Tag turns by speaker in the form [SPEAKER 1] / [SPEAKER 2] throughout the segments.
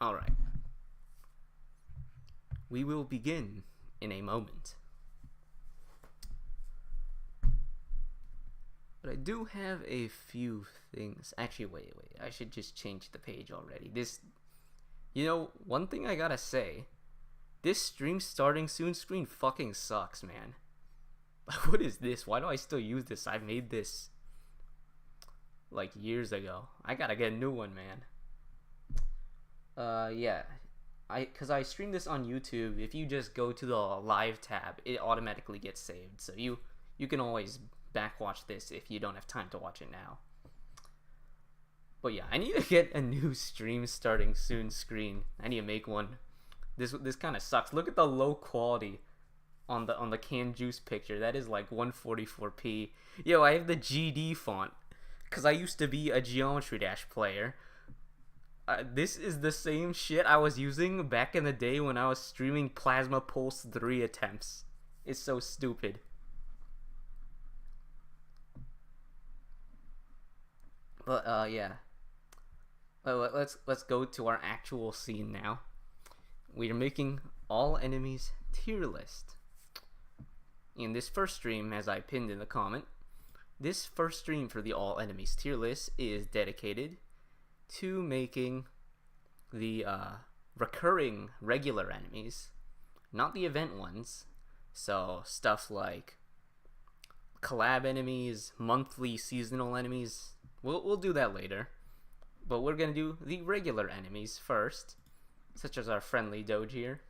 [SPEAKER 1] Alright. We will begin in a moment. But I do have a few things. Actually, wait. I should just change the page already. One thing I gotta say. This stream starting soon screen fucking sucks, man. What is this? Why do I still use this? I made this like years ago. I gotta get a new one, man. Yeah. Because I stream this on YouTube. If you just go to the live tab, it automatically gets saved. So you can always back watch this if you don't have time to watch it now. But yeah, I need to get a new stream starting soon screen. I need to make one. This kind of sucks. Look at the low quality on the canned juice picture. That is like 144p. Yo, I have the GD font because I used to be a Geometry Dash player. This is the same shit I was using back in the day when I was streaming Plasma Pulse 3 attempts. It's so stupid. But yeah. Let's go to our actual scene now. We are making all enemies tier list. In this first stream, as I pinned in the comment, this first stream for the all enemies tier list is dedicated to making the recurring regular enemies, not the event ones. So stuff like collab enemies, monthly seasonal enemies. We'll do that later. But we're gonna do the regular enemies first, such as our friendly Doge here.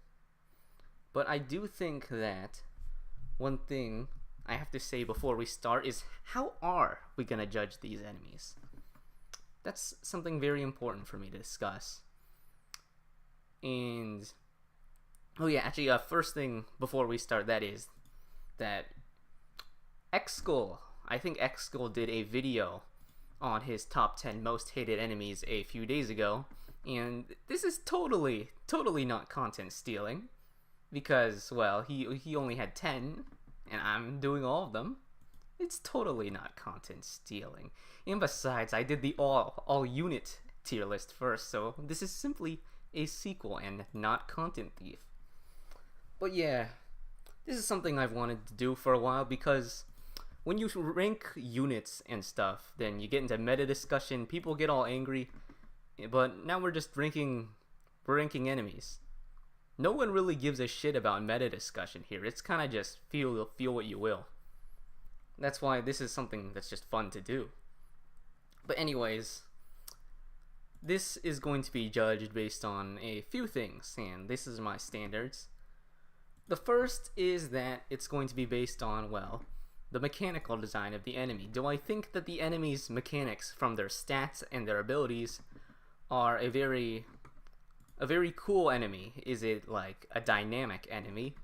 [SPEAKER 1] But I do think that one thing I have to say before we start is, how are we gonna judge these enemies? That's something very important for me to discuss. And oh yeah, actually, first thing before we start, that is that Xskull, I think Xskull did a video on his top 10 most hated enemies a few days ago, and this is totally not content stealing, because, well, he only had 10 and I'm doing all of them. It's totally not content stealing. And besides, I did the all unit tier list first, so this is simply a sequel and not content thief. But yeah, this is something I've wanted to do for a while, because when you rank units and stuff, then you get into meta discussion, people get all angry, but now we're ranking enemies. No one really gives a shit about meta discussion here. It's kind of just feel what you will. That's why this is something that's just fun to do. But anyways, this is going to be judged based on a few things, and this is my standards. The first is that it's going to be based on, well, the mechanical design of the enemy. Do I think that the enemy's mechanics, from their stats and their abilities, are a very cool enemy? Is it like a dynamic enemy?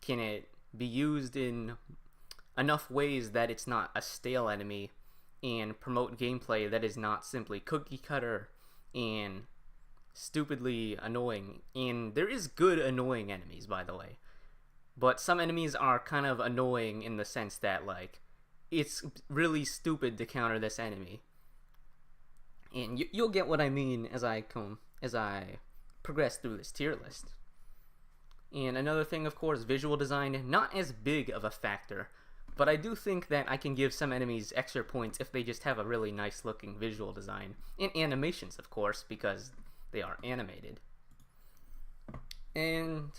[SPEAKER 1] Can it be used in enough ways that it's not a stale enemy, and promote gameplay that is not simply cookie cutter and stupidly annoying? And there is good annoying enemies, by the way. But some enemies are kind of annoying in the sense that, like, it's really stupid to counter this enemy. And you'll get what I mean as I progress through this tier list. And another thing, of course, visual design, not as big of a factor, but I do think that I can give some enemies extra points if they just have a really nice looking visual design. And animations, of course, because they are animated. And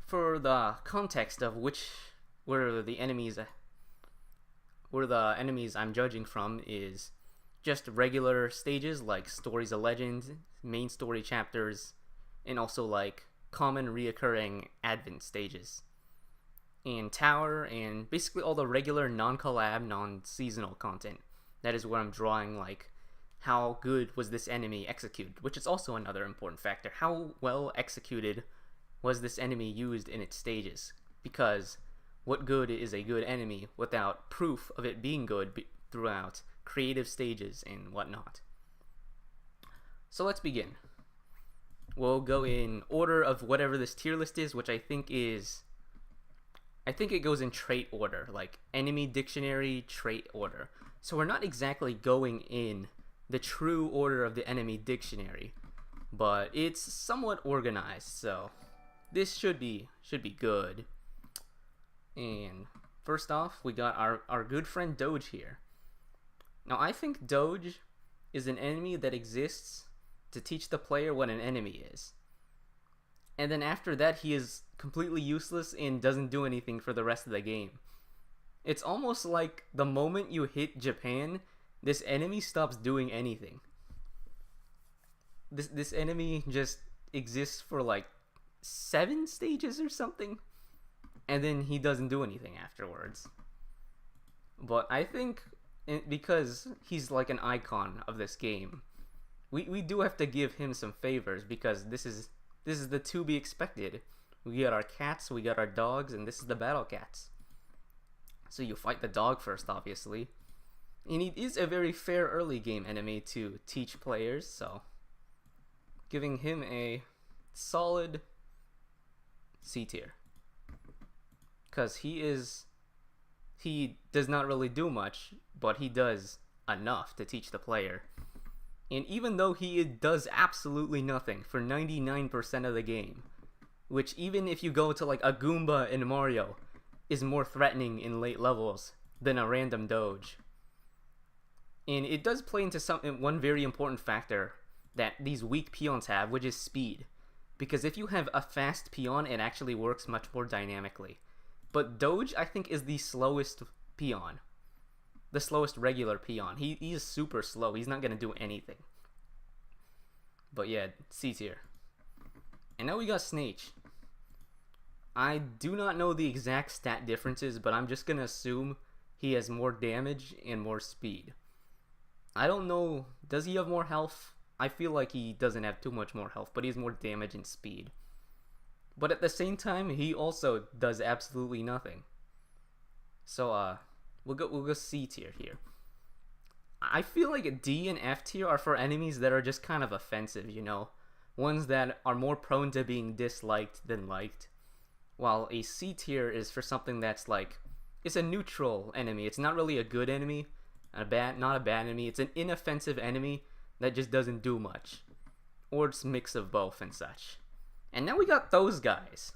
[SPEAKER 1] for the context of where the enemies I'm judging from is just regular stages like Stories of Legend, main story chapters, and also like common reoccurring advent stages, and tower, and basically all the regular non-collab, non-seasonal content. That is where I'm drawing, like, how good was this enemy executed, which is also another important factor. How well executed was this enemy used in its stages? Because what good is a good enemy without proof of it being good throughout creative stages and whatnot? So let's begin. We'll go in order of whatever this tier list is, which I think it goes in trait order, like enemy dictionary trait order. So we're not exactly going in the true order of the enemy dictionary, but it's somewhat organized, so this should be good. And first off, we got our good friend Doge here. Now, I think Doge is an enemy that exists to teach the player what an enemy is. And then after that, he is completely useless and doesn't do anything for the rest of the game. It's almost like the moment you hit Japan, this enemy stops doing anything. This enemy just exists for like 7 stages or something, and then he doesn't do anything afterwards. But I think because he's like an icon of this game, we do have to give him some favors, because this is the to be expected. We got our cats, we got our dogs, and this is the battle cats. So you fight the dog first, obviously. And he is a very fair early game enemy to teach players, so giving him a solid C tier. Because he does not really do much, but he does enough to teach the player. And even though he does absolutely nothing for 99% of the game, which even if you go to like a Goomba in Mario, is more threatening in late levels than a random Doge. And it does play into one very important factor that these weak peons have, which is speed. Because if you have a fast peon, it actually works much more dynamically. But Doge, I think, is the slowest peon. The slowest regular peon. He is super slow. He's not going to do anything. But yeah, C tier. And now we got Snake. I do not know the exact stat differences, but I'm just going to assume he has more damage and more speed. I don't know. Does he have more health? I feel like he doesn't have too much more health, but he has more damage and speed. But at the same time, he also does absolutely nothing. So we'll go C tier here. I feel like D and F tier are for enemies that are just kind of offensive, you know, ones that are more prone to being disliked than liked. While a C tier is for something that's like, it's a neutral enemy. It's not really a good enemy, not a bad enemy. It's an inoffensive enemy that just doesn't do much, or it's a mix of both and such. And now we got those guys.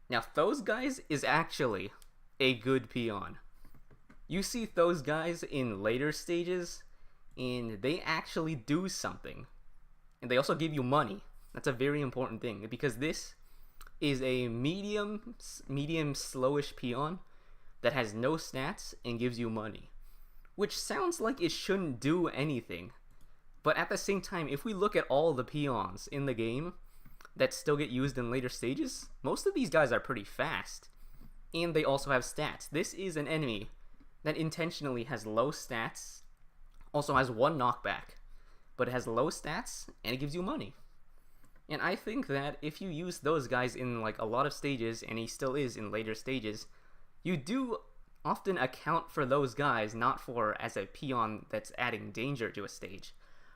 [SPEAKER 1] Now those guys is actually a good peon. You see those guys in later stages, and they actually do something, and they also give you money. That's a very important thing, because this is a medium slowish peon that has no stats and gives you money, which sounds like it shouldn't do anything. But at the same time, if we look at all the peons in the game that still get used in later stages, most of these guys are pretty fast, and they also have stats. This is an enemy that intentionally has low stats, also has 1 knockback, but it has low stats and it gives you money. And I think that if you use those guys in like a lot of stages, and he still is in later stages, you do often account for those guys not for as a peon that's adding danger to a stage,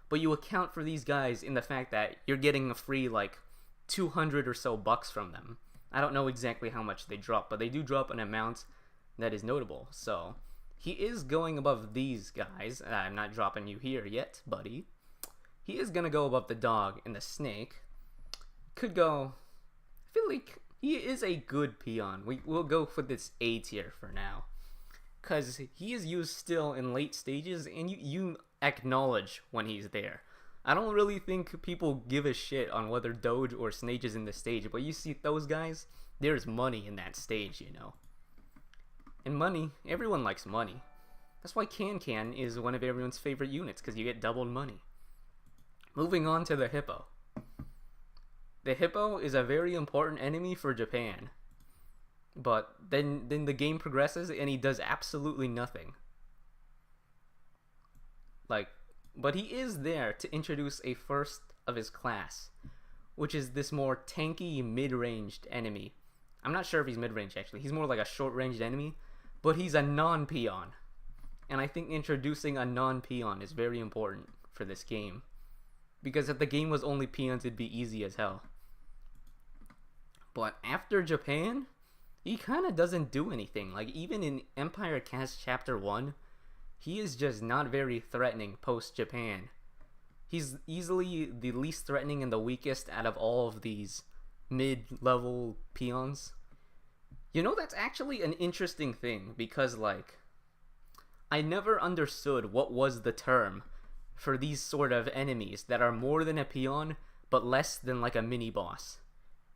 [SPEAKER 1] but you account for these guys in the fact that you're getting a free like 200 or so bucks from them. I don't know exactly how much they drop, but they do drop an amount that is notable. So he is going above these guys. I'm not dropping you here yet, buddy. He is gonna go above the dog and the snake. Could go, I feel like he is a good peon. We'll go for this A tier for now, because he is used still in late stages, and you acknowledge when he's there. I don't really think people give a shit on whether Doge or Snake is in the stage, but you see those guys, there's money in that stage, you know. And money, everyone likes money. That's why Can is one of everyone's favorite units, because you get doubled money. Moving on to the Hippo. The Hippo is a very important enemy for Japan. But then the game progresses and he does absolutely nothing. But he is there to introduce a first of his class, which is this more tanky mid-ranged enemy. I'm not sure if he's mid-range actually. He's more like a short-ranged enemy, but he's a non-peon. And I think introducing a non-peon is very important for this game, because if the game was only peons, it'd be easy as hell. But after Japan, he kind of doesn't do anything. Like, even in Empire Cast Chapter 1, he is just not very threatening post-Japan. He's easily the least threatening and the weakest out of all of these mid-level peons. You know, that's actually an interesting thing, because, like, I never understood what was the term for these sort of enemies that are more than a peon, but less than, like, a mini-boss.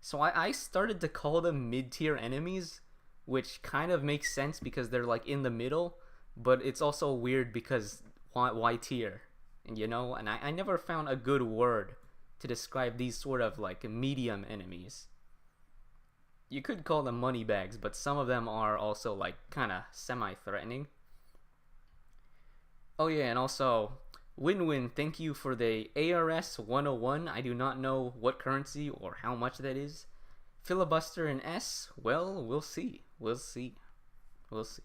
[SPEAKER 1] So I started to call them mid-tier enemies, which kind of makes sense because they're, like, in the middle, but it's also weird because why tier? And, you know, and I never found a good word to describe these sort of, like, medium enemies. You could call them money bags, but some of them are also, like, kind of semi-threatening. Oh yeah, and also, Win-Win, thank you for the ARS 101. I do not know what currency or how much that is. Filibuster and S, well, we'll see. We'll see. We'll see.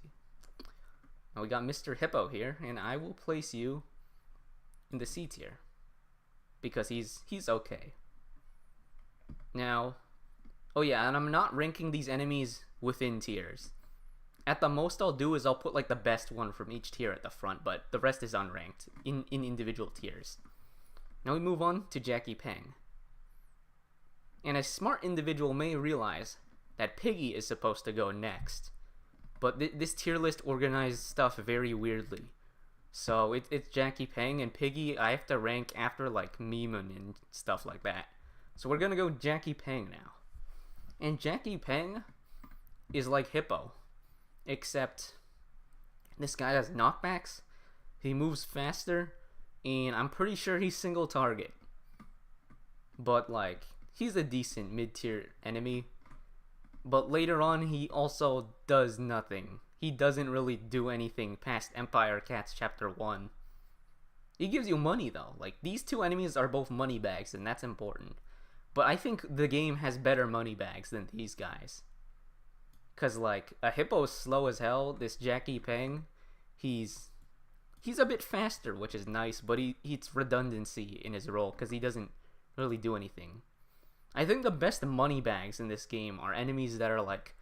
[SPEAKER 1] Now we got Mr. Hippo here, and I will place you in the C tier because he's okay. Now, oh yeah, and I'm not ranking these enemies within tiers. At the most I'll do is I'll put, like, the best one from each tier at the front, but the rest is unranked in individual tiers. Now we move on to Jackie Peng. And a smart individual may realize that Piggy is supposed to go next, but this tier list organized stuff very weirdly. So it's Jackie Peng, and Piggy I have to rank after, like, Meeman and stuff like that. So we're gonna go Jackie Peng now. And Jackie Peng is like Hippo, except this guy has knockbacks, he moves faster, and I'm pretty sure he's single target. But, like, he's a decent mid-tier enemy. But later on, he also does nothing. He doesn't really do anything past Empire Cats Chapter 1. He gives you money, though. Like, these two enemies are both money bags, and that's important. But I think the game has better money bags than these guys. Because, like, a Hippo's slow as hell. This Jackie Peng, he's a bit faster, which is nice, but he's redundancy in his role because he doesn't really do anything. I think the best money bags in this game are enemies that are, like,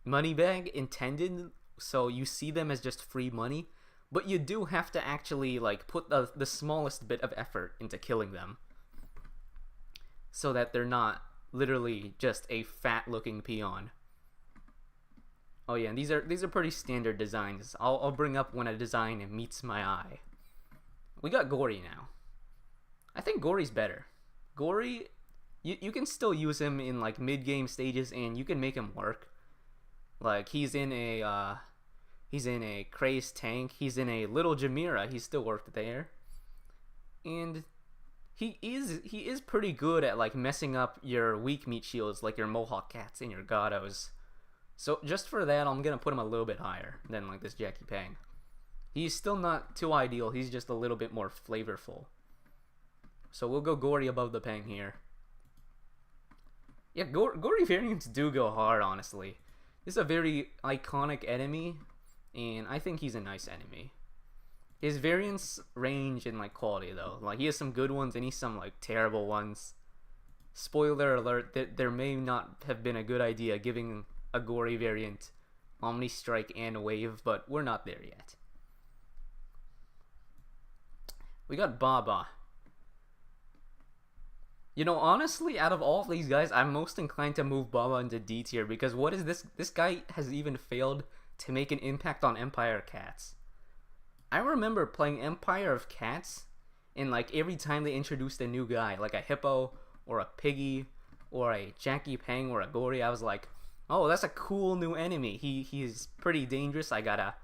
[SPEAKER 1] money bag intended, so you see them as just free money, but you do have to actually, like, put the smallest bit of effort into killing them, so that they're not literally just a fat looking peon. Oh yeah, and these are pretty standard designs. I'll bring up when a design meets my eye. We got Gory now. I think Gory's better. Gory, you can still use him in, like, mid-game stages, and you can make him work. Like, he's in a crazed tank. He's in a little Jamira. He still worked there, and he is pretty good at, like, messing up your weak meat shields, like your Mohawk Cats and your Gatos. So just for that, I'm gonna put him a little bit higher than, like, this Jackie Peng. He's still not too ideal. He's just a little bit more flavorful. So we'll go Gory above the Peng here. Yeah, Gory variants do go hard, honestly. This is a very iconic enemy, and I think he's a nice enemy. His variants range in, like, quality, though. Like, he has some good ones, and he's some, like, terrible ones. Spoiler alert, there may not have been a good idea giving a Gory variant Omni Strike and Wave, but we're not there yet. We got Baba. You know, honestly, out of all of these guys, I'm most inclined to move Baba into D tier, because what is this? This guy has even failed to make an impact on Empire Cats. I remember playing Empire of Cats, and, like, every time they introduced a new guy, like a Hippo, or a Piggy, or a Jackie Peng, or a Gory, I was like, oh, that's a cool new enemy. He's pretty dangerous. I gotta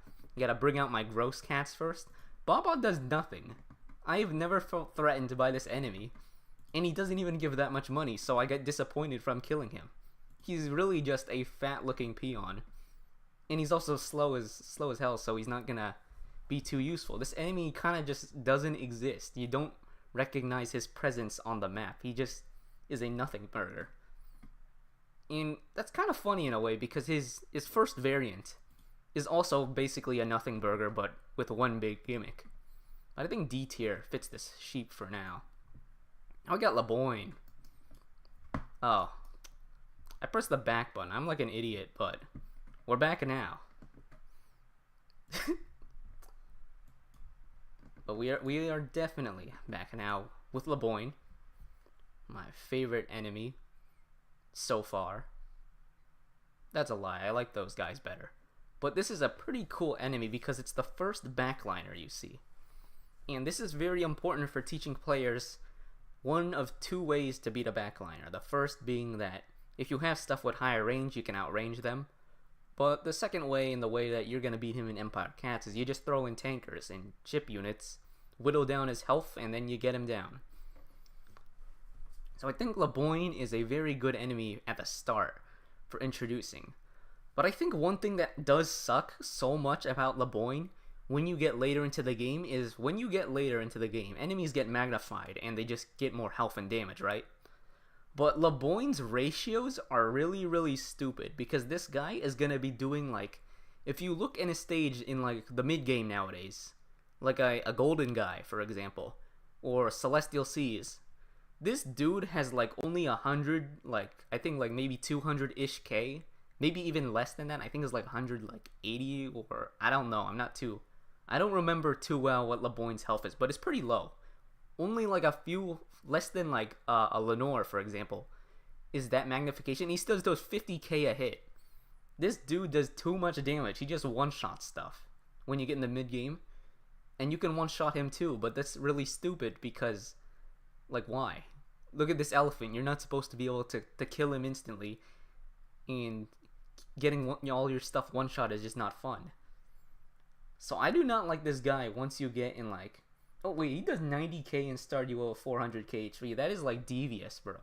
[SPEAKER 1] bring out my gross cats first. Baba does nothing. I've never felt threatened by this enemy, and he doesn't even give that much money, so I get disappointed from killing him. He's really just a fat-looking peon, and he's also slow as hell, so he's not gonna be too useful. This enemy kind of just doesn't exist. You don't recognize his presence on the map. He just is a nothing burger. And that's kind of funny in a way, because his first variant is also basically a nothing burger, but with one big gimmick. But I think D tier fits this sheep for now. Now we got LeBoyne. Oh, I pressed the back button. I'm like an idiot, but we're back now. But we are definitely back now with LeBoyne, my favorite enemy so far. That's a lie. I like those guys better. But this is a pretty cool enemy because it's the first backliner you see. And this is very important for teaching players one of two ways to beat a backliner. The first being that if you have stuff with higher range, you can outrange them. But the second way, and the way that you're going to beat him in Empire Cats, is you just throw in tankers and chip units, whittle down his health, and then you get him down. So I think LeBoyne is a very good enemy at the start for introducing. But I think one thing that does suck so much about LeBoyne when you get later into the game is when you get later into the game, enemies get magnified and they just get more health and damage, right? But LeBoyne's ratios are really, really stupid because this guy is going to be doing like, if you look in a stage in like the mid game nowadays, like a golden guy, for example, or Celestial Seas, this dude has like only 100, like I think like maybe 200-ish K, maybe even less than that. I think it's like 180 or I don't know. I don't remember too well what LeBoyne's health is, but it's pretty low. Only like a few, less than like a Lenore, for example, is that magnification. He still does 50k a hit. This dude does too much damage. He just one-shot stuff when you get in the mid-game. And you can one-shot him too, but that's really stupid because, like, why? Look at this elephant. You're not supposed to be able to kill him instantly. And getting all your stuff one-shot is just not fun. So I do not like this guy once you get in like... Oh wait, he does 90k in Stardew with 400k HP. That is like devious, bro.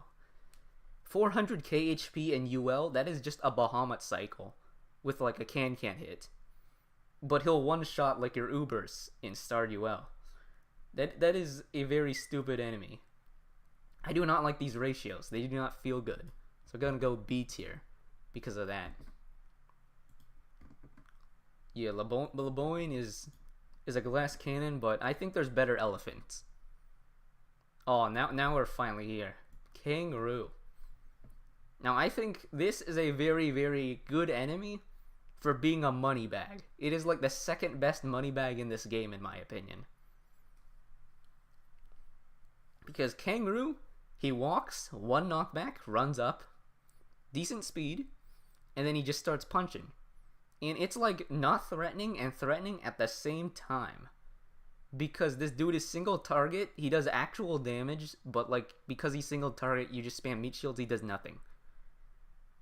[SPEAKER 1] 400k HP in UL, that is just a Bahamut cycle with like a can hit. But he'll one-shot like your Ubers in Stardew. That is a very stupid enemy. I do not like these ratios. They do not feel good. So I'm gonna go B tier because of that. Yeah, LeBoyne is a glass cannon, but I think there's better elephants. Oh, now we're finally here. Kangaroo. Now, I think this is a very, very good enemy for being a money bag. It is like the second best money bag in this game, in my opinion. Because Kangaroo, he walks, one knockback, runs up, decent speed, and then he just starts punching. And it's like not threatening and threatening at the same time. Because this dude is single target, he does actual damage, but like because he's single target, you just spam meat shields, he does nothing.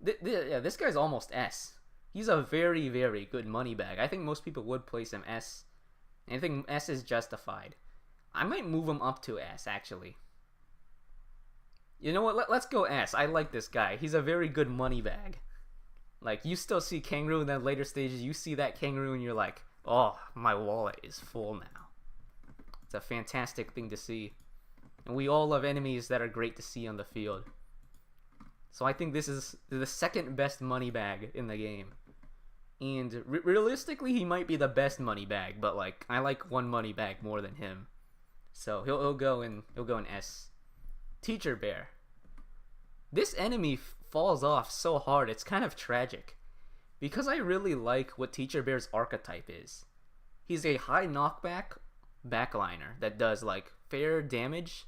[SPEAKER 1] Yeah, this guy's almost S. He's a very, very good money bag. I think most people would place him S. And I think S is justified. I might move him up to S, actually. You know what? Let's go S. I like this guy. He's a very good money bag. Like, you still see Kangaroo in the later stages. You see that Kangaroo and you're like, oh, my wallet is full now. It's a fantastic thing to see. And we all love enemies that are great to see on the field. So I think this is the second best money bag in the game. And realistically, he might be the best money bag, but like I like one money bag more than him. So he'll go in S. Teacher Bear. This enemy falls off so hard, it's kind of tragic. Because I really like what Teacher Bear's archetype is. He's a high knockback backliner that does like fair damage,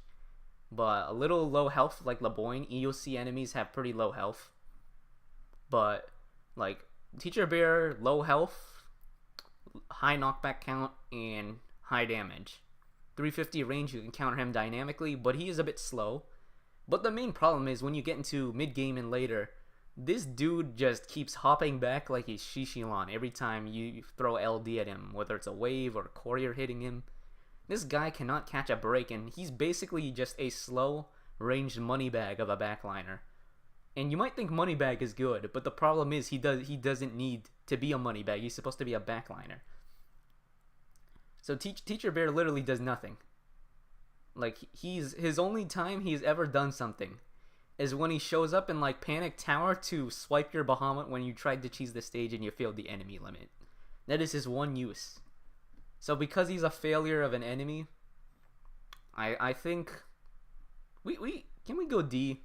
[SPEAKER 1] but a little low health like LeBoyne. EOC enemies have pretty low health. But like Teacher Bear, low health, high knockback count, and high damage. 350 range, you can counter him dynamically, but he is a bit slow. But the main problem is when you get into mid-game and later, this dude just keeps hopping back like he's Shishilan every time you throw LD at him, whether it's a wave or a courier hitting him. This guy cannot catch a break, and he's basically just a slow, ranged money bag of a backliner. And you might think money bag is good, but the problem is he doesn't need to be a money bag. He's supposed to be a backliner. So Teacher Bear literally does nothing. Like, his only time he's ever done something is when he shows up in like Panic Tower to swipe your Bahamut when you tried to cheese the stage and you failed the enemy limit. That is his one use. So because he's a failure of an enemy, I think can we go D?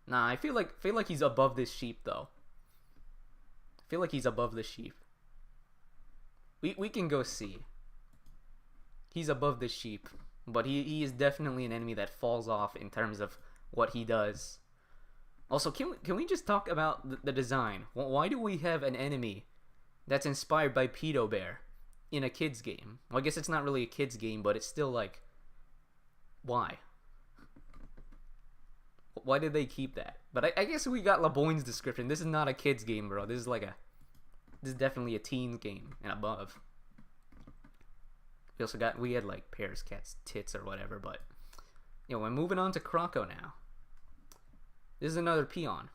[SPEAKER 1] Nah, I feel like he's above this sheep though. I feel like he's above the sheep. We can go C. He's above the sheep, but he is definitely an enemy that falls off in terms of what he does. Also, can we just talk about the design? Why do we have an enemy that's inspired by Pedo Bear in a kid's game? Well, I guess it's not really a kid's game, but it's still like, why? Why did they keep that? But I guess we got LeBoyne's description. This is not a kid's game, bro. This is definitely a teen game and above. We had like pears, cats, tits, or whatever, but we're moving on to Croco now. This is another peon.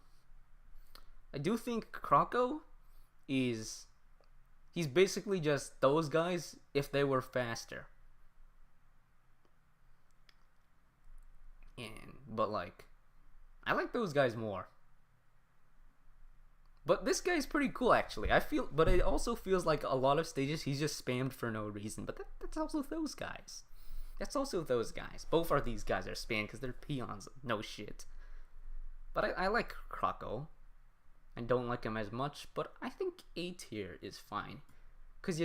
[SPEAKER 1] I do think Croco he's basically just those guys if they were faster. But like, I like those guys more. But this guy's pretty cool, actually. But it also feels like a lot of stages he's just spammed for no reason. But that's also those guys. Both of these guys are spammed because they're peons. No shit. But I like Croco. I don't like him as much, but I think A tier is fine. Because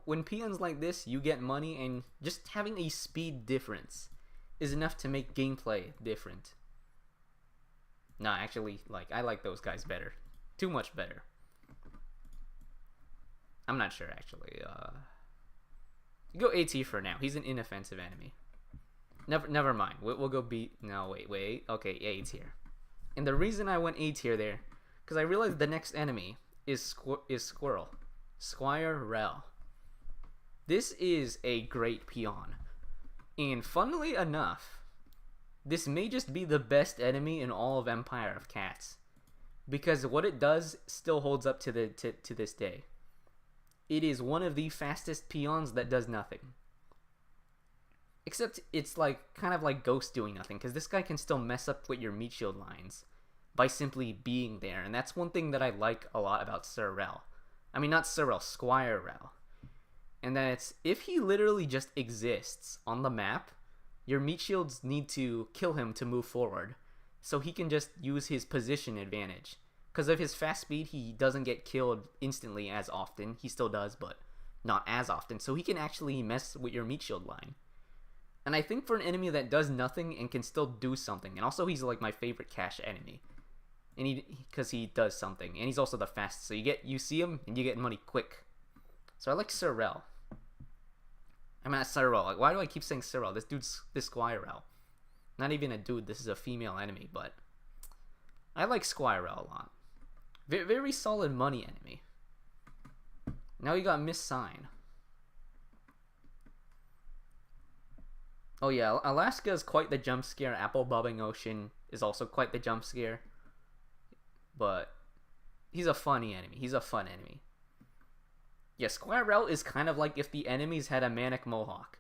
[SPEAKER 1] when peons like this, you get money, and just having a speed difference is enough to make gameplay different. Nah, actually, I like those guys better. Too much better. I'm not sure, actually. Go A tier for now. He's an inoffensive enemy. Never mind. We'll go B. No, wait. Okay, A tier. And the reason I went A tier there, because I realized the next enemy is Squirrel. Squire Rel. This is a great peon. And funnily enough, this may just be the best enemy in all of Empire of Cats. Because what it does still holds up to this day. It is one of the fastest peons that does nothing. Except it's kind of like Ghost doing nothing, because this guy can still mess up with your meat shield lines by simply being there, and that's one thing that I like a lot about Sir Rel. I mean, not Sir Rel, Squire Rel. And then if he literally just exists on the map, your meat shields need to kill him to move forward, so he can just use his position advantage. Because of his fast speed, he doesn't get killed instantly as often. He still does, but not as often, so he can actually mess with your meat shield line. And I think for an enemy that does nothing and can still do something, and also he's like my favorite cash enemy, and because he does something, and he's also the fastest, so you see him and you get money quick. So I like Sir Rel. I'm not Sir Rel. Why do I keep saying Sir Rel? This Squire Rel. Not even a dude. This is a female enemy, but I like Squire Rel a lot. Very solid money enemy. Now you got Miss Sign. Oh yeah, Alaska is quite the jump scare. Apple Bobbing Ocean is also quite the jump scare. But he's a funny enemy. He's a fun enemy. Yeah, Squire Rel is kind of like if the enemies had a Manic Mohawk.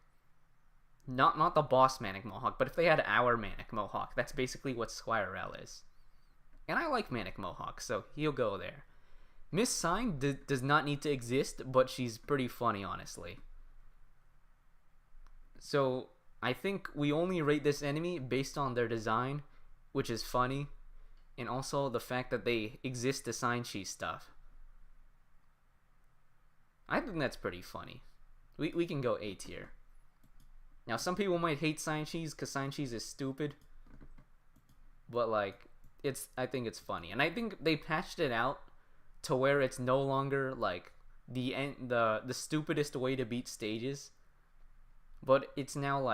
[SPEAKER 1] Not the boss Manic Mohawk, but if they had our Manic Mohawk, that's basically what Squire Rel is. And I like Manic Mohawk, so he'll go there. Miss Sign does not need to exist, but she's pretty funny, honestly. So I think we only rate this enemy based on their design, which is funny, and also the fact that they exist to sign cheese stuff. I think that's pretty funny. We can go A tier. Now, some people might hate sign cheese because sign cheese is stupid, but I think it's funny, and I think they patched it out to where it's no longer the stupidest way to beat stages, but it's now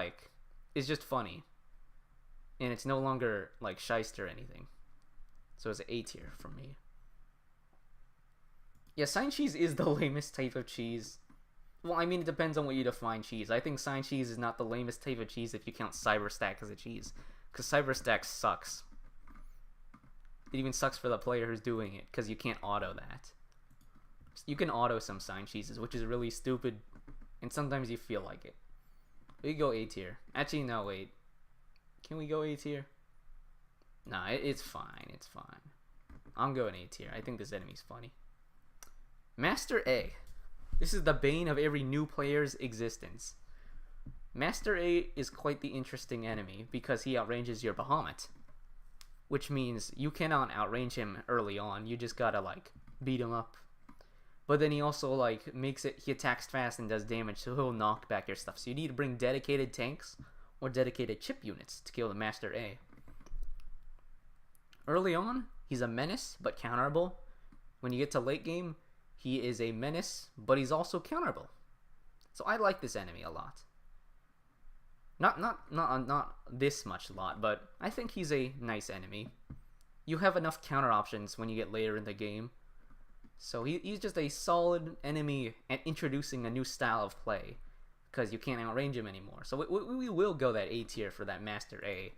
[SPEAKER 1] it's just funny, and it's no longer shyster or anything. So it's an A tier for me. Yeah, sign cheese is the lamest type of cheese. Well, I mean, it depends on what you define cheese. I think sign cheese is not the lamest type of cheese if you count Cyberstack as a cheese, because Cyberstack sucks. It even sucks for the player who's doing it, because you can't auto that. You can auto some sign cheeses, which is really stupid, and sometimes you feel like it. We go A tier. Actually, no, wait. Can we go A tier? Nah, it's fine. It's fine. I'm going A tier. I think this enemy's funny. Master A. This is the bane of every new player's existence. Master A is quite the interesting enemy because he outranges your Bahamut, which means you cannot outrange him early on. You just gotta beat him up. but then he also like he attacks fast and does damage, so he'll knock back your stuff. So you need to bring dedicated tanks or dedicated chip units to kill the Master A. Early on, he's a menace but counterable. When you get to late game, he is a menace, but he's also counterable. So I like this enemy a lot. Not this much lot, but I think he's a nice enemy. You have enough counter options when you get later in the game. So he's just a solid enemy at introducing a new style of play, because you can't outrange him anymore. So we will go that A tier for that Master A,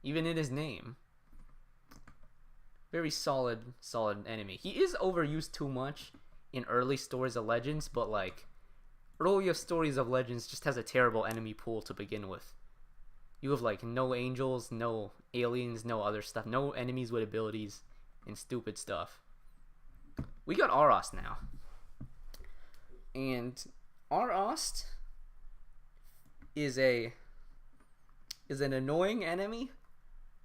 [SPEAKER 1] even in his name. Very solid enemy. He is overused too much in early Stories of Legends, but like earlier Stories of Legends just has a terrible enemy pool to begin with. You have like no angels, no aliens, no other stuff, no enemies with abilities, and stupid stuff. We got Arost now. And Arost is an annoying enemy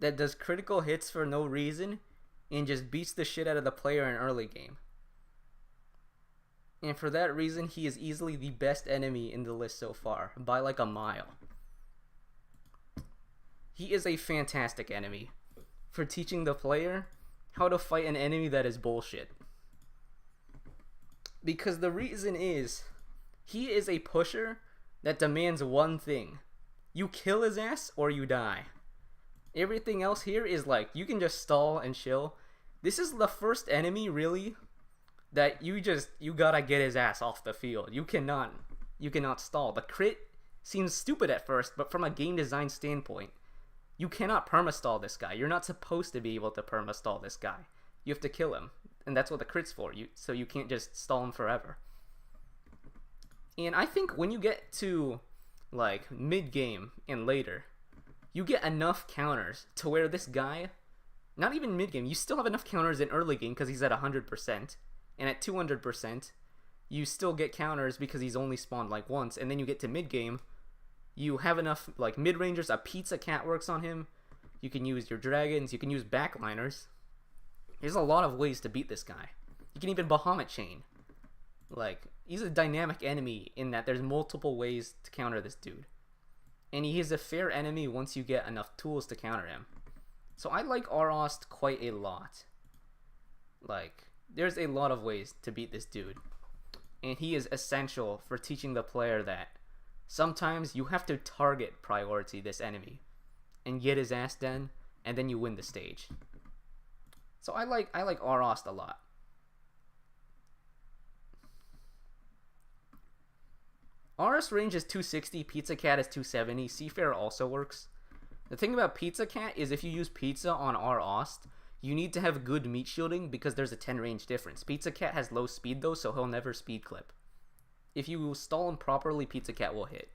[SPEAKER 1] that does critical hits for no reason and just beats the shit out of the player in early game. And for that reason, he is easily the best enemy in the list so far, by like a mile. He is a fantastic enemy for teaching the player how to fight an enemy that is bullshit. Because the reason is, he is a pusher that demands one thing. You kill his ass or you die. Everything else here is like, you can just stall and chill. This is the first enemy, really, that you gotta get his ass off the field. You cannot stall. The crit seems stupid at first, but from a game design standpoint, you cannot perma-stall this guy. You're not supposed to be able to perma-stall this guy. You have to kill him. And that's what the crit's for. So you can't just stall him forever. And I think when you get to like mid-game and later, you get enough counters to where this guy, not even mid-game, you still have enough counters in early game because he's at 100%. And at 200%, you still get counters because he's only spawned like once. And then you get to mid-game, you have enough like mid-rangers, a pizza cat works on him. You can use your dragons, you can use backliners. There's a lot of ways to beat this guy. You can even Bahamut chain. Like, he's a dynamic enemy in that there's multiple ways to counter this dude. And he is a fair enemy once you get enough tools to counter him. So I like Arost quite a lot. Like, there's a lot of ways to beat this dude. And he is essential for teaching the player that sometimes you have to target priority this enemy and get his ass done, and then you win the stage. So I like Arost a lot. Arost range is 260, Pizza Cat is 270, Seafarer also works. The thing about Pizza Cat is if you use Pizza on Arost, you need to have good meat shielding because there's a 10 range difference. Pizza Cat has low speed though, so he'll never speed clip. If you stall him properly, Pizza Cat will hit.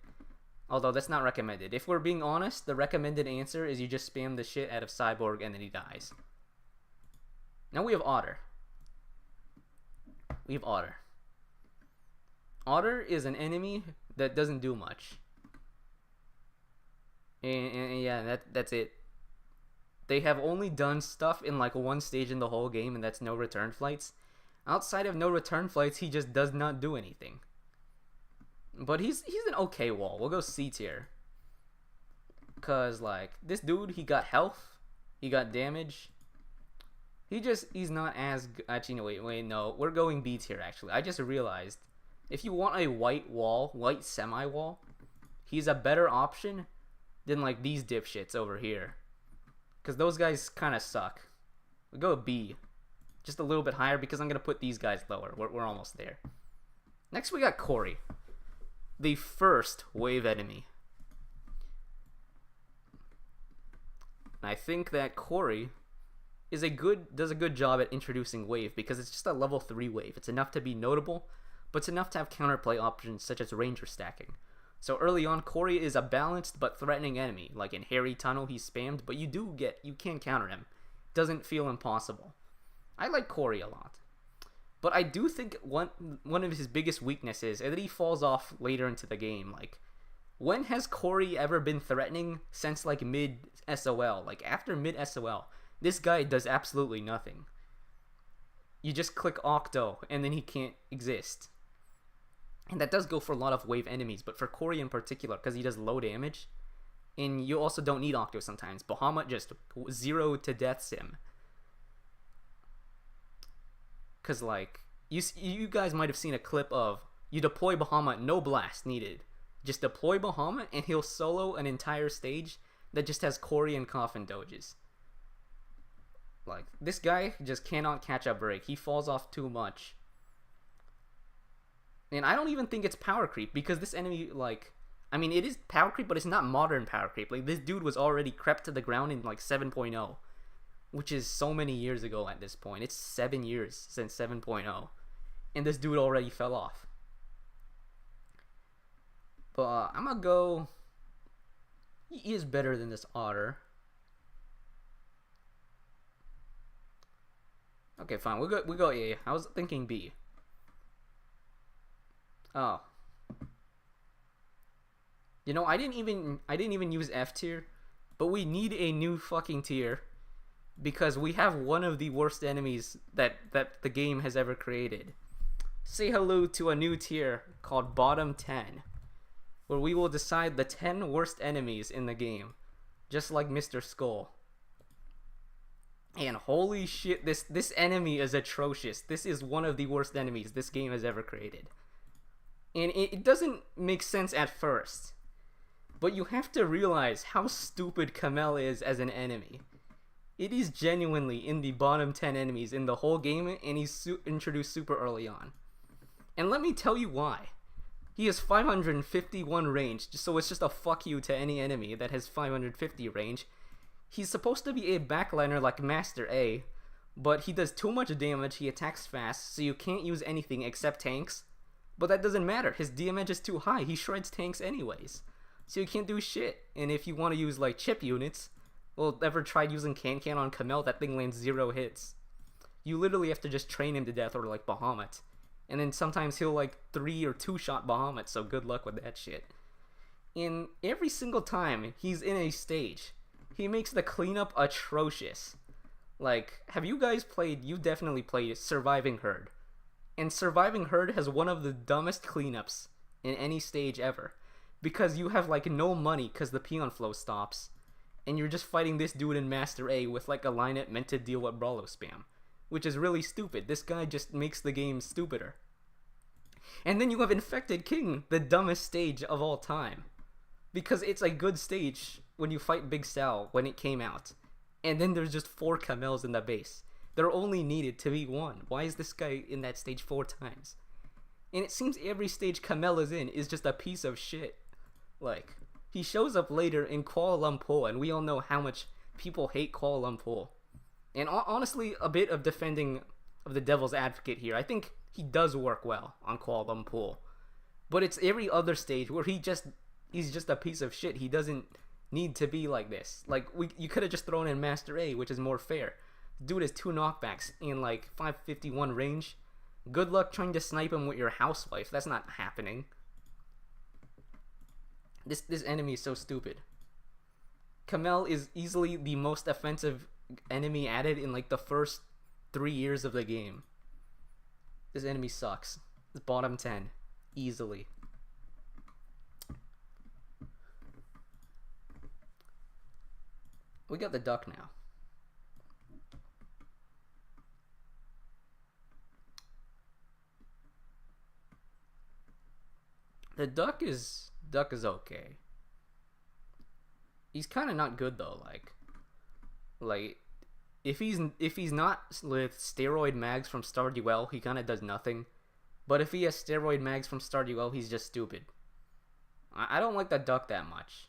[SPEAKER 1] Although that's not recommended. If we're being honest, the recommended answer is you just spam the shit out of Cyborg and then he dies. Now we have Otter. Otter is an enemy that doesn't do much. And yeah, that's it. They have only done stuff in like one stage in the whole game, and that's no return flights. Outside of no return flights, he just does not do anything. But he's an okay wall. We'll go C tier. Cause like this dude, he got health, he got damage. He's not as actually no wait no, we're going B tier actually. I just realized if you want a white semi wall, he's a better option than like these dipshits over here. Cause those guys kind of suck. We go B, just a little bit higher because I'm gonna put these guys lower. We're almost there. Next we got Corey, the first wave enemy. I think that Corey does a good job at introducing wave because it's just a level 3 wave. It's enough to be notable, but it's enough to have counterplay options such as ranger stacking. So early on, Corey is a balanced but threatening enemy. Like in Harry Tunnel, he's spammed, but you can counter him. Doesn't feel impossible. I like Corey a lot. But I do think one of his biggest weaknesses is that he falls off later into the game. Like, when has Corey ever been threatening since like mid-SOL? Like after mid-SOL, this guy does absolutely nothing. you just click Octo, and then he can't exist. And that does go for a lot of wave enemies, but for Corey in particular, because he does low damage, and you also don't need Octo sometimes. Bahamut just 0 to deaths him. Because, like, you guys might have seen a clip of, you deploy Bahamut, no blast needed. Just deploy Bahamut, and he'll solo an entire stage that just has Corey and Coffin doges. Like, this guy just cannot catch a break. He falls off too much. And I don't even think it's power creep, because this enemy, like, I mean, it is power creep, but it's not modern power creep. Like, this dude was already crept to the ground in, like, 7.0, which is so many years ago at this point. It's 7 years since 7.0, and this dude already fell off. But I'm gonna go, he is better than this Otter. Okay, fine, we go A. I was thinking B. Oh. You know, I didn't even use F tier, but we need a new fucking tier, because we have one of the worst enemies that the game has ever created. Say hello to a new tier called Bottom 10, where we will decide the 10 worst enemies in the game, just like Mr. Skull. And holy shit, this enemy is atrocious. This is one of the worst enemies this game has ever created. And it doesn't make sense at first, but you have to realize how stupid Kamel is as an enemy. It is genuinely in the bottom 10 enemies in the whole game, and he's introduced super early on. And let me tell you why. He has 551 range, so it's just a fuck you to any enemy that has 550 range. He's supposed to be a backliner like Master A, but he does too much damage, he attacks fast, so you can't use anything except tanks. But that doesn't matter, his damage is too high, he shreds tanks anyways. So you can't do shit. And if you want to use like chip units, well, ever tried using Can on Kamel? That thing lands 0 hits. You literally have to just train him to death, or like Bahamut. And then sometimes he'll like 3 or 2 shot Bahamut, so good luck with that shit. And every single time he's in a stage, he makes the cleanup atrocious. Like, have you guys played, you definitely played Surviving Herd. And Surviving Herd has one of the dumbest cleanups in any stage ever. Because you have like no money because the peon flow stops. And you're just fighting this dude in Master A with like a lineup meant to deal with Brawlo spam. Which is really stupid. This guy just makes the game stupider. And then you have Infected King, the dumbest stage of all time. Because it's a good stage when you fight Big Sal when it came out. And then there's just 4 Kamels in the base. There only needed to be 1. Why is this guy in that stage 4 times? And it seems every stage Kamel is in is just a piece of shit. Like, he shows up later in Kuala Lumpur, and we all know how much people hate Kuala Lumpur. And honestly, a bit of defending of the devil's advocate here. I think he does work well on Kuala Lumpur. But it's every other stage where he's just a piece of shit. He doesn't need to be like this. Like, you could have just thrown in Master A, which is more fair. Dude has 2 knockbacks in like 551 range. Good luck trying to snipe him with your housewife. That's not happening. This enemy is so stupid. Kamel is easily the most offensive enemy added in like the first 3 years of the game. This enemy sucks. It's bottom 10. Easily. We got the duck now. The duck is okay. He's kind of not good though. Like if he's not with steroid mags from Stardew, he kind of does nothing. But if he has steroid mags from Stardew, he's just stupid. I don't like the duck that much.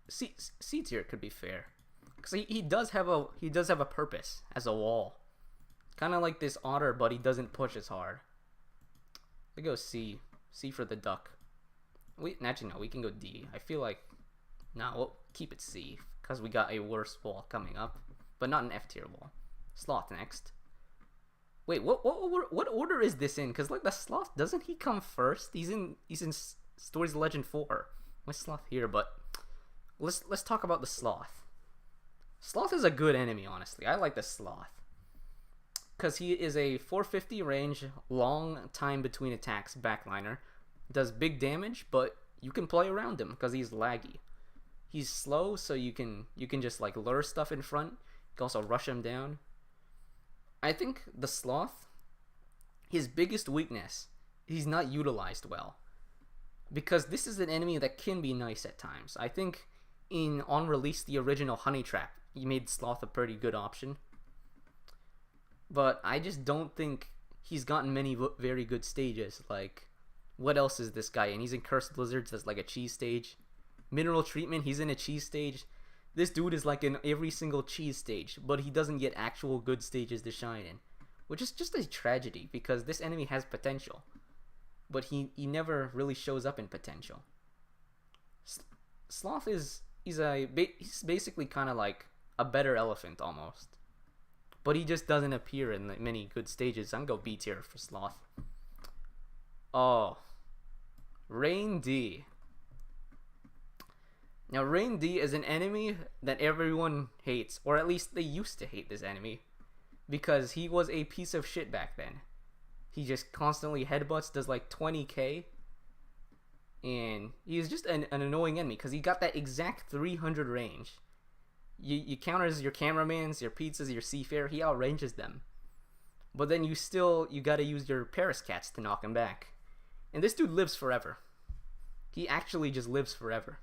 [SPEAKER 1] C tier could be fair, because he does have a purpose as a wall, kind of like this otter, but he doesn't push as hard. We go C for the duck. Actually no, we can go D. I feel like we'll keep it C because we got a worse wall coming up, but not an F tier wall. Sloth next. Wait, what order is this in? Because like the sloth, doesn't he come first? He's in Stories of Legend 4. My sloth here, but let's talk about the sloth. Sloth is a good enemy, honestly. I like the Sloth. Because he is a 450 range, long time between attacks backliner. Does big damage, but you can play around him because he's laggy. He's slow, so you can just like lure stuff in front. You can also rush him down. I think the Sloth, his biggest weakness, he's not utilized well. Because this is an enemy that can be nice at times. I think on release, the original Honey Trap, he made Sloth a pretty good option. But I just don't think he's gotten many very good stages. Like, what else is this guy in? He's in Cursed Blizzards as like a cheese stage. Mineral Treatment, he's in a cheese stage. This dude is like in every single cheese stage, but he doesn't get actual good stages to shine in. Which is just a tragedy, because this enemy has potential. But he never really shows up in potential. Sloth he's basically kind of like a better elephant almost. But he just doesn't appear in many good stages. I'm gonna go B tier for Sloth. Oh. Rain D. Now, Rain D is an enemy that everyone hates, or at least they used to hate this enemy, because he was a piece of shit back then. He just constantly headbutts, does like 20k, and he's just an annoying enemy, because he got that exact 300 range. You counters your cameramans, your pizzas, your seafarer, he outranges them. But then you gotta use your Paris cats to knock him back. And this dude lives forever. He actually just lives forever.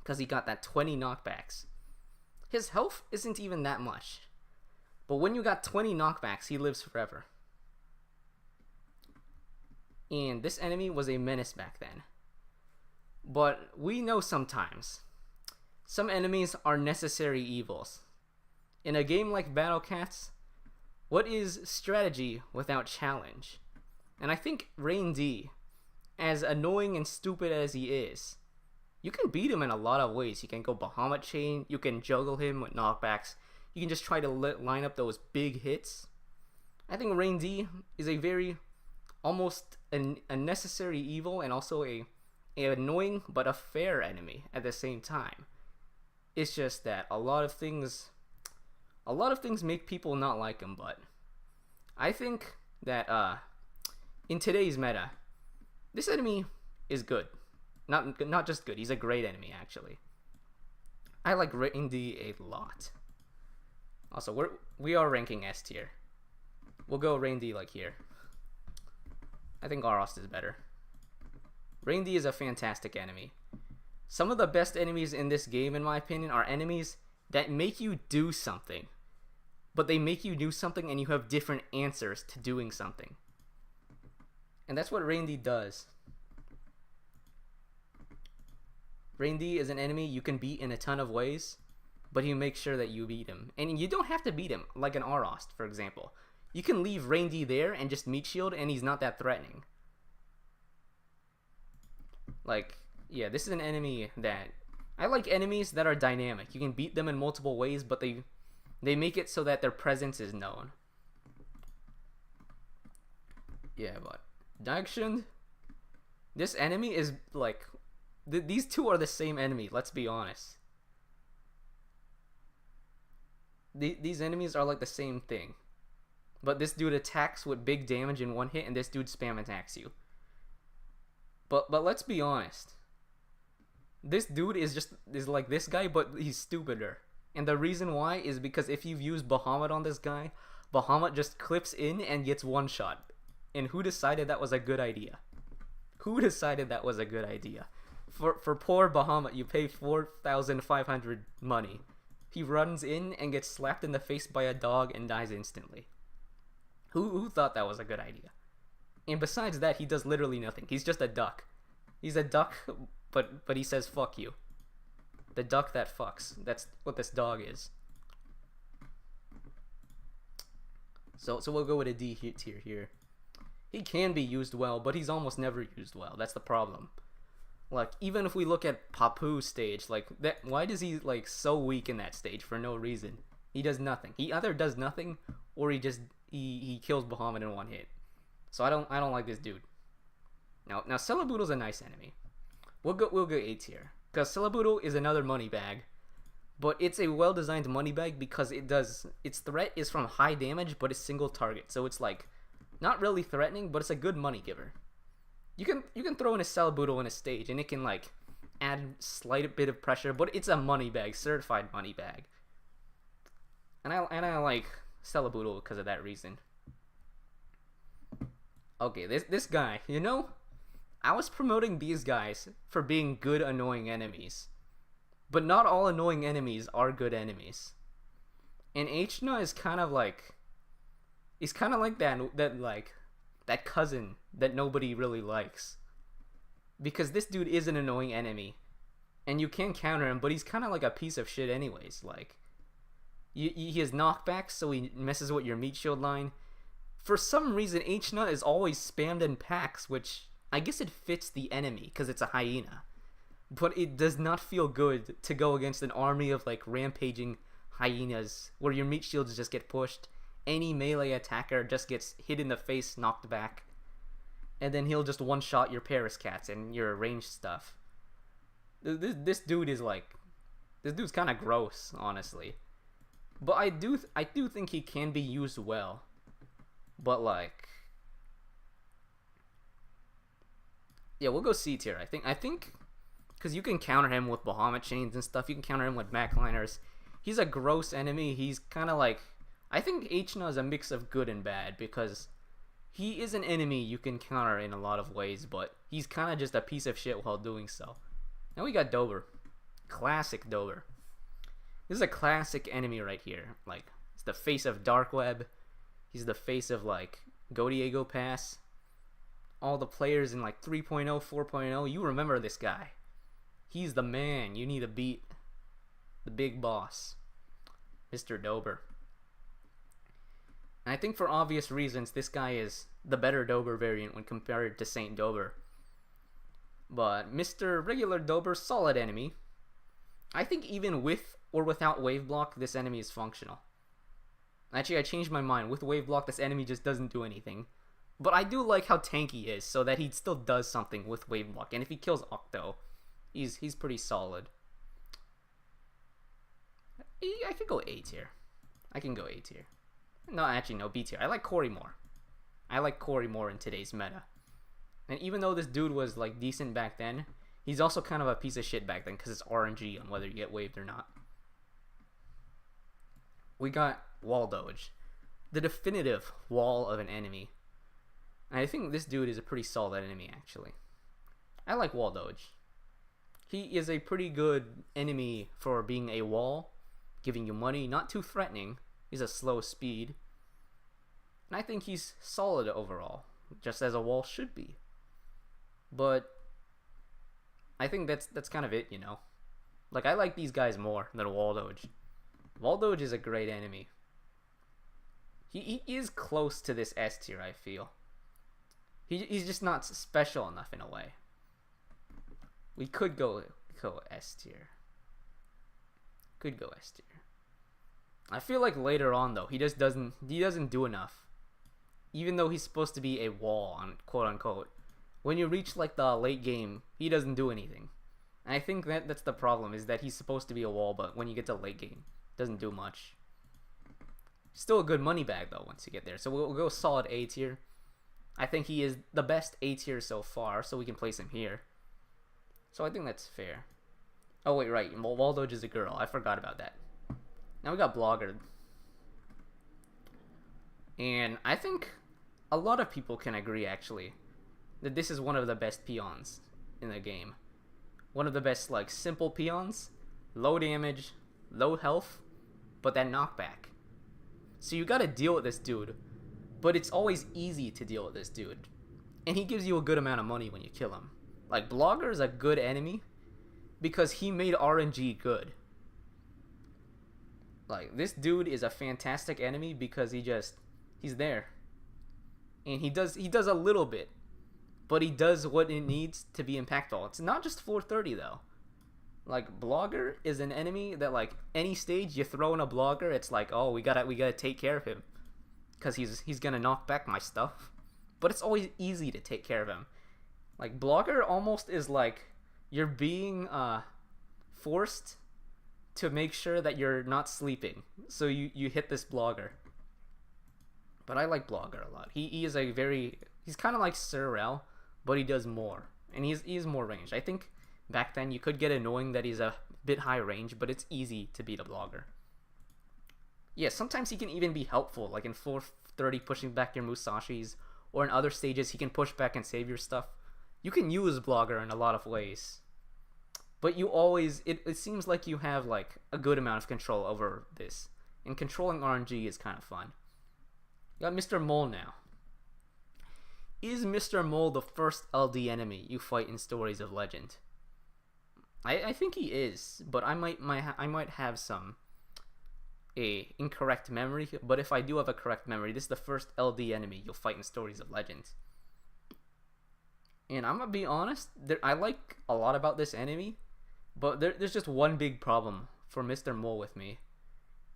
[SPEAKER 1] Because he got that 20 knockbacks. His health isn't even that much. But when you got 20 knockbacks, he lives forever. And this enemy was a menace back then. But we know sometimes some enemies are necessary evils. In a game like Battle Cats, what is strategy without challenge? And I think Rain D, as annoying and stupid as he is, you can beat him in a lot of ways. You can go Bahamut Chain, you can juggle him with knockbacks, you can just try to line up those big hits. I think Rain D is a very, almost a necessary evil, and also a annoying but a fair enemy at the same time. It's just that a lot of things make people not like him, but I think that in today's meta, this enemy is good. Not just good, he's a great enemy, actually. I like Rain D a lot. Also, we are ranking S tier. We'll go Rain D like here. I think Arost is better. Rain D is a fantastic enemy. Some of the best enemies in this game, in my opinion, are enemies that make you do something. But they make you do something and you have different answers to doing something. And that's what Rain D does. Rain D is an enemy you can beat in a ton of ways, but he makes sure that you beat him. And you don't have to beat him, like an Arost, for example. You can leave Rain D there and just meat shield, and he's not that threatening. Like, yeah, this is an enemy that... I like enemies that are dynamic. You can beat them in multiple ways, but they make it so that their presence is known. Yeah, but... Dachshund? This enemy is, like... These two are the same enemy, let's be honest. These enemies are like the same thing. But this dude attacks with big damage in one hit, and this dude spam attacks you. But let's be honest. This dude is like this guy, but he's stupider. And the reason why is because if you've used Bahamut on this guy, Bahamut just clips in and gets one shot. And who decided that was a good idea? Who decided that was a good idea? For poor Bahamut, you pay 4,500 money. He runs in and gets slapped in the face by a dog and dies instantly. Who thought that was a good idea? And besides that, he does literally nothing. He's just a duck. He's a duck, but he says fuck you. The duck that fucks. That's what this dog is. So we'll go with a D tier here. He can be used well, but he's almost never used well. That's the problem. Like, even if we look at Papu's stage, like, why does he, like, so weak in that stage for no reason? He does nothing. He either does nothing, or he kills Bahamut in one hit. So I don't like this dude. Now Celebudo's a nice enemy. We'll go A tier, because Celebudo is another money bag, But it's a well-designed money bag because its threat is from high damage, but it's single target. So it's like not really threatening, but it's a good money giver. You can throw in a Salaboodle in a stage, and it can like add slight bit of pressure, but it's a money bag, certified money bag. And I like Salaboodle because of that reason. Okay, this guy, you know, I was promoting these guys for being good annoying enemies. But not all annoying enemies are good enemies. And Echna is kind of like, he's kind of like that cousin that nobody really likes. Because this dude is an annoying enemy, and you can counter him, but he's kind of like a piece of shit anyways. Like, he has knockbacks, so he messes with your meat shield line. For some reason, Echna is always spammed in packs, which I guess it fits the enemy because it's a hyena. But it does not feel good to go against an army of like rampaging hyenas where your meat shields just get pushed. Any melee attacker just gets hit in the face, knocked back, and then he'll just one-shot your Paris cats and your ranged stuff. This dude is like, this dude's kind of gross, honestly. But I do think he can be used well. But like, yeah, we'll go C tier. I think. Because you can counter him with Bahamut chains and stuff. You can counter him with backliners. He's a gross enemy. He's kind of like... I think Echna is a mix of good and bad. Because he is an enemy you can counter in a lot of ways. But he's kind of just a piece of shit while doing so. Now we got Dober. Classic Dober. This is a classic enemy right here. Like, it's the face of Dark Web. He's the face of, like, Go Diego Pass. All the players in, like, 3.0, 4.0. You remember this guy. He's the man you need to beat. The big boss. Mr. Dober. And I think for obvious reasons, this guy is the better Dober variant when compared to Saint Dober. But Mr. Regular Dober, solid enemy. I think even with or without Wave Block, this enemy is functional. Actually, I changed my mind. With Wave Block, this enemy just doesn't do anything. But I do like how tanky he is, so that he still does something with Wave Block. And if he kills Octo, he's pretty solid. I could go A tier. I can go A tier. No, actually, no, B tier. I like Corey more. I like Corey more in today's meta. And even though this dude was, like, decent back then, he's also kind of a piece of shit back then because it's RNG on whether you get waved or not. We got Wall Doge. The definitive wall of an enemy. And I think this dude is a pretty solid enemy, actually. I like Wall Doge. He is a pretty good enemy for being a wall, giving you money, not too threatening. He's a slow speed. And I think he's solid overall, just as a wall should be. But I think that's kind of it, you know. Like, I like these guys more than Wall Doge. Wall Doge is a great enemy. He is close to this S tier, I feel. He's just not special enough in a way. We could go S tier. Could go S tier. I feel like later on though, he doesn't do enough. Even though he's supposed to be a wall, on quote unquote. When you reach like the late game, he doesn't do anything. And I think that's the problem, is that he's supposed to be a wall, but when you get to late game, doesn't do much. Still a good money bag though once you get there. So we'll go solid A tier. I think he is the best A tier so far, so we can place him here. So I think that's fair. Oh wait, right. Wall Doge is a girl. I forgot about that. Now we got Blogger. And I think a lot of people can agree, actually, that this is one of the best peons in the game. One of the best, like, simple peons. Low damage, low health, but that knockback. So you gotta deal with this dude. But it's always easy to deal with this dude. And he gives you a good amount of money when you kill him. Like, Blogger is a good enemy because he made RNG good. Like, this dude is a fantastic enemy because he's there. And he does a little bit, but he does what it needs to be impactful. It's not just 430 though. Like, Blogger is an enemy that, like, any stage you throw in a Blogger, it's like, oh, we gotta take care of him. Because he's gonna knock back my stuff. But it's always easy to take care of him. Like, Blogger almost is like you're being forced to make sure that you're not sleeping. So you hit this blogger. But I like blogger a lot. He is a very... He's kind of like Sorrel, but he does more. And he's more ranged. I think back then you could get annoying that he's a bit high range, but it's easy to beat a blogger. Yeah, sometimes he can even be helpful, like in 430 pushing back your Musashis, or in other stages he can push back and save your stuff. You can use blogger in a lot of ways. But you always... It seems like you have like a good amount of control over this. And controlling RNG is kind of fun. Got Mr. Mole now. Is Mr. Mole the first LD enemy you fight in Stories of Legend? I think he is, but I might have some incorrect memory. But if I do have a correct memory, this is the first LD enemy you'll fight in Stories of Legend. And I'm gonna be honest, I like a lot about this enemy, but there's just one big problem for Mr. Mole with me.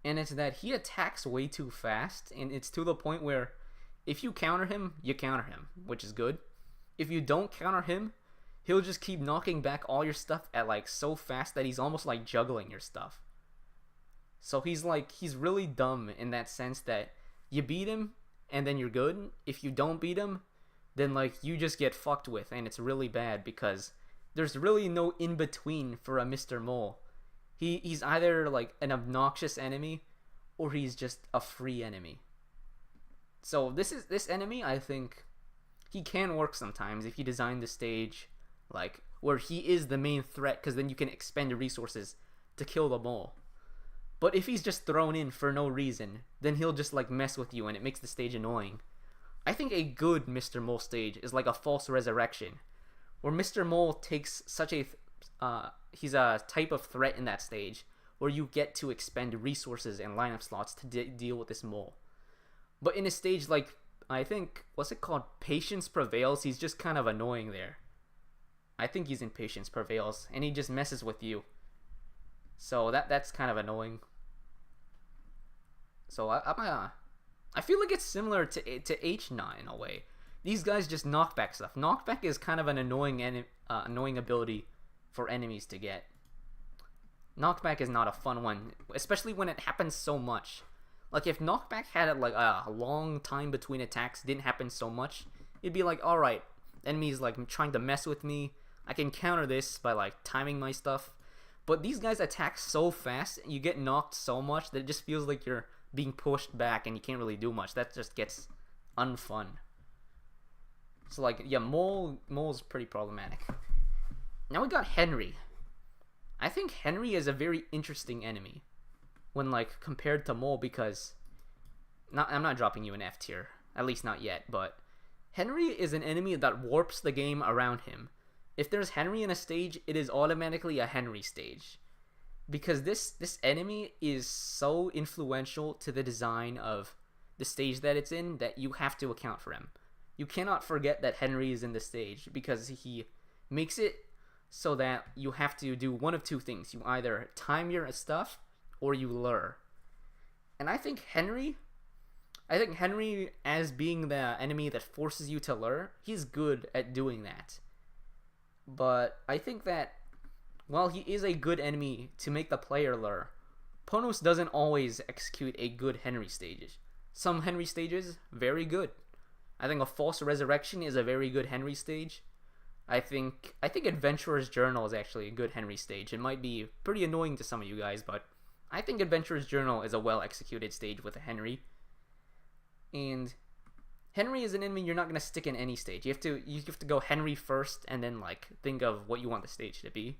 [SPEAKER 1] And it's that he attacks way too fast, and it's to the point where if you counter him, you counter him, which is good. If you don't counter him, he'll just keep knocking back all your stuff at like so fast that he's almost like juggling your stuff. So he's really dumb in that sense that you beat him and then you're good. If you don't beat him, then like you just get fucked with, and it's really bad because there's really no in between for a Mr. Mole. He's either like an obnoxious enemy or he's just a free enemy. So this enemy, I think he can work sometimes if you design the stage like where he is the main threat, because then you can expend resources to kill the mole. But if he's just thrown in for no reason, then he'll just like mess with you and it makes the stage annoying. I think a good Mr. Mole stage is like a false resurrection, where Mr. Mole takes such a he's a type of threat in that stage where you get to expend resources and lineup slots to deal with this mole. But in a stage like, I think, what's it called? Patience Prevails, he's just kind of annoying there. I think he's in Patience Prevails, and he just messes with you. So that's kind of annoying. So I feel like it's similar to H9 in a way. These guys just knockback stuff. Knockback is kind of an annoying ability for enemies to get. Knockback is not a fun one, especially when it happens so much. Like if knockback had like a long time between attacks, didn't happen so much, it'd be like, alright, enemies like trying to mess with me, I can counter this by like timing my stuff. But these guys attack so fast and you get knocked so much that it just feels like you're being pushed back and you can't really do much. That just gets unfun. So like, yeah, Mole's pretty problematic. Now we got Henry. I think Henry is a very interesting enemy when like compared to Mole, because I'm not dropping you an F tier, at least not yet, but Henry is an enemy that warps the game around him. If there's Henry in a stage, it is automatically a Henry stage, because this enemy is so influential to the design of the stage that it's in that you have to account for him. You cannot forget that Henry is in the stage, because he makes it so that you have to do one of two things. You either time your stuff or you lure. And I think Henry, as being the enemy that forces you to lure, he's good at doing that. But I think that while he is a good enemy to make the player lure, Ponos doesn't always execute a good Henry stage. Some Henry stages, very good. I think a False Resurrection is a very good Henry stage. I think Adventurer's Journal is actually a good Henry stage. It might be pretty annoying to some of you guys, but I think Adventurer's Journal is a well-executed stage with a Henry. And Henry is an enemy you're not going to stick in any stage. You have to go Henry first and then like think of what you want the stage to be.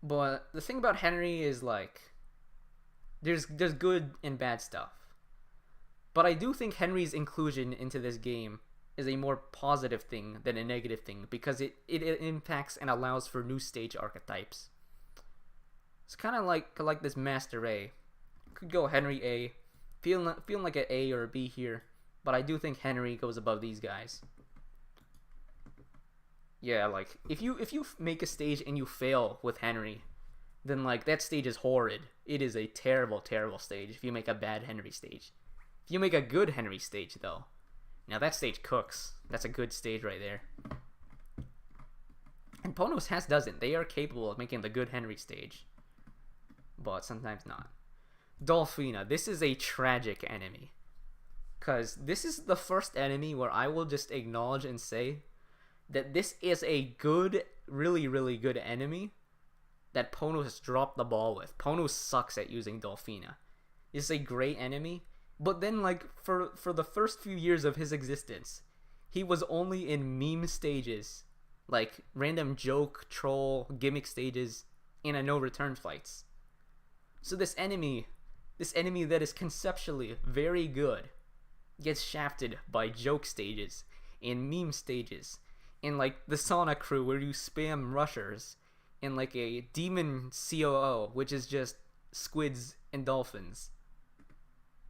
[SPEAKER 1] But the thing about Henry is like there's good and bad stuff. But I do think Henry's inclusion into this game is a more positive thing than a negative thing, because it impacts and allows for new stage archetypes. It's kind of like this Master A. Could go Henry A. Feeling like an A or a B here, but I do think Henry goes above these guys. Yeah, like if you make a stage and you fail with Henry, then like that stage is horrid. It is a terrible, terrible stage if you make a bad Henry stage. If you make a good Henry stage though, now that stage cooks. That's a good stage right there. And Ponos doesn't. They are capable of making the good Henry stage. but sometimes not. Dolphina, this is a tragic enemy. Because this is the first enemy where I will just acknowledge and say that this is a good, really, really good enemy that Ponos dropped the ball with. Ponos sucks at using Dolphina. It's a great enemy, but then like for the first few years of his existence, he was only in meme stages, like random joke, troll, gimmick stages, and a no return fights. So this enemy that is conceptually very good, gets shafted by joke stages and meme stages and like the Sauna crew where you spam rushers and like a demon COO, which is just squids and dolphins.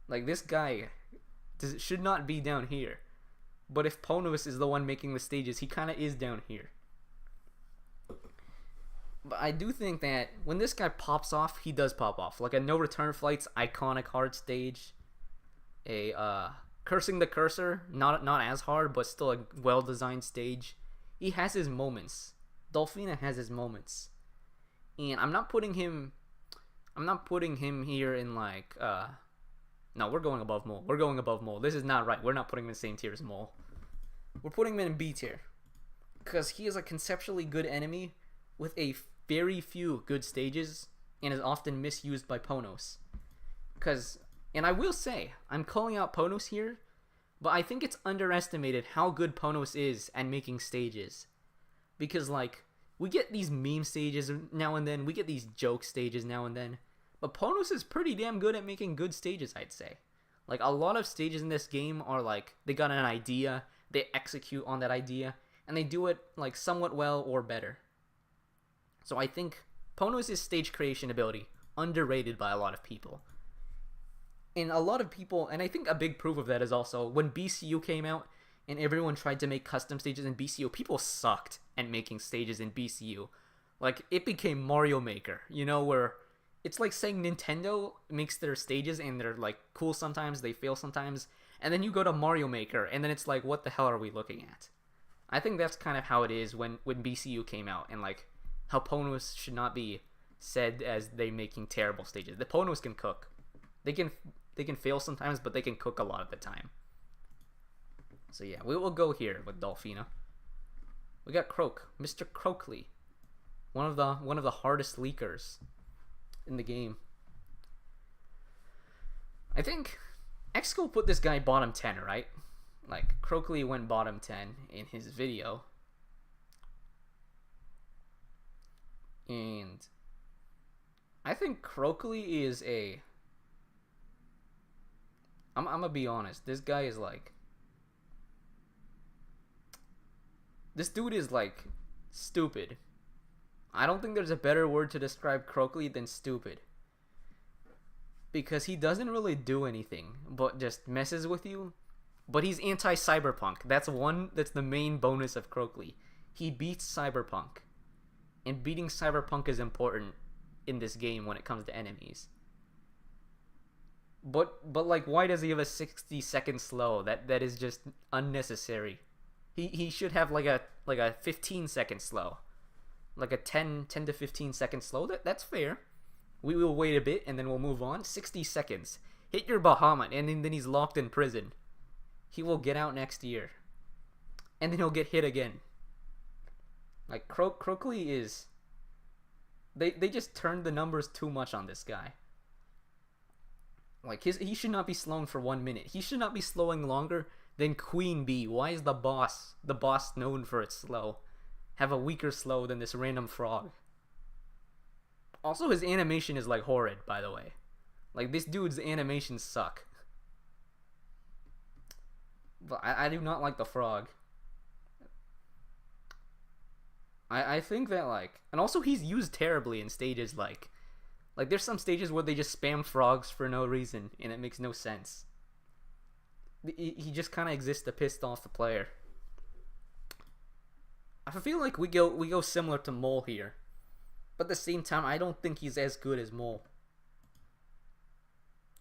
[SPEAKER 1] Like this guy should not be down here. But if Ponos is the one making the stages, he kind of is down here. But I do think that when this guy pops off, he does pop off. Like a no return flight's iconic hard stage. A Cursing the Cursor, not as hard, but still a well-designed stage. He has his moments. Dolphina has his moments. And I'm not putting him here in like no, we're going above Mole. We're going above Mole. This is not right. We're not putting him in the same tier as Mole. We're putting him in B tier. Because he is a conceptually good enemy with a very few good stages and is often misused by Ponos. And I will say, I'm calling out Ponos here, but I think it's underestimated how good Ponos is at making stages. Because, like, we get these meme stages now and then, we get these joke stages now and then, but Ponos is pretty damn good at making good stages, I'd say. Like, a lot of stages in this game are like, they got an idea, they execute on that idea, and they do it, like, somewhat well or better. So I think Ponos' stage creation ability, underrated by a lot of people. And a lot of people, and I think a big proof of that is also when BCU came out and everyone tried to make custom stages in BCU, people sucked at making stages in BCU. Like, it became Mario Maker, you know, where it's like saying Nintendo makes their stages and they're like cool sometimes, they fail sometimes, and then you go to Mario Maker and then it's like, what the hell are we looking at? I think that's kind of how it is when BCU came out, and like how Ponos should not be said as they making terrible stages. The Ponos can cook. They can fail sometimes, but they can cook a lot of the time. So yeah, we will go here with Dolphina. We got Croak, Mr. Croakley, one of the hardest leakers in the game. I think X-School put this guy bottom 10, right? Like, Croakley went bottom 10 in his video. And I think Croakley is a... I'm gonna be honest. This guy is like... This dude is like stupid. I don't think there's a better word to describe Croakley than stupid. Because he doesn't really do anything, but just messes with you. But he's anti-cyberpunk. That's the main bonus of Croakley. He beats cyberpunk. And beating cyberpunk is important in this game when it comes to enemies. But like, why does he have a 60-second slow? That is just unnecessary. He should have like a 15-second slow. Like a 10 to 15-second slow. That's fair. We will wait a bit and then we'll move on. 60 seconds. Hit your Bahamut and then he's locked in prison. He will get out next year. And then he'll get hit again. Like, Croakley is... They just turned the numbers too much on this guy. Like, he should not be slowing for 1 minute. He should not be slowing longer than Queen Bee. Why is the boss known for its slow, have a weaker slow than this random frog? Also, his animation is, like, horrid, by the way. Like, this dude's animations suck. But I do not like the frog. I think that, like... And also, he's used terribly in stages, like... Like, there's some stages where they just spam frogs for no reason, and it makes no sense. He just kind of exists to piss off the player. I feel like we go similar to Mole here. But at the same time, I don't think he's as good as Mole.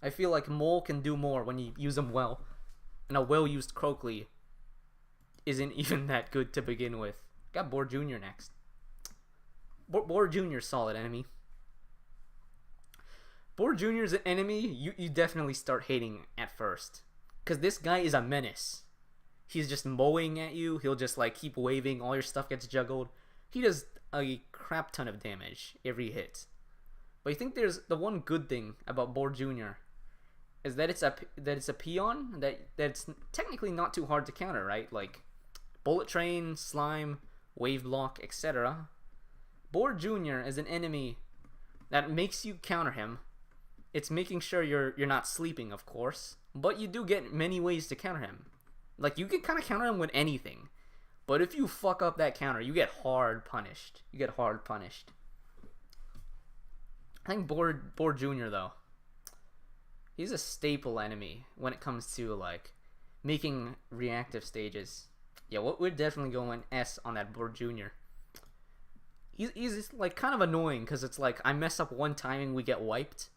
[SPEAKER 1] I feel like Mole can do more when you use him well. And a well-used Croakley isn't even that good to begin with. Got Boar Jr. next. Boar Jr. solid enemy. Boar Jr. is an enemy you definitely start hating at first. Because this guy is a menace. He's just mowing at you. He'll just like keep waving. All your stuff gets juggled. He does a crap ton of damage every hit. But I think there's the one good thing about Boar Jr. is that it's a peon that's technically not too hard to counter, right? Like Bullet Train, Slime, Wave Block, etc. Boar Jr. is an enemy that makes you counter him. It's making sure you're not sleeping, of course, but you do get many ways to counter him. Like, you can kind of counter him with anything, but if you fuck up that counter, you get hard punished. I think Boar Jr. though, he's a staple enemy when it comes to like making reactive stages. Yeah, we're definitely going S on that Boar Jr. He's like kind of annoying because it's like I mess up one time and we get wiped,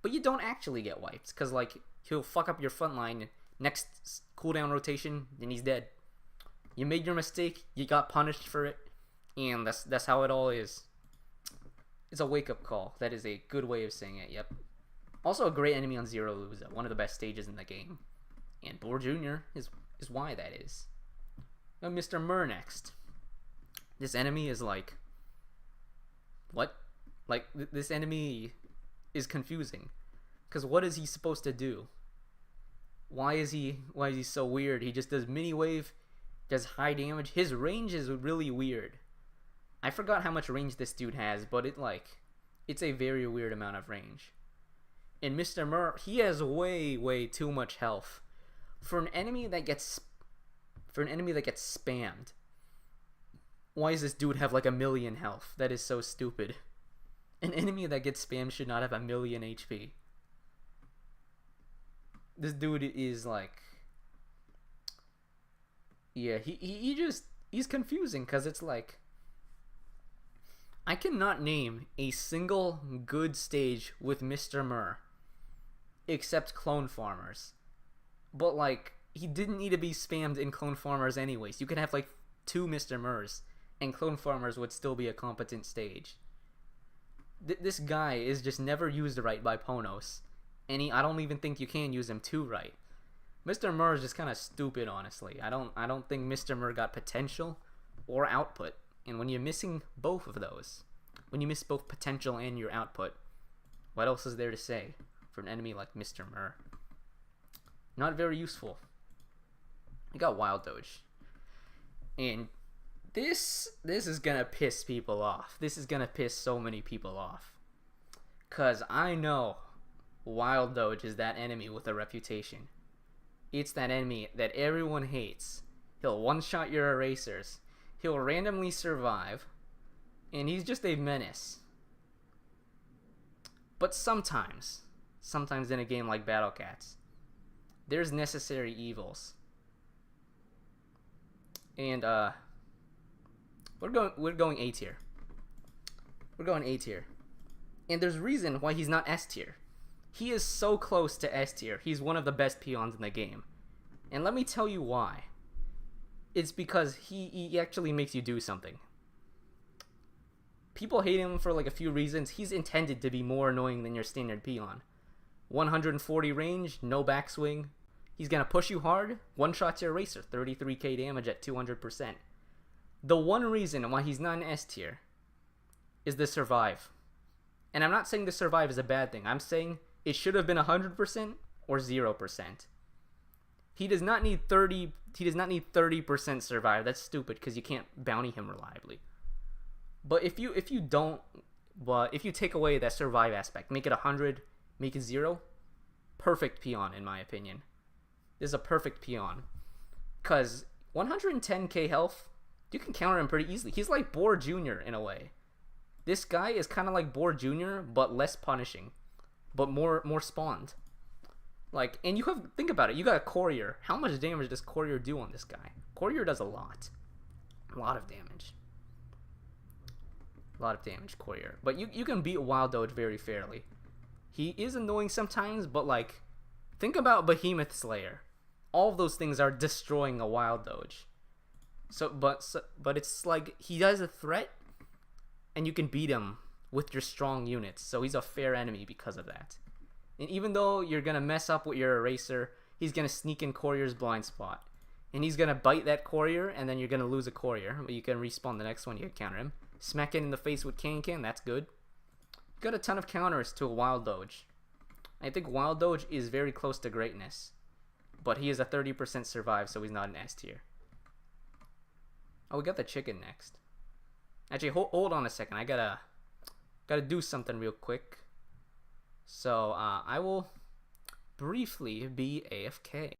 [SPEAKER 1] but you don't actually get wiped because like he'll fuck up your front line. Next cooldown rotation, then he's dead. You made your mistake, you got punished for it, and that's how it all is. It's a wake up call. That is a good way of saying it. Yep. Also a great enemy on Zero Lose, one of the best stages in the game, and Boar Jr. is why that is. Now Mr. Mur next. This enemy is like, what? Like this enemy is confusing, because what is he supposed to do? Why is he so weird? He just does mini wave, does high damage. His range is really weird. I forgot how much range this dude has, but it's a very weird amount of range. And Mr. Mur, he has way too much health for an enemy that gets spammed. Why does this dude have like 1,000,000 health? That is so stupid. An enemy that gets spammed should not have 1,000,000 HP. This dude is like, yeah, he's confusing because it's like, I cannot name a single good stage with Mr. Mur except Clone Farmers. But like, he didn't need to be spammed in Clone Farmers anyways. You could have like 2 Mr. Murs and Clone Farmers would still be a competent stage. This guy is just never used right by Ponos. And I don't even think you can use him too right. Mr. Mur is just kind of stupid, honestly. I don't think Mr. Mur got potential or output. And when you're missing both of those, when you miss both potential and your output, what else is there to say for an enemy like Mr. Mur? Not very useful. He got Wild Doge. And this is gonna piss people off. This is gonna piss so many people off. 'Cause I know Wild Doge is that enemy with a reputation. It's that enemy that everyone hates. He'll one-shot your erasers. He'll randomly survive. And he's just a menace. But sometimes in a game like Battle Cats, there's necessary evils. And we're going A tier. We're going A tier. And there's reason why he's not S tier. He is so close to S tier. He's one of the best peons in the game. And let me tell you why. It's because he actually makes you do something. People hate him for like a few reasons. He's intended to be more annoying than your standard peon. 140 range, no backswing. He's gonna push you hard, one-shots your eraser, 33k damage at 200%. The one reason why he's not an S tier is the survive. And I'm not saying the survive is a bad thing. I'm saying it should have been 100% or 0%. He does not need 30% survive. That's stupid because you can't bounty him reliably. But if you take away that survive aspect, make it 100, make it 0, perfect peon in my opinion. This is a perfect peon. Cause 110k health, you can counter him pretty easily. He's like Boar Jr. in a way. This guy is kind of like Boar Jr. but less punishing, but more spawned. Like, and think about it. You got a Courier. How much damage does Courier do on this guy? Courier does a lot of damage. A lot of damage, Courier. But you can beat Wild Doge very fairly. He is annoying sometimes, but like, think about Behemoth Slayer. All of those things are destroying a Wild Doge. But it's like he has a threat, and you can beat him with your strong units. So he's a fair enemy because of that. And even though you're gonna mess up with your eraser, he's gonna sneak in Courier's blind spot. And he's gonna bite that Courier, and then you're gonna lose a Courier. But you can respawn the next one, you can counter him. Smack it in the face with Kankin, that's good. Got a ton of counters to a Wild Doge. I think Wild Doge is very close to greatness. But he is a 30% survive, so he's not an S tier. Oh, we got the chicken next. Actually, hold on a second. I gotta do something real quick. So I will briefly be AFK.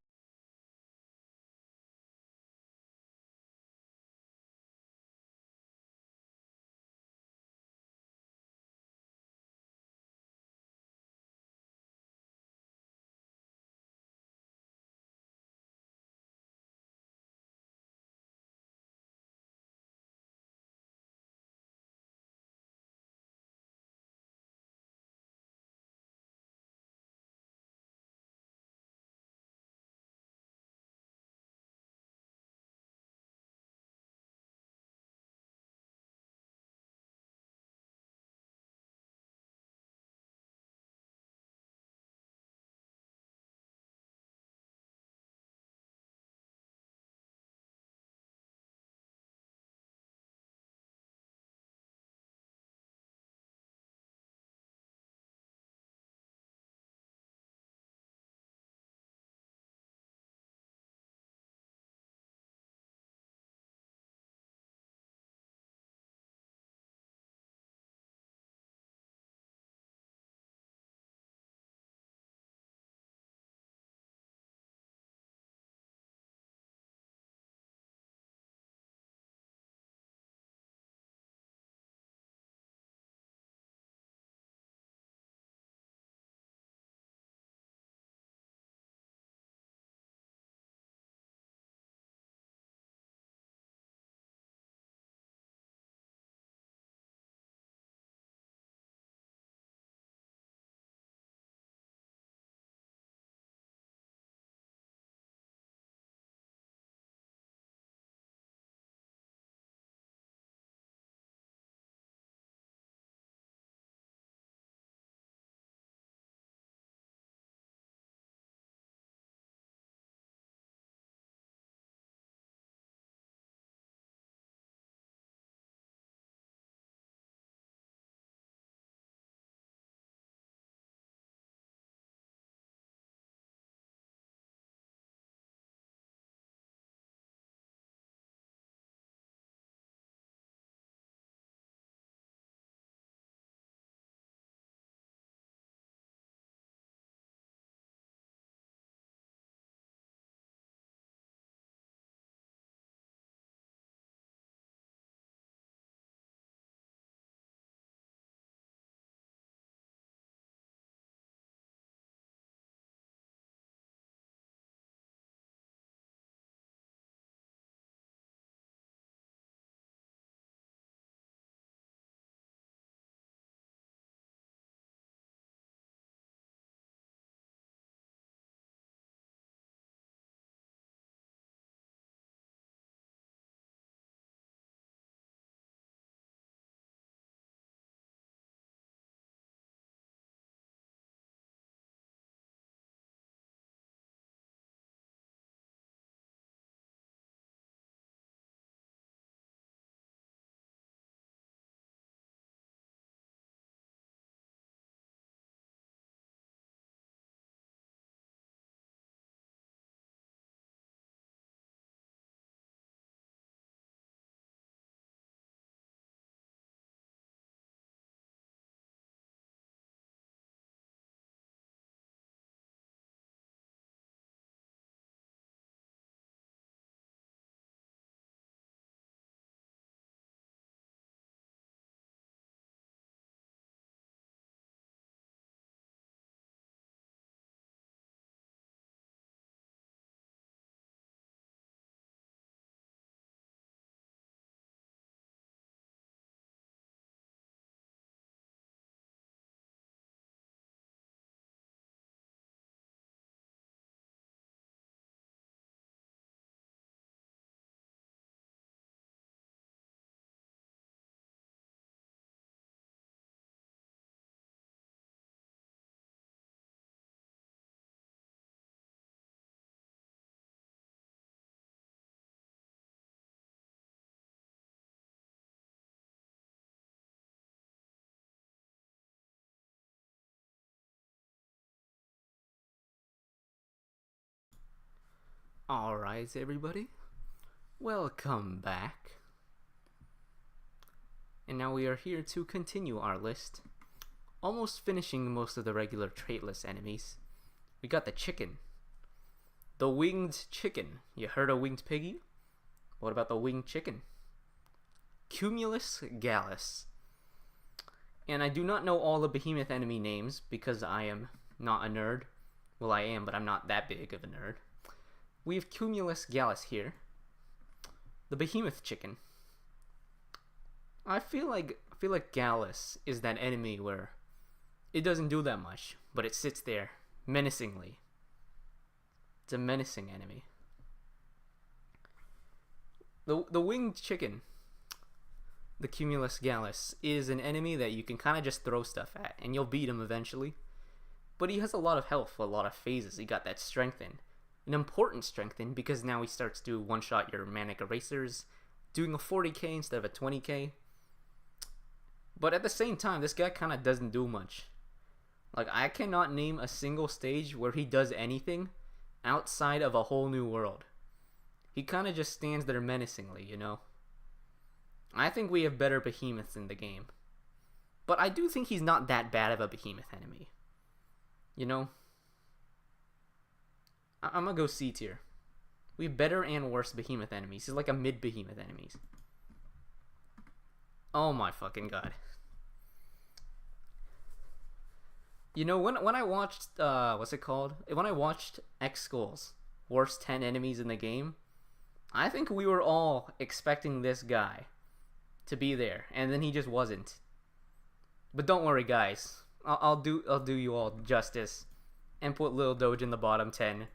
[SPEAKER 1] Alright, everybody. Welcome back. And now we are here to continue our list. Almost finishing most of the regular traitless enemies. We got the chicken. The winged chicken. You heard of winged piggy? What about the winged chicken? Cumulus Gallus. And I do not know all the behemoth enemy names because I am not a nerd. Well, I am, but I'm not that big of a nerd. We have Cumulus Gallus here. The behemoth chicken. I feel like Gallus is that enemy where it doesn't do that much, but it sits there menacingly. It's a menacing enemy. The winged chicken, the Cumulus Gallus, is an enemy that you can kind of just throw stuff at, and you'll beat him eventually. But he has a lot of health, a lot of phases. He got that strength in. An important strength in, because now he starts to one-shot your manic erasers, doing a 40k instead of a 20k. But at the same time, this guy kind of doesn't do much. Like, I cannot name a single stage where he does anything outside of a whole new world. He kind of just stands there menacingly, you know? I think we have better behemoths in the game. But I do think he's not that bad of a behemoth enemy. You know? I'm gonna go C tier. We have better and worse behemoth enemies. He's like a mid-behemoth enemies. Oh my fucking god. You know, when I watched, what's it called? When I watched X-Skull's worst 10 enemies in the game, I think we were all expecting this guy to be there, and then he just wasn't. But don't worry, guys. I'll do you all justice and put Lil Doge in the bottom 10,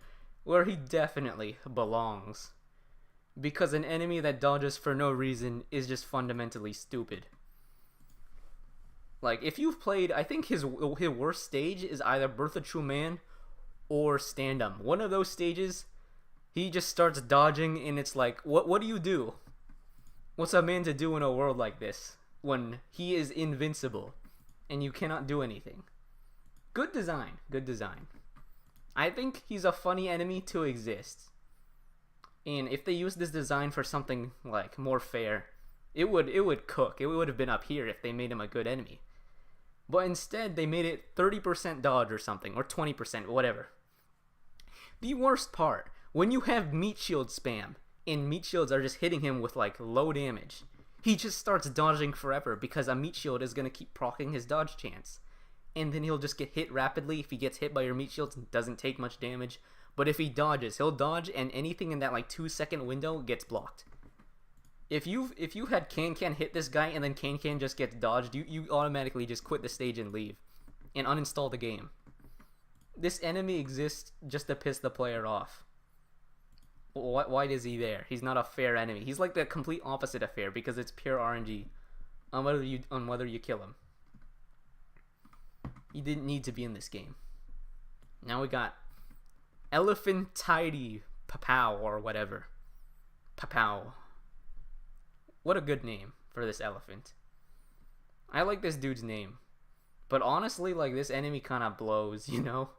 [SPEAKER 1] where he definitely belongs. Because an enemy that dodges for no reason is just fundamentally stupid. Like, if you've played, I think his worst stage is either Birth of True Man or Stand-Em. One of those stages, he just starts dodging, and it's like, what do you do? What's a man to do in a world like this when he is invincible and you cannot do anything? Good design, good design. I think he's a funny enemy to exist. And if they used this design for something like more fair, it would cook. It would have been up here if they made him a good enemy. But instead, they made it 30% dodge or something, or 20%, whatever. The worst part, when you have meat shield spam, and meat shields are just hitting him with like low damage, he just starts dodging forever because a meat shield is going to keep proccing his dodge chance. And then he'll just get hit rapidly. If he gets hit by your meat shields, it doesn't take much damage. But if he dodges, he'll dodge, and anything in that like 2-second window gets blocked. If you had Can hit this guy and then Can just gets dodged, you automatically just quit the stage and leave, and uninstall the game. This enemy exists just to piss the player off. Why is he there? He's not a fair enemy. He's like the complete opposite of fair because it's pure RNG on whether you kill him. He didn't need to be in this game. Now we got Elephantidy Papow or whatever. Papow. What a good name for this elephant. I like this dude's name. But honestly, like, this enemy kind of blows, you know?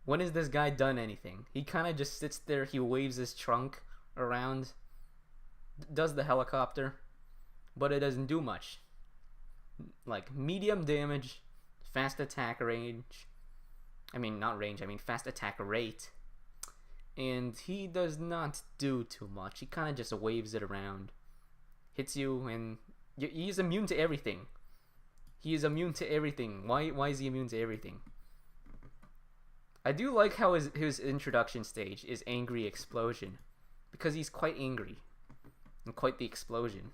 [SPEAKER 1] When has this guy done anything? He kind of just sits there, he waves his trunk around, does the helicopter, but it doesn't do much. Like, medium damage, fast attack range. I mean, not range, I mean fast attack rate. And he does not do too much. He kind of just waves it around. Hits you, and he's immune to everything. He is immune to everything. Why is he immune to everything? I do like how his introduction stage is Angry Explosion, because he's quite angry and quite the explosion.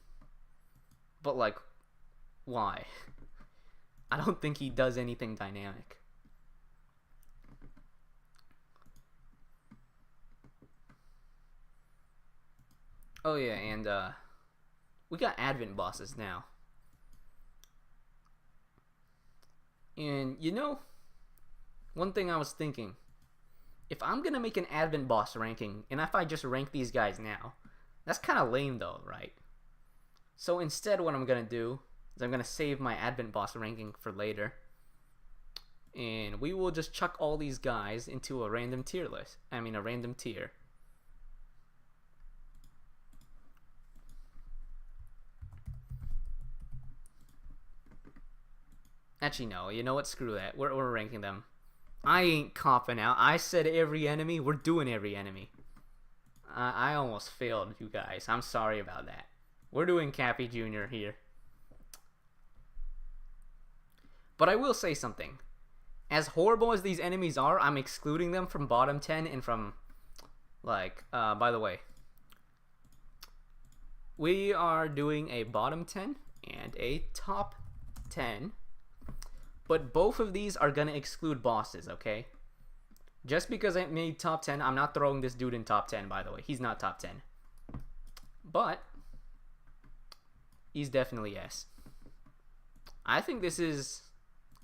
[SPEAKER 1] But like, why? I don't think he does anything dynamic. Oh yeah, and we got Advent bosses now. And you know, one thing I was thinking, if I'm gonna make an Advent boss ranking, and if I just rank these guys now, that's kind of lame though, right? So instead what I'm gonna do is I'm gonna save my Advent boss ranking for later, and we will just chuck all these guys into a random tier list. I mean a random tier. Actually, no. You know what? Screw that. We're ranking them. I ain't copping out. I said every enemy. We're doing every enemy. I almost failed, you guys. I'm sorry about that. We're doing Cappy Jr. here. But I will say something. As horrible as these enemies are, I'm excluding them from bottom 10 and from, like, by the way, we are doing a bottom 10 and a top 10, but both of these are going to exclude bosses, okay? Just because I made top 10, I'm not throwing this dude in top 10, by the way. He's not top 10. But he's definitely yes. I think this is...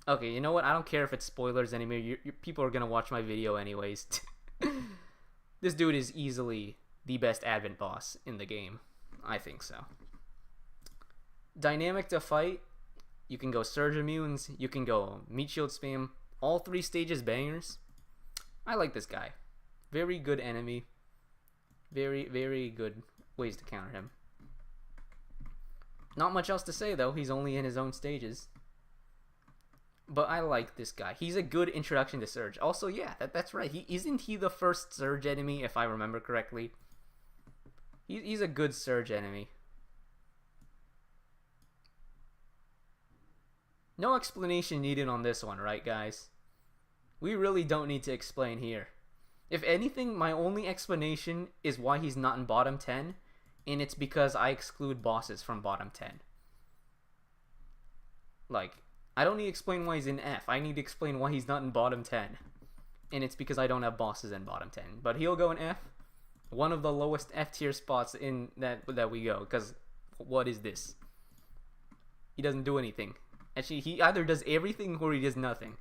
[SPEAKER 1] Okay, you know what? I don't care if it's spoilers anymore. People are going to watch my video anyways. This dude is easily the best Advent boss in the game. I think so. Dynamic to fight. You can go Surge Immunes. You can go Meat Shield Spam. All 3 stages bangers. I like this guy. Very good enemy. Very, very good ways to counter him. Not much else to say though. He's only in his own stages. But I like this guy. He's a good introduction to Surge. Also, yeah, that's right. Isn't he the first Surge enemy, if I remember correctly? He's a good Surge enemy. No explanation needed on this one, right, guys? We really don't need to explain here. If anything, my only explanation is why he's not in bottom 10, and it's because I exclude bosses from bottom 10. Like, I don't need to explain why he's in F. I need to explain why he's not in bottom 10. And it's because I don't have bosses in bottom 10. But he'll go in F. One of the lowest F tier spots in that we go. Because what is this? He doesn't do anything. Actually, he either does everything or he does nothing.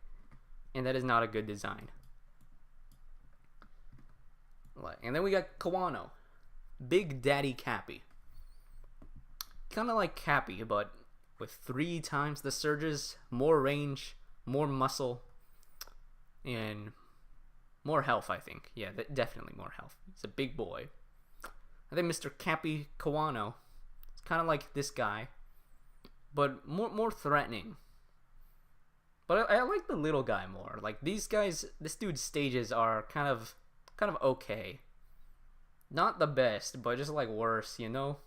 [SPEAKER 1] And that is not a good design. And then we got Kawano. Big Daddy Cappy. Kind of like Cappy, but with 3 times the surges, more range, more muscle, and more health, I think. Yeah, definitely more health. He's a big boy. I think Mr. Cappy Kawano is kind of like this guy, but more threatening. But I like the little guy more. Like these guys, this dude's stages are kind of okay. Not the best, but just like worse, you know?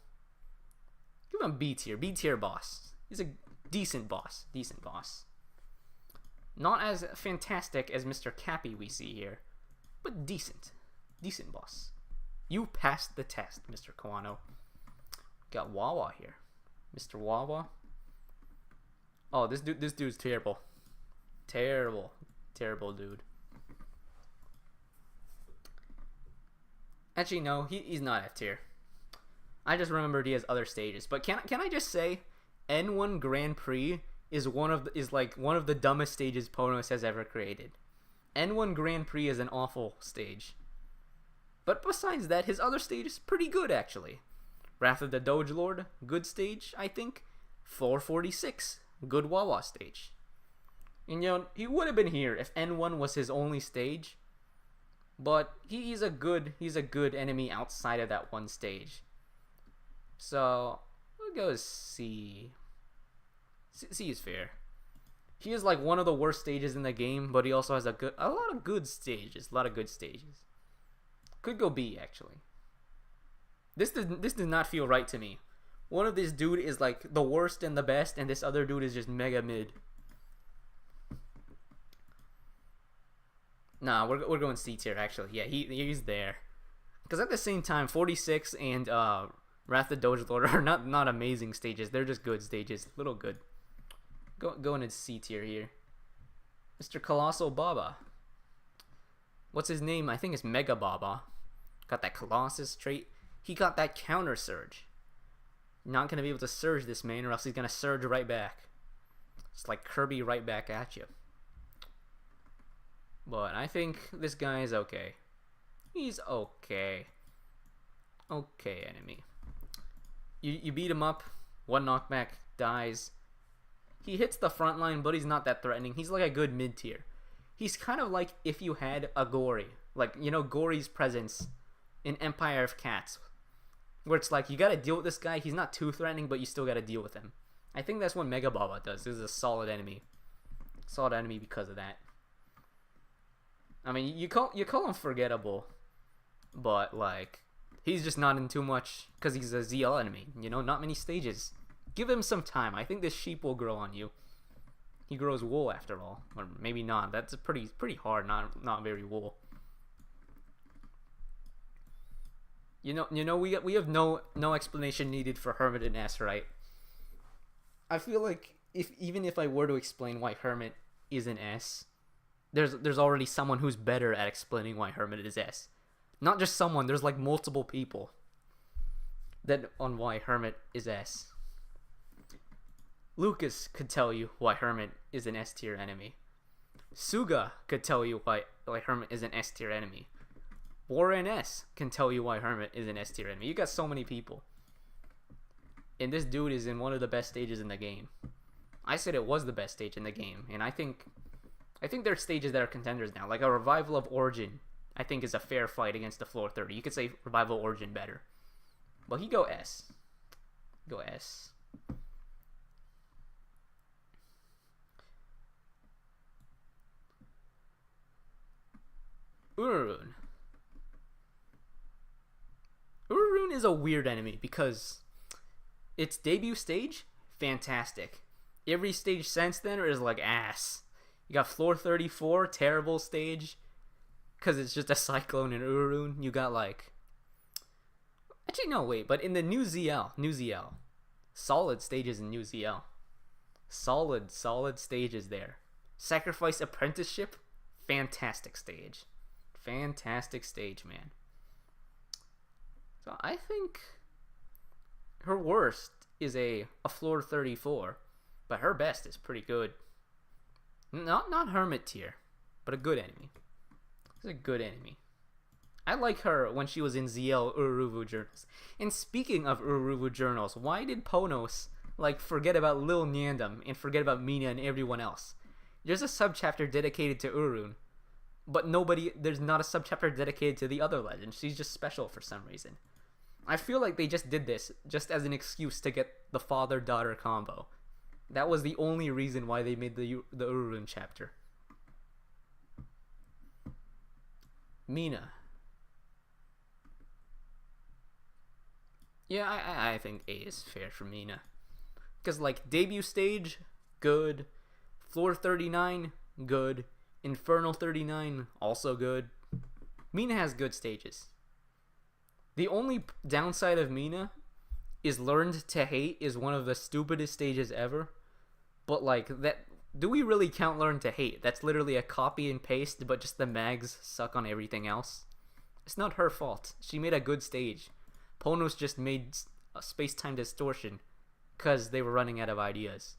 [SPEAKER 1] Give him B tier. B tier boss. He's a decent boss. Decent boss. Not as fantastic as Mr. Cappy we see here, but decent. Decent boss. You passed the test, Mr. Kawano. Got Wawa here. Mr. Wawa. Oh, this dude's terrible. Terrible dude. Actually, no, he's not F tier. I just remembered he has other stages. But can I just say, N1 Grand Prix is one of the dumbest stages Ponos has ever created. N1 Grand Prix is an awful stage. But besides that, his other stage is pretty good actually. Wrath of the Doge Lord, good stage, I think. 446, good Wawa stage. And you know, he would have been here if N1 was his only stage. But he's a good enemy outside of that one stage. So we'll go C. C is fair. He is like one of the worst stages in the game, but he also has a lot of good stages. Could go B actually. This does not feel right to me. One of this dude is like the worst and the best, and this other dude is just mega mid. Nah, we're going C tier actually. Yeah, he's there. Because at the same time, 46 and Wrath of Doge Lord are not amazing stages. They're just good stages, little good. Going into C tier here. Mr. Colossal Baba. What's his name? I think it's Mega Baba. Got that Colossus trait. He got that counter surge. You're not gonna be able to surge this man, or else he's gonna surge right back. It's like Kirby right back at you. But I think this guy is okay. He's okay. Okay, enemy. You beat him up, 1 knockback, dies. He hits the front line, but he's not that threatening. He's like a good mid tier. He's kind of like if you had a Gory. Like, you know, Gory's presence in Empire of Cats. Where it's like, you gotta deal with this guy. He's not too threatening, but you still gotta deal with him. I think that's what Mega Baba does. This is a solid enemy. Solid enemy because of that. I mean, you call him forgettable, but like he's just not in too much because he's a ZL enemy. You know, not many stages. Give him some time. I think this sheep will grow on you. He grows wool after all, or maybe not. That's pretty hard. Not very wool. You know, we have no explanation needed for Hermit and S, right? I feel like even if I were to explain why Hermit is an S, there's already someone who's better at explaining why Hermit is S. Not just someone. There's like multiple people that on why Hermit is S. Lucas could tell you why Hermit is an S tier enemy. Suga could tell you why Hermit is an S tier enemy. Warren S can tell you why Hermit is an S tier enemy. You got so many people. And this dude is in one of the best stages in the game. I said it was the best stage in the game, and I think there's stages that are contenders now. Like a Revival of Origin, I think is a fair fight against the floor 30. You could say Revival Origin better. But he go S. Go S. Urarune. Urarune is a weird enemy because its debut stage, fantastic. Every stage since then is like ass. You got floor 34, terrible stage, because it's just a Cyclone and Urarune. You got like... Actually, no, wait, but in the new ZL, solid stages in new ZL. Solid stages there. Sacrifice Apprenticeship, fantastic stage. Fantastic stage, man. So I think her worst is a floor 34, but her best is pretty good. Not Hermit tier, but a good enemy. It's a good enemy. I like her when she was in ZL Uruvu Journals. And speaking of Uruvu Journals, why did Ponos like forget about Lil Nyandam and forget about Mina and everyone else? There's a subchapter dedicated to Urarune, but there's not a subchapter dedicated to the other legend. She's just special for some reason. I feel like they just did this just as an excuse to get the father-daughter combo. That was the only reason why they made the Urarune chapter. Mina. Yeah, I think A is fair for Mina. Because, like, debut stage, good. Floor 39, good. Infernal 39, also good. Mina has good stages. The only downside of Mina is Learned to Hate is one of the stupidest stages ever. But, like, that... Do we really count Learn to Hate? That's literally a copy and paste, but just the mags suck on everything else. It's not her fault. She made a good stage. Ponos just made a space-time distortion because they were running out of ideas.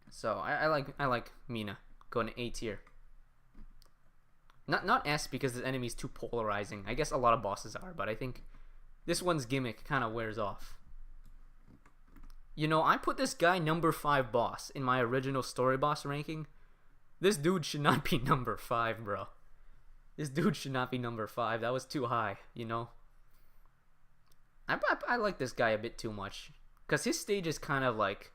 [SPEAKER 1] So I like Mina going to A tier. Not S because the enemy's too polarizing. I guess a lot of bosses are, but I think this one's gimmick kind of wears off. You know, I put this guy number 5 boss in my original story boss ranking. This dude should not be number 5, bro. This dude should not be number 5. That was too high, you know? I like this guy a bit too much. Because his stage is kind of like...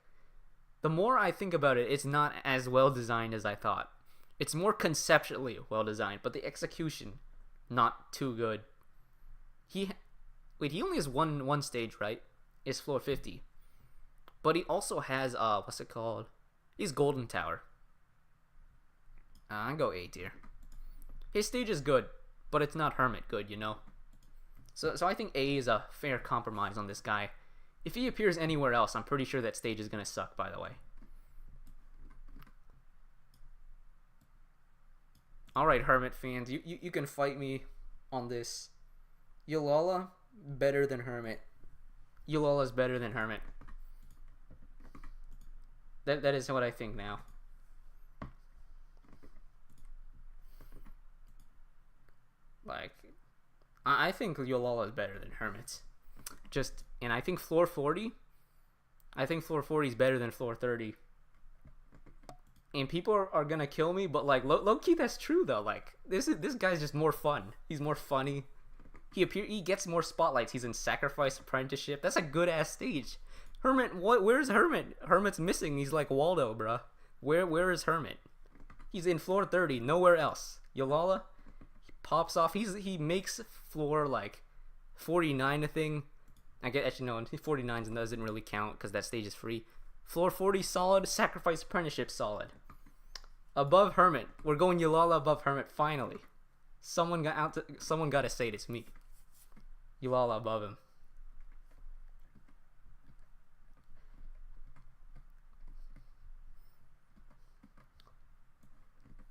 [SPEAKER 1] The more I think about it, it's not as well designed as I thought. It's more conceptually well designed, but the execution, not too good. He only has one stage, right? It's floor 50. But he also has, what's it called? He's Golden Tower. I go A tier. His stage is good, but it's not Hermit good, you know? So I think A is a fair compromise on this guy. If he appears anywhere else, I'm pretty sure that stage is going to suck, by the way. Alright, Hermit fans, you can fight me on this. Yulala, better than Hermit. Yulala's better than Hermit. That is what I think now. Like, I think Yulala is better than Hermit. And I think floor 40. I think floor 40 is better than floor 30. And people are gonna kill me, but like low key, that's true though. Like this guy's just more fun. He's more funny. He gets more spotlights. He's in Sacrifice Apprenticeship. That's a good ass stage. Hermit, where's Hermit? Hermit's missing. He's like Waldo, bruh. Where is Hermit? He's in floor 30, nowhere else. Yalala, he pops off. He makes floor like 49 a thing. I get actually no, 49 doesn't really count because that stage is free. Floor 40 solid. Sacrifice Apprenticeship solid. Above Hermit, we're going Yalala above Hermit finally. Someone got to say it, it's me. Yalala above him.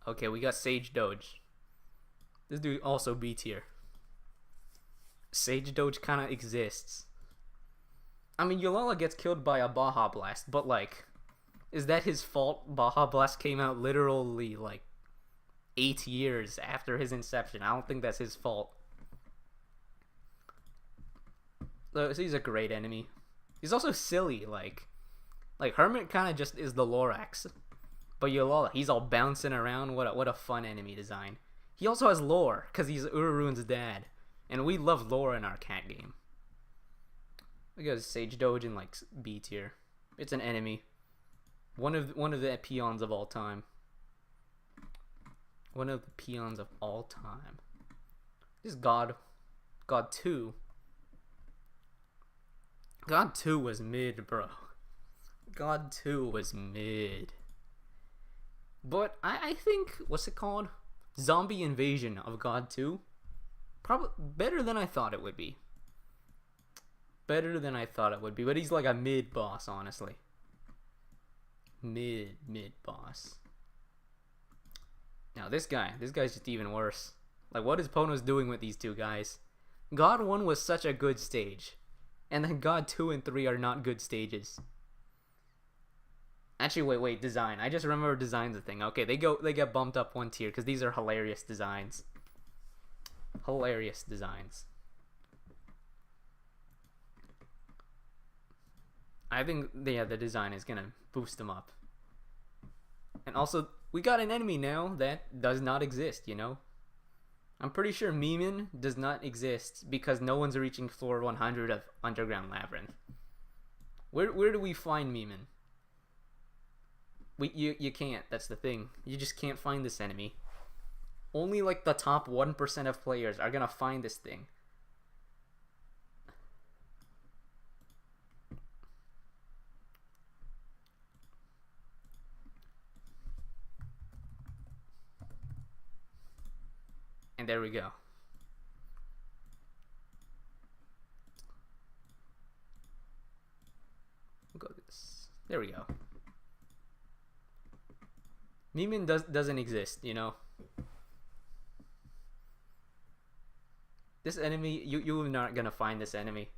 [SPEAKER 1] Okay, we got Sage Doge. This dude also B tier. Sage Doge kind of exists. I mean, Yalala gets killed by a Baja Blast, but like, is that his fault? Baja Blast came out literally like 8 years after his inception. I don't think that's his fault. So he's a great enemy. He's also silly, like Hermit kind of just is the Lorax. But Yalala, he's all bouncing around. What a fun enemy design. He also has lore, because he's Urarun's dad. And we love lore in our cat game. We got Sage Doge in like B tier. It's an enemy. One of the peons of all time. One of the peons of all time. This God 2. God 2 was mid, bro. God 2 was mid. But I think, what's it called? Zombie Invasion of God 2. Probably better than I thought it would be. Better than I thought it would be. But he's like a mid boss, honestly. Mid boss. Now this guy's just even worse. Like, what is Ponos doing with these two guys? God 1 was such a good stage. And then God 2 and 3 are not good stages. Actually, wait, design. I just remember design's a thing. Okay, they get bumped up 1 tier because these are hilarious designs. Hilarious designs. I think the design is gonna boost them up. And also, we got an enemy now that does not exist, you know? I'm pretty sure Meeman does not exist because no one's reaching floor 100 of Underground Labyrinth. Where do we find Meeman? You can't, that's the thing. You just can't find this enemy. Only like the top 1% of players are gonna find this thing. And there we go. Go this. There we go. Meeman doesn't exist, you know. This enemy, you're not gonna find this enemy.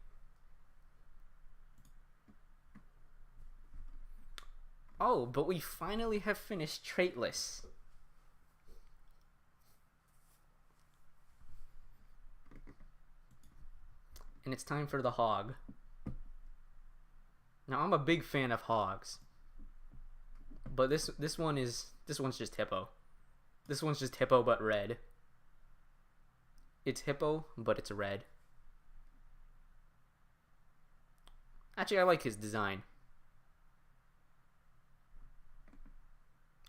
[SPEAKER 1] Oh, but we finally have finished Tierlist. And it's time for the hog. Now I'm a big fan of hogs. But this one's just hippo. This one's just hippo but red. It's hippo, but it's red. Actually, I like his design.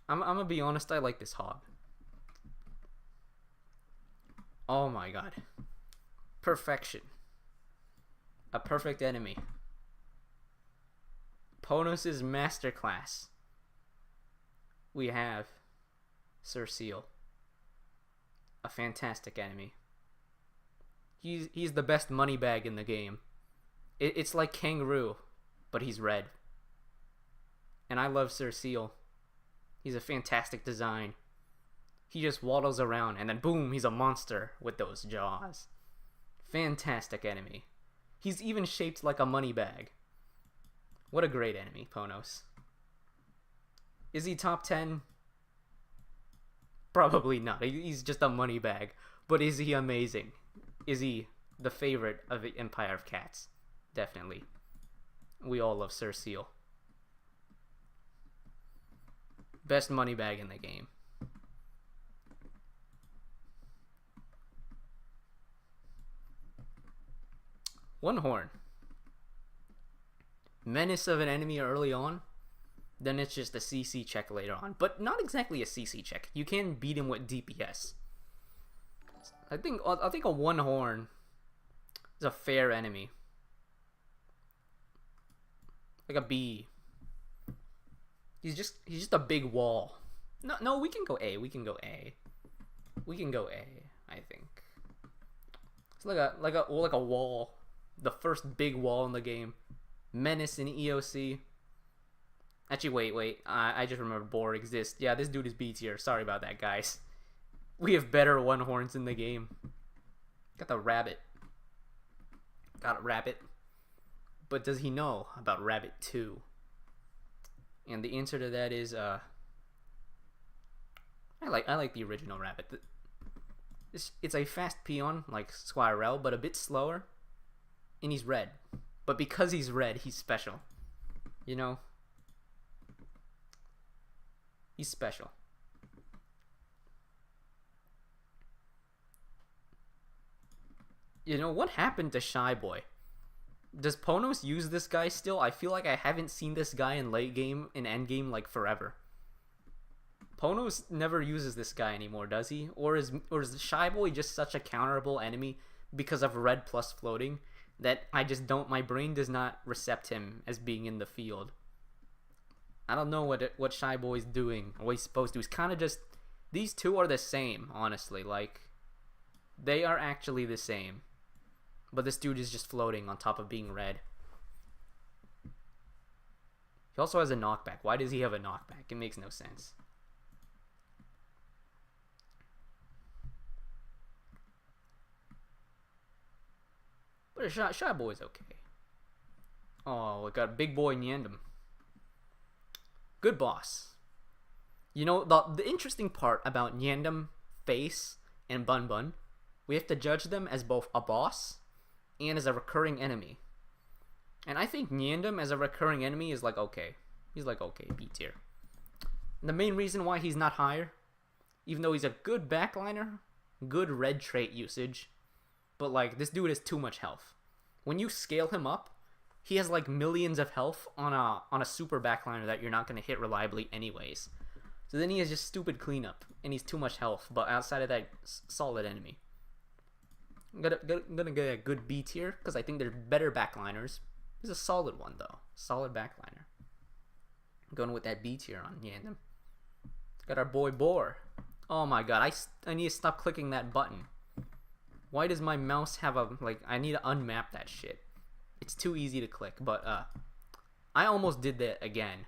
[SPEAKER 1] I'm gonna be honest, I like this hog. Oh my god. Perfection. A perfect enemy. Ponos' masterclass. We have Sir Seal. A fantastic enemy. He's the best money bag in the game. It's like Kangaroo, but he's red. And I love Sir Seal. He's a fantastic design. He just waddles around and then boom, he's a monster with those jaws. Fantastic enemy. He's even shaped like a money bag. What a great enemy, Ponos. Is he top 10? Probably not. He's just a money bag. But is he amazing? Is he the favorite of the Empire of Cats? Definitely. We all love Sir Seal. Best money bag in the game. One horn. Menace of an enemy early on. then it's just a CC check later on. But not exactly a CC check. You can beat him with DPS. I think a one horn is a fair enemy. Like a B. He's just a big wall. No, we can go A. We can go A. We can go A, I think. It's like a wall. The first big wall in the game. Menace in EOC. Actually, wait. I just remembered Boar exists. Yeah, this dude is B tier. Sorry about that, guys. We have better one horns in the game. Got the rabbit. Got a rabbit. But does he know about Rabbit 2? And the answer to that is I like the original Rabbit. It's a fast peon like Squirrel, but a bit slower. And he's red. But because he's red, he's special. You know? He's special. You know, what happened to Shy Boy? Does Ponos use this guy still? I feel like I haven't seen this guy in late game, in endgame, like forever. Ponos never uses this guy anymore, does he? Or is Shy Boy just such a counterable enemy because of red plus floating that my brain does not accept him as being in the field. I don't know what Shy Boy's doing or what he's supposed to. He's kind of just, these two are the same, honestly. Like, they are actually the same. But this dude is just floating on top of being red. He also has a knockback. Why does he have a knockback? It makes no sense. But Shy Boy's okay. Oh, we got Big Boy Nyandem. Good boss. You know, the interesting part about Nyandem, Face, and Bun Bun, we have to judge them as both a boss and as a recurring enemy. And I think Nyandem as a recurring enemy is like okay. He's like okay, B tier. And the main reason why he's not higher, even though he's a good backliner, good red trait usage, but like this dude has too much health. When you scale him up, he has like millions of health on a super backliner that you're not going to hit reliably anyways. So then he has just stupid cleanup and he's too much health, but outside of that, solid enemy. I'm gonna get a good B tier because I think they're better backliners. He's a solid one though, solid backliner. I'm going with that B tier on Nyandem. Got our boy Boar. Oh my god, I need to stop clicking that button. Why does my mouse have a, like, I need to unmap that shit. It's too easy to click, but I almost did that again.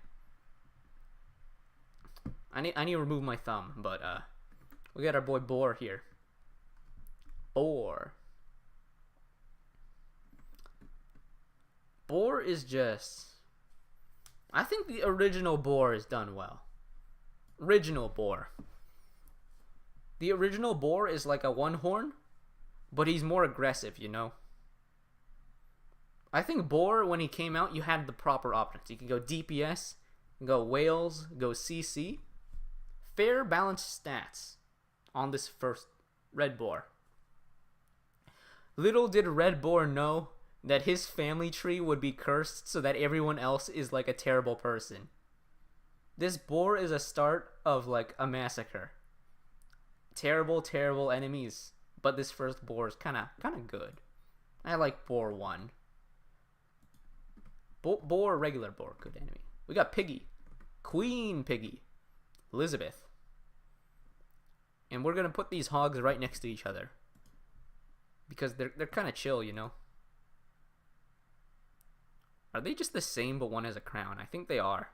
[SPEAKER 1] I need to remove my thumb, but we got our boy Boar here. Boar is just, I think the original Boar is done well. Original Boar. The original Boar is like a one horn, but he's more aggressive, you know? I think Boar, when he came out, you had the proper options. You can go DPS, go Whales, go CC. Fair, balanced stats on this first Red Boar. Little did Red Boar know that his family tree would be cursed so that everyone else is like a terrible person. This Boar is a start of like a massacre. Terrible, terrible enemies. But this first Boar is kind of good. I like Boar 1. Boar, regular Boar, good enemy. We got Piggy. Queen Piggy. Elizabeth. And we're going to put these hogs right next to each other. Because they're kind of chill, you know? Are they just the same but one has a crown? I think they are.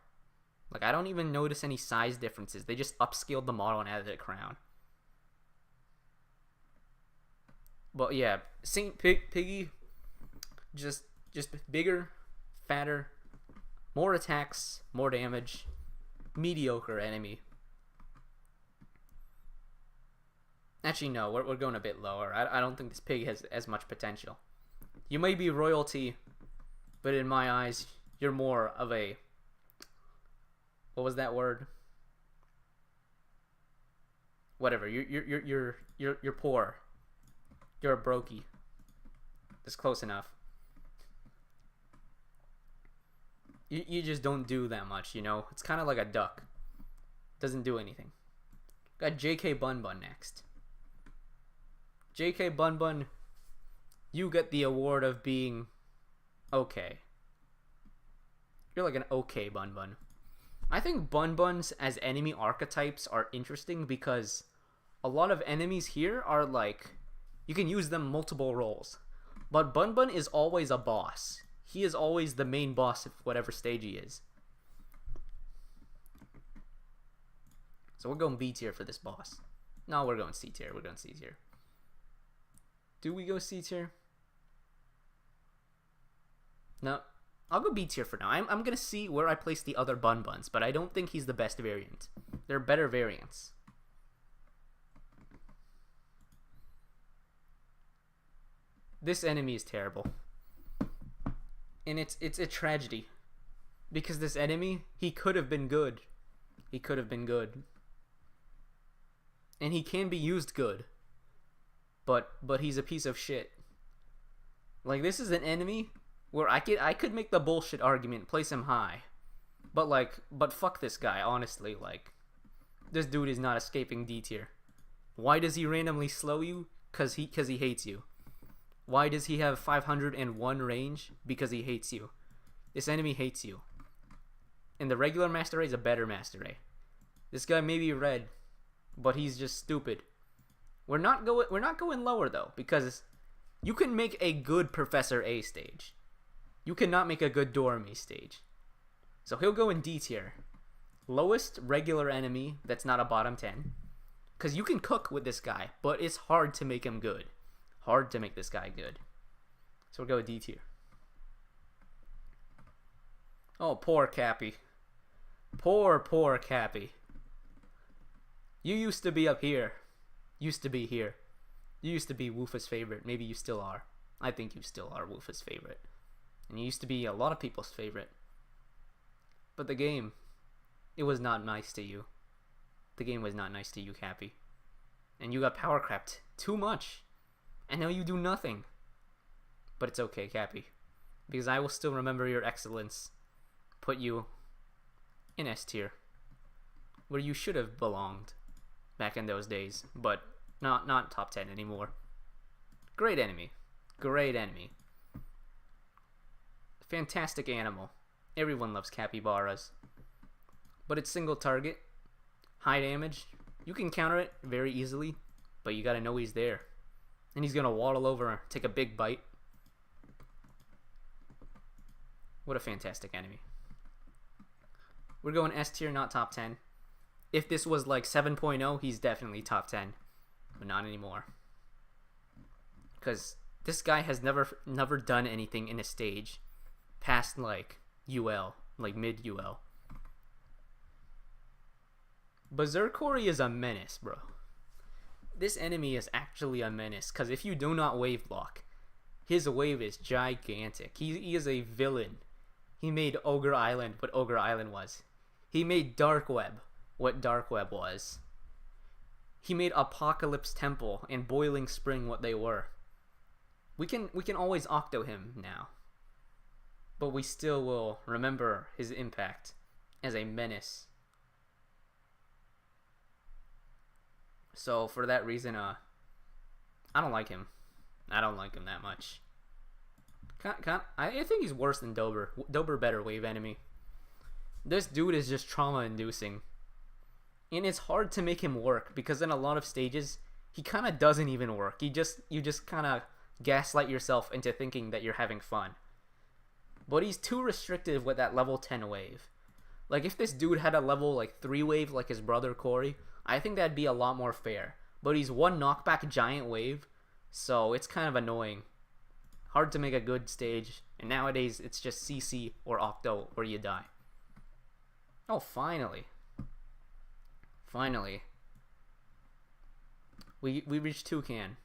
[SPEAKER 1] Like, I don't even notice any size differences. They just upscaled the model and added a crown. But yeah, Saint Piggy, just bigger, fatter, more attacks, more damage, mediocre enemy. Actually, no, we're going a bit lower. I don't think this pig has as much potential. You may be royalty, but in my eyes, you're more of a, what was that word? Whatever. You're poor. You're a brokey. That's close enough. You just don't do that much, you know? It's kind of like a duck. Doesn't do anything. Got JK Bun Bun next. JK Bun Bun, you get the award of being okay. You're like an okay Bun Bun. I think Bun Buns as enemy archetypes are interesting because a lot of enemies here are like, you can use them multiple roles. But Bun Bun is always a boss. He is always the main boss of whatever stage he is. So we're going B tier for this boss. No, we're going C tier. We're going C tier. Do we go C tier? No. I'll go B tier for now. I'm going to see where I place the other Bun Buns, but I don't think he's the best variant. There are better variants. This enemy is terrible. And it's a tragedy. Because this enemy, he could have been good. He could have been good. And he can be used good. But he's a piece of shit. Like, this is an enemy where I could make the bullshit argument, place him high. But fuck this guy, honestly. Like, this dude is not escaping D tier. Why does he randomly slow you? Cause he hates you. Why does he have 501 range? Because he hates you. This enemy hates you. And the regular Master Ray is a better Master Ray. This guy may be red, but he's just stupid. We're not going lower though, because you can make a good Professor A stage. You cannot make a good Dormy stage. So he'll go in D tier. Lowest regular enemy that's not a bottom 10. Because you can cook with this guy, but it's hard to make him good. Hard to make this guy good. So we'll go with D tier. Oh, poor Cappy. Poor Cappy. You used to be up here. Used to be here. You used to be Woofa's favorite. Maybe you still are. I think you still are Woofa's favorite. And you used to be a lot of people's favorite. But the game, it was not nice to you. The game was not nice to you, Cappy. And you got power crept too much. And now you do nothing. But it's okay, Cappy. Because I will still remember your excellence. Put you in S tier. Where you should have belonged back in those days. But not top 10 anymore. Great enemy. Great enemy. Fantastic animal. Everyone loves capybaras. But it's single target. High damage. You can counter it very easily. But you gotta know he's there. And he's gonna waddle over, take a big bite. What a fantastic enemy. We're going S tier, not top 10. If this was like 7.0, he's definitely top 10. But not anymore. Because this guy has never done anything in a stage past like UL, like mid UL. Berserkori is a menace, bro. This enemy is actually a menace, because if you do not wave block, his wave is gigantic. He is a villain. He made Ogre Island what Ogre Island was. He made Dark Web what Dark Web was. He made Apocalypse Temple and Boiling Spring what they were. We can always Octo him now. But we still will remember his impact as a menace. So for that reason, I don't like him. I don't like him that much. I think he's worse than Dober. Dober better wave enemy. This dude is just trauma-inducing. And it's hard to make him work, because in a lot of stages, he kind of doesn't even work. You just kind of gaslight yourself into thinking that you're having fun. But he's too restrictive with that level 10 wave. Like, if this dude had a level like 3 wave like his brother Corey, I think that'd be a lot more fair. But he's one knockback giant wave, so it's kind of annoying. Hard to make a good stage, and nowadays it's just CC or Octo or you die. Oh, finally. Finally. We reached Toucan.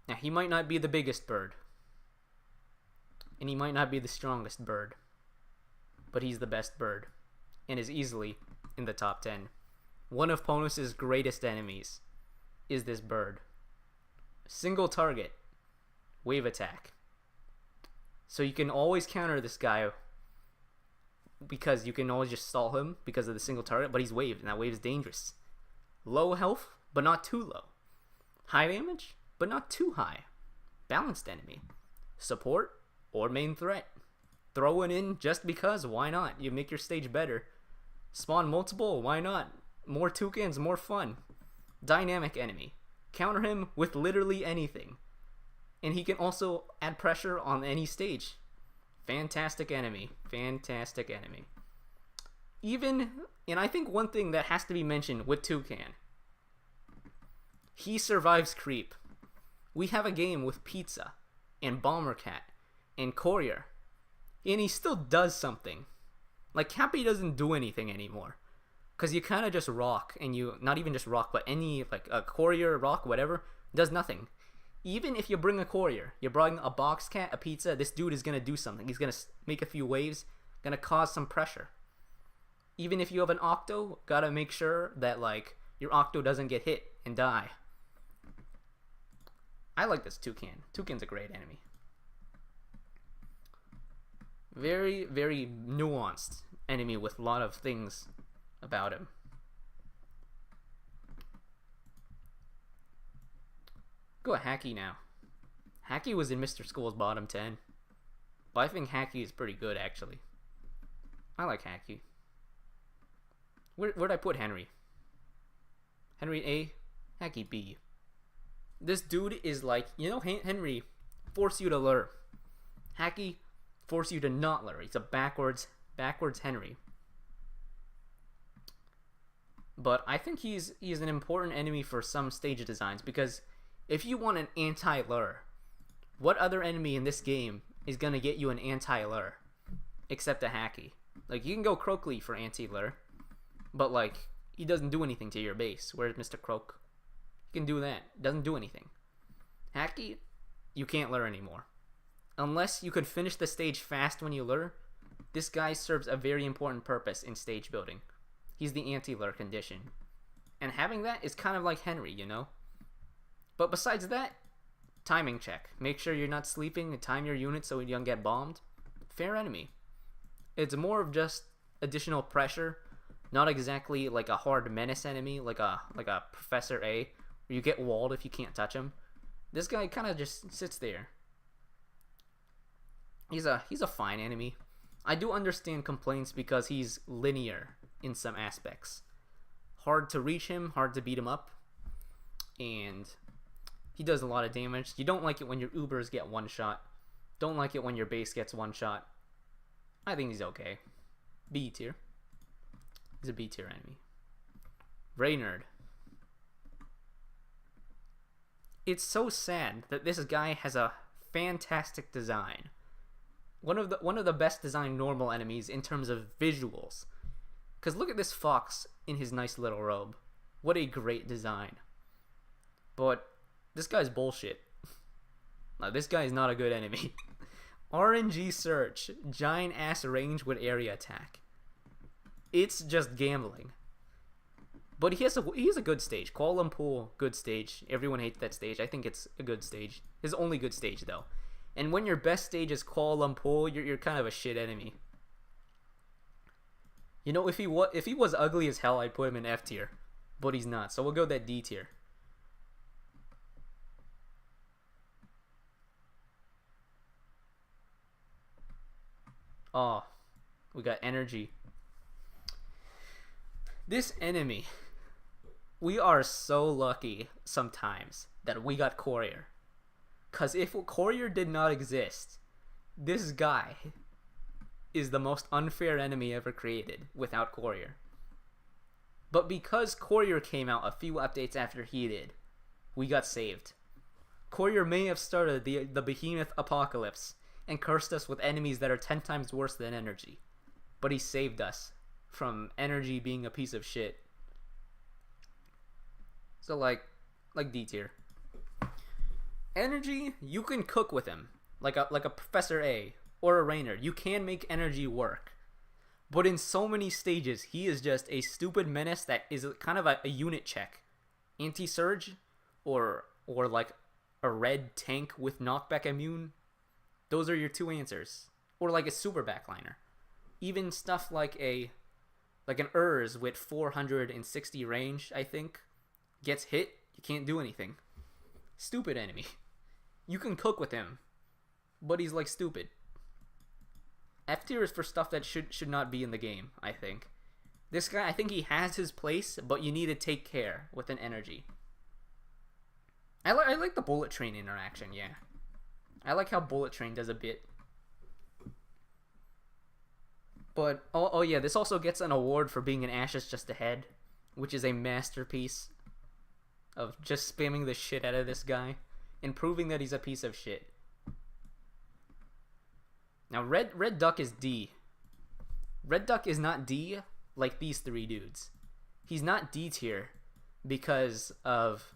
[SPEAKER 1] Now, he might not be the biggest bird. And he might not be the strongest bird. But he's the best bird. And is easily in the top 10. One of Ponus's greatest enemies is this bird. Single target. Wave attack. So you can always counter this guy because you can always just stall him because of the single target, but he's waved, and that wave is dangerous. Low health, but not too low. High damage, but not too high. Balanced enemy. Support or main threat. Throw it in just because, why not? You make your stage better. Spawn multiple, why not? More toucans, more fun. Dynamic enemy. Counter him with literally anything. And he can also add pressure on any stage. Fantastic enemy. Fantastic enemy. Even, and I think one thing that has to be mentioned with Toucan, he survives creep. We have a game with Pizza and Bombercat and Courier, and he still does something. Like, Cappy doesn't do anything anymore, because you kind of just rock, and you, not even just rock, but any, like, a Courier, rock, whatever, does nothing. Even if you bring a Courier, you bring a Boxcat, a Pizza, this dude is going to do something. He's going to make a few waves, going to cause some pressure. Even if you have an Octo, got to make sure that, like, your Octo doesn't get hit and die. I like this Toucan. Toucan's a great enemy. Very, very nuanced enemy with a lot of things about him. Go Hacky now. Hacky was in Mr. School's bottom 10. But I think Hacky is pretty good, actually. I like Hacky. Where'd I put Henry? Henry A? Hacky B. This dude is like, you know, Henry force you to lure. Hacky force you to not lure. He's a backwards Henry. But I think he's an important enemy for some stage designs, because if you want an anti-lure, what other enemy in this game is gonna get you an anti-lure except a Hacky? Like, you can go Croakley for anti-lure, but like, he doesn't do anything to your base. Where's Mr. Croak? He can do that. Doesn't do anything. Hacky, you can't lure anymore. Unless you could finish the stage fast when you lure, this guy serves a very important purpose in stage building. He's the anti-lure condition. And having that is kind of like Henry, you know? But besides that, timing check. Make sure you're not sleeping and time your unit so you don't get bombed. Fair enemy. It's more of just additional pressure, not exactly like a hard menace enemy, like a Professor A, where you get walled if you can't touch him. This guy kind of just sits there. He's a fine enemy. I do understand complaints because he's linear in some aspects. Hard to reach him, hard to beat him up, and he does a lot of damage. You don't like it when your Ubers get one shot. Don't like it when your base gets one shot. I think he's okay. B tier. He's a B tier enemy. Reynard. It's so sad that this guy has a fantastic design. One of the best designed normal enemies in terms of visuals. Because look at this fox in his nice little robe. What a great design. But this guy's bullshit. Now, this guy is not a good enemy. RNG Search. Giant ass range with area attack. It's just gambling. But he has a good stage. Kuala Lumpur, good stage. Everyone hates that stage. I think it's a good stage. His only good stage, though. And when your best stage is Kuala Lumpur, you're kind of a shit enemy. You know, if he was ugly as hell, I'd put him in F tier. But he's not, so we'll go that D tier. Oh, we got energy. This enemy, we are so lucky sometimes that we got Courier. Because if Courier did not exist, this guy is the most unfair enemy ever created without Courier. But because Courier came out a few updates after he did, we got saved. Courier may have started the behemoth apocalypse and cursed us with enemies that are 10 times worse than energy. But he saved us from energy being a piece of shit. So like D tier. Energy, you can cook with him. Like a Professor A or a Reynard. You can make energy work. But in so many stages, he is just a stupid menace that is kind of a unit check. Anti-surge or like a red tank with knockback immune. Those are your two answers. Or like a super backliner. even stuff like an Urz with 460 range, I think, gets hit, you can't do anything. Stupid enemy. You can cook with him, but he's like stupid. F tier is for stuff that should not be in the game, I think. This guy, I think he has his place, but you need to take care with an energy. I like the Bullet Train interaction, yeah. I like how Bullet Train does a bit. But, oh yeah, this also gets an award for being an Ashes just ahead, which is a masterpiece of just spamming the shit out of this guy and proving that he's a piece of shit. Now, Red Duck is D. Red Duck is not D like these three dudes. He's not D tier because of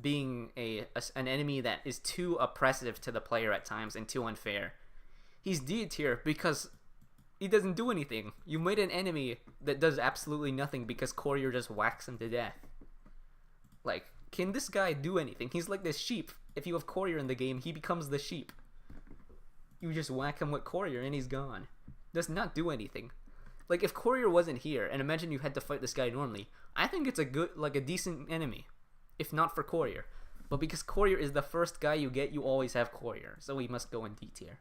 [SPEAKER 1] being an enemy that is too oppressive to the player at times and too unfair. He's D tier because he doesn't do anything. You made an enemy that does absolutely nothing because Courier just whacks him to death. Like, can this guy do anything? He's like this sheep. If you have Courier in the game, he becomes the sheep. You just whack him with Courier and he's gone. Does not do anything. Like, if Courier wasn't here, and imagine you had to fight this guy normally, I think it's a decent enemy. If not for Courier. But because Courier is the first guy you get, you always have Courier. So he must go in D tier.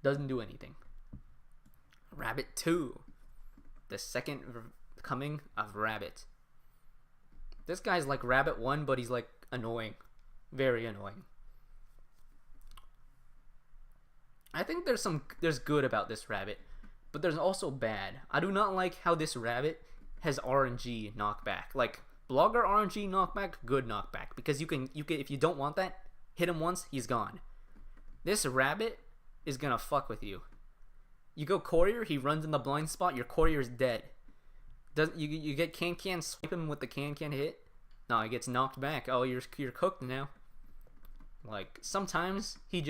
[SPEAKER 1] Doesn't do anything. Rabbit 2. The second coming of Rabbit. This guy's like Rabbit 1, but he's like annoying. Very annoying. I think there's good about this Rabbit, but there's also bad. I do not like how this Rabbit has RNG knockback. Like, Blogger RNG knockback, good knockback. Because you can if you don't want that, hit him once, he's gone. This Rabbit is gonna fuck with you. You go Courier, he runs in the blind spot, your Courier is dead. You get Can, swipe him with the Can hit. No, he gets knocked back. Oh, you're cooked now. Like, sometimes he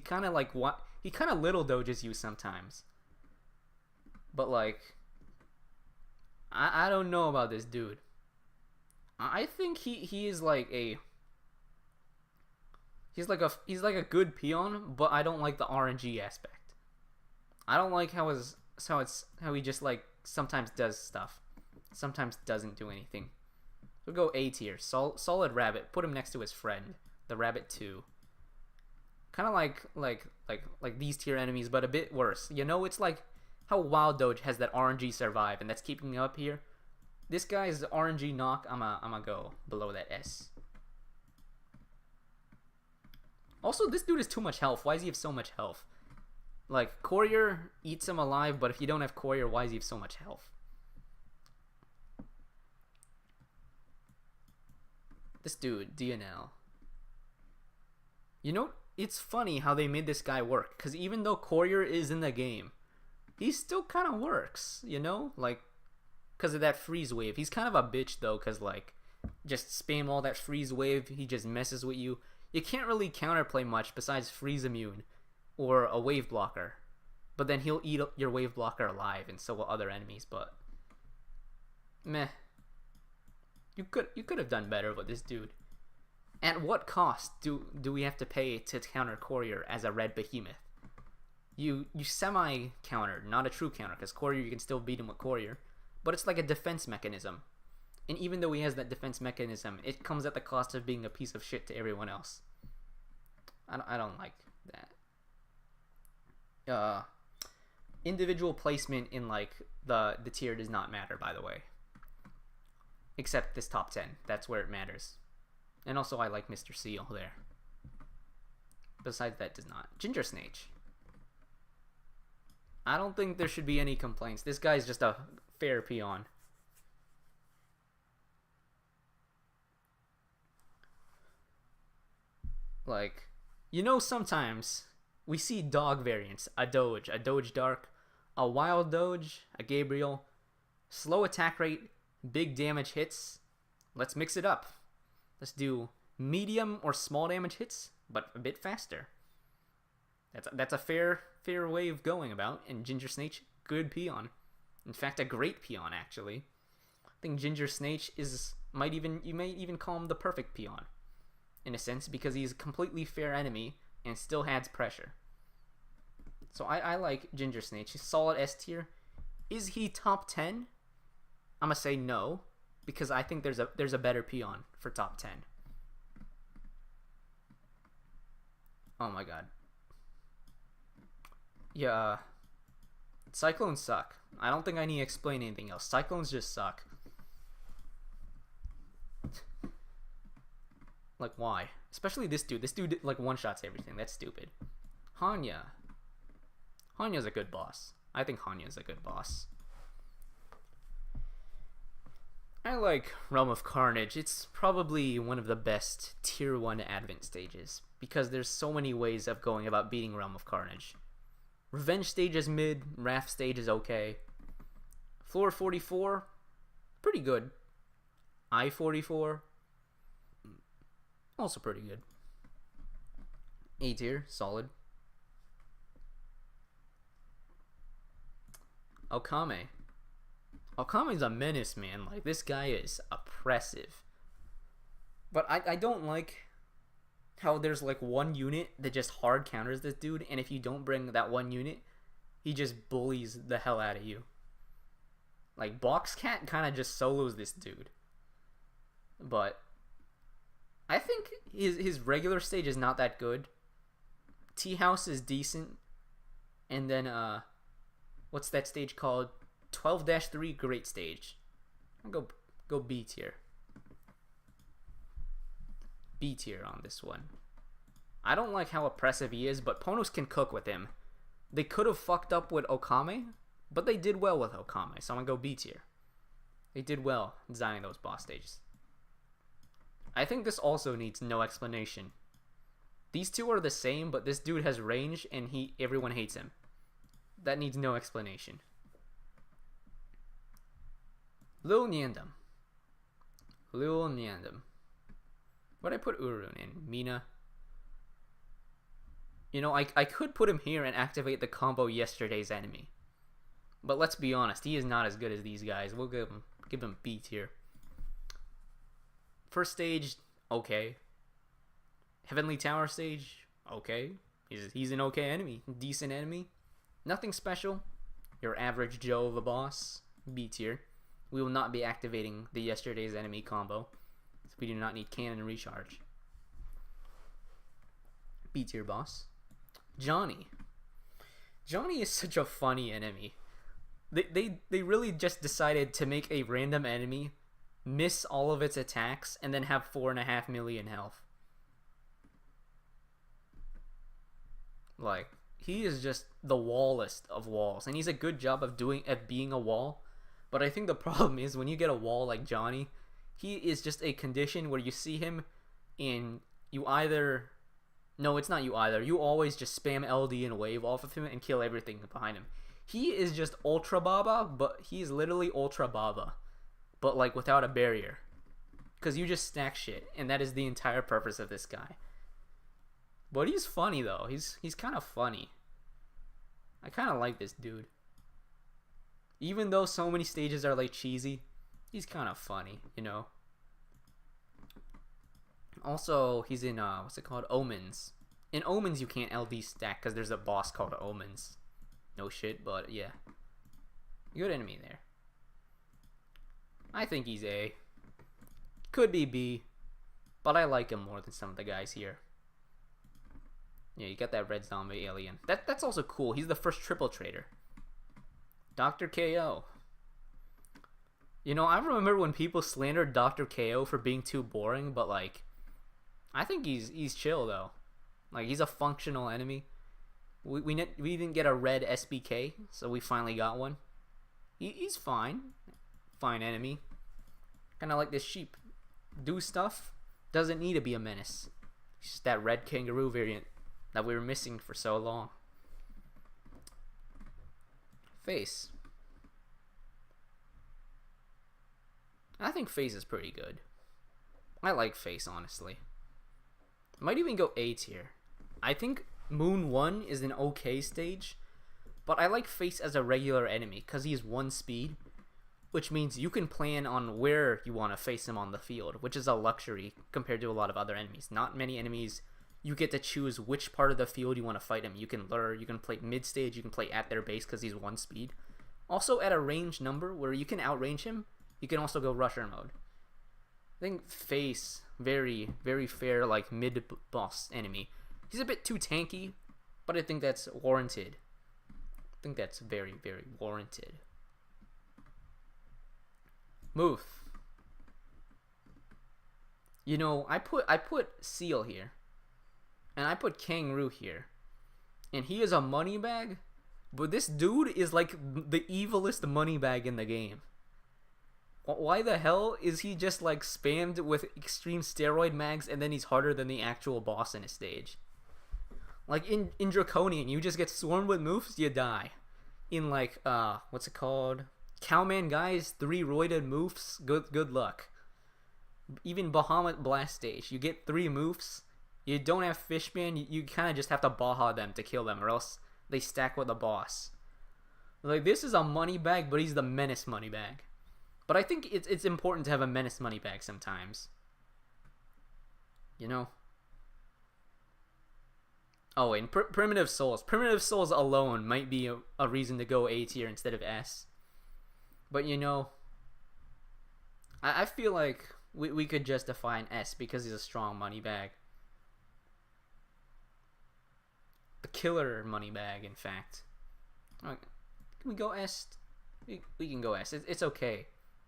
[SPEAKER 1] kind of like what he kind of little doges you sometimes. But like, I don't know about this dude. I think he is like he's like a good peon, but I don't like the RNG aspect. I don't like how he just like sometimes does stuff, sometimes doesn't do anything. We'll go A tier. Solid Rabbit. Put him next to his friend, the Rabbit 2. Kind of like these tier enemies, but a bit worse. You know, it's like how Wild Doge has that RNG survive, and that's keeping me up here. This guy's RNG knock, I'ma go below that S. Also, this dude has too much health. Why does he have so much health? Like, Courier eats him alive, but if you don't have Courier, why does he have so much health? This dude, DNL. You know, it's funny how they made this guy work, because even though Courier is in the game, he still kind of works, you know? Like, because of that freeze wave. He's kind of a bitch, though, because, like, just spam all that freeze wave, he just messes with you. You can't really counterplay much besides freeze immune or a wave blocker. But then he'll eat your wave blocker alive, and so will other enemies, but meh. You could have done better with this dude. At what cost do we have to pay to counter Courier as a red behemoth? You semi-countered, not a true counter, because Courier, you can still beat him with Courier. But it's like a defense mechanism. And even though he has that defense mechanism, it comes at the cost of being a piece of shit to everyone else. I don't like that. Individual placement in, like, the tier does not matter, by the way. Except this top 10. That's where it matters. And also, I like Mr. Seal there. Besides that, does not. Ginger Snake. I don't think there should be any complaints. This guy's just a fair peon. Like, you know, sometimes we see dog variants. A Doge Dark, a Wild Doge, a Gabriel. Slow attack rate, big damage hits. Let's mix it up. Let's do medium or small damage hits, but a bit faster. That's a fair way of going about. And Ginger Snake, good peon. In fact, a great peon, actually. I think Ginger Snake you might even call him the perfect peon, in a sense, because he's a completely fair enemy and still adds pressure. So I like Ginger Snake. She's solid S tier. Is he top 10? I'm gonna say no, because I think there's a better peon for top 10. Oh my god. Yeah. Cyclones suck. I don't think I need to explain anything else. Cyclones just suck. Like, why? Especially this dude. This dude, like, one-shots everything. That's stupid. Hanya. Hanya's a good boss. I think Hanya's a good boss. I like Realm of Carnage. It's probably one of the best Tier 1 Advent stages, because there's so many ways of going about beating Realm of Carnage. Revenge stage is mid, Wrath stage is okay. Floor 44, pretty good. I-44, also pretty good. A tier, solid. Okame. Okame's a menace, man. Like, this guy is oppressive. But I don't like how there's like one unit that just hard counters this dude, and if you don't bring that one unit, he just bullies the hell out of you. Like, Boxcat kind of just solos this dude. But I think his regular stage is not that good. Tea House is decent. And then, what's that stage called? 12-3, great stage. I'll go B tier. B tier on this one. I don't like how oppressive he is, but Ponos can cook with him. They could have fucked up with Okame, but they did well with Okame, so I'm gonna go B tier. They did well designing those boss stages. I think this also needs no explanation. These two are the same, but this dude has range and everyone hates him. That needs no explanation. Lil Nyandam. What'd I put Urun in? Mina? You know, I could put him here and activate the combo Yesterday's Enemy. But let's be honest, he is not as good as these guys. We'll give him B tier. First stage, okay. Heavenly Tower stage, okay. He's an okay enemy. Decent enemy. Nothing special. Your average Joe of a boss. B tier. We will not be activating the Yesterday's Enemy combo. So we do not need cannon recharge. B tier boss. Johnny. Johnny is such a funny enemy. They really just decided to make a random enemy miss all of its attacks and then have 4.5 million health. Like, he is just the wallest of walls, and he's a good job of being a wall. But I think the problem is when you get a wall like Johnny, he is just a condition where you see him and you either... No, it's not you either. You always just spam LD and wave off of him and kill everything behind him. He is just Ultra Baba, but he's literally Ultra Baba. But like without a barrier. Because you just stack shit, and that is the entire purpose of this guy. But he's funny though. He's kind of funny. I kind of like this dude. Even though so many stages are like cheesy, he's kind of funny, you know. Also, he's in what's it called? Omens. In Omens, you can't LD stack because there's a boss called Omens. No shit, but yeah, good enemy there. I think he's A. Could be B, but I like him more than some of the guys here. Yeah, you got that red zombie alien. That's also cool. He's the first triple trader. Dr. KO. You know, I remember when people slandered Dr. KO for being too boring, but like, I think he's chill though. Like, he's a functional enemy. We didn't get a red SBK, so we finally got one. He's fine. Fine enemy. Kind of like this sheep. Do stuff. Doesn't need to be a menace. It's just that red kangaroo variant that we were missing for so long. Face. I think Face is pretty good. I like Face, honestly. Might even go A tier. I think Moon 1 is an okay stage, but I like Face as a regular enemy because he's 1 speed, which means you can plan on where you want to face him on the field, which is a luxury compared to a lot of other enemies. Not many enemies you get to choose which part of the field you want to fight him. You can lure, you can play mid stage, you can play at their base because he's 1 speed. Also at a range number where you can outrange him, you can also go rusher mode. I think Face, very, very fair, like mid boss enemy. He's a bit too tanky, but I think that's warranted. I think that's very, very warranted. Move. You know, I put Seal here, and I put Kangaroo here, and he is a money bag, but this dude is like the evilest money bag in the game. Why the hell is he just like spammed with extreme steroid mags and then he's harder than the actual boss in a stage? Like in Draconian, you just get swarmed with moves, you die. In like what's it called? Cowman Guys, 3 roided moves, good luck. Even Bahamut Blast stage, you get 3 moves. You don't have Fishman, you kind of just have to Baha them to kill them, or else they stack with the boss. Like, this is a money bag, but he's the menace money bag. But I think it's important to have a menace money bag sometimes. You know? Oh, and Primitive Souls. Primitive Souls alone might be a reason to go A tier instead of S. But, you know, I feel like we could justify an S because he's a strong money bag. The killer money bag, in fact. Can we go S? We can go S. It's okay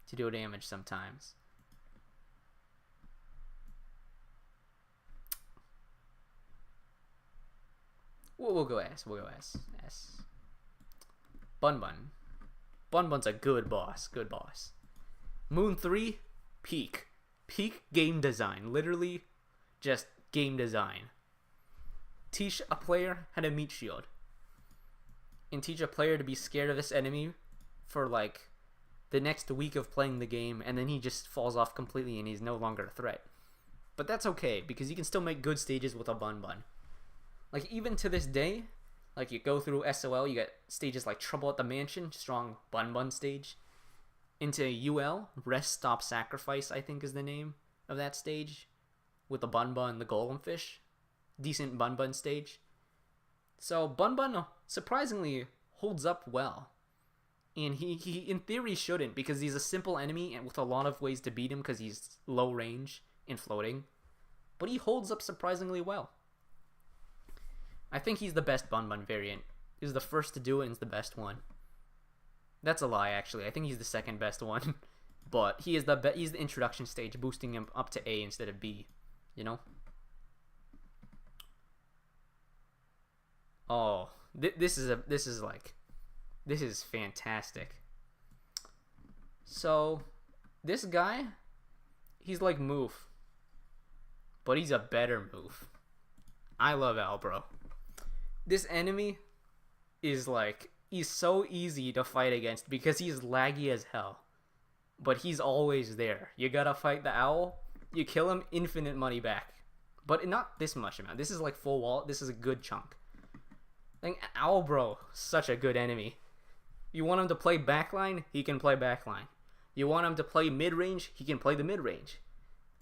[SPEAKER 1] to do damage sometimes. We'll go S. We'll go S. S. Bun Bun. Bun Bun's a good boss. Good boss. Moon 3, peak. Peak game design. Literally just game design. Teach a player how to meat shield. And teach a player to be scared of this enemy for like the next week of playing the game, and then he just falls off completely and he's no longer a threat. But that's okay, because you can still make good stages with a Bun Bun. Like, even to this day, like, you go through SOL, you get stages like Trouble at the Mansion, strong Bun Bun stage. Into UL, Rest Stop Sacrifice, I think is the name of that stage, with the Bun Bun and the Golem Fish. Decent Bun Bun stage. So Bun Bun surprisingly holds up well. And he in theory shouldn't, because he's a simple enemy and with a lot of ways to beat him because he's low range and floating. But he holds up surprisingly well. I think he's the best Bun Bun variant. He's the first to do it and he's the best one. That's a lie, actually. I think he's the second best one. But he is he's the introduction stage, boosting him up to A instead of B. You know? Oh, this is fantastic. So, this guy, he's like Moof, but he's a better Moof. I love Albro. This enemy is like, he's so easy to fight against because he's laggy as hell, but he's always there. You gotta fight the owl, you kill him, infinite money back. But not this much amount. This is like full wallet. This is a good chunk. I think Albro, such a good enemy. You want him to play backline, he can play backline. You want him to play mid-range, he can play the mid-range.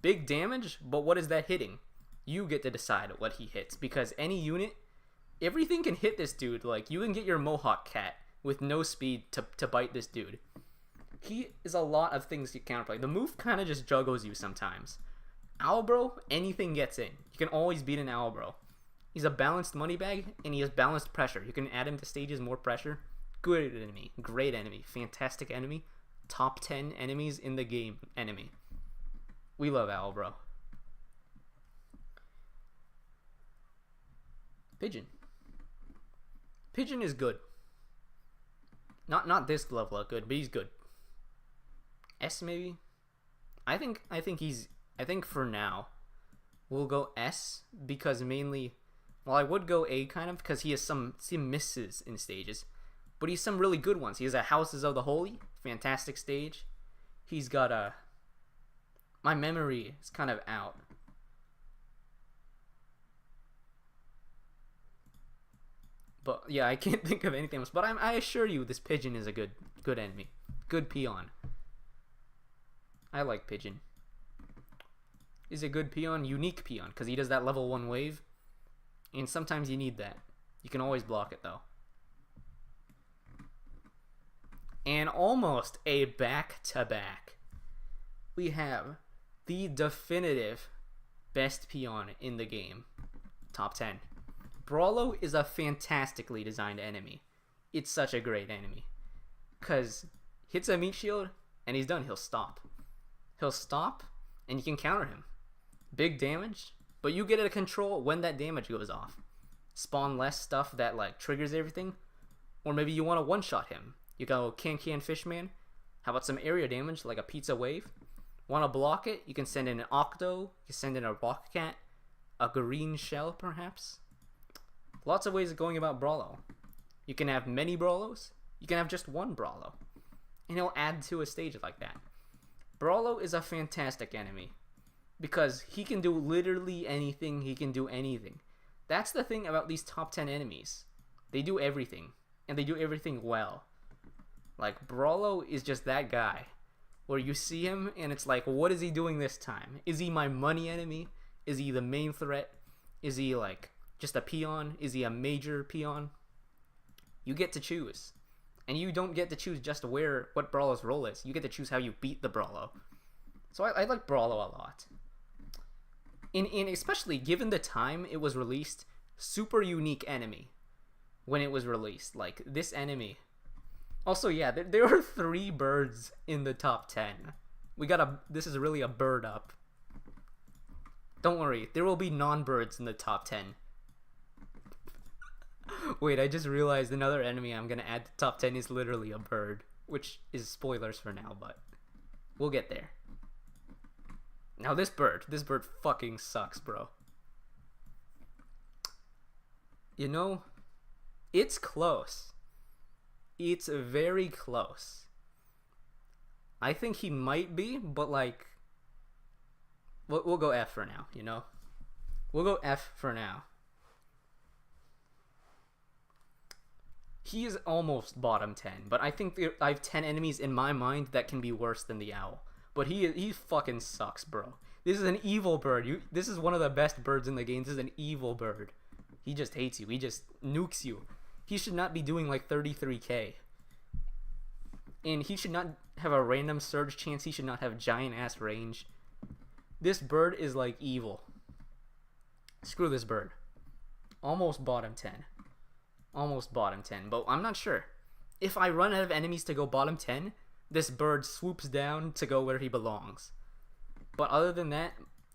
[SPEAKER 1] Big damage, but what is that hitting? You get to decide what he hits, because any unit, everything can hit this dude. Like, you can get your Mohawk Cat with no speed to bite this dude. He is a lot of things to counterplay. The move kind of just juggles you sometimes. Albro, anything gets in. You can always beat an Albro. He's a balanced money bag, and he has balanced pressure. You can add him to stages, more pressure. Good enemy. Great enemy. Fantastic enemy. Top 10 enemies in the game enemy. We love Albro. Pigeon. Pigeon is good. Not this level of good, but he's good. S maybe? I think for now we'll go S, because mainly, well, I would go A kind of because he has some misses in stages, but he's some really good ones. He has a Houses of the Holy, fantastic stage. He's got a, my memory is kind of out. But yeah, I can't think of anything else. But I assure you, this Pigeon is a good enemy. Good peon. I like Pigeon. He's a good peon, unique peon, because he does that level 1 wave. And sometimes you need that. You can always block it though. And almost a back-to-back. We have the definitive best peon in the game. Top 10. Brawlo is a fantastically designed enemy. It's such a great enemy. Because hits a meat shield and he's done. He'll stop. He'll stop and you can counter him. Big damage, but you get to control when that damage goes off. Spawn less stuff that like triggers everything. Or maybe you want to one-shot him. You go can fishman. How about some area damage like a pizza wave? Want to block it? You can send in an octo. You can send in a rock cat. A green shell perhaps. Lots of ways of going about Brawlo. You can have many Brawlos. You can have just one Brawlo. And he'll add to a stage like that. Brawlo is a fantastic enemy. Because he can do literally anything. He can do anything. That's the thing about these top 10 enemies. They do everything. And they do everything well. Like, Brawlo is just that guy. Where you see him and it's like, what is he doing this time? Is he my money enemy? Is he the main threat? Is he like just a peon? Is he a major peon? You get to choose. And you don't get to choose just what Brawlo's role is. You get to choose how you beat the Brawlo. So I like Brawlo a lot. And especially given the time it was released, super unique enemy when it was released. Like, this enemy. Also, yeah, there were 3 birds in the top 10. This is really a bird up. Don't worry, there will be non-birds in the top 10. Wait, I just realized another enemy I'm gonna add to top 10 is literally a bird. Which is spoilers for now, but we'll get there. Now this bird fucking sucks, bro. You know, it's close. It's very close. I think he might be, but like, we'll go F for now, you know? We'll go F for now. He is almost bottom 10, but I think I have 10 enemies in my mind that can be worse than the owl. But he fucking sucks, bro. This is an evil bird. This is one of the best birds in the game. This is an evil bird. He just hates you. He just nukes you. He should not be doing like 33k. And he should not have a random surge chance. He should not have giant ass range. This bird is like evil. Screw this bird. Almost bottom 10. Almost bottom 10. But I'm not sure. If I run out of enemies to go bottom 10, this bird swoops down to go where he belongs. But other than that,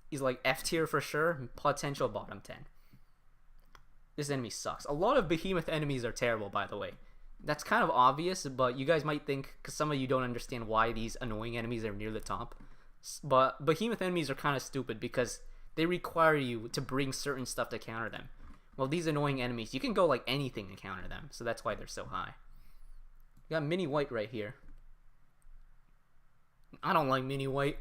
[SPEAKER 1] he's like F tier for sure. Potential bottom 10. This enemy sucks. A lot of behemoth enemies are terrible, by the way. That's kind of obvious, but you guys might think, because some of you don't understand why these annoying enemies are near the top. But behemoth enemies are kind of stupid because they require you to bring certain stuff to counter them. Well, these annoying enemies, you can go like anything to counter them, so that's why they're so high. You got Mini White right here. I don't like Mini White.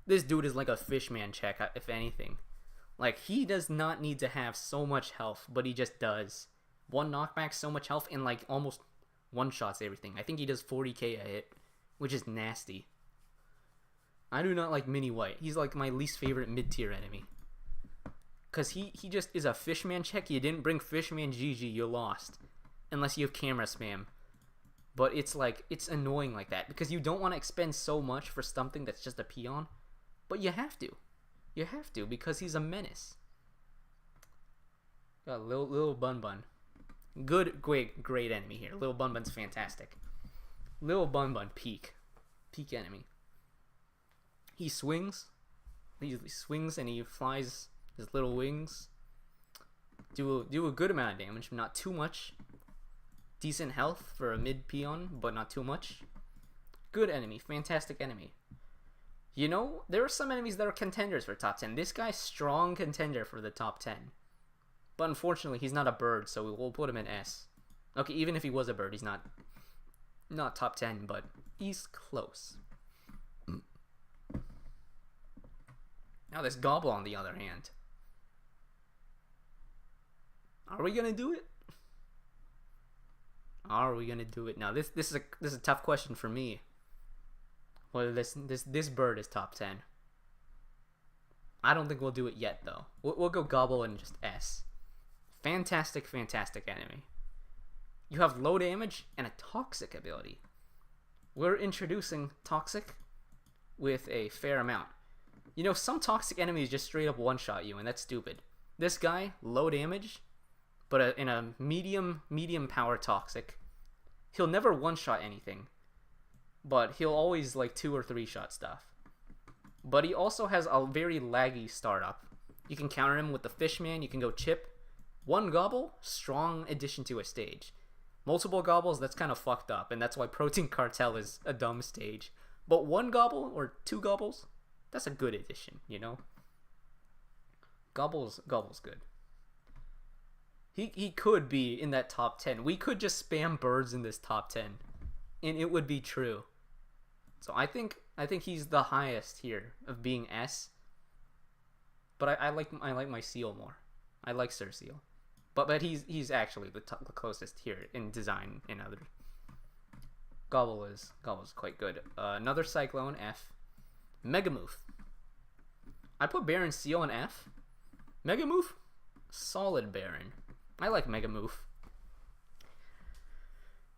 [SPEAKER 1] This dude is like a fishman check, if anything. Like, he does not need to have so much health, but he just does. One knockback, so much health, and like almost one-shots everything. I think he does 40k a hit, which is nasty. I do not like Mini White. He's like my least favorite mid-tier enemy. Because he just is a fishman check. You didn't bring fishman GG, you lost. Unless you have camera spam. But it's like, it's annoying like that. Because you don't want to expend so much for something that's just a peon. But you have to. You have to, because he's a menace. Got a little Bun Bun. Good, great enemy here. Lil Bun Bun's fantastic. Lil Bun Bun, peak enemy. He swings. He swings and he flies his little wings. Do a good amount of damage, but not too much. Decent health for a mid peon, but not too much. Good enemy, fantastic enemy. You know, there are some enemies that are contenders for top 10. This guy's strong contender for the top 10. But unfortunately, he's not a bird, so we'll put him in S. Okay, even if he was a bird, he's not top 10, but he's close. Now this Gobble, on the other hand. Are we gonna do it? Are we gonna do it? Now this is a tough question for me. Whether this bird is top 10. I don't think we'll do it yet though. We'll go Gobble and just S. Fantastic, fantastic enemy. You have low damage and a toxic ability. We're introducing toxic with a fair amount. You know, some toxic enemies just straight up one-shot you, and that's stupid. This guy, low damage, but in a medium power toxic. He'll never one-shot anything, but he'll always like 2 or 3 shot stuff. But he also has a very laggy startup. You can counter him with the Fishman, you can go chip. 1 gobble, strong addition to a stage. Multiple gobbles, that's kind of fucked up, and that's why Protein Cartel is a dumb stage. But 1 gobble or 2 gobbles, that's a good addition, you know? Gobble's good. He could be in that top 10. We could just spam birds in this top 10, and it would be true. So I think he's the highest here of being S. But I like my Seal more. I like Sir Seal. But he's actually the closest here in design and other. Gobble's quite good. Another Cyclone, F. Megamove. I put Baron Seal in F. Megamove, solid Baron. I like Megamove.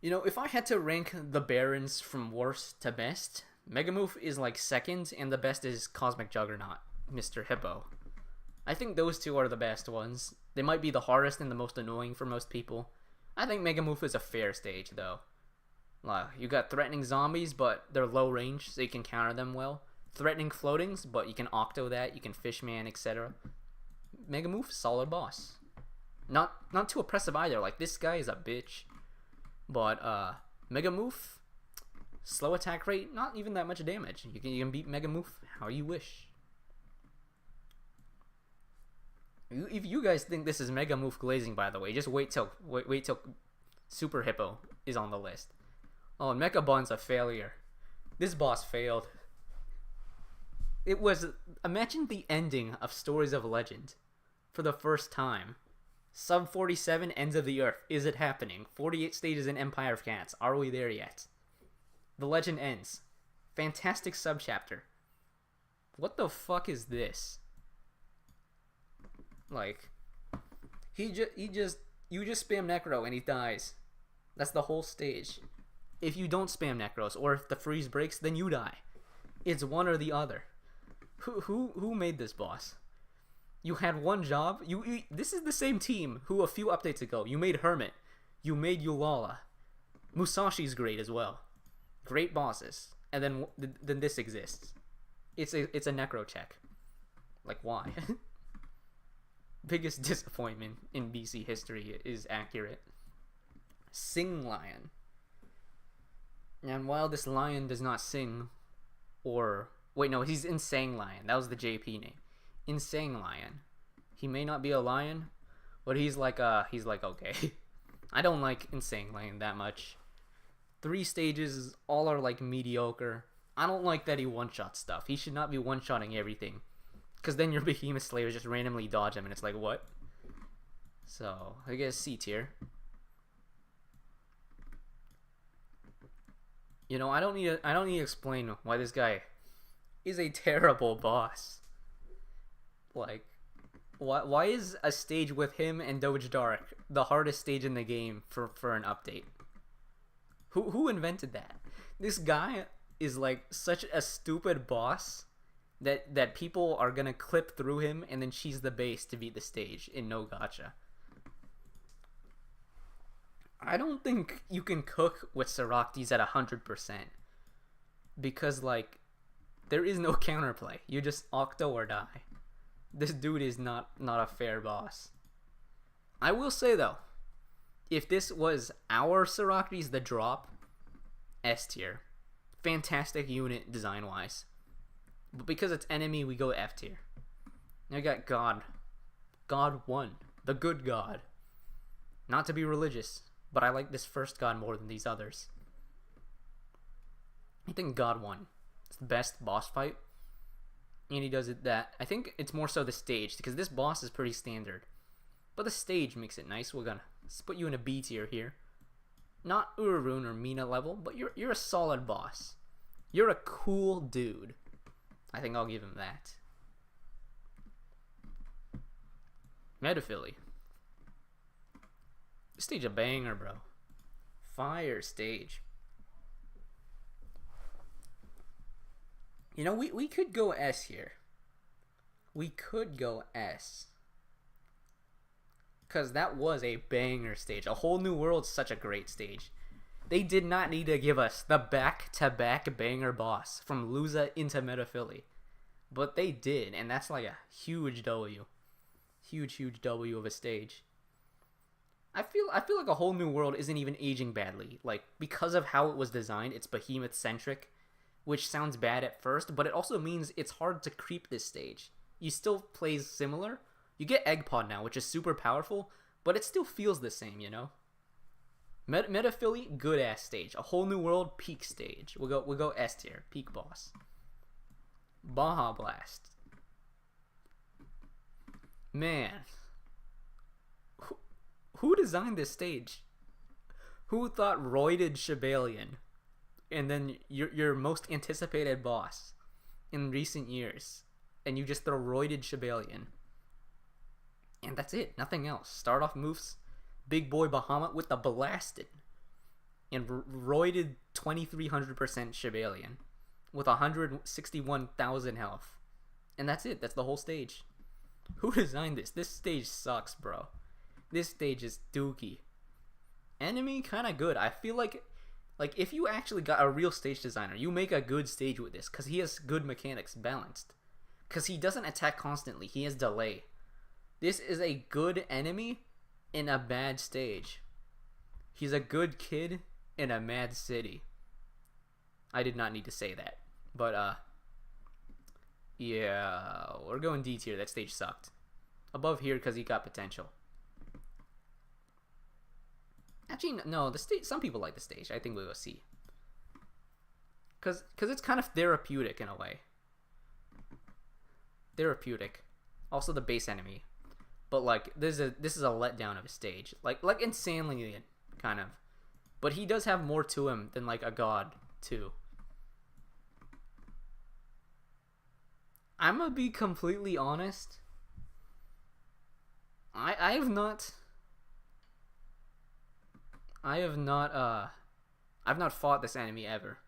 [SPEAKER 1] You know, if I had to rank the Barons from worst to best, Megamove is like second, and the best is Cosmic Juggernaut, Mr. Hippo. I think those two are the best ones. They might be the hardest and the most annoying for most people. I think Megamove is a fair stage, though. You got threatening zombies, but they're low range, so you can counter them well. Threatening floatings, but you can octo that, you can Fishman, etc. Megamove, solid boss. Not too oppressive either. Like, this guy is a bitch. But Megamove, slow attack rate, not even that much damage. You can beat Megamove how you wish. If you guys think this is Megamove glazing, by the way, just wait till Super Hippo is on the list. Oh, and Mechabon's a failure. This boss failed. It was, imagine the ending of Stories of Legend for the first time. Sub 47, Ends of the Earth. Is it happening? 48 stages in Empire of Cats. Are we there yet? The legend ends. Fantastic subchapter. What the fuck is this? Like, you just spam Necro and he dies. That's the whole stage. If you don't spam Necros, or if the freeze breaks, then you die. It's one or the other. Who made this boss? You had one job. This is the same team who a few updates ago you made Hermit, you made Eulala. Musashi's great as well. Great bosses, and then this exists. It's a Necro check. Like, why? Biggest disappointment in BC history is accurate. Sing Lion. And while this lion does not sing, or wait, no, he's Insane Lion. That was the JP name. Insane Lion. He may not be a lion, but he's like okay. I don't like Insane Lion that much. 3 stages, all are like mediocre. I don't like that he one-shot stuff. He should not be one-shotting everything, because then your Behemoth Slayers just randomly dodge him, and it's like, what? So I guess C tier. You know, I don't need to explain why this guy is a terrible boss. Like, why is a stage with him and Doge Dark the hardest stage in the game for an update? Who invented that? This guy is like such a stupid boss that people are gonna clip through him and then cheese the base to beat the stage in no gacha. I don't think you can cook with Soractes at 100%, because like there is no counterplay. You just octo or die. This dude is not a fair boss. I will say though, if this was our Soractes, the drop, S tier. Fantastic unit design wise. But because it's enemy, we go F tier. Now we got God. God 1. The good God. Not to be religious, but I like this first God more than these others. I think God 1. It's the best boss fight. And he does it that. I think it's more so the stage, because this boss is pretty standard. But the stage makes it nice. We're gonna put you in a B tier here. Not Urarun or Mina level, but you're a solid boss. You're a cool dude. I think I'll give him that. Metaphily. This stage a banger, bro. Fire stage. You know, we could go S here. We could go S. Because that was a banger stage. A Whole New World's such a great stage. They did not need to give us the back-to-back banger boss from Lusa into Metaphilly. But they did, and that's like a huge W. Huge W of a stage. I feel like A Whole New World isn't even aging badly. Like, because of how it was designed, it's behemoth-centric, which sounds bad at first, but it also means it's hard to creep this stage. You still plays similar. You get Egg Pod now, which is super powerful, but it still feels the same, you know? Metaphilly, good ass stage. A Whole New World, peak stage. We'll go S tier, peak boss. Baja Blast. Man, who designed this stage? Who thought roided Shibalian, and then your most anticipated boss in recent years, and you just throw roided Shibalian, and that's it, nothing else. Start off moves, Big Boy Bahamut with the blasted, and roided 2300% Shibalian with 161,000 health, and that's it. That's the whole stage. Who designed this? This stage sucks, bro. This stage is dookie. Enemy kind of good. I feel like if you actually got a real stage designer, you make a good stage with this, because he has good mechanics balanced. Because he doesn't attack constantly. He has delay. This is a good enemy in a bad stage. He's a good kid in a mad city. I did not need to say that. But, yeah, we're going D tier. That stage sucked. Above here because he got potential. Actually, no, the stage. Some people like the stage. I think we'll go C. Cause it's kind of therapeutic in a way. Therapeutic. Also the base enemy. But like this is a letdown of a stage. Like insanely kind of. But he does have more to him than like a god too. I'm gonna be completely honest. I've not fought this enemy ever.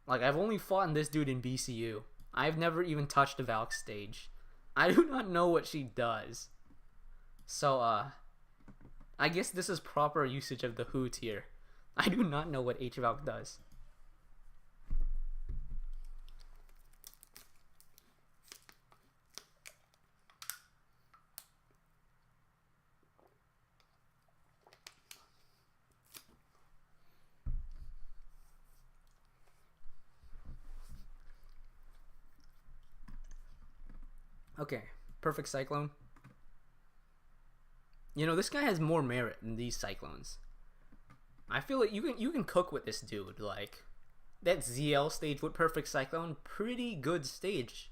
[SPEAKER 1] Like, I've only fought this dude in BCU. I've never even touched a Valk stage. I do not know what she does. So, I guess this is proper usage of the Who tier. I do not know what H Valk does. Okay, Perfect Cyclone. You know, this guy has more merit than these Cyclones. I feel like you can cook with this dude. Like, that ZL stage with Perfect Cyclone, pretty good stage.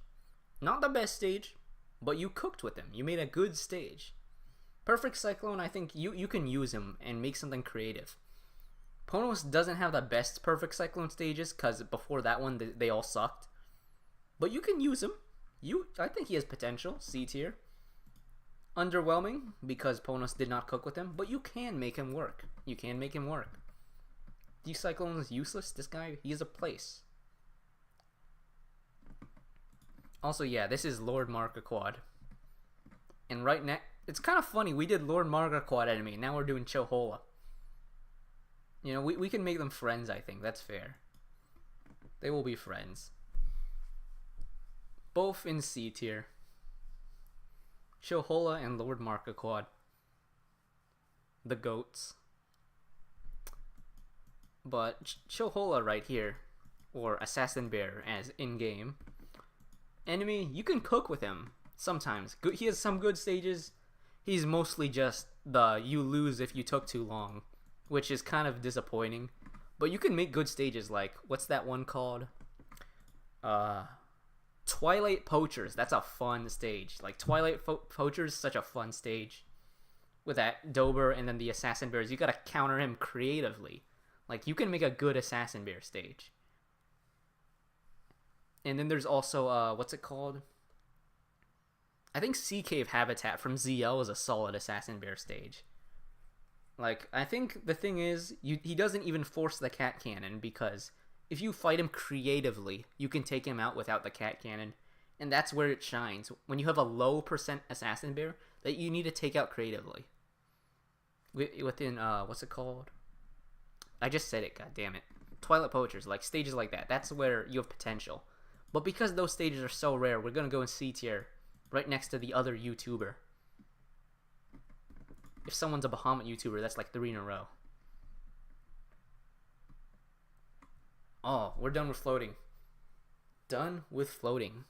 [SPEAKER 1] Not the best stage, but you cooked with him. You made a good stage. Perfect Cyclone, I think you can use him and make something creative. Ponos doesn't have the best Perfect Cyclone stages, because before that one, they all sucked. But you can use him. I think he has potential, C tier. Underwhelming, because Ponos did not cook with him, but you can make him work. You can make him work. D-Cyclone is useless. This guy, he has a place. Also, yeah, this is Lord Markaquad. And right now, it's kind of funny, we did Lord Markaquad enemy, now we're doing Chohola. You know, we can make them friends, I think. That's fair. They will be friends. Both in C tier. Chohola and Lord Markaquad. The goats. But Chohola right here, or Assassin Bear as in-game. Enemy, you can cook with him sometimes. He has some good stages. He's mostly just the you lose if you took too long, which is kind of disappointing. But you can make good stages like, what's that one called? Twilight Poachers. That's a fun stage. Like, Twilight Poachers is such a fun stage. With that Dober and then the Assassin Bears, you gotta counter him creatively. Like, you can make a good Assassin Bear stage. And then there's also, what's it called? I think Sea Cave Habitat from ZL is a solid Assassin Bear stage. Like, I think the thing is, he doesn't even force the cat cannon, because if you fight him creatively, you can take him out without the cat cannon, and that's where it shines. When you have a low percent assassin bear that you need to take out creatively. Within, what's it called? I just said it, god damn it. Twilight Poachers, like stages like that. That's where you have potential. But because those stages are so rare, we're gonna go in C tier, right next to the other YouTuber. If someone's a Bahamut YouTuber, that's like 3 in a row. Oh, we're done with floating. Done with floating.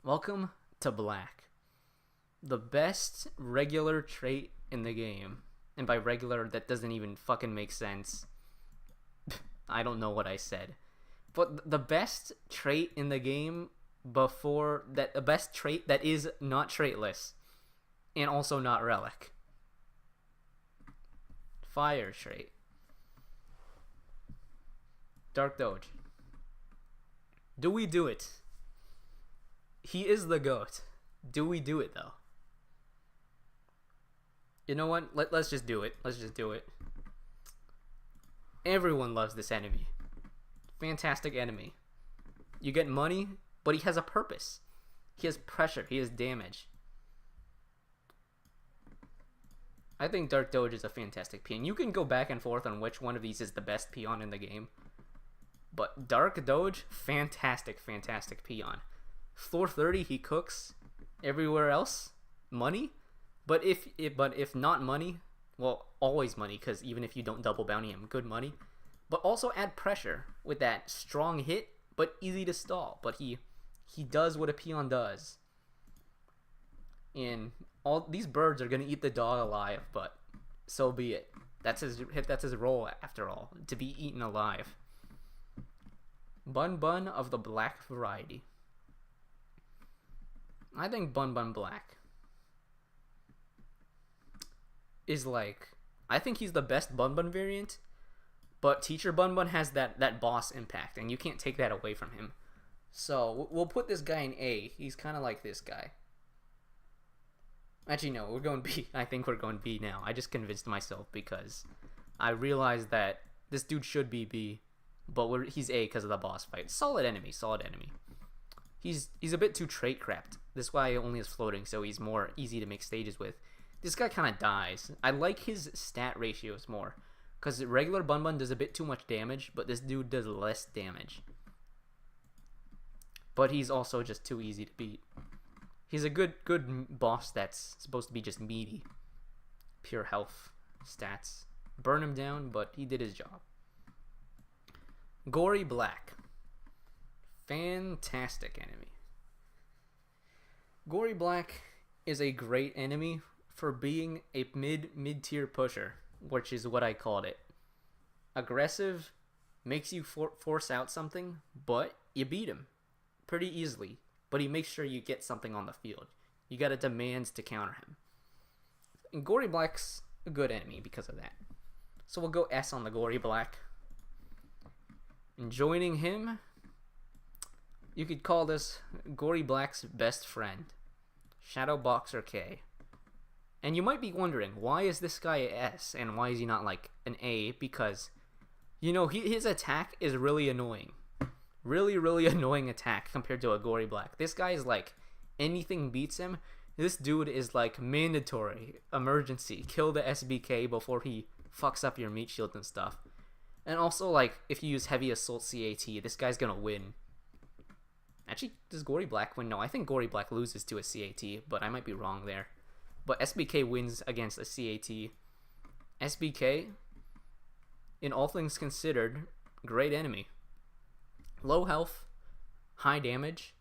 [SPEAKER 1] Welcome to Black. The best regular trait in the game. And by regular, that doesn't even fucking make sense. I don't know what I said. But the best trait in the game before that, the best trait that is not traitless. And also not Relic. Fire trait. Dark Doge. Do we do it? He is the GOAT. Do we do it though? You know what? Let's just do it. Let's just do it. Everyone loves this enemy. Fantastic enemy. You get money, but he has a purpose. He has pressure. He has damage. I think Dark Doge is a fantastic peon. You can go back and forth on which one of these is the best peon in the game. But Dark Doge, fantastic, fantastic peon. Floor 30, he cooks. Everywhere else, money. But if not money, well, always money, because even if you don't double bounty him, good money. But also add pressure with that strong hit, but easy to stall. But he does what a peon does. And all these birds are gonna eat the dog alive, but so be it. That's his role after all, to be eaten alive. Bun Bun of the black variety. I think Bun Bun Black is like, I think he's the best Bun Bun variant, but Teacher Bun Bun has that boss impact, and you can't take that away from him. So we'll put this guy in A. He's kind of like this guy. Actually, no, we're going B. I think we're going B now. I just convinced myself because I realized that this dude should be B, but he's A because of the boss fight. Solid enemy, solid enemy. He's a bit too trait crapped. This guy only is floating, so he's more easy to make stages with. This guy kind of dies. I like his stat ratios more, because regular Bun Bun does a bit too much damage, but this dude does less damage. But he's also just too easy to beat. He's a good boss that's supposed to be just meaty. Pure health stats. Burn him down, but he did his job. Gory Black. Fantastic enemy. Gory Black is a great enemy for being a mid-tier pusher, which is what I called it. Aggressive, makes you force out something, but you beat him pretty easily. But he makes sure you get something on the field. You gotta demand to counter him. And Gory Black's a good enemy because of that. So we'll go S on the Gory Black. And joining him, you could call this Gory Black's best friend, Shadow Boxer K. And you might be wondering, why is this guy a S and why is he not like an A? Because, you know, his attack is really annoying. Really annoying attack compared to a Gory Black. This guy is like, anything beats him. This dude is like mandatory, emergency, kill the SBK before he fucks up your meat shield and stuff. And also, like, if you use heavy assault CAT, this guy's gonna win. Actually, does Gory Black win? No, I think Gory Black loses to a CAT, but I might be wrong there. But SBK wins against a CAT. SBK, in all things considered, great enemy. Low health, high damage.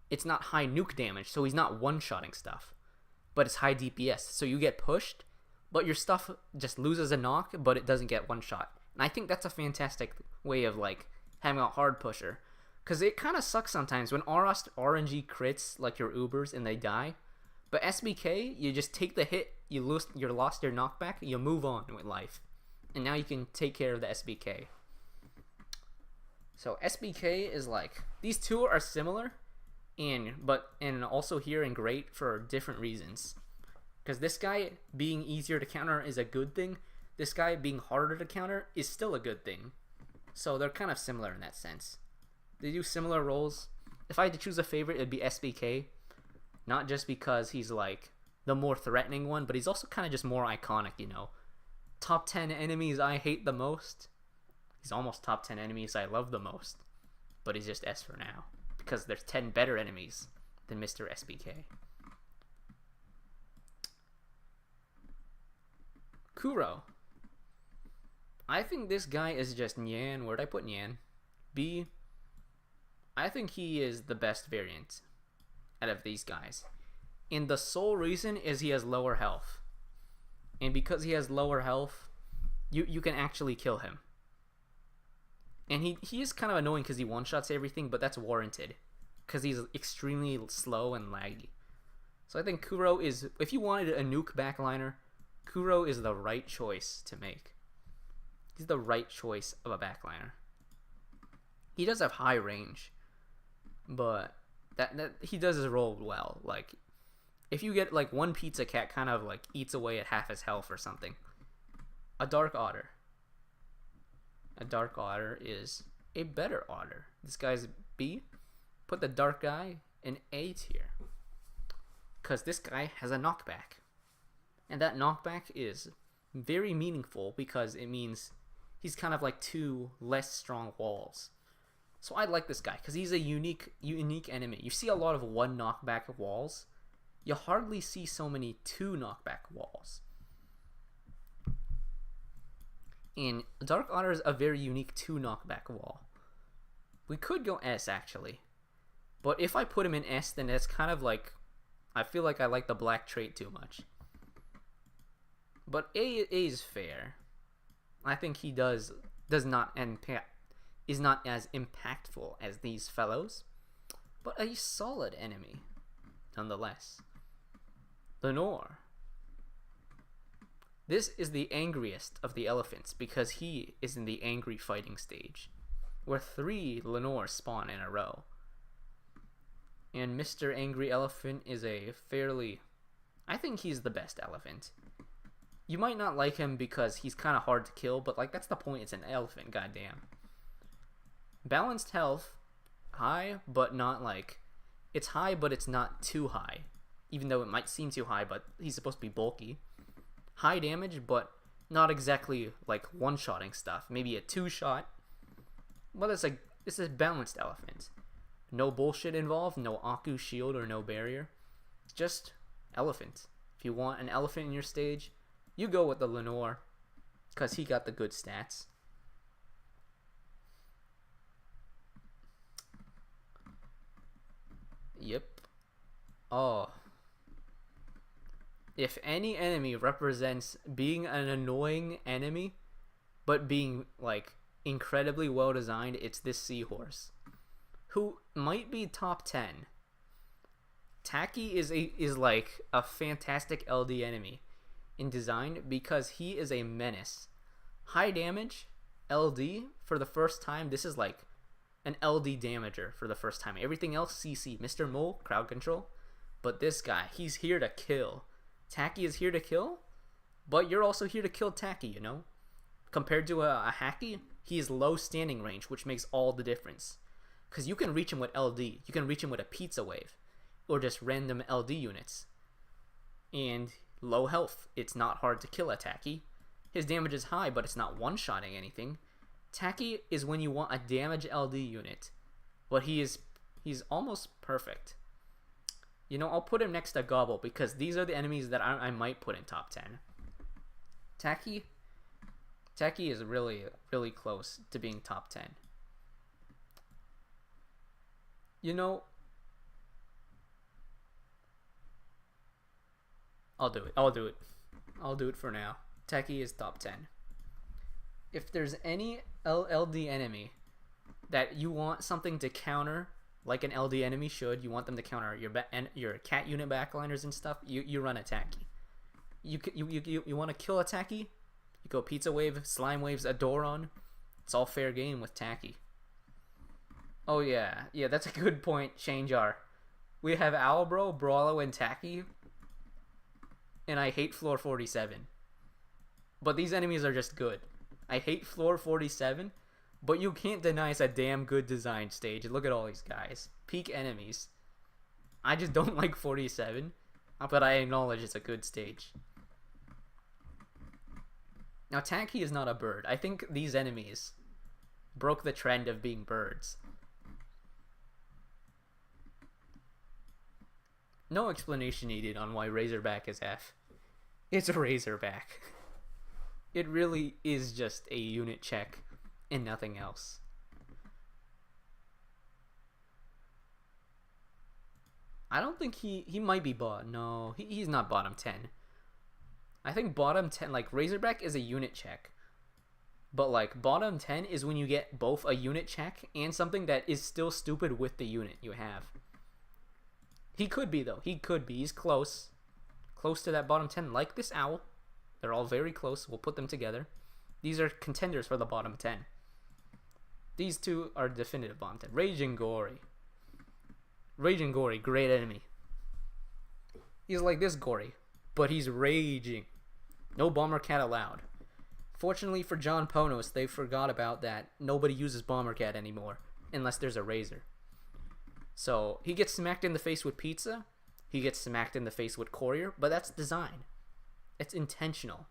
[SPEAKER 1] It's not high nuke damage, so he's not one-shotting stuff. But it's high DPS, so you get pushed, but your stuff just loses a knock, but it doesn't get one shot. And I think that's a fantastic way of, like, having a hard pusher. Because it kind of sucks sometimes when RNG crits, like your Ubers, and they die. But SBK, you just take the hit, you lost your knockback, you move on with life. And now you can take care of the SBK. So SBK is like, these two are similar, and also here and great for different reasons. Because this guy being easier to counter is a good thing. This guy being harder to counter is still a good thing. So they're kind of similar in that sense. They do similar roles. If I had to choose a favorite, it'd be SBK. Not just because he's like the more threatening one, but he's also kind of just more iconic, you know. Top 10 enemies I hate the most. He's almost top 10 enemies I love the most. But he's just S for now. Because there's 10 better enemies than Mr. SBK. Kuro. I think this guy is just Nyan. Where'd I put Nyan? B. I think he is the best variant out of these guys. And the sole reason is he has lower health. And because he has lower health, you can actually kill him. And he is kind of annoying because he one-shots everything, but that's warranted. Because he's extremely slow and laggy. So I think Kuro is, if you wanted a nuke backliner, Kuro is the right choice to make. He's the right choice of a backliner. He does have high range, but that he does his role well. Like, if you get like one pizza cat kind of like eats away at half his health or something. A dark otter. A dark otter is a better otter. This guy's B. Put the dark guy in A tier. Because this guy has a knockback. And that knockback is very meaningful because it means he's kind of like two less strong walls. So I like this guy because he's a unique enemy. You see a lot of one knockback walls. You hardly see so many two knockback walls. And Dark Otter is a very unique two knockback wall. We could go S actually. But if I put him in S, then it's kind of like, I feel like I like the black trait too much. But A is fair. I think he is not as impactful as these fellows, but a solid enemy nonetheless. Lenore. This is the angriest of the elephants because he is in the angry fighting stage, where 3 Lenore spawn in a row. And Mr. Angry Elephant is a fairly... I think he's the best elephant. You might not like him because he's kind of hard to kill, but like that's the point, it's an elephant, goddamn. Balanced health, high, but not like... It's high, but it's not too high. Even though it might seem too high, but he's supposed to be bulky. High damage, but not exactly like one-shotting stuff. Maybe a 2-shot. But it's like, this is a balanced elephant. No bullshit involved, no Aku shield or no barrier. Just elephant. If you want an elephant in your stage, you go with the Lenore, because he got the good stats. Yep. Oh. If any enemy represents being an annoying enemy, but being, like, incredibly well designed, it's this seahorse, who might be top 10. Tacky is like a fantastic LD enemy in design because he is a menace. High damage, LD for the first time. This is like an LD damager for the first time. Everything else CC. Mr. Mole, crowd control. But this guy, he's here to kill. Tacky is here to kill, but you're also here to kill Tacky, you know? Compared to a Hacky, he is low standing range, which makes all the difference. Because you can reach him with LD. You can reach him with a pizza wave. Or just random LD units. And low health. It's not hard to kill a Tacky. His damage is high, but it's not one-shotting anything. Tacky is when you want a damage LD unit. But he's almost perfect. You know, I'll put him next to Gobble because these are the enemies that I might put in top 10. Tacky is really, really close to being top 10. You know, I'll do it for now. Tacky is top 10. If there's any LD enemy that you want something to counter, like an LD enemy should, you want them to counter your cat unit backliners and stuff, you run a Tacky. You want to kill a Tacky? You go Pizza Wave, Slime Waves, Adoron. It's all fair game with Tacky. Oh yeah, that's a good point, Shane Jar. We have Owlbro, Brawlo, and Tacky. and I hate floor 47. But these enemies are just good. I hate floor 47, but you can't deny it's a damn good design stage. Look at all these guys. Peak enemies. I just don't like 47, but I acknowledge it's a good stage. Now, Tacky is not a bird. I think these enemies broke the trend of being birds. No explanation needed on why Razorback is F. It's a Razorback. It really is just a unit check and nothing else. I don't think he might be no, he's not bottom 10. I think bottom 10, like, Razorback is a unit check. But, like, bottom 10 is when you get both a unit check and something that is still stupid with the unit you have. He could be, though. He could be. He's close. Close to that bottom 10, like this owl. They're all very close. We'll put them together. These are contenders for the bottom 10. These two are definitive bottom 10. Raging Gory. Raging Gory, great enemy. He's like this Gory, but he's raging. No Bomber Cat allowed. Fortunately for John Ponos, they forgot about that. Nobody uses Bomber Cat anymore, unless there's a Razor. So, he gets smacked in the face with Pizza. He gets smacked in the face with Courier, but that's design. It's intentional.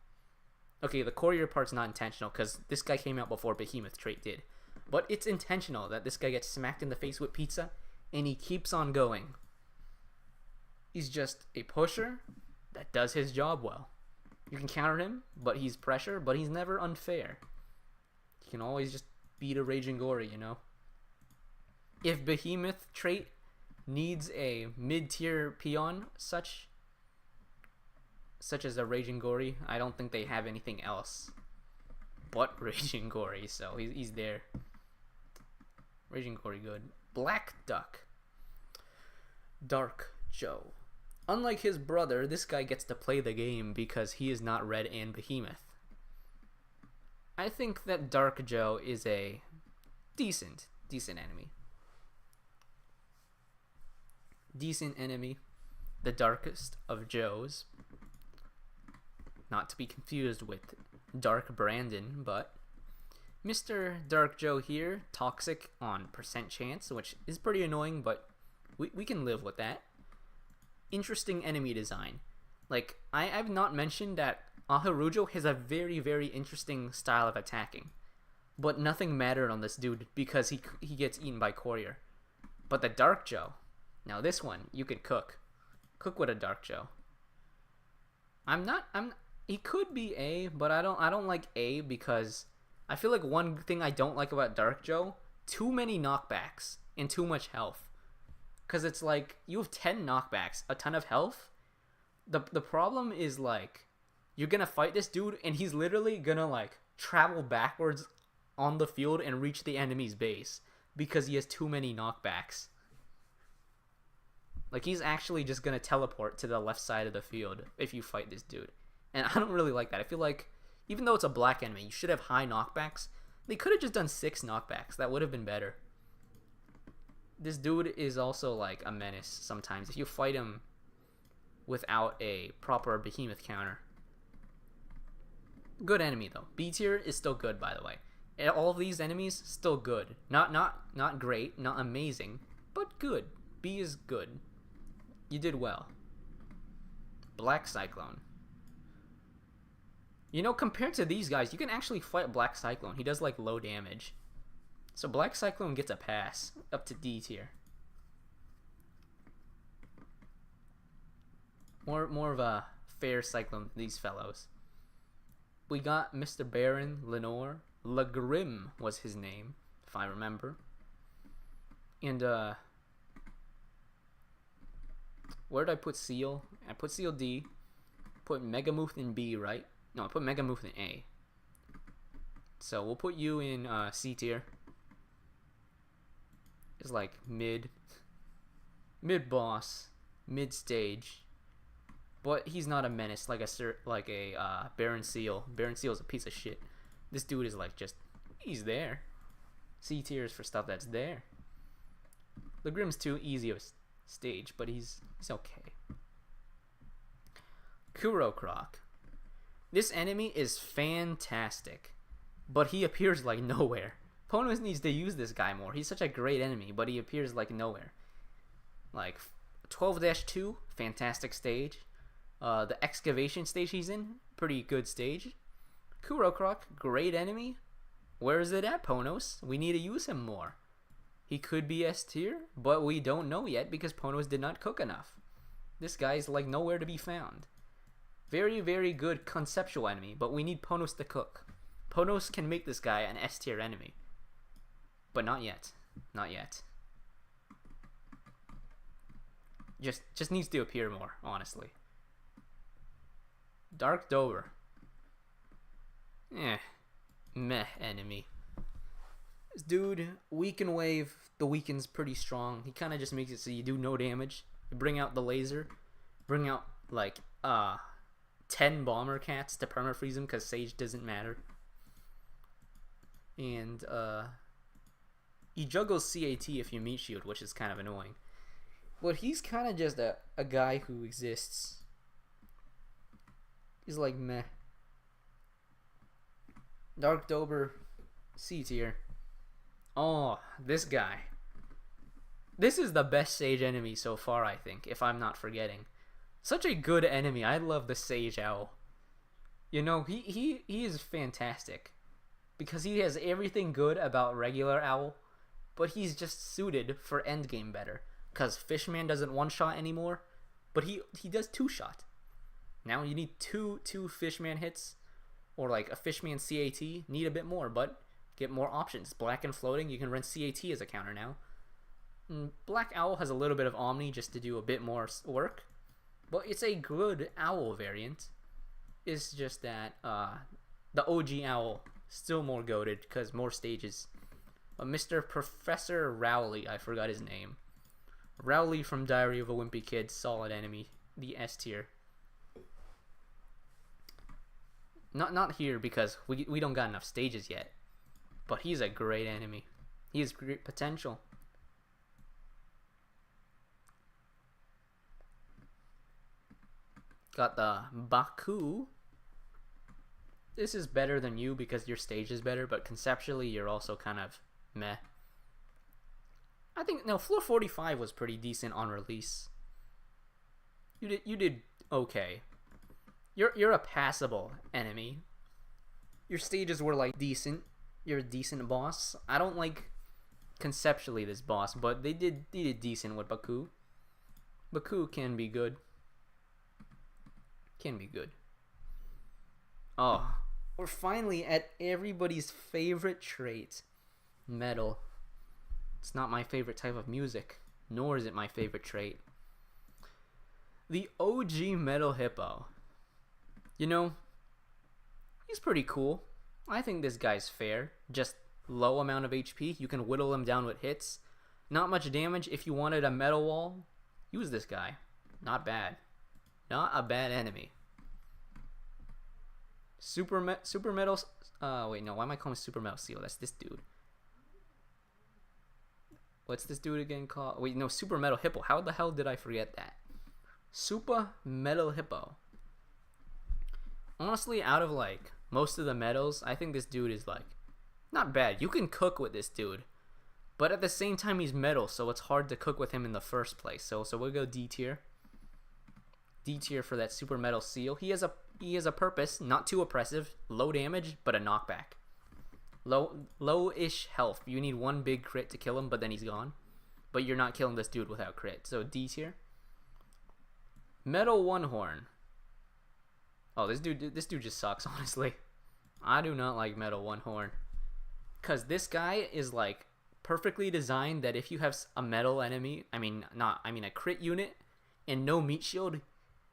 [SPEAKER 1] Okay, the Courier part's not intentional, because this guy came out before Behemoth trait did. But it's intentional that this guy gets smacked in the face with Pizza, and he keeps on going. He's just a pusher that does his job well. You can counter him, but he's pressure, but he's never unfair. You can always just beat a Raging Gory, you know? If Behemoth trait needs a mid-tier peon, such as a Raging Gory, I don't think they have anything else but Raging Gory, so he's there. Raging Gory good. Black Duck. Dark Joe. Unlike his brother, this guy gets to play the game because he is not Red and Behemoth. I think that Dark Joe is a decent enemy. Decent enemy. The darkest of Joes. Not to be confused with Dark Brandon, but Mr. Dark Joe here, toxic on percent chance, which is pretty annoying, but we can live with that. Interesting enemy design. Like, I've not mentioned that Aharujo has a very, very interesting style of attacking. But nothing mattered on this dude because he gets eaten by Courier. But the Dark Joe, now this one, you could cook. Cook with a Dark Joe. He could be A, but I don't like A because I feel like one thing I don't like about Dark Joe, too many knockbacks and too much health. Because it's like, you have 10 knockbacks, a ton of health. The problem is, like, you're going to fight this dude, and he's literally going to, like, travel backwards on the field and reach the enemy's base. Because he has too many knockbacks. Like, he's actually just going to teleport to the left side of the field if you fight this dude. And I don't really like that. I feel like, even though it's a black enemy, you should have high knockbacks. They could have just done 6 knockbacks. That would have been better. This dude is also, like, a menace sometimes. If you fight him without a proper Behemoth counter. Good enemy, though. B tier is still good, by the way. And all of these enemies, still good. Not great, not amazing, but good. B is good. You did well. Black Cyclone. You know, compared to these guys, you can actually fight Black Cyclone. He does, like, low damage. So Black Cyclone gets a pass up to D tier. More of a fair Cyclone than these fellows. We got Mr. Baron Lenore. Legrim was his name, if I remember. And where did I put Seal? I put Seal D. Put Megamuth in B, right? No, I put Megamuth in A. So we'll put you in C tier. Is like mid boss, mid stage, but he's not a menace like a Baron Seal. Baron Seal is a piece of shit. This dude is like he's there. C tier is for stuff that's there. The Grim's too easy of a stage, but he's okay. Kurokraq. This enemy is fantastic, but he appears like nowhere. Ponos needs to use this guy more. He's such a great enemy, but he appears like nowhere. Like 12-2, fantastic stage. The excavation stage he's in, pretty good stage. Kurokraq, great enemy. Where is it at, Ponos? We need to use him more. He could be S tier, but we don't know yet because Ponos did not cook enough. This guy's like nowhere to be found. Very, very good conceptual enemy, but we need Ponos to cook. Ponos can make this guy an S tier enemy. But not yet. Not yet. Just needs to appear more, honestly. Dark Dober. Meh enemy. This dude, weaken wave, the weaken's pretty strong. He kind of just makes it so you do no damage. You bring out the laser. Bring out, like, 10 bomber cats to permafreeze him because Sage doesn't matter. And, he juggles CAT if you meat shield, which is kind of annoying. But he's kind of just a guy who exists. He's like meh. Dark Dober, C tier. Oh, this guy. This is the best Sage enemy so far, I think, if I'm not forgetting. Such a good enemy. I love the Sage Owl. You know, he is fantastic. Because he has everything good about regular Owl, but he's just suited for Endgame better. Because Fishman doesn't one-shot anymore, but he does two-shot. Now you need two Fishman hits, or like a Fishman CAT, need a bit more, but get more options. Black and floating, you can run CAT as a counter now. Black Owl has a little bit of Omni just to do a bit more work, but it's a good Owl variant. It's just that the OG Owl still more goated because more stages. Mr. Professor Rowley, I forgot his name. Rowley from Diary of a Wimpy Kid, solid enemy, the S tier. Not here because we don't got enough stages yet, but he's a great enemy. He has great potential. Got the Baku. This is better than you because your stage is better, but conceptually you're also kind of meh. I think no, floor 45 was pretty decent on release. You did okay. You're a passable enemy. Your stages were like decent. You're a decent boss. I don't like conceptually this boss, but they did decent with Baku. Baku can be good. Can be good. Oh, we're finally at everybody's favorite trait. Metal. It's not my favorite type of music, nor is it my favorite trait. The OG Metal Hippo. You know, he's pretty cool. I think this guy's fair. Just low amount of HP. You can whittle him down with hits. Not much damage. If you wanted a metal wall, use this guy. Not bad. Not a bad enemy. Super Metal... wait, no. Why am I calling Super Metal Seal? That's this dude. What's this dude again called? Wait, no. Super Metal Hippo. How the hell did I forget that? Super Metal Hippo. Honestly, out of like most of the metals, I think this dude is like not bad. You can cook with this dude, but at the same time he's metal, so it's hard to cook with him in the first place. So we'll go D tier. D tier for that Super Metal Seal. He has a purpose, not too oppressive, low damage, but a knockback. Low-ish health. You need one big crit to kill him, but then he's gone. But you're not killing this dude without crit. So D tier. Metal One Horn. Oh, this dude just sucks, honestly. I do not like Metal One Horn. Because this guy is, like, perfectly designed that if you have a metal enemy, I mean a crit unit, and no meat shield,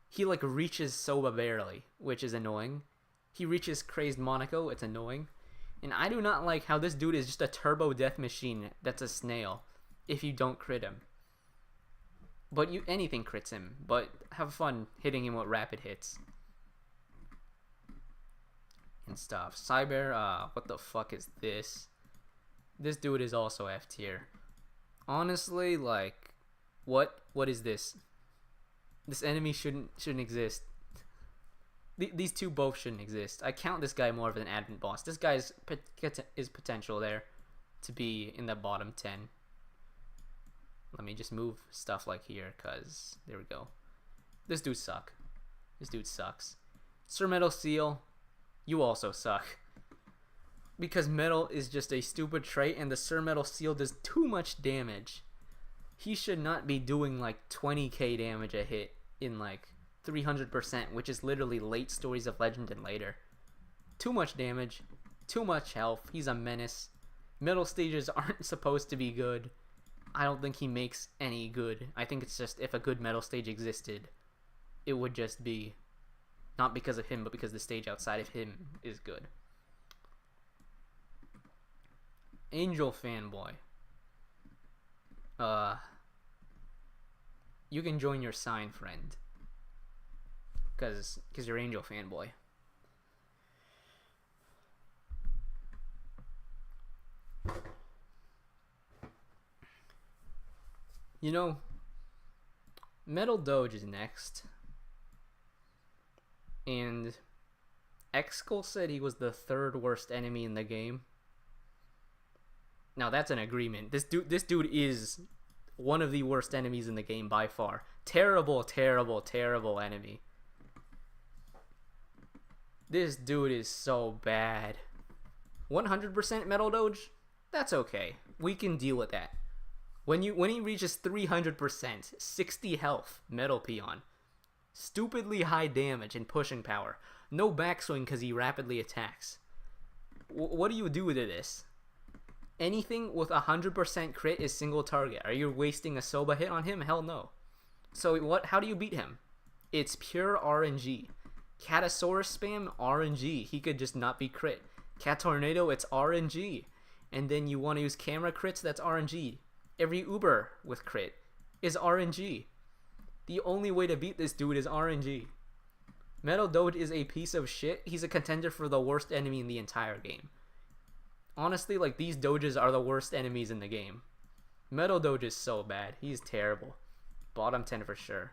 [SPEAKER 1] he, like, reaches so barely, which is annoying. He reaches Crazed Monaco, it's annoying. And I do not like how this dude is just a turbo death machine that's a snail if you don't crit him. But anything crits him, but have fun hitting him with rapid hits. And stuff. Cyber, what the fuck is this? This dude is also F tier. Honestly, like, what is this? This enemy shouldn't exist. These two both shouldn't exist. I count this guy more of an advent boss. This guy is potential there to be in the bottom 10. Let me just move stuff like here, cause there we go. This dude suck. This dude sucks. Sir Metal Seal, you also suck. Because metal is just a stupid trait, and the Sir Metal Seal does too much damage. He should not be doing like 20k damage a hit in like 300%, which is literally late Stories of Legend and later. Too much damage, too much health. He's a menace. Middle stages aren't supposed to be good. I don't think he makes any good. I think it's just if a good metal stage existed, it would just be not because of him, but because the stage outside of him is good. Angel fanboy. You can join your sign friend. Cause you're Angel fanboy. You know, Metal Doge is next. And X-Skull said he was the third worst enemy in the game. Now that's an agreement. This dude is one of the worst enemies in the game by far. Terrible, terrible, terrible enemy. This dude is so bad. 100% Metal Doge? That's okay. We can deal with that. When he reaches 300%, 60 health, Metal Peon. Stupidly high damage and pushing power. No backswing because he rapidly attacks. What do you do to this? Anything with 100% crit is single target. Are you wasting a Soba hit on him? Hell no. So how do you beat him? It's pure RNG. Catasaurus spam, RNG. He could just not be crit. Cat Tornado, it's RNG. And then you want to use camera crits, that's RNG. Every Uber with crit is RNG. The only way to beat this dude is RNG. Metal Doge is a piece of shit. He's a contender for the worst enemy in the entire game. Honestly, like, these Doges are the worst enemies in the game. Metal Doge is so bad. He's terrible. Bottom 10 for sure.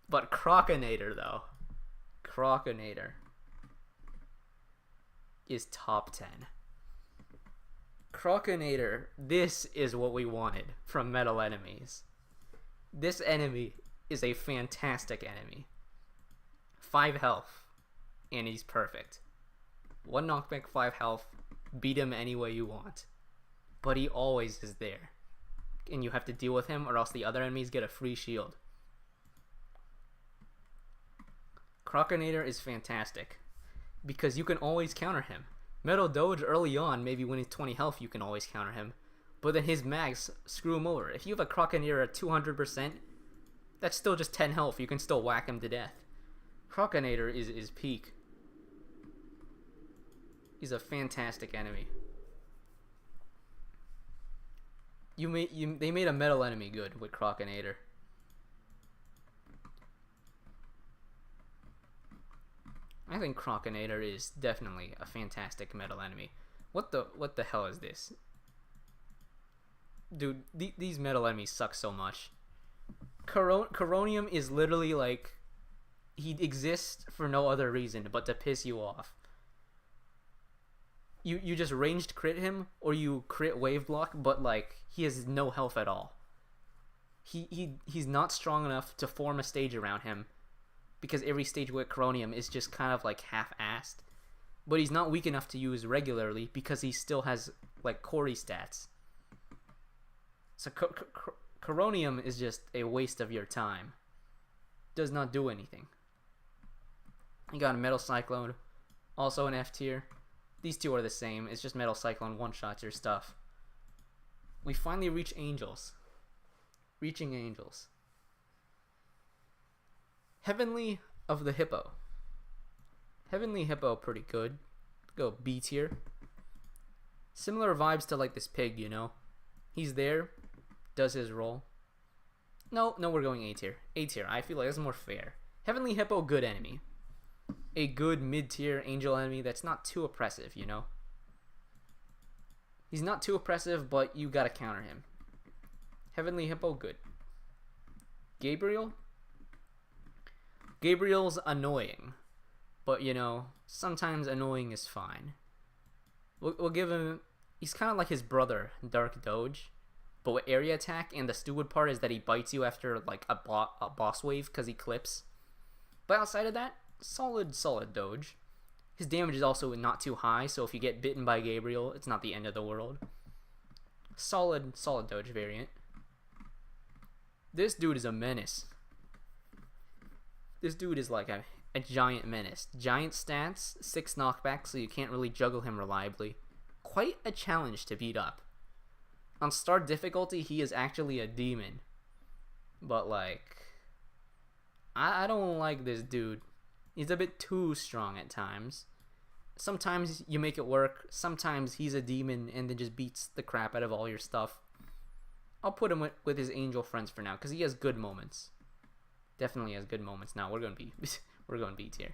[SPEAKER 1] But Crocinator, though. Crocinator is top 10. Crocinator, this is what we wanted from metal enemies. This enemy is a fantastic enemy. 5 health, and he's perfect. 1 knockback, 5 health, beat him any way you want. But he always is there. And you have to deal with him or else the other enemies get a free shield. Crocinator is fantastic because you can always counter him. Metal Doge early on, maybe when he's 20 health, you can always counter him. But then his mags screw him over. If you have a Crocinator at 200%, that's still just 10 health. You can still whack him to death. Crocinator is peak. He's a fantastic enemy. They made a metal enemy good with Crocinator. I think Crocinator is definitely a fantastic metal enemy. What the hell is this? Dude, these metal enemies suck so much. Coronium is literally like, he exists for no other reason but to piss you off. You just ranged crit him, or you crit wave block, but like, he has no health at all. He's not strong enough to form a stage around him, because every stage with Coronium is just kind of like half-assed. But he's not weak enough to use regularly because he still has like Corey stats. So Coronium is just a waste of your time. Does not do anything. You got a Metal Cyclone, also an F tier. These two are the same. It's just Metal Cyclone one-shots your stuff. We finally reach Angels. Reaching Angels. Heavenly of the Hippo. Heavenly Hippo, pretty good. Go B tier. Similar vibes to like this pig, you know. He's there, does his role. No, we're going A tier. A tier. I feel like that's more fair. Heavenly Hippo, good enemy. A good mid-tier angel enemy that's not too oppressive, you know. He's not too oppressive, but you gotta counter him. Heavenly Hippo, good. Gabriel Gabriel's annoying, but you know, sometimes annoying is fine. We'll give him. He's kind of like his brother, Dark Doge, but with area attack. And the stupid part is that he bites you after like a boss wave because he clips. But outside of that, solid Doge. His damage is also not too high, so if you get bitten by Gabriel, it's not the end of the world. Solid Doge variant. This dude is a menace. This dude is like a giant menace. Giant stats, 6 knockbacks, so you can't really juggle him reliably. Quite a challenge to beat up. On star difficulty, he is actually a demon. But like, I don't like this dude. He's a bit too strong at times. Sometimes you make it work. Sometimes he's a demon and then just beats the crap out of all your stuff. I'll put him with his angel friends for now because he has good moments. Definitely has good moments. Now we're going B tier.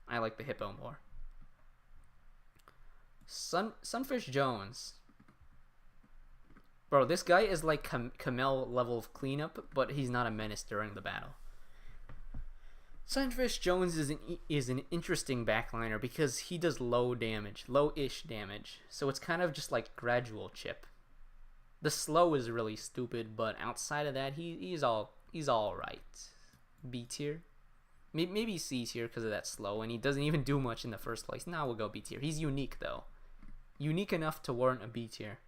[SPEAKER 1] I like the hippo more. Sunfish Jones. Bro, this guy is like Kamel level of cleanup, but he's not a menace during the battle. Sunfish Jones is an interesting backliner because he does low-ish damage. So it's kind of just like gradual chip. The slow is really stupid, but outside of that, he's all right. B tier, maybe C tier because of that slow, and he doesn't even do much in the first place. Now we'll go B tier. He's unique though, unique enough to warrant a B tier.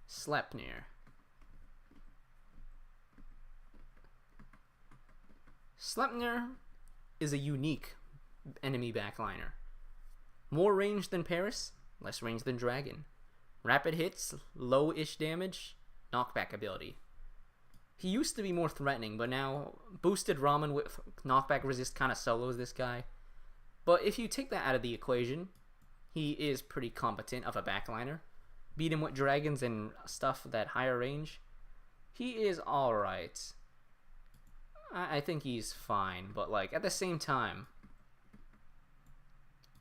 [SPEAKER 1] Sleipnir. Sleipnir is a unique enemy backliner. More range than Paris, less range than Dragon. Rapid hits, low-ish damage, knockback ability. He used to be more threatening, but now boosted Ramen with knockback resist kind of solos this guy. But if you take that out of the equation, he is pretty competent of a backliner. Beat him with dragons and stuff that higher range. He is alright. I think he's fine, but like at the same time,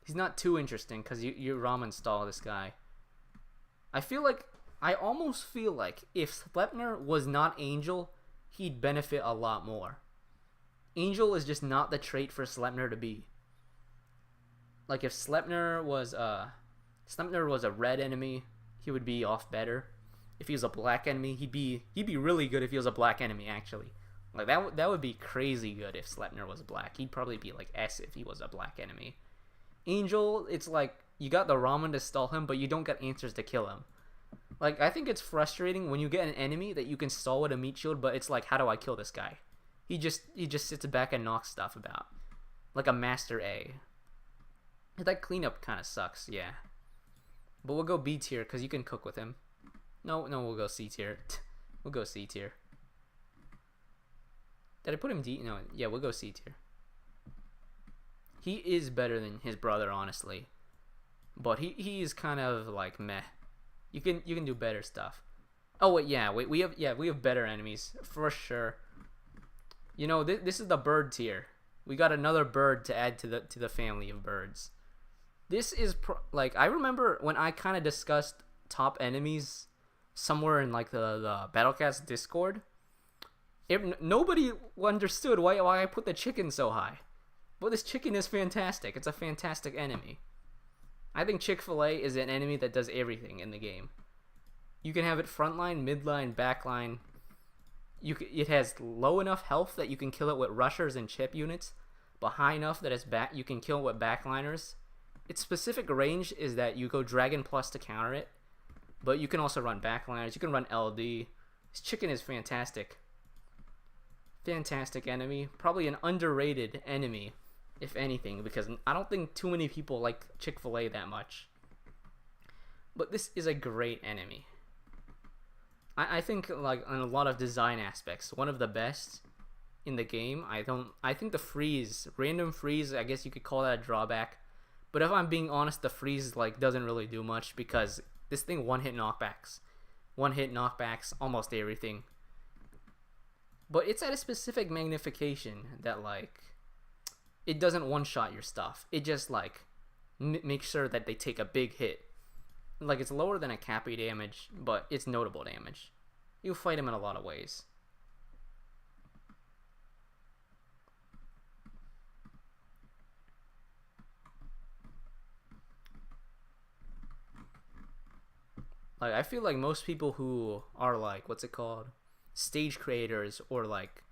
[SPEAKER 1] he's not too interesting because you ramen stall this guy. I almost feel like if Sleipnir was not Angel, he'd benefit a lot more. Angel is just not the trait for Sleipnir to be. Like if Sleipnir was a red enemy, he would be off better. If he was a black enemy, he'd be really good if he was a black enemy actually. Like that would be crazy good if Sleipnir was black. He'd probably be like S if he was a black enemy. Angel, it's like you got the ramen to stall him, but you don't get answers to kill him. Like I think it's frustrating when you get an enemy that you can stall with a meat shield, but it's like, how do I kill this guy? He just sits back and knocks stuff about, like a Master A. That cleanup kind of sucks, yeah. But we'll go B tier because you can cook with him. No, we'll go C tier. We'll go C tier. Did I put him D? No, yeah, we'll go C tier. He is better than his brother, honestly. But he is kind of like meh. You can do better stuff. Oh wait, we have better enemies for sure. You know, this is the bird tier. We got another bird to add to the family of birds. This is like I remember when I kind of discussed top enemies somewhere in like the Battlecast Discord. Nobody understood why I put the chicken so high. But this chicken is fantastic. It's a fantastic enemy. I think Chick-fil-A is an enemy that does everything in the game. You can have it frontline, midline, backline. It has low enough health that you can kill it with rushers and chip units, but high enough that you can kill it with backliners. Its specific range is that you go Dragon Plus to counter it, but you can also run backliners. You can run LD. This chicken is fantastic. Fantastic enemy. Probably an underrated enemy, if anything, because I don't think too many people like Chick-fil-A that much. But this is a great enemy. I think like on a lot of design aspects, one of the best in the game. I think the random freeze, I guess you could call that a drawback. But if I'm being honest, the freeze like doesn't really do much because this thing one hit knockbacks almost everything. But it's at a specific magnification that like it doesn't one-shot your stuff. It just like makes sure that they take a big hit. Like it's lower than a Cappy damage, but it's notable damage. You fight him in a lot of ways. Like I feel like most people who are like what's it called, stage creators or like,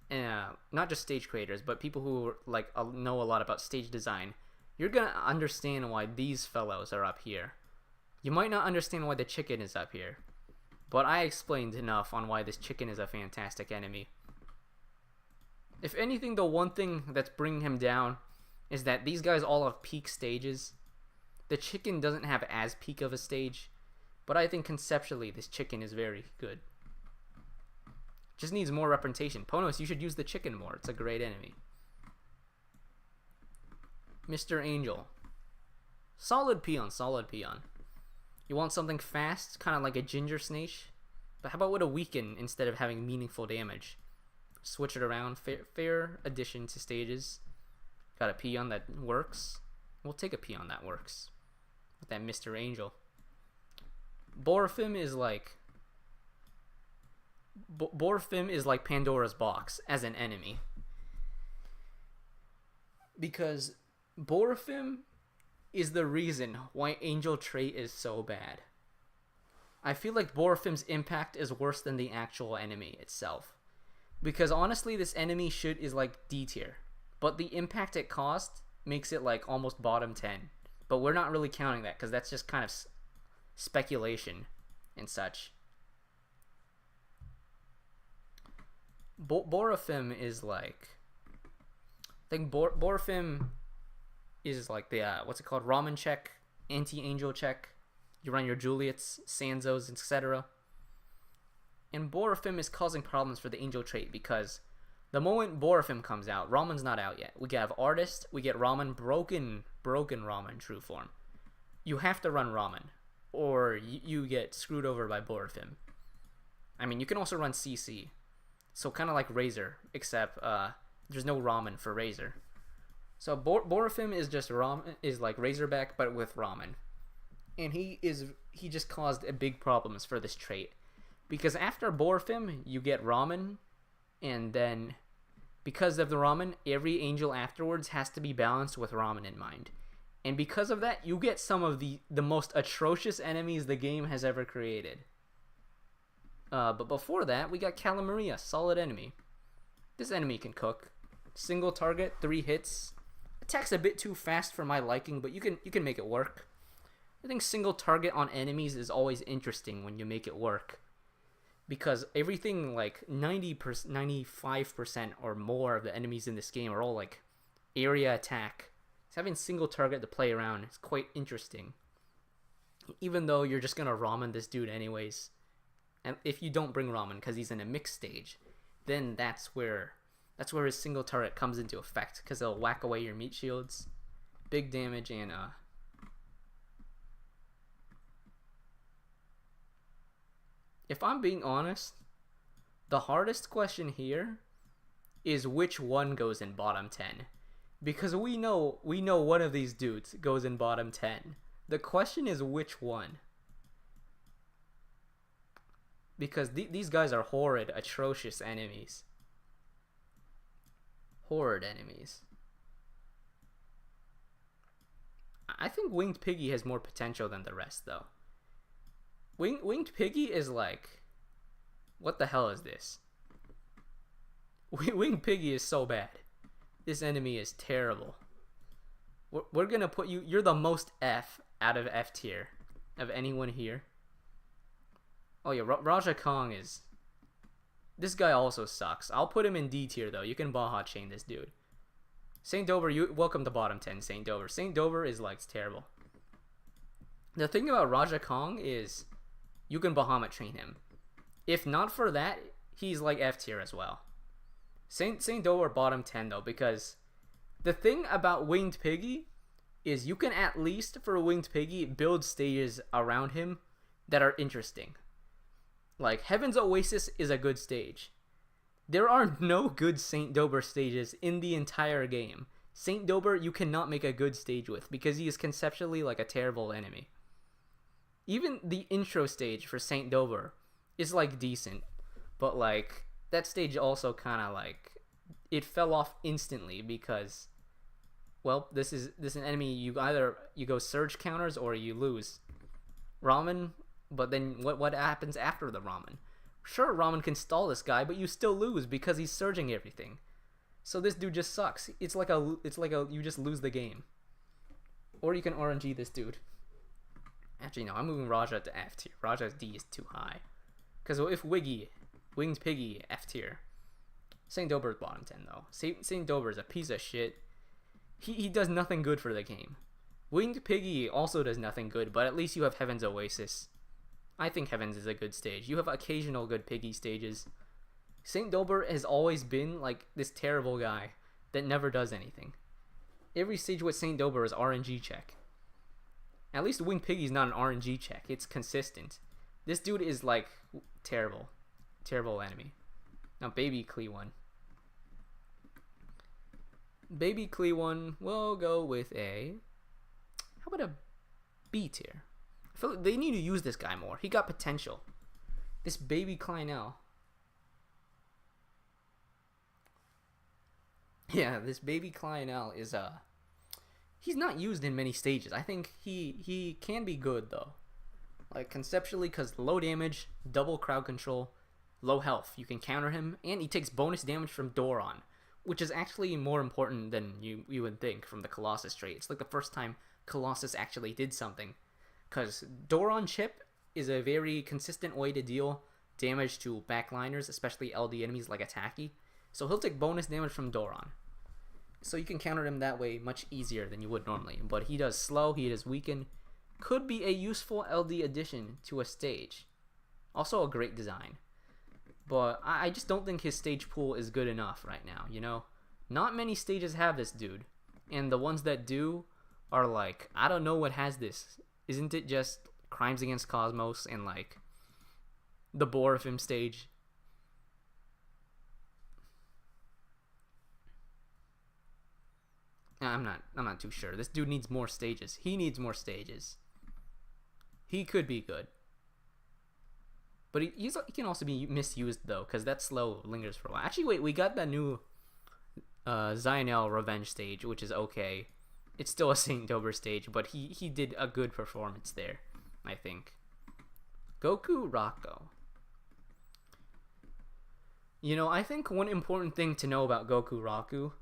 [SPEAKER 1] not just stage creators, but people who like know a lot about stage design, you're gonna understand why these fellows are up here. You might not understand why the chicken is up here, but I explained enough on why this chicken is a fantastic enemy. If anything, the one thing that's bringing him down is that these guys all have peak stages. The chicken doesn't have as peak of a stage, but I think conceptually this chicken is very good. Just needs more representation. Ponos, you should use the chicken more. It's a great enemy. Mr. Angel. Solid peon, solid peon. You want something fast, kind of like a ginger snake? But how about with a weaken instead of having meaningful damage? Switch it around. Fair addition to stages. Got a peon that works. We'll take a peon that works. With that Mr. Angel. Borfim is like... Borfim is like Pandora's box as an enemy. Because Borfim is the reason why Angel trait is so bad. I feel like Borfim's impact is worse than the actual enemy itself. Because honestly, this enemy is like D tier. But the impact it cost makes it like almost bottom 10. But we're not really counting that because that's just kind of speculation and such. Borfim is like... I think Borfim is like the what's it called, ramen check, anti-angel check. You run your Juliets, Sanzos, etc. And Borfim is causing problems for the angel trait because the moment Borfim comes out, Ramen's not out yet. We have Artist, we get Ramen, broken Ramen true form. You have to run Ramen or you get screwed over by Borfim. I mean, you can also run CC. So kind of like Razor, except there's no Ramen for Razor. So Borfim is just Ramen, is like Razorback but with Ramen. And he just caused a big problems for this trait. Because after Borfim, you get Ramen, and then because of the Ramen, every angel afterwards has to be balanced with Ramen in mind. And because of that, you get some of the most atrocious enemies the game has ever created. But before that, we got Calamaria, solid enemy. This enemy can cook. Single target, 3 hits. Attacks a bit too fast for my liking, but you can make it work. I think single target on enemies is always interesting when you make it work. Because everything like 95% or more of the enemies in this game are all like area attack. So having single target to play around is quite interesting. Even though you're just gonna Ramen this dude anyways. And if you don't bring Ramen because he's in a mixed stage, then that's where his single target comes into effect, because it'll whack away your meat shields. Big damage. And if I'm being honest, the hardest question here is which one goes in bottom 10. Because we know one of these dudes goes in bottom 10. The question is which one. Because these guys are horrid, atrocious enemies. Horrid enemies. I think Winged Piggy has more potential than the rest, though. Winged Piggy is like... What the hell is this? Winged Piggy is so bad. This enemy is terrible. We're gonna put you... You're the most F out of F tier of anyone here. Oh yeah, Raja Kong is... This guy also sucks. I'll put him in D tier though. You can Baja chain this dude. Saint Dover, welcome to bottom 10, Saint Dover. Saint Dover is like terrible. The thing about Raja Kong is you can Bahamut train him. If not for that, he's like F tier as well. Saint Dover bottom 10 though, because the thing about Winged Piggy is you can at least for Winged Piggy build stages around him that are interesting. Like, Heaven's Oasis is a good stage. There are no good Saint Dober stages in the entire game. Saint Dober you cannot make a good stage with because he is conceptually like a terrible enemy. Even the intro stage for Saint Dober is like decent, but like that stage also kind of like it fell off instantly because, well, this is an enemy you go surge counters or you lose. Ramen But then what happens after the Ramen? Sure, Ramen can stall this guy, but you still lose because he's surging everything. So this dude just sucks. It's like a you just lose the game. Or you can RNG this dude. Actually, no, I'm moving Raja to F tier. Raja's D is too high. Because if Winged Piggy, F tier. St. Dober's bottom 10, though. St. Dober is a piece of shit. He does nothing good for the game. Winged Piggy also does nothing good, but at least you have Heaven's Oasis. I think Heaven's is a good stage. You have occasional good Piggy stages. St. Dober has always been like this terrible guy that never does anything. Every stage with St. Dober is RNG check. At least Winged Piggy's not an RNG check. It's consistent. This dude is like terrible. Terrible enemy. Now Baby Clee1. Baby Clee1 will go with a... How about a B tier? I feel like they need to use this guy more. He got potential. This Baby Kleinel. Yeah, this Baby Kleinel is he's not used in many stages. I think he can be good though. Like conceptually, because low damage, double crowd control, low health. You can counter him, and he takes bonus damage from Doron, which is actually more important than you would think from the Colossus trait. It's like the first time Colossus actually did something. Because Doron Chip is a very consistent way to deal damage to backliners, especially LD enemies like Attacky. So he'll take bonus damage from Doron. So you can counter him that way much easier than you would normally. But he does slow, he does weaken. Could be a useful LD addition to a stage. Also a great design. But I just don't think his stage pool is good enough right now, you know? Not many stages have this dude. And the ones that do are like, I don't know what has this. Isn't it just Crimes Against Cosmos and like the Borifim stage? I'm not too sure. This dude needs more stages. He needs more stages. He could be good. But he can also be misused though, because that slow lingers for a while. Actually, wait, we got that new Zionel Revenge stage, which is okay. It's still a St. Dober stage, but he did a good performance there, I think. Goku Rocco. You know, I think one important thing to know about Goku Rocco,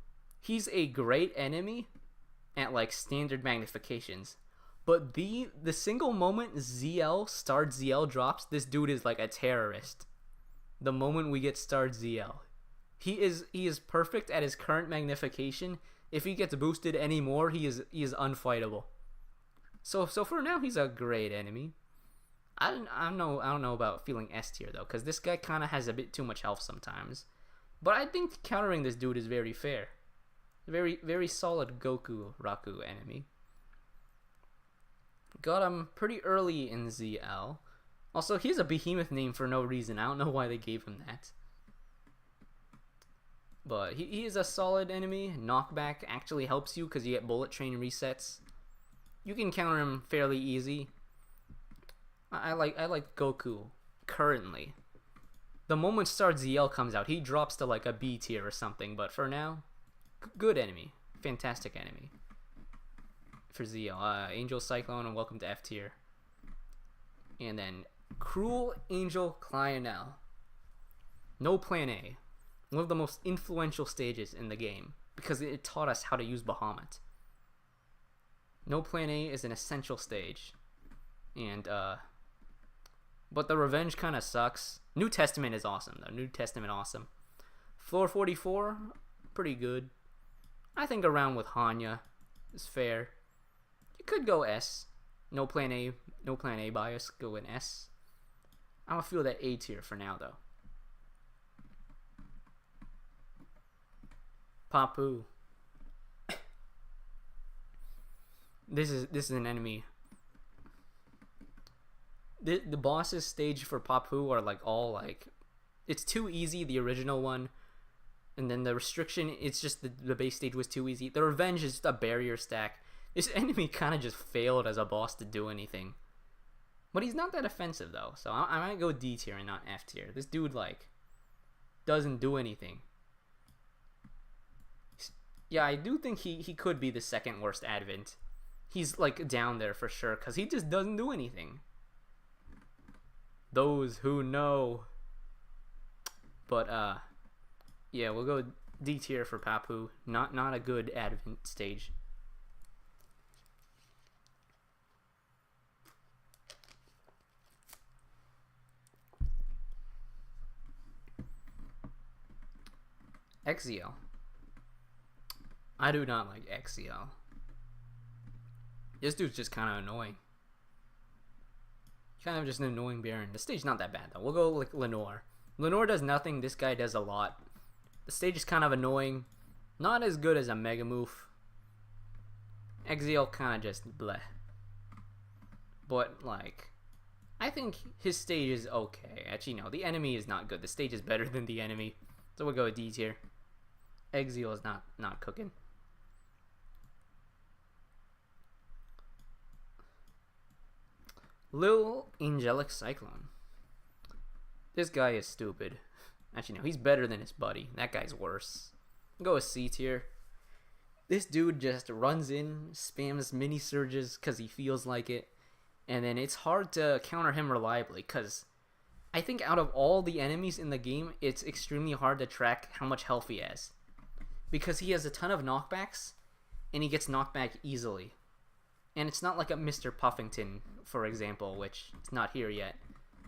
[SPEAKER 1] he's a great enemy at like standard magnifications. But the single moment starred ZL drops, this dude is like a terrorist. The moment we get starred ZL. He is perfect at his current magnification. If he gets boosted anymore, he is unfightable. So for now, he's a great enemy. I don't know about feeling S tier though, because this guy kind of has a bit too much health sometimes. But I think countering this dude is very fair. Very, very solid Goku Raku enemy. Got him pretty early in ZL. Also, he has a behemoth name for no reason. I don't know why they gave him that. But he is a solid enemy. Knockback actually helps you because you get bullet train resets. You can counter him fairly easy. I like Goku currently. The moment Star ZL comes out, he drops to like a B tier or something. But for now, good enemy. Fantastic enemy. For ZL. Angel Cyclone and welcome to F tier. And then Cruel Angel Lionel. No Plan A. One of the most influential stages in the game because it taught us how to use Bahamut. No Plan A is an essential stage. And but the Revenge kind of sucks. New Testament is awesome though. New Testament awesome. Floor 44, pretty good. I think around with Hanya is fair. You could go S. No Plan A bias, go in S. I'm gonna feel that A tier for now though. Papu. This is an enemy. The bosses stage for Papu are like all like, it's too easy, the original one, and then the restriction, it's just the base stage was too easy. The Revenge is just a barrier stack. This enemy kind of just failed as a boss to do anything. But he's not that offensive though, so I might go D tier and not F tier. This dude like doesn't do anything. Yeah, I do think he could be the second worst Advent. He's like down there for sure because he just doesn't do anything. those who know. But yeah, we'll go D tier for Papu. Not a good Advent stage. XZL. I do not like XZL. This dude's just kind of annoying. Kind of just an annoying Baron. The stage's not that bad though. We'll go like Lenore. Lenore does nothing. This guy does a lot. The stage is kind of annoying. Not as good as a Mega Move. XZL kind of just bleh. But like, I think his stage is okay. Actually, no. The enemy is not good. The stage is better than the enemy. So we'll go with D tier. XZL is not cooking. Lil Angelic Cyclone. This guy is stupid. Actually, no, he's better than his buddy. That guy's worse. I'll go with C tier. This dude just runs in, spams mini surges because he feels like it, and then it's hard to counter him reliably because I think out of all the enemies in the game, it's extremely hard to track how much health he has because he has a ton of knockbacks and he gets knocked back easily. And it's not like a Mr. Puffington, for example, which is not here yet.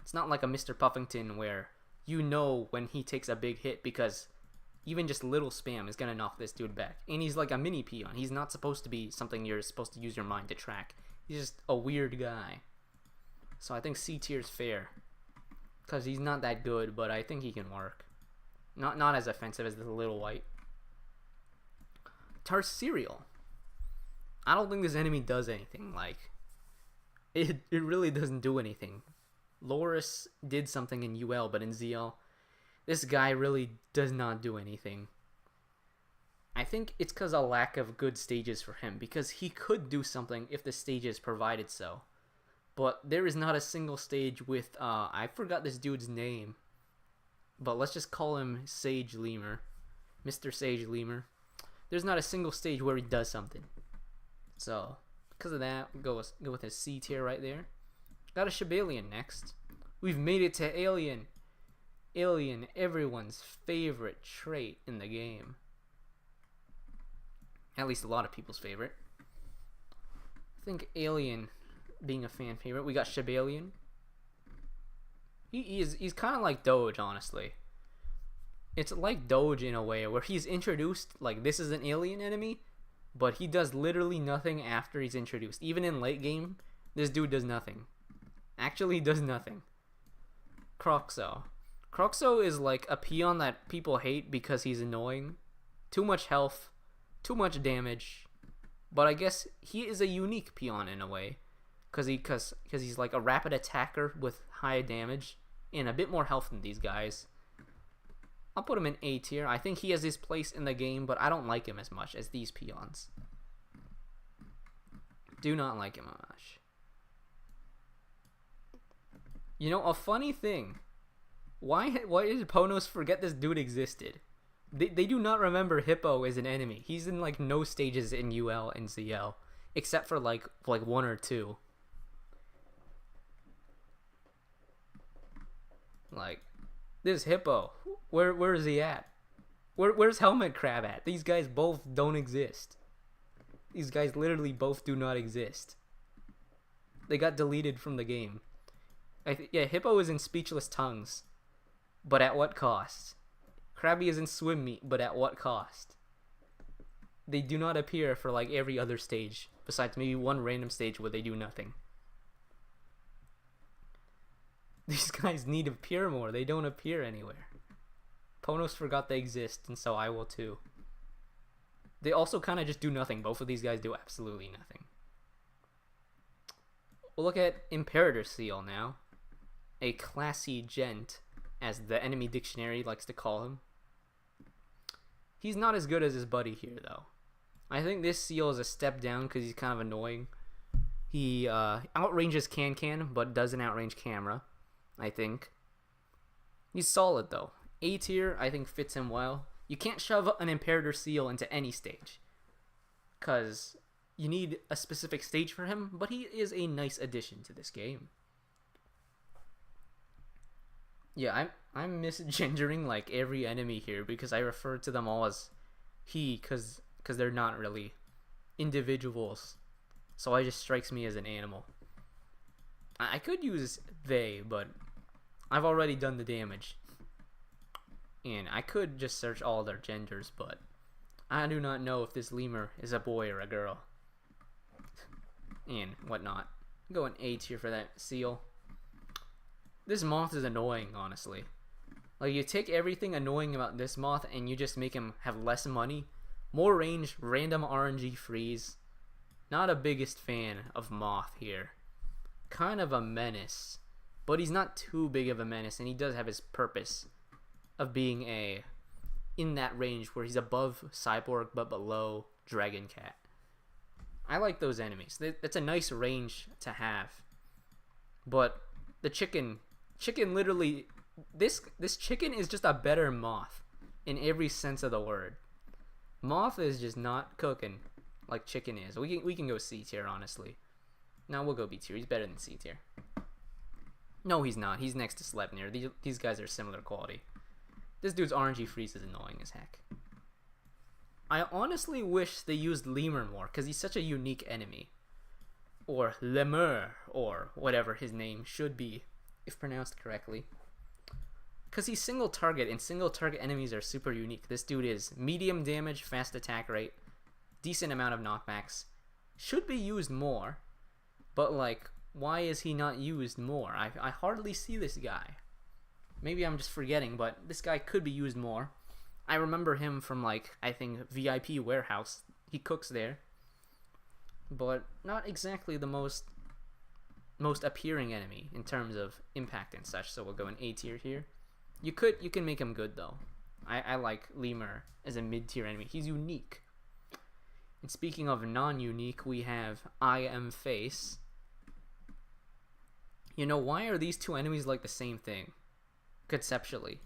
[SPEAKER 1] It's not like a Mr. Puffington where you know when he takes a big hit because even just little spam is going to knock this dude back. And he's like a mini peon. He's not supposed to be something you're supposed to use your mind to track. He's just a weird guy. So I think C tier is fair. Because he's not that good, but I think he can work. Not as offensive as the little white. Tarsirial. I don't think this enemy does anything. Like, it really doesn't do anything. Loris did something in UL, but in ZL, this guy really does not do anything. I think it's because of lack of good stages for him, because he could do something if the stages provided so. But there is not a single stage with, I forgot this dude's name, but let's just call him Sage Lemur. Mr. Sage Lemur. There's not a single stage where he does something. So, because of that, go with his C tier right there. Got a Shibalian next. We've made it to Alien. Alien, everyone's favorite trait in the game. At least a lot of people's favorite. I think Alien being a fan favorite. We got Shibalian. He's kind of like Doge, honestly. It's like Doge in a way, where he's introduced, like this is an alien enemy, but he does literally nothing after he's introduced. Even in late game, this dude does nothing. Actually, he does nothing. Croxo. Croxo is like a peon that people hate because he's annoying. Too much health, too much damage. But I guess he is a unique peon in a way. Because he's like a rapid attacker with high damage and a bit more health than these guys. I'll put him in A tier. I think he has his place in the game, but I don't like him as much as these peons. Do not like him much. You know, a funny thing. Why did Ponos forget this dude existed? They do not remember Hippo as an enemy. He's in like no stages in UL and ZL. Except for like one or two. Like, this Hippo. Where is he at? Where's Helmet Crab at? These guys both don't exist. These guys literally both do not exist. They got deleted from the game. Yeah, Hippo is in Speechless Tongues. But at what cost? Krabby is in Swim Meet, but at what cost? They do not appear for like every other stage. Besides maybe one random stage where they do nothing. These guys need to appear more. They don't appear anywhere. Ponos forgot they exist, and so I will too. They also kind of just do nothing. Both of these guys do absolutely nothing. We'll look at Imperator Seal now. A classy gent, as the enemy dictionary likes to call him. He's not as good as his buddy here, though. I think this Seal is a step down because he's kind of annoying. He outranges Can, but doesn't outrange Camera, I think. He's solid, though. A tier, I think, fits him well. You can't shove an Imperator Seal into any stage, because you need a specific stage for him, but he is a nice addition to this game. Yeah, I'm misgendering like every enemy here because I refer to them all as he because they're not really individuals. So it just strikes me as an animal. I could use they, but I've already done the damage. And I could just search all their genders, but I do not know if this lemur is a boy or a girl. And whatnot. Go an A tier for that seal. This moth is annoying, honestly. Like, you take everything annoying about this moth and you just make him have less money, more range, random RNG freeze. Not a biggest fan of moth here. Kind of a menace, but he's not too big of a menace, and he does have his purpose of being in that range where he's above cyborg but below dragon cat. I like those enemies. That's a nice range to have. But the chicken literally, this chicken is just a better moth in every sense of the word. Moth is just not cooking like chicken is. We can go C tier, honestly. No, we'll go B tier. He's better than C tier. No, he's not. He's next to Sleipnir. These guys are similar quality. This dude's RNG freeze is annoying as heck. I honestly wish they used Lemur more, because he's such a unique enemy. Or Lemur, or whatever his name should be, if pronounced correctly. Because he's single target, and single target enemies are super unique. This dude is medium damage, fast attack rate, decent amount of knockbacks. Should be used more, but like, why is he not used more? I hardly see this guy. Maybe I'm just forgetting, but this guy could be used more. I remember him from, like, I think VIP Warehouse. He cooks there. But not exactly the most appearing enemy in terms of impact and such, so we'll go an A tier here. You can make him good, though. I like Lemur as a mid-tier enemy. He's unique. And speaking of non-unique, we have I Am Face. You know, why are these two enemies like the same thing? Conceptually.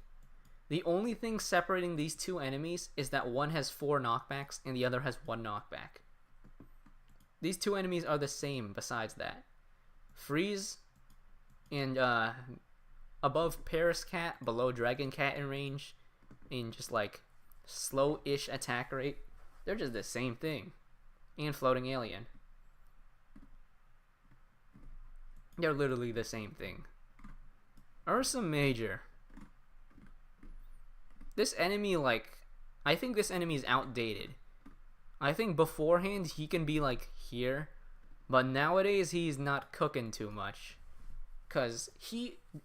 [SPEAKER 1] The only thing separating these two enemies is that one has 4 knockbacks and the other has 1 knockback. These two enemies are the same besides that. Freeze and above Paris Cat, below Dragon Cat in range, and just like slow-ish attack rate. They're just the same thing. And Floating Alien. They're literally the same thing. Ursa Major. This enemy, like, I think this enemy is outdated. I think beforehand he can be like here, but nowadays he's not cooking too much. Cause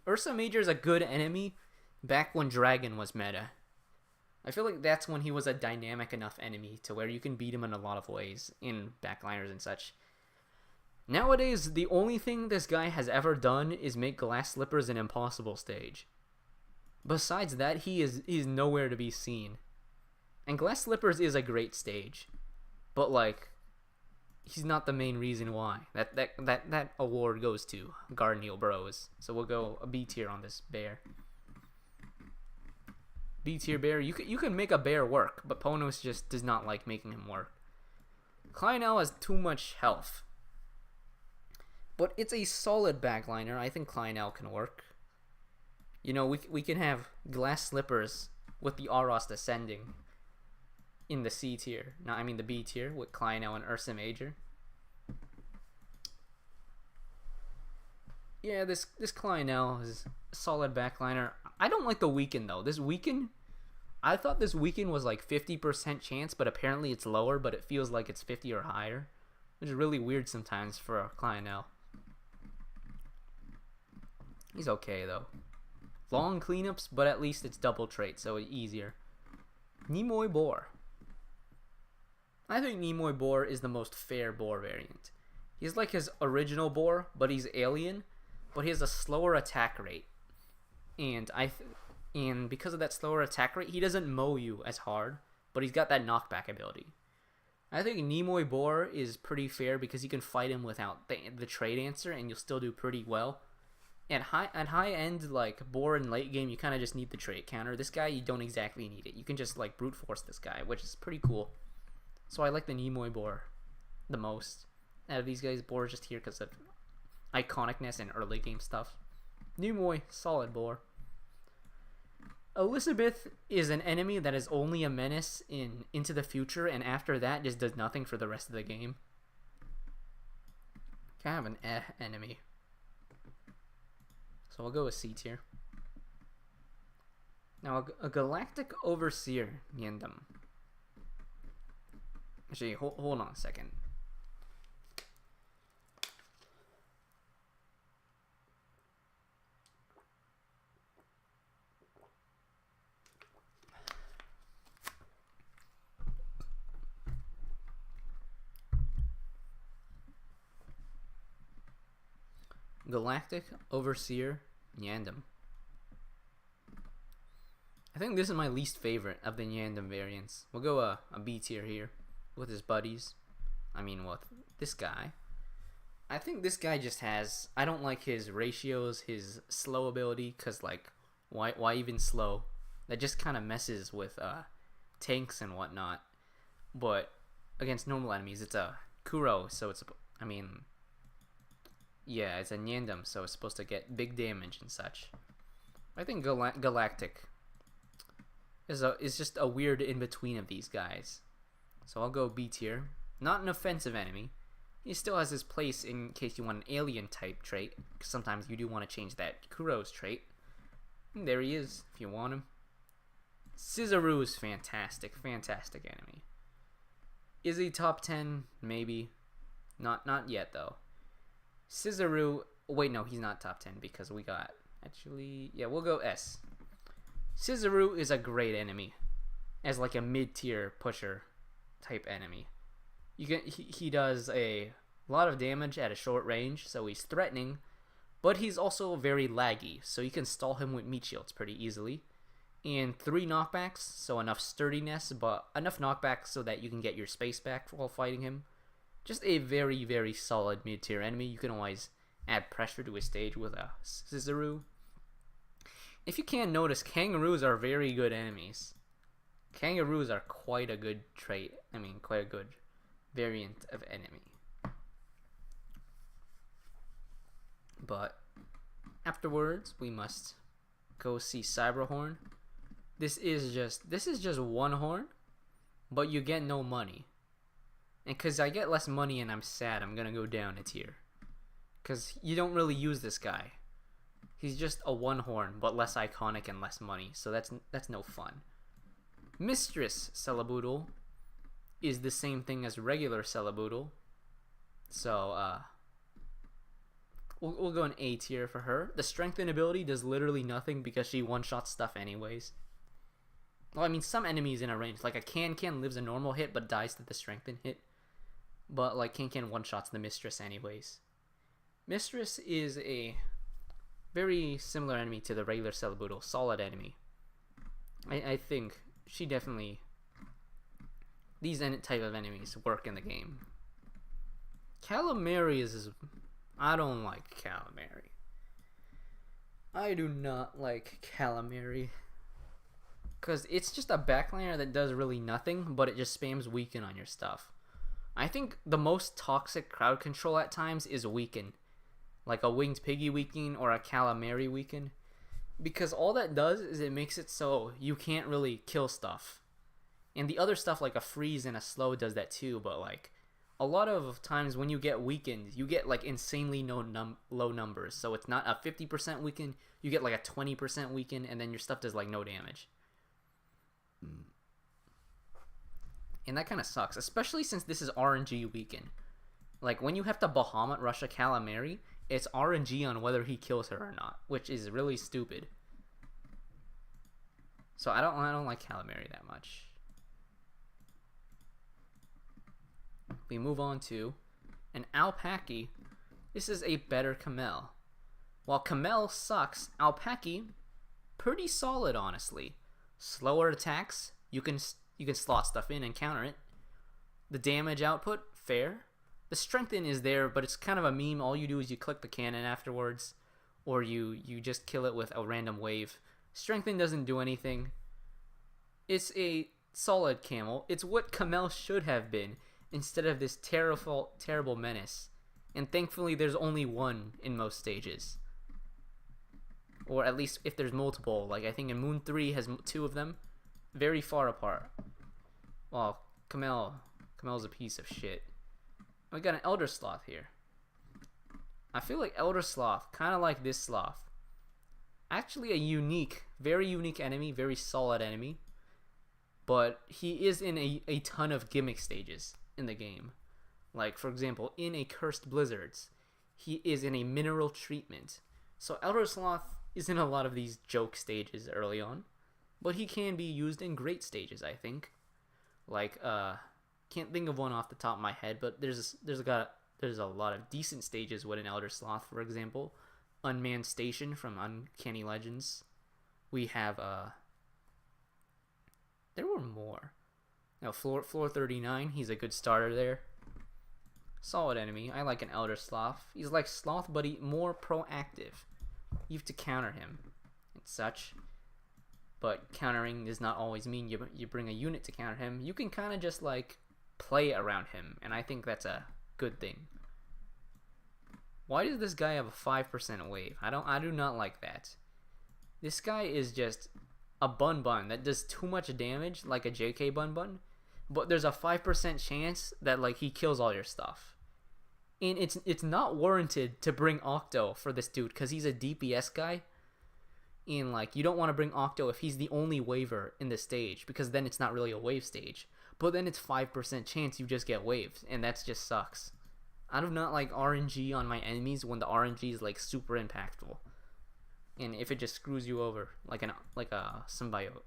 [SPEAKER 1] Ursa Major is a good enemy back when Dragon was meta. I feel like that's when he was a dynamic enough enemy to where you can beat him in a lot of ways, in backliners and such. Nowadays, the only thing this guy has ever done is make Glass Slippers an impossible stage. Besides that, he is nowhere to be seen. And Glass Slippers is a great stage, but like, he's not the main reason why. That award goes to Gardenhill Bros. So we'll go a B tier on this bear. B tier bear. You can make a bear work, but Ponos just does not like making him work. Kleinel has too much health, but it's a solid backliner. I think Kleinel can work. You know, we can have Glass Slippers with the Aros ascending in the C tier. No, I mean the B tier with Kleinel and Ursa Major. Yeah, this Kleinel is a solid backliner. I don't like the weaken though. This weaken, I thought this weaken was like 50% chance, but apparently it's lower, but it feels like it's 50 or higher, which is really weird sometimes for a Kleinel. He's okay though. Long cleanups, but at least it's double trait, so easier. Nimoy Boar. I think Nimoy Boar is the most fair boar variant. He's like his original boar, but he's alien, but he has a slower attack rate. And because of that slower attack rate, he doesn't mow you as hard, but he's got that knockback ability. I think Nimoy Boar is pretty fair because you can fight him without the trade answer, and you'll still do pretty well. At high end, like boar in late game, you kind of just need the trait counter. This guy, you don't exactly need it. You can just like brute force this guy, which is pretty cool. So I like the Nimoy Boar the most out of these guys. Boar is just here because of iconicness and early game stuff. Nimoy, solid boar. Elizabeth is an enemy that is only a menace in Into the Future, and after that just does nothing for the rest of the game. Kind of an enemy. So I'll go with C tier. Now a Galactic Overseer Nyendam. Actually, hold on a second. Galactic Overseer Nyandem. I think this is my least favorite of the Nyandem variants. We'll go a B tier here with his buddies. I mean, with this guy. I think this guy just has... I don't like his ratios, his slow ability, because, like, why even slow? That just kind of messes with tanks and whatnot. But against normal enemies, it's a Kuro, so it's... I mean... Yeah, it's a Nyandem, so it's supposed to get big damage and such. I think Galactic is just a weird in-between of these guys. So I'll go B tier. Not an offensive enemy. He still has his place in case you want an alien type trait, because sometimes you do want to change that Kuro's trait. And there he is, if you want him. Scizoroo is fantastic. Fantastic enemy. Is he top 10? Maybe. Not yet, though. Scizoroo, wait, no, he's not top 10 because we got, actually, yeah, we'll go S. Scizoroo is a great enemy as like a mid-tier pusher type enemy. He does a lot of damage at a short range, so he's threatening, but he's also very laggy, so you can stall him with meat shields pretty easily. And 3 knockbacks, so enough sturdiness, but enough knockbacks so that you can get your space back while fighting him. Just a very, very solid mid-tier enemy. You can always add pressure to his stage with a Scizoroo. If you can't notice, kangaroos are very good enemies. Kangaroos are quite a good trait. I mean, quite a good variant of enemy. But afterwards, we must go see Cyberhorn. This is just one horn, but you get no money. And because I get less money and I'm sad, I'm going to go down a tier. Because you don't really use this guy. He's just a one horn, but less iconic and less money. So that's no fun. Mistress Celeboodle is the same thing as regular Celeboodle. So, we'll go an A tier for her. The strengthen ability does literally nothing because she one-shots stuff anyways. Well, I mean, some enemies in a range. Like a Can lives a normal hit but dies to the strengthen hit. But, like, Can one-shots the Mistress anyways. Mistress is a very similar enemy to the regular Celeboodle. Solid enemy. I think she definitely... These type of enemies work in the game. Calamari is... I don't like Calamari. I do not like Calamari. Because it's just a backliner that does really nothing, but it just spams weaken on your stuff. I think the most toxic crowd control at times is weaken. Like a Winged Piggy weaken or a Calamari weaken. Because all that does is it makes it so you can't really kill stuff. And the other stuff like a freeze and a slow does that too, but like a lot of times when you get weakened, you get like insanely low numbers. So it's not a 50% weaken, you get like a 20% weaken, and then your stuff does like no damage. And that kind of sucks, especially since this is RNG weaken. Like when you have to Bahamut rush a Calamari, it's RNG on whether he kills her or not, which is really stupid. So I don't like Calamari that much. We move on to an Alpaki. This is a better Kamel. While Kamel sucks, Alpaki pretty solid, honestly. Slower attacks, you can slot stuff in and counter it. The damage output, fair. The strengthen is there, but it's kind of a meme. All you do is you click the cannon afterwards, or you just kill it with a random wave. Strengthen doesn't do anything. It's a solid camel. It's what Kamel should have been, instead of this terrible menace. And thankfully there's only one in most stages. or at least if there's multiple. Like I think in Moon 3 has two of them, very far apart. Well, Kamel's a piece of shit. We got an Elder Sloth here. I feel like Elder Sloth, kind of like this Sloth, actually a unique, very unique enemy, very solid enemy. But he is in a ton of gimmick stages in the game. Like, for example, in a Cursed Blizzards, he is in a mineral treatment. So Elder Sloth is in a lot of these joke stages early on, but he can be used in great stages, I think. Like, can't think of one off the top of my head, but there's a lot of decent stages with an Elder Sloth, for example. Unmanned Station from Uncanny Legends. We have, there were more. Now, floor 39, he's a good starter there. Solid enemy. I like an Elder Sloth. He's like Sloth, but he more proactive. You have to counter him and such. But countering does not always mean you bring a unit to counter him. You can kind of just like play around him, and I think that's a good thing. Why does this guy have a 5% wave? I do not like that. This guy is just a bun that does too much damage, like a JK bun, but there's a 5% chance that like he kills all your stuff. And it's not warranted to bring Octo for this dude because he's a DPS guy. And like you don't want to bring Octo if he's the only waver in the stage, because then it's not really a wave stage. But then it's 5% chance you just get waved, and that just sucks. I do not like RNG on my enemies when the RNG is like super impactful, and if it just screws you over like a symbiote.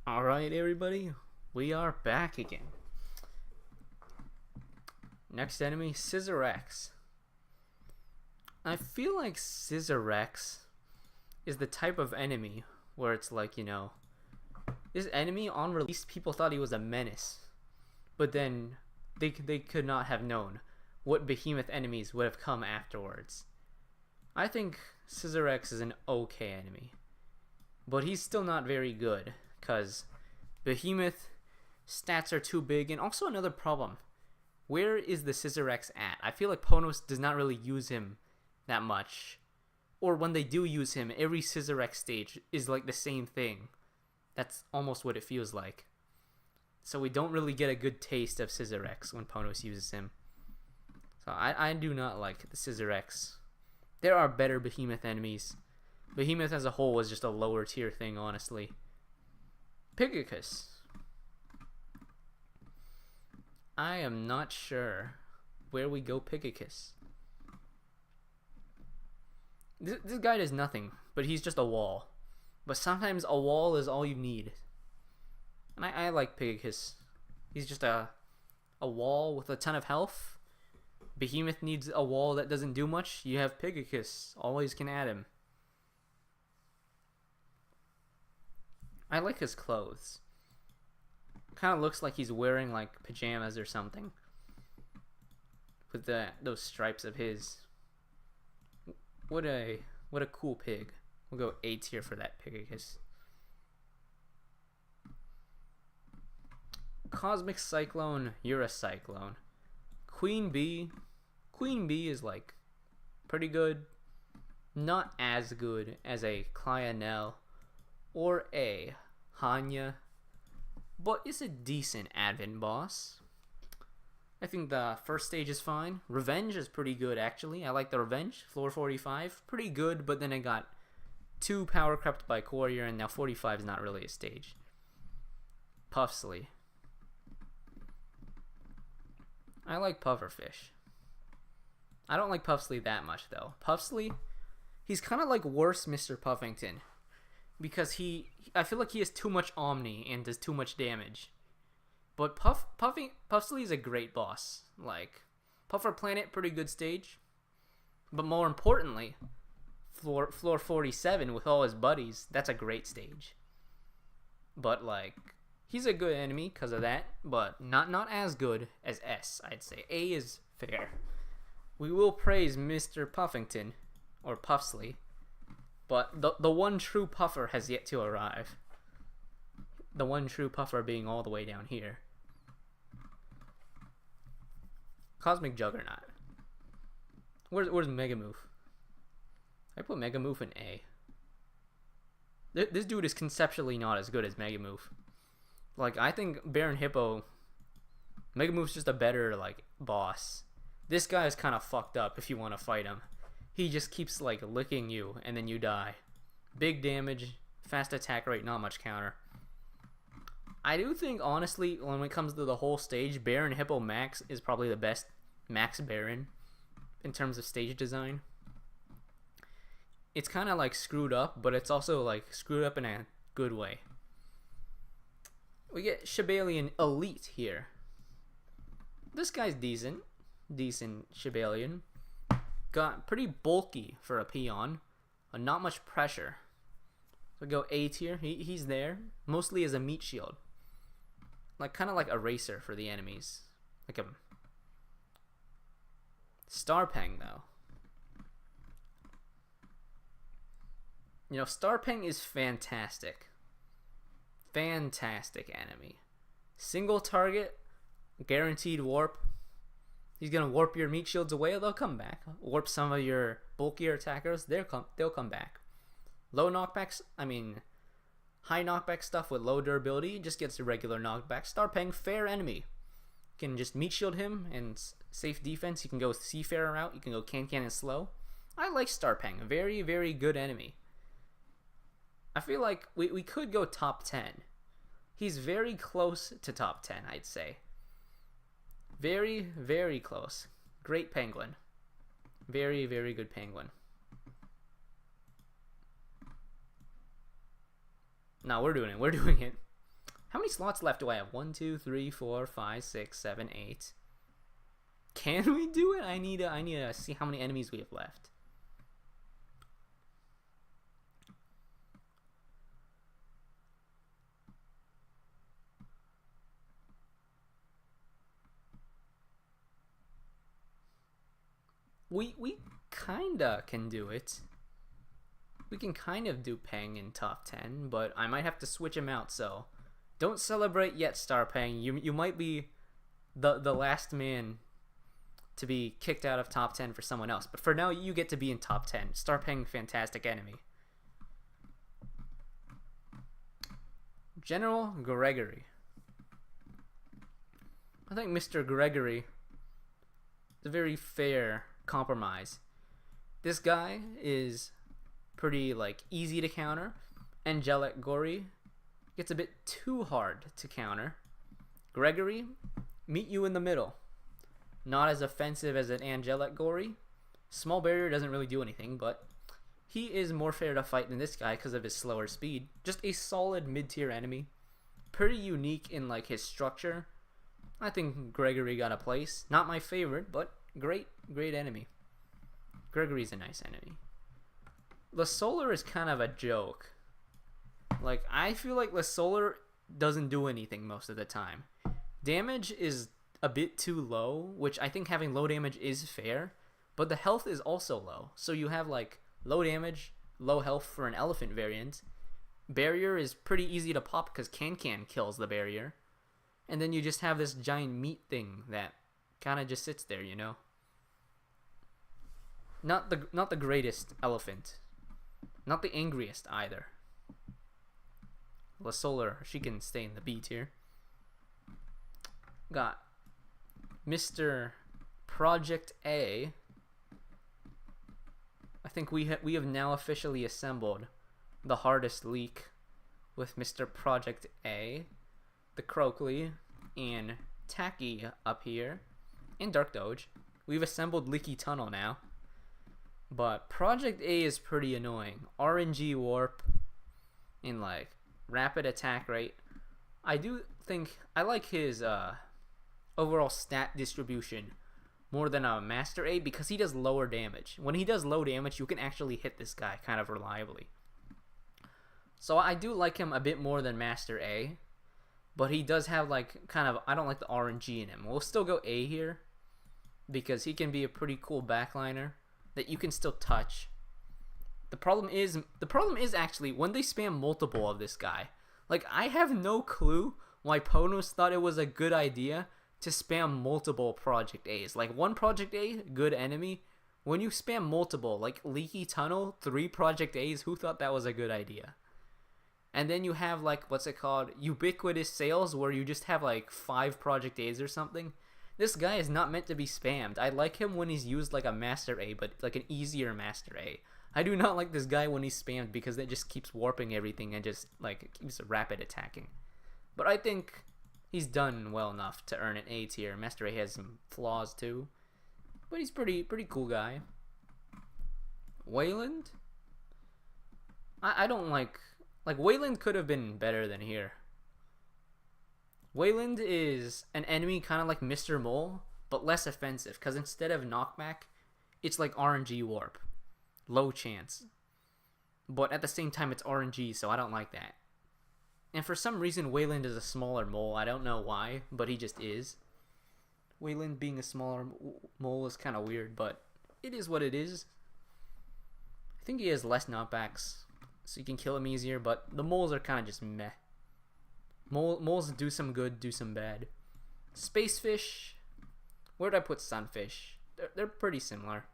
[SPEAKER 1] Alright, everybody, we are back again. Next enemy, Scissor X. I feel like Scissor X is the type of enemy where it's like, you know, this enemy on release, people thought he was a menace, but then they could not have known what behemoth enemies would have come afterwards. I think Scissor X is an okay enemy, but he's still not very good, because behemoth stats are too big. And also another problem, where is the Scissor X at? I feel like Ponos does not really use him that much, or when they do use him, every Scissor X stage is like the same thing. That's almost what it feels like. So we don't really get a good taste of Scissor X when Ponos uses him. So I do not like the Scissor X. There are better behemoth enemies. Behemoth as a whole was just a lower tier thing, honestly. Pigicus. I am not sure where we go Pigicus. This guy does nothing, but he's just a wall. But sometimes a wall is all you need. And I like Pigicus. He's just a wall with a ton of health. Behemoth needs a wall that doesn't do much. You have Pigicus. Always can add him. I like his clothes. Kind of looks like he's wearing like pajamas or something. With those stripes of his. What a cool pig. We'll go A tier for that Pigicus. Cosmic Cyclone, you're a Cyclone. Queen Bee. Queen Bee is like pretty good. Not as good as a Clionel or a Hanya, but it's a decent advent boss. I think the first stage is fine. Revenge is pretty good, actually. I like the Revenge. Floor 45, pretty good, but then it got too power crept by Courier, and now 45 is not really a stage. Puffsley. I like Pufferfish. I don't like Puffsley that much, though. Puffsley, he's kind of like worse Mr. Puffington, because I feel like he has too much Omni and does too much damage. But Puffsley is a great boss. Like, Puffer Planet, pretty good stage. But more importantly, floor 47 with all his buddies, that's a great stage. But like, he's a good enemy because of that, but not as good as S, I'd say. A is fair. We will praise Mr. Puffington, or Puffsley, but the one true Puffer has yet to arrive. The one true Puffer being all the way down here. Cosmic Juggernaut. Where's Megamove? I put Megamove in A. This dude is conceptually not as good as Megamove. Like, I think Baron Hippo, Megamove's just a better, like, boss. This guy is kind of fucked up if you want to fight him. He just keeps, like, licking you, and then you die. Big damage, fast attack rate, not much counter. I do think, honestly, when it comes to the whole stage, Baron Hippo Max is probably the best Max Baron in terms of stage design. It's kind of, like, screwed up, but it's also, like, screwed up in a good way. We get Shibalian Elite here. This guy's decent. Decent Shibalian. Got pretty bulky for a peon. Not much pressure. So go A tier. He's there. Mostly as a meat shield. Like, kind of like a racer for the enemies. Like a Starpeng, though. You know, Starpeng is fantastic. Fantastic enemy. Single target, guaranteed warp. He's gonna warp your meat shields away, they'll come back. Warp some of your bulkier attackers, they'll come back. Low knockbacks, high knockback stuff with low durability just gets a regular knockback. Starpeng, fair enemy. You can just meat shield him and safe defense. You can go Seafarer route. You can go can and slow. I like Starpeng. Very, very good enemy. I feel like we could go top 10. He's very close to top 10, I'd say. Very, very close. Great penguin. Very, very good penguin. No, we're doing it. We're doing it. How many slots left do I have? 1, 2, 3, 4, 5, 6, 7, 8. Can we do it? I need to see how many enemies we have left. We kinda can do it. We can kind of do Peng in top 10, but I might have to switch him out, so don't celebrate yet, Star Peng. You might be the last man to be kicked out of top 10 for someone else, but for now you get to be in top 10. Star Peng, fantastic enemy. General Gregory. I think Mr. Gregory is a very fair compromise. This guy is pretty like easy to counter. Angelic Gory gets a bit too hard to counter. Gregory, meet you in the middle. Not as offensive as an Angelic Gory. Small barrier doesn't really do anything, but he is more fair to fight than this guy because of his slower speed. Just a solid mid-tier enemy. Pretty unique in like his structure. I think Gregory got a place. Not my favorite, but great enemy. Gregory's a nice enemy. Le Solar is kind of a joke. Like, I feel like Le Solar doesn't do anything most of the time. Damage is a bit too low, which I think having low damage is fair, but the health is also low. So you have like low damage, low health for an elephant variant. Barrier is pretty easy to pop because Can kills the barrier. And then you just have this giant meat thing that kind of just sits there, you know? Not the greatest elephant. Not the angriest either. La Solar, she can stay in the B tier. Got Mr. Project A. I think we have now officially assembled the hardest leak with Mr. Project A, the Croakley, and Tacky up here, and Dark Doge. We've assembled Leaky Tunnel now. But Project A is pretty annoying. RNG warp and like rapid attack rate. I do think I like his overall stat distribution more than a Master A because he does lower damage. When he does low damage, you can actually hit this guy kind of reliably. So I do like him a bit more than Master A, but he does have like kind of, I don't like the RNG in him. We'll still go A here because he can be a pretty cool backliner that you can still touch. The problem is actually when they spam multiple of this guy. Like, I have no clue why Ponos thought it was a good idea to spam multiple Project A's. Like, one Project A, good enemy. When you spam multiple, like Leaky Tunnel, 3 Project A's, who thought that was a good idea? And then you have like, what's it called? Ubiquitous Sales, where you just have like 5 Project A's or something. This guy is not meant to be spammed. I like him when he's used like a Master A, but like an easier Master A. I do not like this guy when he's spammed because that just keeps warping everything and just like keeps rapid attacking. But I think he's done well enough to earn an A tier. Master A has some flaws too, but he's pretty cool guy. Wayland? I don't like Wayland could have been better than here. Wayland is an enemy kind of like Mr. Mole, but less offensive, because instead of knockback, it's like RNG warp. Low chance. But at the same time, it's RNG, so I don't like that. And for some reason, Wayland is a smaller mole. I don't know why, but he just is. Wayland being a smaller mole is kind of weird, but it is what it is. I think he has less knockbacks, so you can kill him easier, but the moles are kind of just meh. Moles do some good, do some bad. Spacefish. Where'd I put Sunfish? They're pretty similar.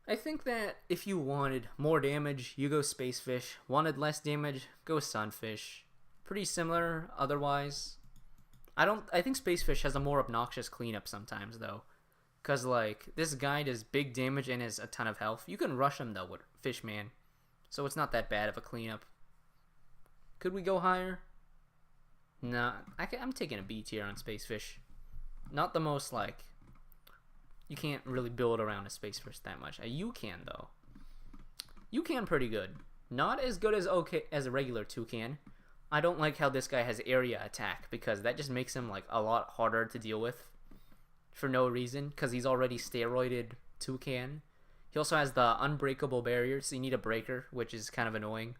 [SPEAKER 1] I think that if you wanted more damage, you go Spacefish. Wanted less damage, go Sunfish. Pretty similar otherwise. I think Spacefish has a more obnoxious cleanup sometimes though. Cause like this guy does big damage and has a ton of health. You can rush him though with Fishman. So it's not that bad of a cleanup. Could we go higher? Nah, I'm taking a B tier on Spacefish. Not the most like, you can't really build around a Spacefish that much. You can though. You can pretty good. Not as good as a regular toucan. I don't like how this guy has area attack because that just makes him like a lot harder to deal with for no reason because he's already steroided toucan. He also has the unbreakable barrier, so you need a breaker, which is kind of annoying.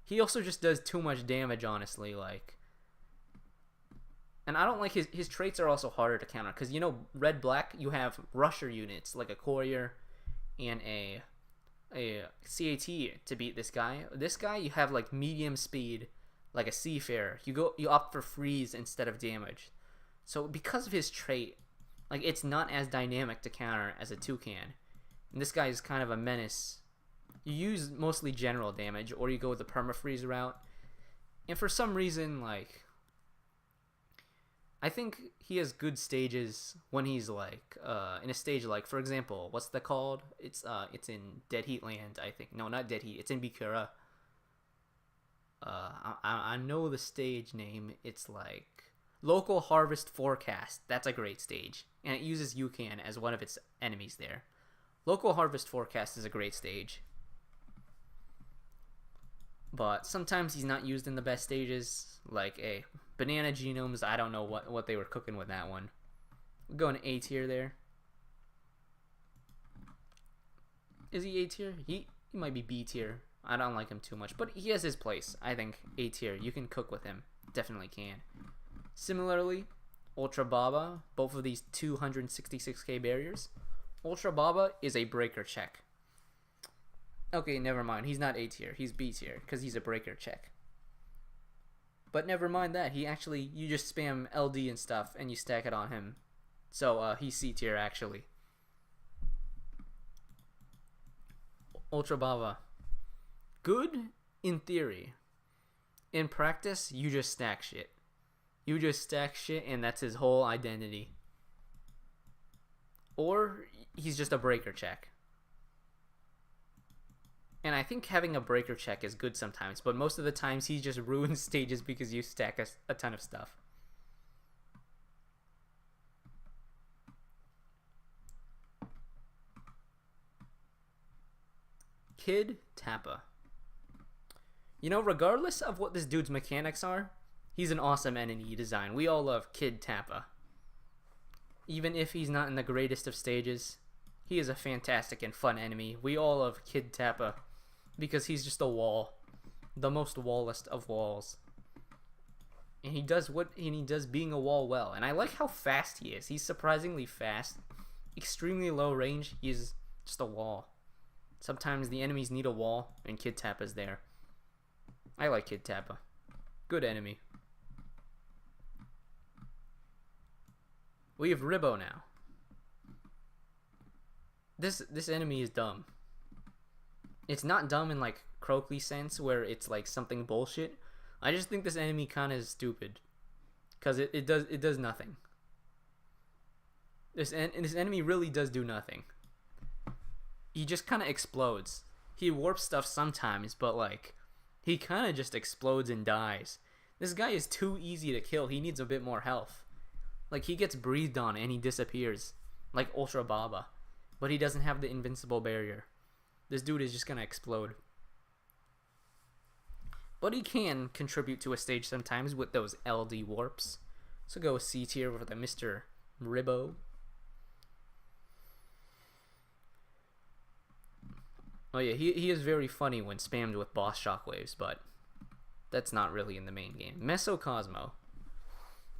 [SPEAKER 1] He also just does too much damage, honestly, like. And I don't like his traits are also harder to counter because, you know, red black, you have rusher units like a courier and a CAT to beat this guy. This guy, you have like medium speed, like a seafarer. You opt for freeze instead of damage. So because of his trait, like it's not as dynamic to counter as a toucan. And this guy is kind of a menace. You use mostly general damage, or you go with the permafreeze route. And for some reason, like, I think he has good stages when he's like in a stage like, for example, what's that called? It's in Dead Heat Land, I think. No, not Dead Heat. It's in Bikura. I know the stage name. It's like Local Harvest Forecast. That's a great stage, and it uses Yukan as one of its enemies there. Local Harvest Forecast is a great stage, but sometimes he's not used in the best stages, like a Banana Genomes. I don't know what they were cooking with that one. We're going A tier there. Is he A tier? He might be B tier. I don't like him too much, but he has his place. I think A tier. You can cook with him. Definitely can. Similarly, Ultra Baba, both of these 266k barriers. Ultra Baba is a breaker check. Okay, never mind. He's not A tier. He's B tier because he's a breaker check. But never mind that. He actually, you just spam LD and stuff and you stack it on him. So he's C tier actually. Ultra Baba. Good in theory. In practice, you just stack shit. You just stack shit and that's his whole identity. Or he's just a breaker check. And I think having a breaker check is good sometimes, but most of the times he just ruins stages because you stack a ton of stuff. Kid Tappa. You know, regardless of what this dude's mechanics are, he's an awesome enemy design. We all love Kid Tappa. Even if he's not in the greatest of stages, he is a fantastic and fun enemy. We all love Kid Tappa because he's just a wall. The most wallest of walls. And he does being a wall well. And I like how fast he is. He's surprisingly fast. Extremely low range. He's just a wall. Sometimes the enemies need a wall and Kid Tappa's there. I like Kid Tappa. Good enemy. We have Ribbo now. This enemy is dumb. It's not dumb in like Croakley sense where it's like something bullshit. I just think this enemy kind of is stupid. Cause it does nothing. This enemy really does do nothing. He just kind of explodes. He warps stuff sometimes, but like he kind of just explodes and dies. This guy is too easy to kill. He needs a bit more health. Like he gets breathed on and he disappears, like Ultra Baba, but he doesn't have the invincible barrier. This dude is just gonna explode. But he can contribute to a stage sometimes with those LD warps. So go with C tier for the Mr. Ribbo. Oh yeah, he is very funny when spammed with boss shockwaves, but that's not really in the main game. Mesocosmo.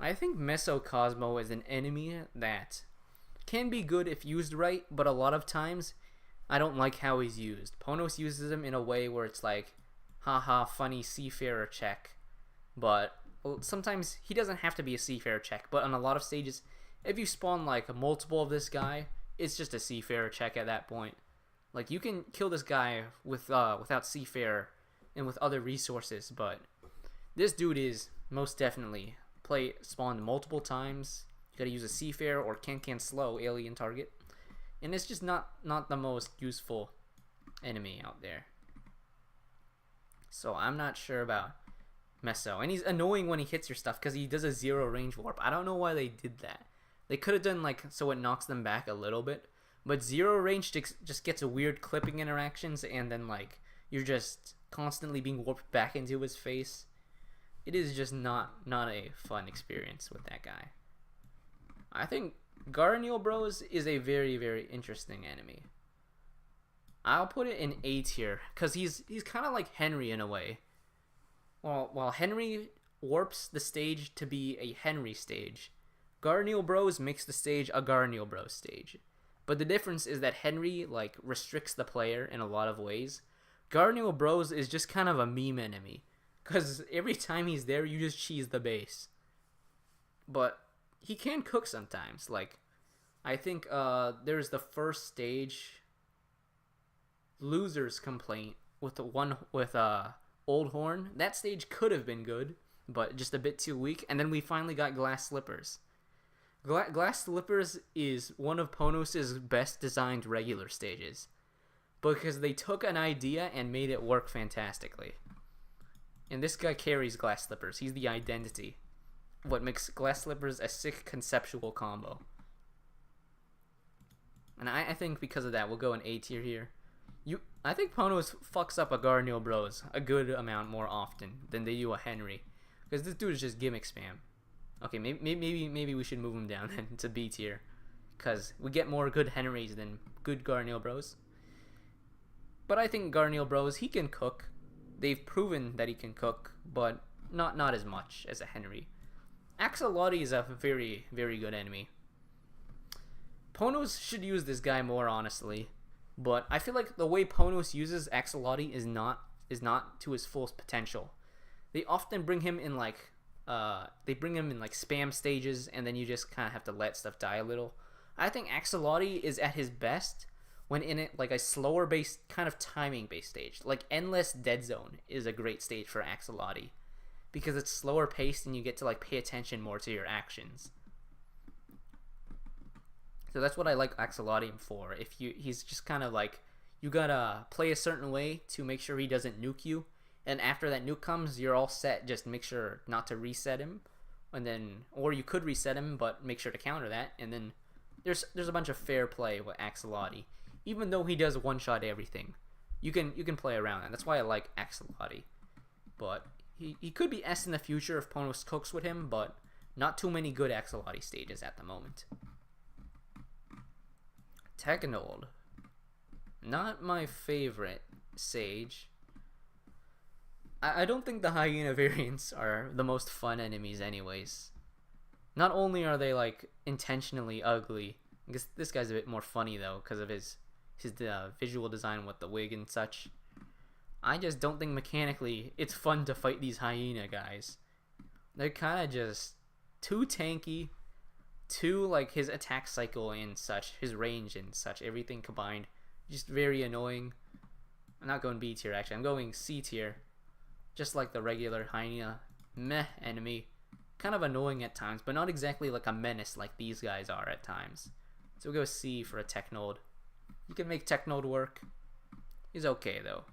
[SPEAKER 1] I think Mesocosmo is an enemy that can be good if used right, but a lot of times I don't like how he's used. Ponos uses him in a way where it's like, haha, funny seafarer check. But sometimes he doesn't have to be a seafarer check, but on a lot of stages, if you spawn like multiple of this guy, it's just a seafarer check at that point. Like you can kill this guy without seafarer and with other resources, but this dude is most definitely spawned multiple times. You gotta use a seafarer or can slow alien target, and it's just not the most useful enemy out there. So I'm not sure about Meso, and he's annoying when he hits your stuff because he does a 0 range warp. I don't know why they did that. They could have done like so it knocks them back a little bit, but 0 range just gets a weird clipping interactions, and then like you're just constantly being warped back into his face. It is just not a fun experience with that guy. I think Garniel Bros is a very, very interesting enemy. I'll put it in A tier because he's kind of like Henry in a way. While Henry warps the stage to be a Henry stage, Garniel Bros makes the stage a Garniel Bros stage. But the difference is that Henry like restricts the player in a lot of ways. Garniel Bros is just kind of a meme enemy, because every time he's there, you just cheese the base. But he can cook sometimes. Like, I think there's the first stage, Loser's Complaint, with the one with Old Horn. That stage could have been good, but just a bit too weak. And then we finally got Glass Slippers. Glass Slippers is one of Ponos' best designed regular stages, because they took an idea and made it work fantastically. And this guy carries Glass Slippers. He's the identity. What makes Glass Slippers a sick conceptual combo. And I think because of that, we'll go in A tier here. I think Ponos fucks up a Garniel Bros a good amount more often than they do a Henry, because this dude is just gimmick spam. Okay, maybe we should move him down then to B tier, because we get more good Henrys than good Garniel Bros. But I think Garniel Bros, he can cook. They've proven that he can cook, but not as much as a Henry. Axolotl is a very, very good enemy. Ponos should use this guy more, honestly, but I feel like the way Ponos uses Axolotl is not to his full potential. They often bring him in like spam stages, and then you just kind of have to let stuff die a little. I think Axolotl is at his best when in it like a slower based kind of timing based stage. Like Endless Dead Zone is a great stage for Axolotl, because it's slower paced and you get to like pay attention more to your actions. So that's what I like Axolotl for. He's just kind of like, you gotta play a certain way to make sure he doesn't nuke you, and after that nuke comes, you're all set. Just make sure not to reset him, and then, or you could reset him, but make sure to counter that. And then there's a bunch of fair play with Axolotl, even though he does one shot everything. You can play around that. That's why I like Axolotl. But he could be S in the future if Ponos cooks with him, but not too many good Axolotl stages at the moment. Technold, not my favorite sage. I don't think the hyena variants are the most fun enemies anyways. Not only are they like intentionally ugly, I guess this guy's a bit more funny though because of his visual design with the wig and such. I just don't think mechanically it's fun to fight these hyena guys. They're kind of just too tanky, too like his attack cycle and such, his range and such, everything combined, just very annoying. I'm not going B tier actually, I'm going C tier. Just like the regular hyena meh enemy. Kind of annoying at times, but not exactly like a menace like these guys are at times. So we'll go C for a Technold. You can make Technold work. He's okay though.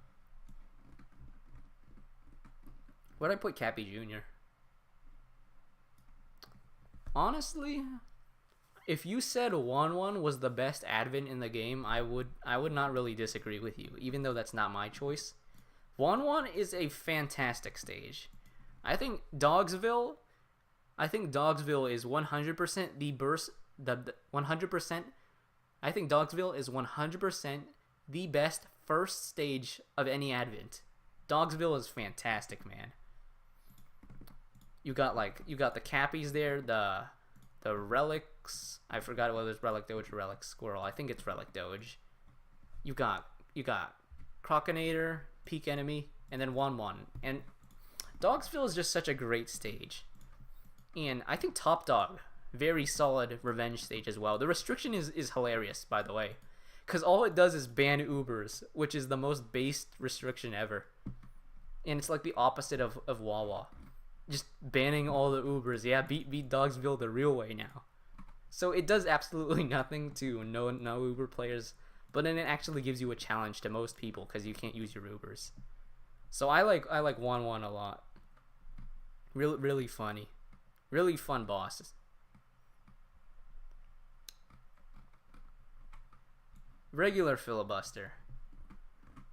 [SPEAKER 1] Where'd I put Cappy Jr.? Honestly, if you said Wanwan was the best advent in the game, I would not really disagree with you, even though that's not my choice. Wanwan is a fantastic stage. I think Dogsville is 100% the burst. The 100%. I think Dogsville is 100% the best first stage of any advent. Dogsville is fantastic, man. You got the Cappies there, the Relics. I forgot whether it's Relic Doge or Relic Squirrel. I think it's Relic Doge. You got Crocinator, Peak Enemy, and then Wanwan. And Dogsville is just such a great stage. And I think Top Dog, very solid revenge stage as well. The restriction is hilarious, by the way, because all it does is ban Ubers, which is the most based restriction ever. And it's like the opposite of Wawa. Just banning all the Ubers. Yeah, beat Dogsville the real way now. So it does absolutely nothing to no Uber players, but then it actually gives you a challenge to most people because you can't use your Ubers. So I like Wanwan a lot. Really funny. Really fun bosses. Regular Filibuster.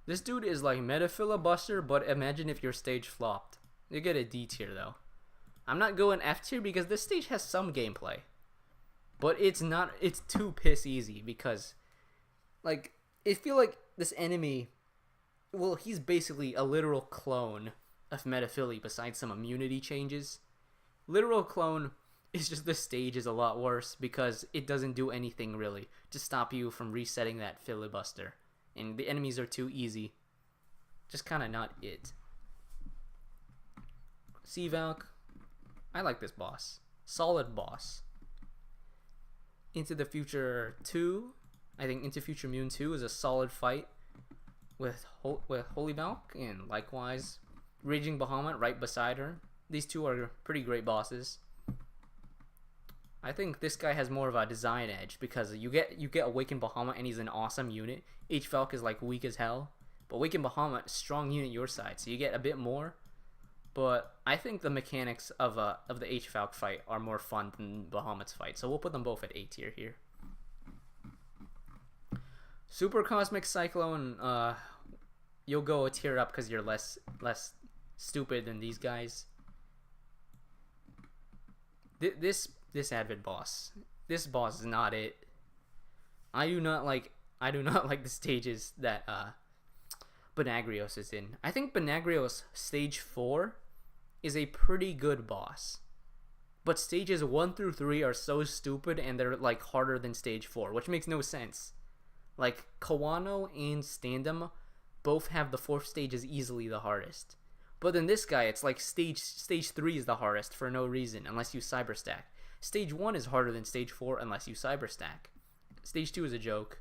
[SPEAKER 1] This dude is like meta filibuster, but imagine if your stage flopped. You get a D tier though. I'm not going F tier because this stage has some gameplay. But it's not, it's too piss easy because, like, I feel like this enemy, well, he's basically a literal clone of Metaphily besides some immunity changes. Literal clone is just the stage is a lot worse because it doesn't do anything really to stop you from resetting that filibuster. And the enemies are too easy. Just kind of not it. C-Valk. I like this boss. Solid boss. Into the Future 2. I think Into Future Moon 2 is a solid fight with Holy Valk, and likewise Raging Bahamut right beside her. These two are pretty great bosses. I think this guy has more of a design edge because you get Awakened Bahamut and he's an awesome unit. H-Valk is like weak as hell, but Awakened Bahamut, strong unit your side, so you get a bit more. But I think the mechanics of the H-Valk fight are more fun than Bahamut's fight, so we'll put them both at A tier here. Super Cosmic Cyclone, you'll go a tier up because you're less stupid than these guys. This Advent boss, this boss is not it. I do not like the stages that Banagrios is in. I think Banagrios stage 4 is a pretty good boss, but stages 1 through 3 are so stupid and they're like harder than stage 4, which makes no sense. Like Kawano and Standum both have the 4th stage is easily the hardest, but then this guy, it's like stage 3 is the hardest for no reason unless you cyberstack. Stage 1 is harder than stage 4 unless you cyberstack. Stage 2 is a joke,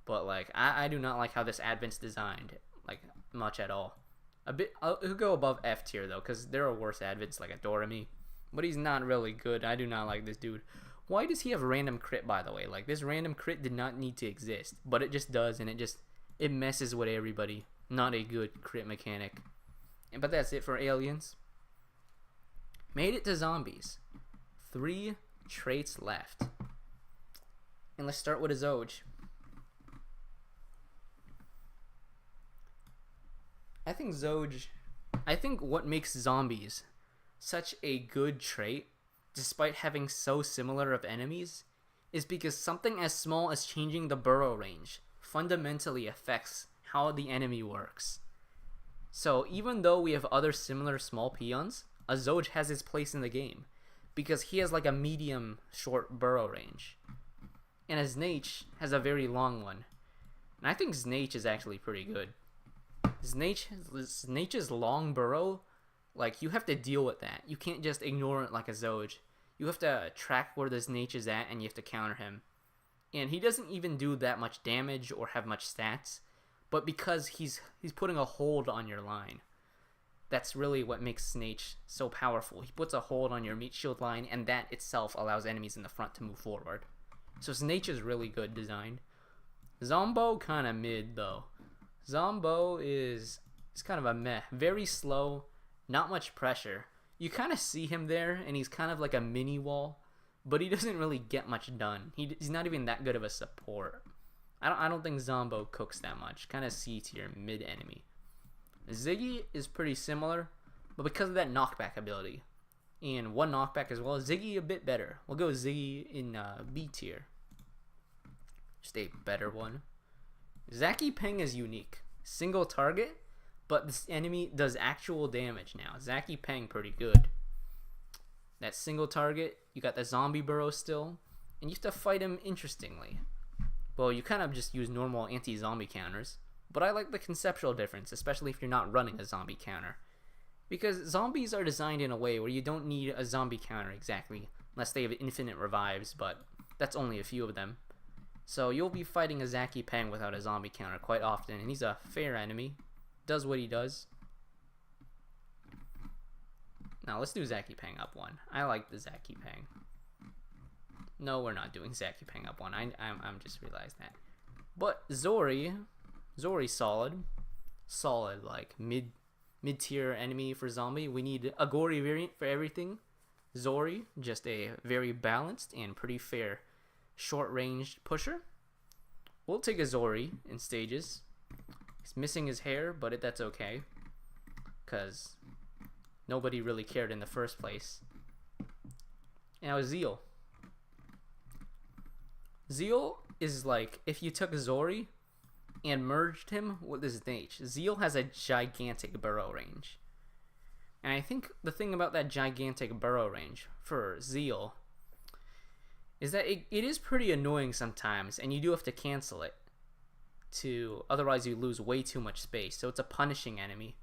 [SPEAKER 1] but like I do not like how this Advent's designed, like much at all. A bit, he'll go above F tier though, because there are worse Advents like a Dorami, but he's not really good. I do not like this dude. Why does he have random crit, by the way? Like, this random crit did not need to exist, but it just does, and it messes with everybody. Not a good crit mechanic. But that's it for aliens. Made it to zombies. 3 traits left. And let's start with a Zoj. I think what makes zombies such a good trait, despite having so similar of enemies, is because something as small as changing the burrow range fundamentally affects how the enemy works. So even though we have other similar small peons, a Zoj has his place in the game because he has like a medium short burrow range, and a Znach has a very long one. And I think Znach is actually pretty good. Znach's long burrow, like, you have to deal with that. You can't just ignore it like a Zoj. You have to track where the Znach is at, and you have to counter him. And he doesn't even do that much damage or have much stats, but because he's putting a hold on your line. That's really what makes Znach so powerful. He puts a hold on your meat shield line, and that itself allows enemies in the front to move forward. So Znach is really good designed. Zombo kind of mid though. Zombo is kind of a meh. Very slow, not much pressure. You kind of see him there, and he's kind of like a mini wall, but he doesn't really get much done. He's not even that good of a support. I don't think Zombo cooks that much. Kind of C tier, mid enemy. Ziggy is pretty similar, but because of that knockback ability, and one knockback as well, Ziggy a bit better. We'll go Ziggy in B tier. Just a better one. Zaki Peng is unique. Single target, but this enemy does actual damage now. Zaki Peng pretty good. That single target, you got the zombie burrow still, and you have to fight him interestingly. Well, you kind of just use normal anti-zombie counters, but I like the conceptual difference, especially if you're not running a zombie counter. Because zombies are designed in a way where you don't need a zombie counter exactly, unless they have infinite revives, but that's only a few of them. So you'll be fighting a Zaki Peng without a zombie counter quite often, and he's a fair enemy. Does what he does. Now let's do Zaki Peng up 1. I like the Zaki Peng. No, we're not doing Zaki Peng up 1. I'm just realized that. But Zori's solid. Solid, like mid-tier enemy for zombie. We need a Gory variant for everything. Zori, just a very balanced and pretty fair short-range pusher. We'll take a Zori in stages. He's missing his hair, but that's okay, because nobody really cared in the first place. Now Zeal. Zeal is like if you took Zori and merged him with his H. Zeal has a gigantic burrow range. And I think the thing about that gigantic burrow range for Zeal is that it is pretty annoying sometimes, and you do have to cancel it. Otherwise you lose way too much space, so it's a punishing enemy.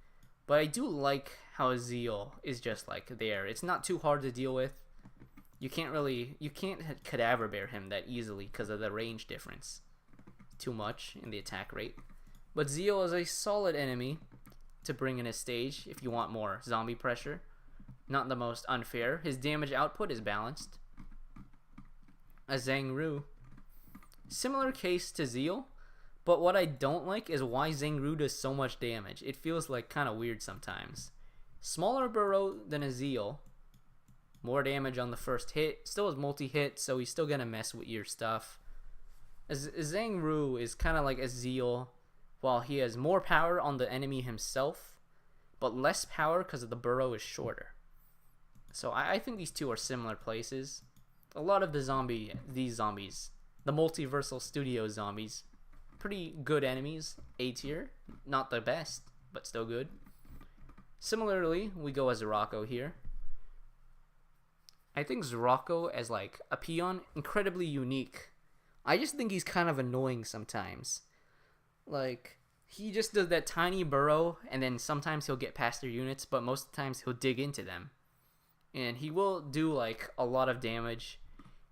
[SPEAKER 1] But I do like how Zeal is just like there. It's not too hard to deal with. You can't cadaver bear him that easily because of the range difference. Too much in the attack rate. But Zeal is a solid enemy to bring in his stage if you want more zombie pressure. Not the most unfair. His damage output is balanced. A Zhang Ru. Similar case to Zeal, but what I don't like is why Zhang Ru does so much damage. It feels like kind of weird sometimes. Smaller burrow than a Zeal. More damage on the first hit. Still has multi-hit, so he's still gonna mess with your stuff. Zhang Ru is kind of like a Zeal, while he has more power on the enemy himself, but less power because the burrow is shorter. So I think these two are similar places. A lot of these zombies, the Multiversal Studio zombies, pretty good enemies. A tier, not the best, but still good. Similarly, we go as Zorako here. I think Zorako as like a peon, incredibly unique. I just think he's kind of annoying sometimes. Like, he just does that tiny burrow, and then sometimes he'll get past their units, but most of the times he'll dig into them. And he will do like a lot of damage.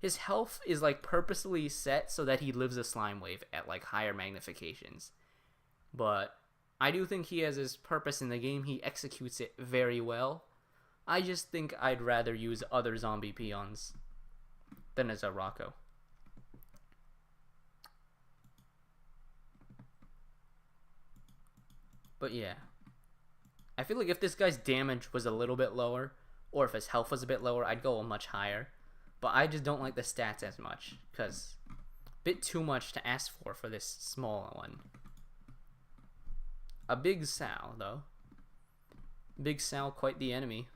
[SPEAKER 1] His health is like purposely set so that he lives a slime wave at like higher magnifications. But I do think he has his purpose in the game. He executes it very well. I just think I'd rather use other zombie peons than a Zorako. But yeah, I feel like if this guy's damage was a little bit lower, or if his health was a bit lower, I'd go much higher. But I just don't like the stats as much, because a bit too much to ask for this small one. A Big Sal, though. Big Sal, quite the enemy.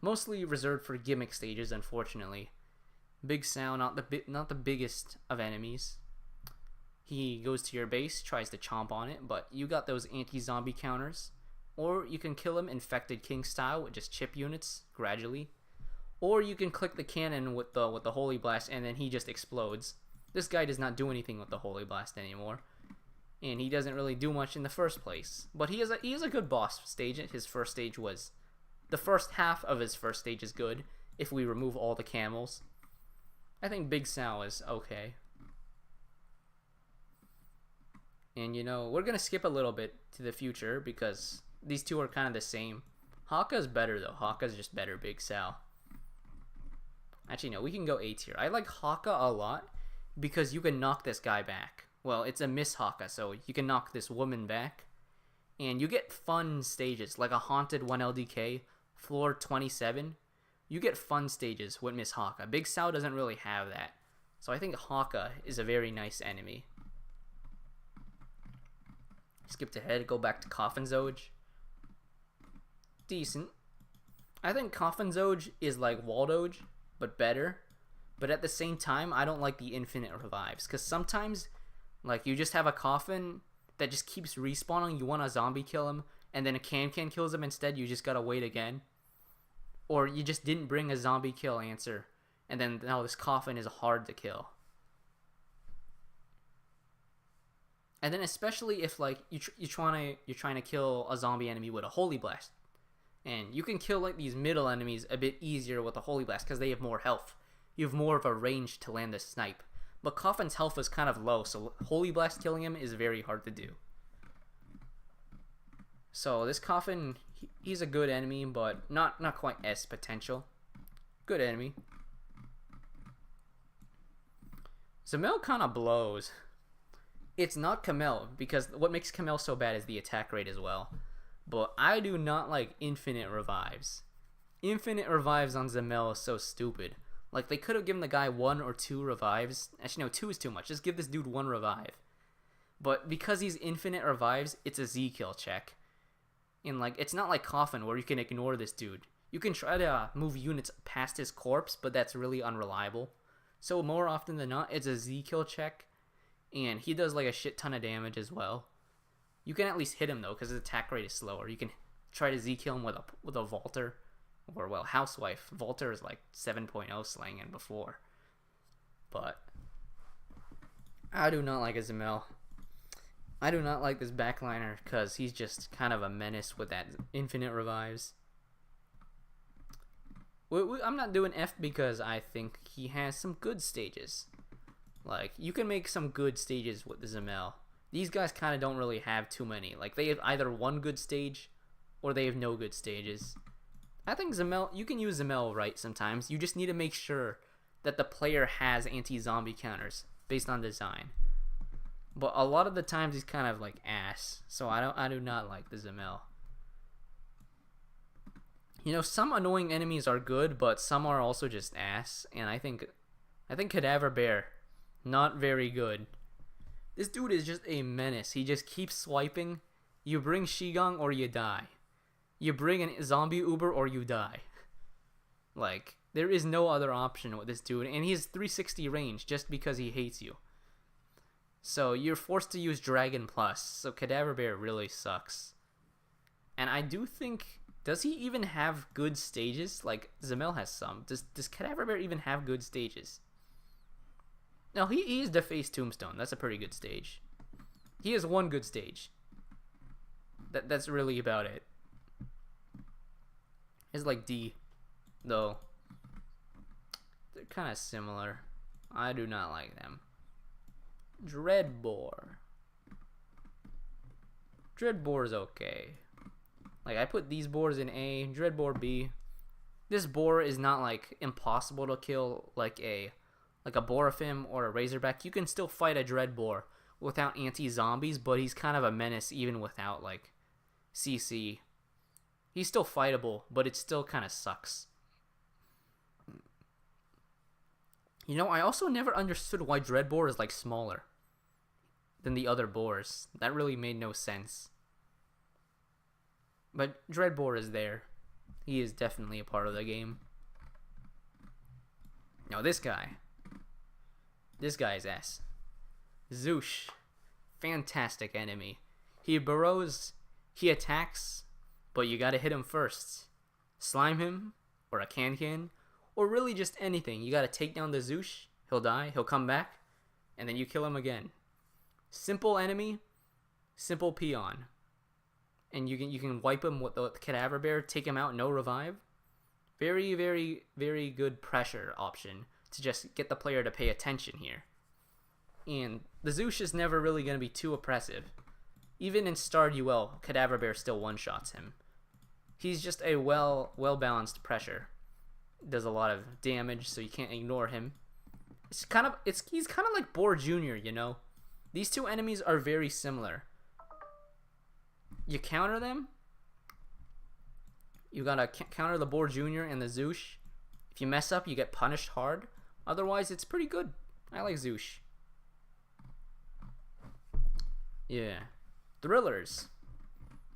[SPEAKER 1] Mostly reserved for gimmick stages, unfortunately. Big Sal, not the biggest of enemies. He goes to your base, tries to chomp on it, but you got those anti-zombie counters. Or you can kill him Infected King style with just chip units gradually. Or you can click the cannon with the Holy Blast and then he just explodes. This guy does not do anything with the Holy Blast anymore. And he doesn't really do much in the first place. But he is a good boss stage. His first stage was... The first half of his first stage is good if we remove all the camels. I think Big Sal is okay. And you know, we're gonna skip a little bit to the future because these two are kind of the same. Haka's better though. Haka's just better Big Sal. Actually, no, we can go A tier. I like Haka a lot because you can knock this guy back. Well, it's a Miss Haka, so you can knock this woman back. And you get fun stages, like a Haunted 1LDK, floor 27. You get fun stages with Miss Haka. Big Sal doesn't really have that. So I think Haka is a very nice enemy. Skipped ahead, go back to Coffin Zoj. Decent. I think Coffin Zoj is like Waldoj, but better. But at the same time, I don't like the infinite revives. Because sometimes, like, you just have a Coffin that just keeps respawning. You want a zombie kill him, and then a can kills him instead. You just gotta wait again. Or you just didn't bring a zombie kill answer, and then now this Coffin is hard to kill. And then especially if like you're trying to kill a zombie enemy with a Holy Blast, and you can kill like these middle enemies a bit easier with a Holy Blast because they have more health. You have more of a range to land the snipe. But Coffin's health is kind of low, so Holy Blast killing him is very hard to do. So this Coffin, he's a good enemy, but not quite S potential. Good enemy. Zamel kind of blows. It's not Kamel, because what makes Kamel so bad is the attack rate as well. But I do not like infinite revives. Infinite revives on Zamel is so stupid. Like, they could have given the guy 1 or 2 revives. Actually, no, 2 is too much. Just give this dude 1 revive. But because he's infinite revives, it's a Z kill check. And like, it's not like Coffin where you can ignore this dude. You can try to move units past his corpse, but that's really unreliable. So more often than not, it's a Z kill check. And he does like a shit ton of damage as well. You can at least hit him though, because his attack rate is slower. You can try to Z kill him with a Vaulter. Or well, Housewife. Vaulter is like 7.0 slaying and before. But I do not like Azumel. I do not like this backliner because he's just kind of a menace with that infinite revives. I'm not doing F because I think he has some good stages. Like, you can make some good stages with the Azumel. These guys kind of don't really have too many. Like, they have either one good stage or they have no good stages. I think Azumel, you can use Azumel right sometimes. You just need to make sure that the player has anti-zombie counters based on design. But a lot of the times he's kind of like ass. So I do not like the Azumel. You know, some annoying enemies are good, but some are also just ass. And I think Cadaver Bear, not very good. This dude is just a menace. He just keeps swiping. You bring Shigong or you die. You bring a zombie Uber or you die. Like, there is no other option with this dude. And he has 360 range just because he hates you. So you're forced to use Dragon Plus. So Cadaver Bear really sucks. And I do think... Does he even have good stages? Like, Azumel has some. Does Cadaver Bear even have good stages? No, he is Defaced Tombstone. That's a pretty good stage. He has one good stage. That's really about it. It's like D, though. They're kind of similar. I do not like them. Dreadbore. Dreadbore is okay. Like, I put these boars in A, Dreadbore B. This boar is not like impossible to kill like a Borophim or a Razorback. You can still fight a Dreadbore without anti-zombies, but he's kind of a menace even without like CC. He's still fightable, but it still kind of sucks. You know, I also never understood why Dreadbore is like smaller than the other boars. That really made no sense. But Dreadbore is there. He is definitely a part of the game. Now this guy. This guy is S. Zoosh. Fantastic enemy. He burrows, he attacks, but you gotta hit him first. Slime him, or a can, or really just anything. You gotta take down the Zoosh, he'll die, he'll come back, and then you kill him again. Simple enemy, simple peon. And you can wipe him with the Cadaver Bear, take him out, no revive. Very, very, very good pressure option to just get the player to pay attention here. And the Zoosh is never really going to be too oppressive. Even in Stardew Valley, Cadaver Bear still one-shots him. He's just a well-balanced pressure. Does a lot of damage, so you can't ignore him. He's kind of like Boar Jr., you know? These two enemies are very similar. You counter them. You gotta counter the Boar Jr. and the Zoosh. If you mess up, you get punished hard. Otherwise, it's pretty good. I like Zoosh. Yeah. Thrillers.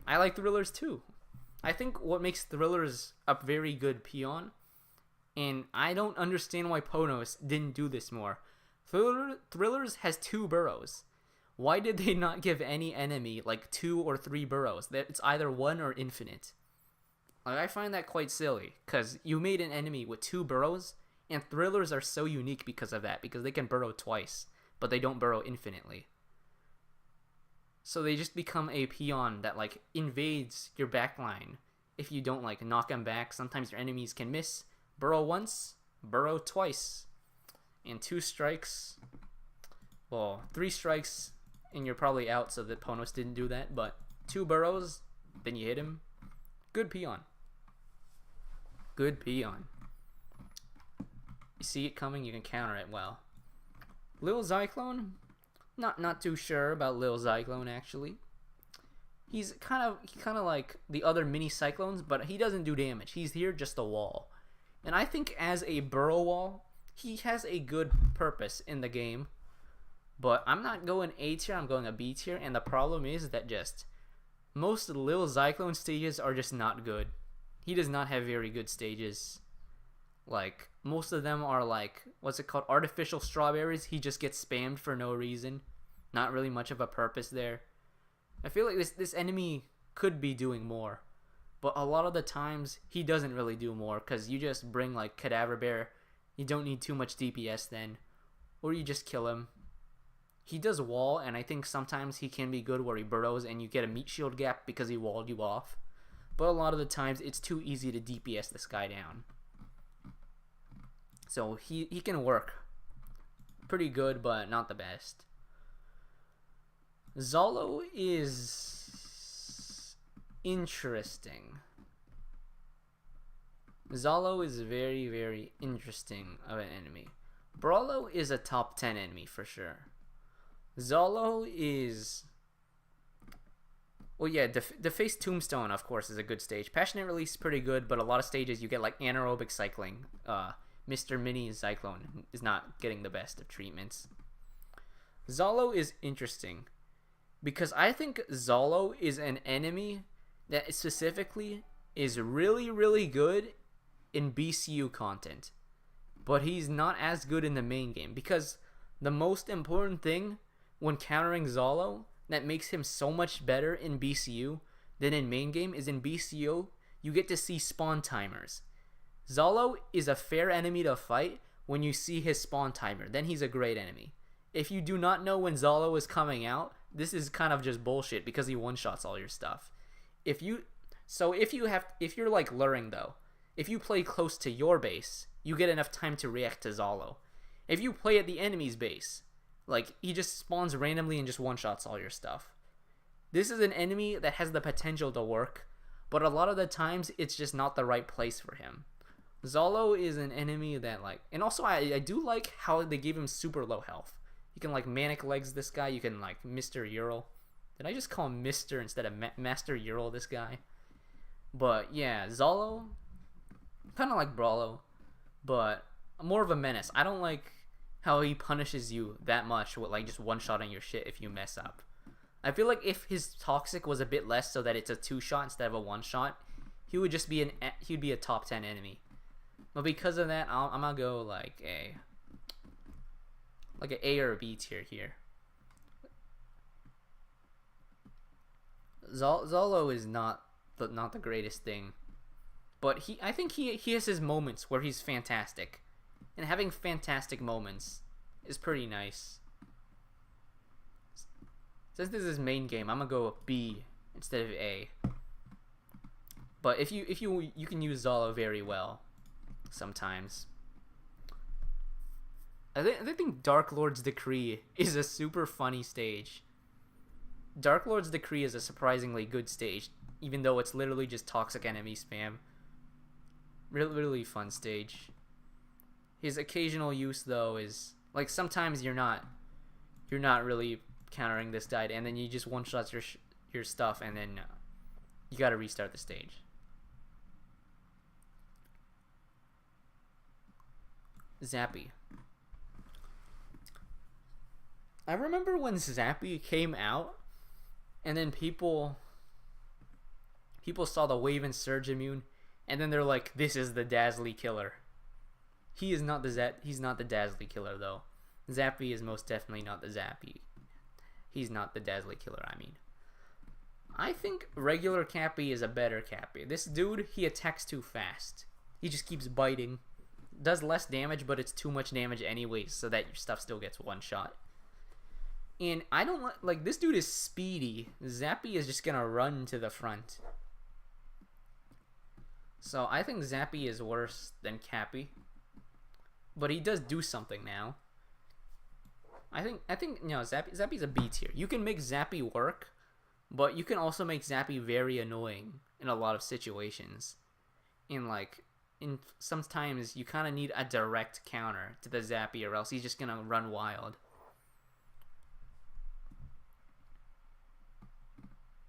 [SPEAKER 1] I like Thrillers too. I think what makes Thrillers a very good peon, and I don't understand why Ponos didn't do this more. Thrillers has 2 burrows. Why did they not give any enemy like 2 or 3 burrows? It's either 1 or infinite. Like, I find that quite silly, because you made an enemy with 2 burrows, and Thrillers are so unique because of that, because they can burrow twice, but they don't burrow infinitely. So they just become a peon that like invades your backline. If you don't like knock them back, sometimes your enemies can miss. Burrow once, burrow twice. And 2 strikes, well, 3 strikes, and you're probably out, so that Ponos didn't do that, but 2 burrows, then you hit him. Good peon. Good peon. You see it coming, you can counter it well. Lil Zyklone? Not too sure about Lil Zyklone, actually. He's kind of like the other mini Cyclones, but he doesn't do damage. He's here just a wall. And I think as a burrow wall, he has a good purpose in the game. But I'm not going A tier, I'm going a B tier, and the problem is that just most Lil Zyklone stages are just not good. He does not have very good stages. Like, most of them are like, what's it called? Artificial strawberries. He just gets spammed for no reason. Not really much of a purpose there. I feel like this enemy could be doing more. But a lot of the times, he doesn't really do more. Because you just bring like Cadaver Bear. You don't need too much DPS then. Or you just kill him. He does wall, and I think sometimes he can be good where he burrows and you get a meat shield gap because he walled you off. But a lot of the times, it's too easy to DPS this guy down. So he can work. Pretty good, but not the best. Zolo is interesting. Zolo is very, very interesting of an enemy. Brawlo is a top 10 enemy for sure. Zolo is... Well, yeah, Deface Tombstone, of course, is a good stage. Passionate Release is pretty good, but a lot of stages you get like anaerobic cycling. Mr. Mini Zyklone is not getting the best of treatments. Zolo is interesting because I think Zolo is an enemy that specifically is really, really good in BCU content, but he's not as good in the main game because the most important thing when countering Zolo that makes him so much better in BCU than in main game is in BCU you get to see spawn timers. Zolo is a fair enemy to fight when you see his spawn timer. Then he's a great enemy. If you do not know when Zolo is coming out, this is kind of just bullshit because he one-shots all your stuff. If you're like luring though, if you play close to your base, you get enough time to react to Zolo. If you play at the enemy's base, like he just spawns randomly and just one-shots all your stuff. This is an enemy that has the potential to work, but a lot of the times it's just not the right place for him. Zolo is an enemy that like, and also I do like how they gave him super low health. You can like Manic Legs this guy, you can like Mr. Ural. Did I just call him Mr. instead of Master Ural this guy? But yeah, Zolo, kind of like Brawlo, but more of a menace. I don't like how he punishes you that much with like just one-shotting your shit if you mess up. I feel like if his Toxic was a bit less so that it's a 2-shot instead of a 1-shot, he would just be he'd be a top 10 enemy. But because of that, I'm gonna go like an A or a B tier here. Zolo is not the greatest thing, but I think he has his moments where he's fantastic, and having fantastic moments is pretty nice. Since this is main game, I'm gonna go B instead of A. But if you can use Zolo very well. Sometimes. I think Dark Lord's Decree is a super funny stage. Dark Lord's Decree is a surprisingly good stage, even though it's literally just toxic enemy spam. Really fun stage. His occasional use though is like sometimes you're not really countering this guy, and then you just one-shots your stuff, and then you gotta restart the stage. Zappy. I remember when Zappy came out, and then people saw the Wave and Surge immune, and then they're like, "This is the Dazzly killer." He's not the Dazzly killer though. Zappy is most definitely not the Zappy. He's not the Dazzly killer. I mean, I think regular Cappy is a better Cappy. This dude, he attacks too fast. He just keeps biting. Does less damage, but it's too much damage anyways, so that your stuff still gets one shot. And I don't like this dude is speedy. Zappy is just gonna run to the front. So I think Zappy is worse than Cappy, but he does do something now. I think Zappy's a B tier. You can make Zappy work, but you can also make Zappy very annoying in a lot of situations. Sometimes you kind of need a direct counter to the Zappy, or else he's just gonna run wild.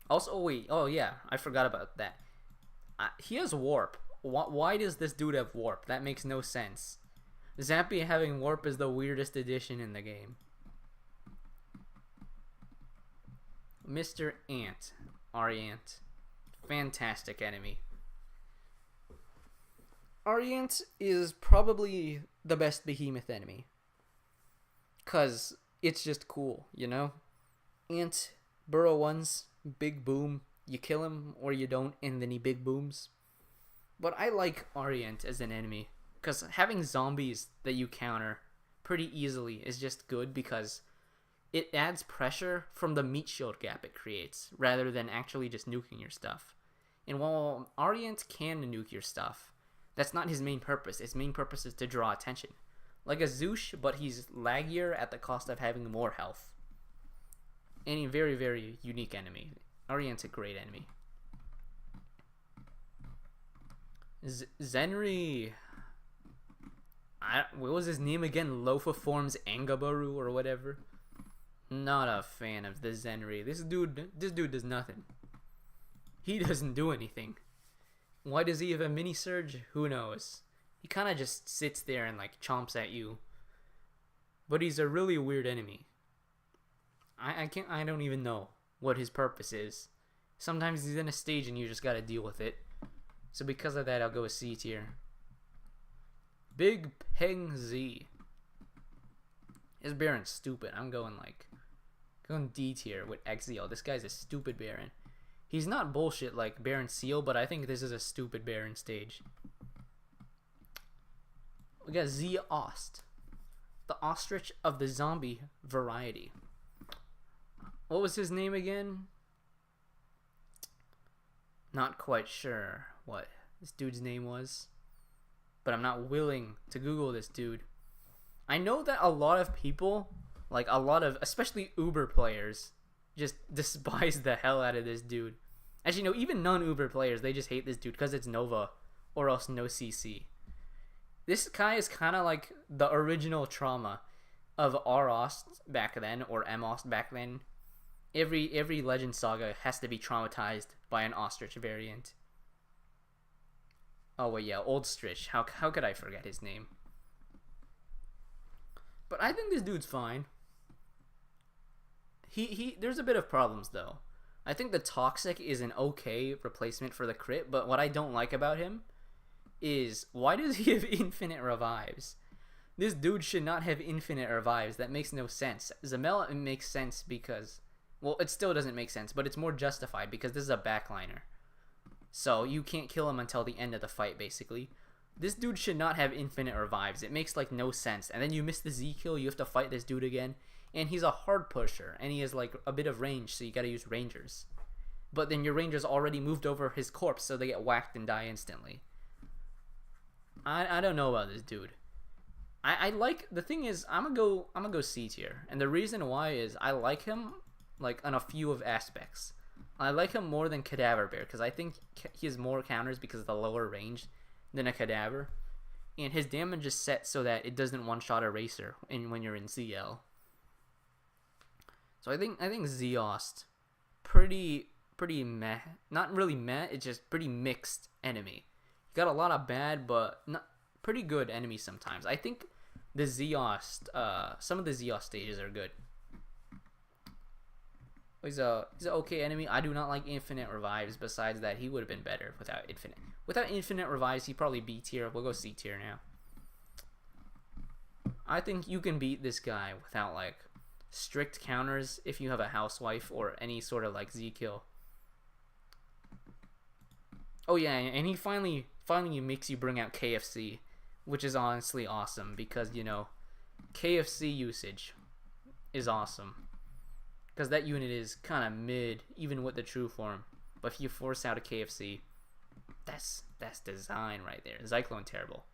[SPEAKER 1] Also, oh yeah, I forgot about that. He has warp. Why does this dude have warp? That makes no sense. Zappy having warp is the weirdest addition in the game. Mr. Ant. Ariant. Fantastic enemy. Ariant is probably the best behemoth enemy. Because it's just cool, you know? Ant, burrow ones, big boom. You kill him or you don't, and then he big booms. But I like Ariant as an enemy. Because having zombies that you counter pretty easily is just good because it adds pressure from the meat shield gap it creates rather than actually just nuking your stuff. And while Ariant can nuke your stuff, that's not his main purpose. His main purpose is to draw attention. Like a Zoosh, but he's laggier at the cost of having more health. And a very, very unique enemy. Ariant's a great enemy. Zenri. What was his name again? Lofaform's Angabaru or whatever. Not a fan of the Zenri. This dude does nothing. He doesn't do anything. Why does he have a mini surge? Who knows? He kind of just sits there and like chomps at you. But he's a really weird enemy. I don't even know what his purpose is. Sometimes he's in a stage and you just gotta deal with it. So because of that, I'll go with C tier. Big Peng Z. His Baron's stupid. I'm going D tier with XZL. This guy's a stupid Baron. He's not bullshit like Baron Seal, but I think this is a stupid Baron stage. We got Z Ost. The ostrich of the zombie variety. What was his name again? Not quite sure what this dude's name was. But I'm not willing to Google this dude. I know that a lot of people, like a lot of, especially Uber players, just despise the hell out of this dude. Actually, no, even non-Uber players, they just hate this dude because it's Nova or else no CC. This guy is kind of like the original trauma of R-Ost back then or M-Ost back then. Every Legend Saga has to be traumatized by an ostrich variant. Oh wait, yeah, Old Strich. How could I forget his name? But I think this dude's fine. There's a bit of problems though. I think the Toxic is an okay replacement for the crit, but what I don't like about him is why does he have infinite revives? This dude should not have infinite revives. That makes no sense. Zamel, it makes sense because, well, it still doesn't make sense, but it's more justified because this is a backliner. So you can't kill him until the end of the fight, basically. This dude should not have infinite revives. It makes like no sense. And then you miss the Z kill, you have to fight this dude again. And he's a hard pusher, and he has like a bit of range, so you gotta use rangers. But then your rangers already moved over his corpse, so they get whacked and die instantly. I don't know about this dude. I like, the thing is, I'm gonna go C tier, and the reason why is I like him like on a few of aspects. I like him more than Cadaver Bear because I think he has more counters because of the lower range than a Cadaver, and his damage is set so that it doesn't one-shot a racer when you're in ZL. So I think Zeost, pretty meh. Not really meh. It's just pretty mixed enemy. You got a lot of bad, but not pretty good enemies sometimes. I think the Zeost, some of the Zeost stages are good. He's a okay enemy. I do not like infinite revives. Besides that, he would have been better without infinite. Without infinite revives, he'd probably B tier. We'll go C tier now. I think you can beat this guy without like strict counters if you have a housewife or any sort of like Z kill. Oh yeah, and he finally makes you bring out KFC, which is honestly awesome because, you know, KFC usage is awesome. Because that unit is kind of mid, even with the true form. But if you force out a KFC, that's design right there. Zyklone terrible.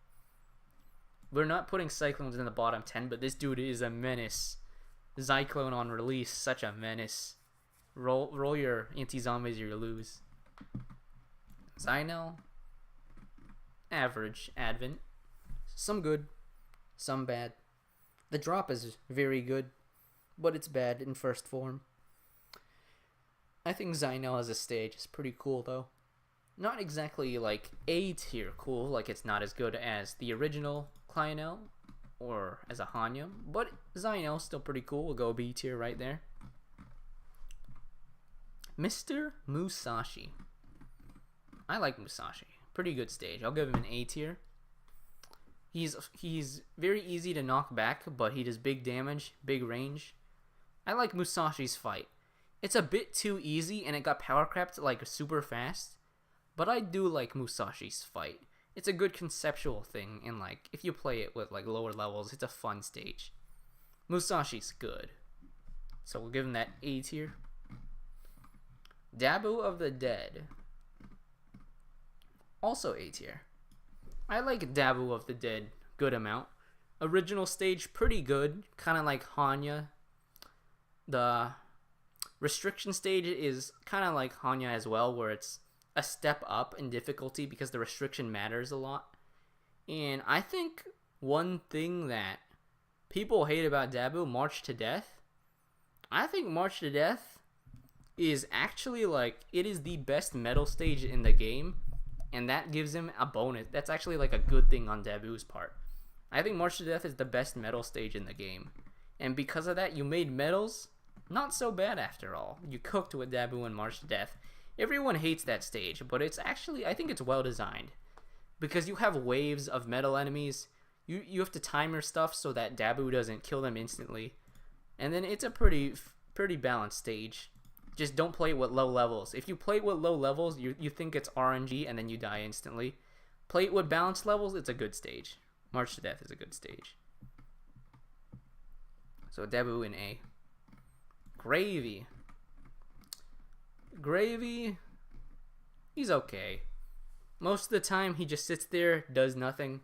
[SPEAKER 1] We're not putting Cyclones in the bottom 10, but this dude is a menace. Zyklone on release, such a menace. Roll your anti-zombies or you lose. Zynel, average Advent. Some good, some bad. The drop is very good, but it's bad in first form. I think Zynel as a stage is pretty cool though. Not exactly like A tier cool, like it's not as good as the original Lionel or as a Hanya, but Zynel's still pretty cool. We'll go B tier right there. Mr. Musashi. I like Musashi. Pretty good stage. I'll give him an A tier. He's very easy to knock back, but he does big damage, big range. I like Musashi's fight. It's a bit too easy, and it got power crept like super fast. But I do like Musashi's fight. It's a good conceptual thing, and like if you play it with like lower levels, it's a fun stage. Musashi's good, so we'll give him that A tier. Dabu of the Dead, also A tier. I like Dabu of the Dead good amount. Original stage pretty good, kind of like Hanya. The restriction stage is kind of like Hanya as well, where it's a step up in difficulty because the restriction matters a lot. And I think one thing that people hate about Dabu, March to Death, I think March to Death is actually like, it is the best metal stage in the game, and that gives him a bonus. That's actually like a good thing on Dabu's part. I think March to Death is the best metal stage in the game, and because of that, you made metals not so bad after all. You cooked with Dabu and March to Death. Everyone hates that stage, but it's actually, I think it's well designed, because you have waves of metal enemies. You have to time your stuff so that Dabu doesn't kill them instantly, and then it's a pretty balanced stage. Just don't play it with low levels. If you play it with low levels, you think it's RNG and then you die instantly. Play it with balanced levels, it's a good stage. March to Death is a good stage. So Dabu in A. Gravy. Gravy, he's okay. Most of the time he just sits there, does nothing.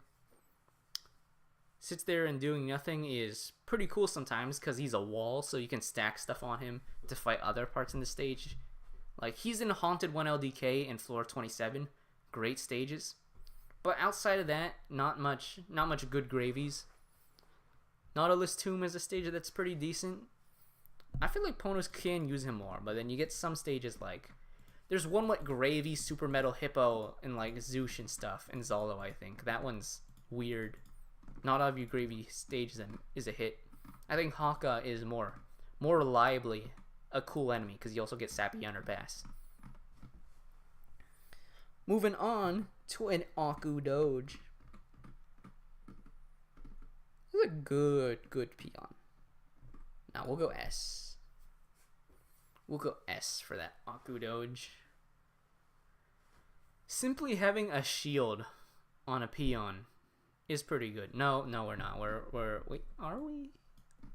[SPEAKER 1] Sits there and doing nothing is pretty cool sometimes because he's a wall, so you can stack stuff on him to fight other parts in the stage. Like, he's in Haunted 1LDK and Floor 27. Great stages. But outside of that, not much good gravies. Nautilus Tomb is a stage that's pretty decent. I feel like Ponos can use him more, but then you get some stages like, there's one like Gravy Super Metal Hippo and like Zoosh and stuff, and Zolo, I think. That one's weird. Not every Gravy stage is a hit. I think Haka is more reliably a cool enemy because you also get Sappy Underpass. Moving on to an Aku Doge. This is a good peon. Now we'll go S. We'll go S for that Aku Doge. Simply having a shield on a peon is pretty good. No, we're not. Wait, are we?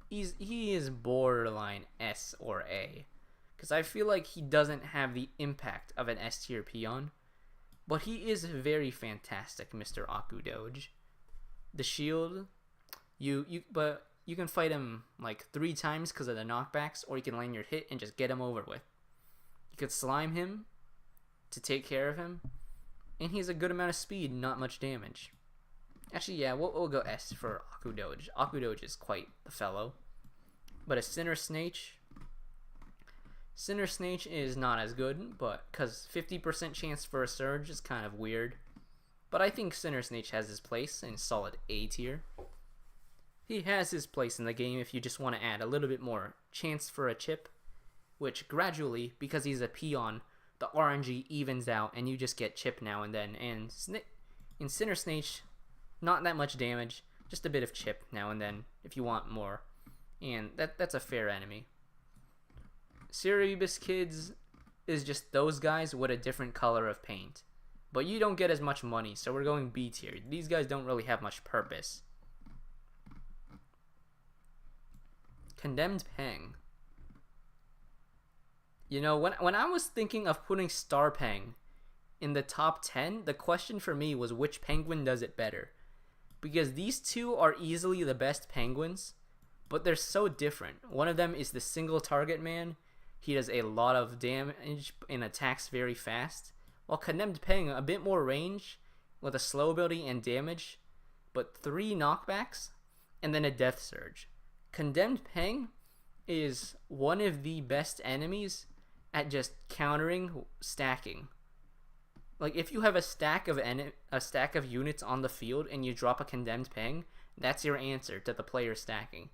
[SPEAKER 1] He is borderline S or A, because I feel like he doesn't have the impact of an S tier peon, but he is very fantastic, Mr. Aku Doge. The shield, but you can fight him like 3 times because of the knockbacks, or you can land your hit and just get him over with. You could slime him to take care of him, and he has a good amount of speed, not much damage. Actually, yeah, we'll go S for Aku Doge. Aku Doge is quite the fellow. But a Sinner Snatch is not as good, but because 50% chance for a Surge is kind of weird. But I think Sinner Snatch has his place in solid A tier. He has his place in the game if you just want to add a little bit more chance for a chip, which gradually, because he's a peon, the RNG evens out and you just get chip now and then. And in Sinner Snatch, not that much damage, just a bit of chip now and then if you want more. And that's a fair enemy. Cerebus Kids is just those guys with a different color of paint. But you don't get as much money, so we're going B tier. These guys don't really have much purpose. Condemned Peng. You know, when I was thinking of putting Star Peng in the top 10, the question for me was which penguin does it better. Because these two are easily the best penguins, but they're so different. One of them is the single target man. He does a lot of damage and attacks very fast. While Condemned Peng, a bit more range with a slow ability and damage, but 3 knockbacks and then a Death Surge. Condemned Peng is one of the best enemies at just countering stacking. Like, if you have a stack of units on the field and you drop a Condemned Peng, that's your answer to the player stacking.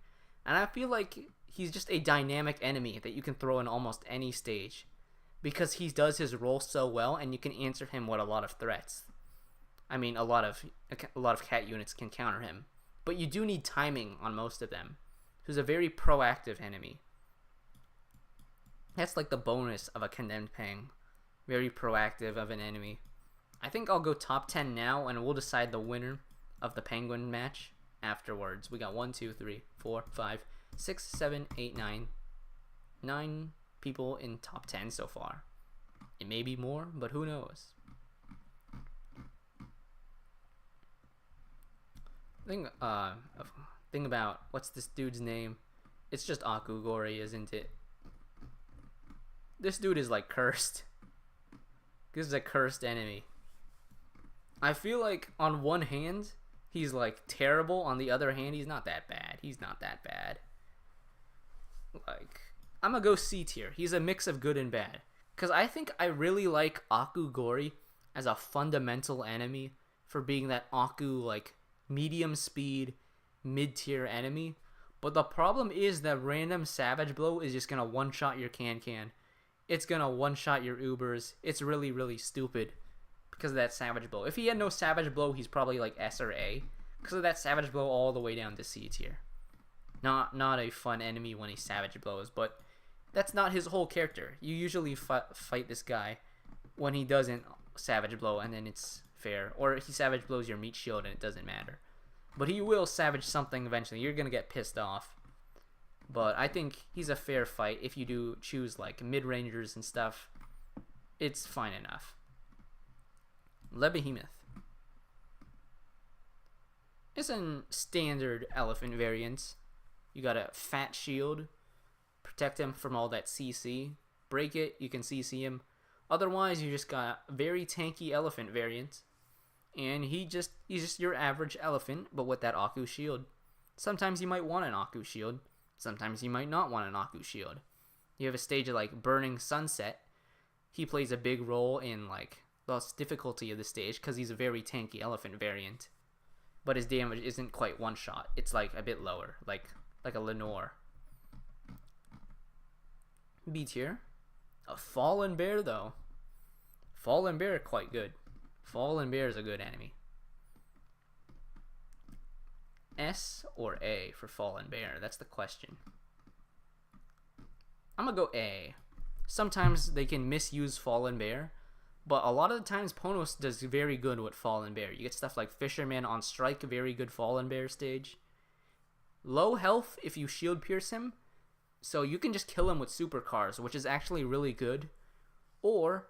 [SPEAKER 1] And I feel like he's just a dynamic enemy that you can throw in almost any stage. because he does his role so well, and you can answer him with a lot of threats. I mean, a lot of cat units can counter him, but you do need timing on most of them. Who's a very proactive enemy. That's like the bonus of a Condemned Pang. Very proactive of an enemy. I think I'll go top 10 now, and we'll decide the winner of the Penguin match afterwards. We got 1, 2, 3, 4, 5, 6, 7, 8, 9. 9 people in top 10 so far. It may be more, but who knows? Think about what's this dude's name? It's just Akugori, isn't it? This dude is like cursed. This is a cursed enemy. I feel like on one hand he's like terrible, on the other hand he's not that bad. He's not that bad. Like, I'm gonna go C tier. He's a mix of good and bad. Because I think I really like Akugori as a fundamental enemy for being that Aku, like, medium speed, mid-tier enemy. But the problem is that random Savage Blow is just gonna one-shot your Can. It's gonna one-shot your Ubers. It's really, really stupid because of that Savage Blow. If he had no Savage Blow, he's probably like S or A. Because of that Savage Blow all the way down to C tier. Not a fun enemy when he Savage Blows, but that's not his whole character. You usually fight this guy when he doesn't Savage Blow, and then it's fair. Or he Savage Blows your meat shield and it doesn't matter. But he will Savage something eventually. You're going to get pissed off. But I think he's a fair fight. If you do choose like mid-rangers and stuff, it's fine enough. Lebehemoth. It's a standard elephant variant. You got a fat shield. Protect him from all that CC. Break it, you can CC him. Otherwise, you just got a very tanky elephant variant. And he's just your average elephant, but with that Aku shield. Sometimes you might want an Aku shield. Sometimes you might not want an Aku shield. You have a stage of like Burning Sunset. He plays a big role in like the difficulty of the stage because he's a very tanky elephant variant. But his damage isn't quite one shot. It's like a bit lower, like a Lenore. B tier. A Fallen Bear though. Fallen Bear quite good. Fallen Bear is a good enemy. S or A for Fallen Bear? That's the question. I'm gonna go A. Sometimes they can misuse Fallen Bear, but a lot of the times Ponos does very good with Fallen Bear. You get stuff like Fisherman on Strike, very good Fallen Bear stage. Low health if you shield pierce him, so you can just kill him with supercars, which is actually really good. Or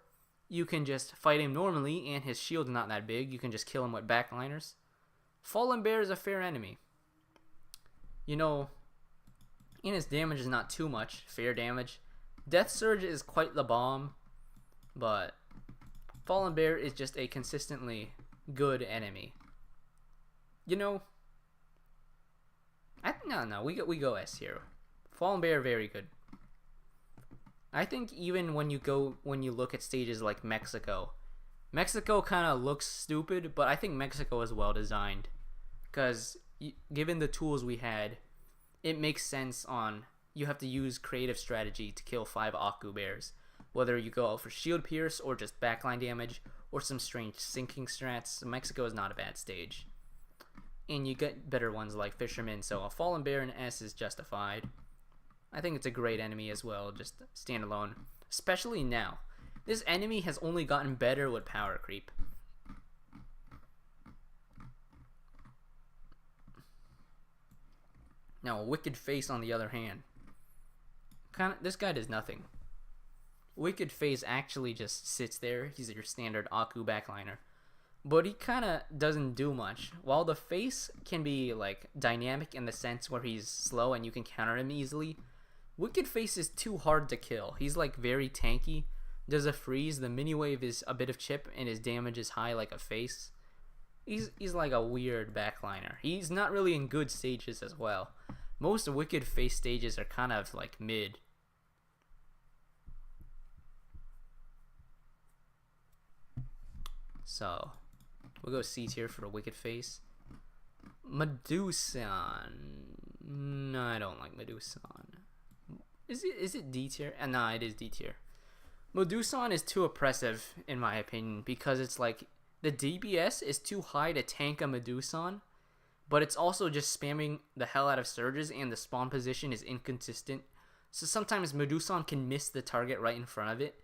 [SPEAKER 1] you can just fight him normally and his shield's not that big. You can just kill him with backliners. Fallen Bear is a fair enemy. You know, and his damage is not too much. Fair damage. Death Surge is quite the bomb, but Fallen Bear is just a consistently good enemy. You know, no, we go S here. Fallen Bear, very good. I think even when you look at stages like Mexico kind of looks stupid, but I think Mexico is well designed. Because given the tools we had, it makes sense on you have to use creative strategy to kill 5 Aku Bears. Whether you go for shield pierce or just backline damage or some strange sinking strats, Mexico is not a bad stage. And you get better ones like Fisherman, so a Fallen Bear in S is justified. I think it's a great enemy as well, just standalone. Especially now. This enemy has only gotten better with power creep. Now, Wicked Face on the other hand. This guy does nothing. Wicked Face actually just sits there. He's your standard Aku backliner. But he kind of doesn't do much. While the face can be like dynamic in the sense where he's slow and you can counter him easily, Wicked Face is too hard to kill. He's like very tanky. Does a freeze. The mini wave is a bit of chip and his damage is high like a face. He's like a weird backliner. He's not really in good stages as well. Most Wicked Face stages are kind of like mid. So, we'll go C tier for the Wicked Face. Medusan. No, I don't like Medusan. Is it D tier? No, it is D tier. Medusan is too oppressive, in my opinion, because it's like the DBS is too high to tank a Medusan, but it's also just spamming the hell out of surges, and the spawn position is inconsistent. So sometimes Medusan can miss the target right in front of it,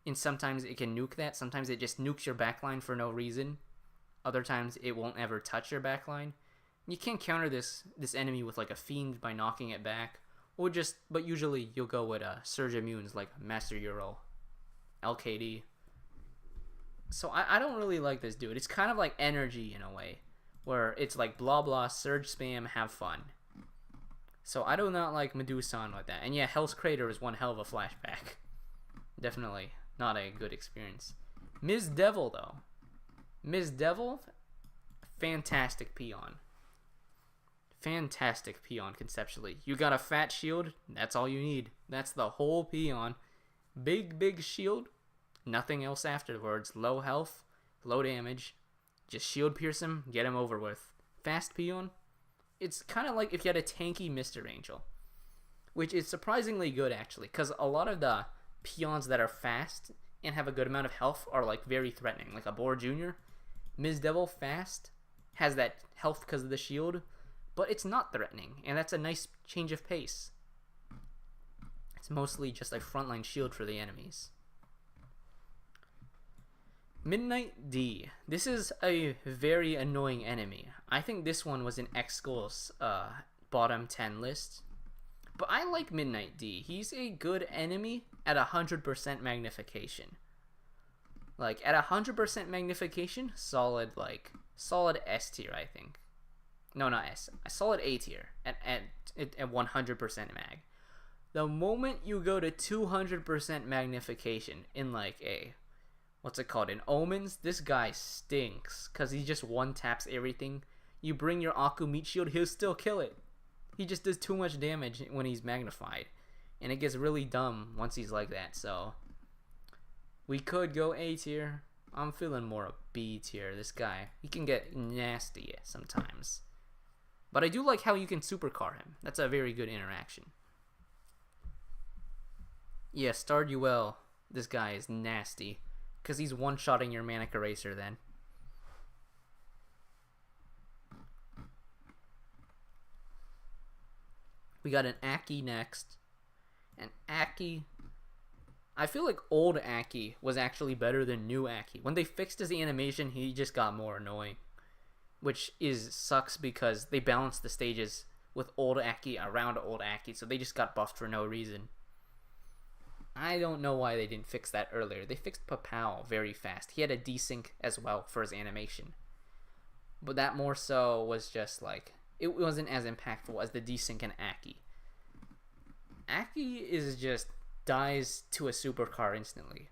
[SPEAKER 1] and sometimes it can nuke that. Sometimes it just nukes your backline for no reason. Other times it won't ever touch your backline. You can't counter this enemy with like a fiend by knocking it back, but usually you'll go with surge immunes like Master Euro, LKD. So I don't really like this dude. It's kind of like energy in a way, where it's like blah blah, surge spam, have fun. So I do not like Medusan with that. And yeah, Hell's Crater is one hell of a flashback. Definitely not a good experience. Ms. Devil though. Ms. Devil, fantastic peon. Fantastic peon conceptually. You got a fat shield, that's all you need. That's the whole peon. Big shield, nothing else afterwards. Low health, low damage. Just shield pierce him, get him over with. Fast peon, it's kind of like if you had a tanky Mr. Angel, which is surprisingly good actually, because a lot of the peons that are fast and have a good amount of health are like very threatening, like a Boar Jr. Ms. Devil fast, has that health because of the shield, but it's not threatening, and that's a nice change of pace. It's mostly just a frontline shield for the enemies. Midnight D. This is a very annoying enemy. I think this one was in X-School's bottom 10 list. But I like Midnight D. He's a good enemy at 100% magnification. Like, at 100% magnification, solid S tier, I think. No, not S. A solid A tier at 100% mag. The moment you go to 200% magnification in like a, what's it called, in Omens, this guy stinks because he just one taps everything. You bring your Aku meat shield, he'll still kill it. He just does too much damage when he's magnified, and it gets really dumb once he's like that. So we could go A tier. I'm feeling more a B tier. This guy, he can get nasty sometimes, but I do like how you can supercar him. That's a very good interaction. Yeah, Starduel, this guy is nasty because he's one-shotting your Manic Eraser then. We got an Aki next. And Aki, I feel like old Aki was actually better than new Aki. When they fixed his animation, he just got more annoying, which sucks because they balanced the stages with old Aki around old Aki, so they just got buffed for no reason. I don't know why they didn't fix that earlier. They fixed Papao very fast. He had a desync as well for his animation, but that more so was just like, it wasn't as impactful as the desync in Aki. Aki is just dies to a supercar instantly,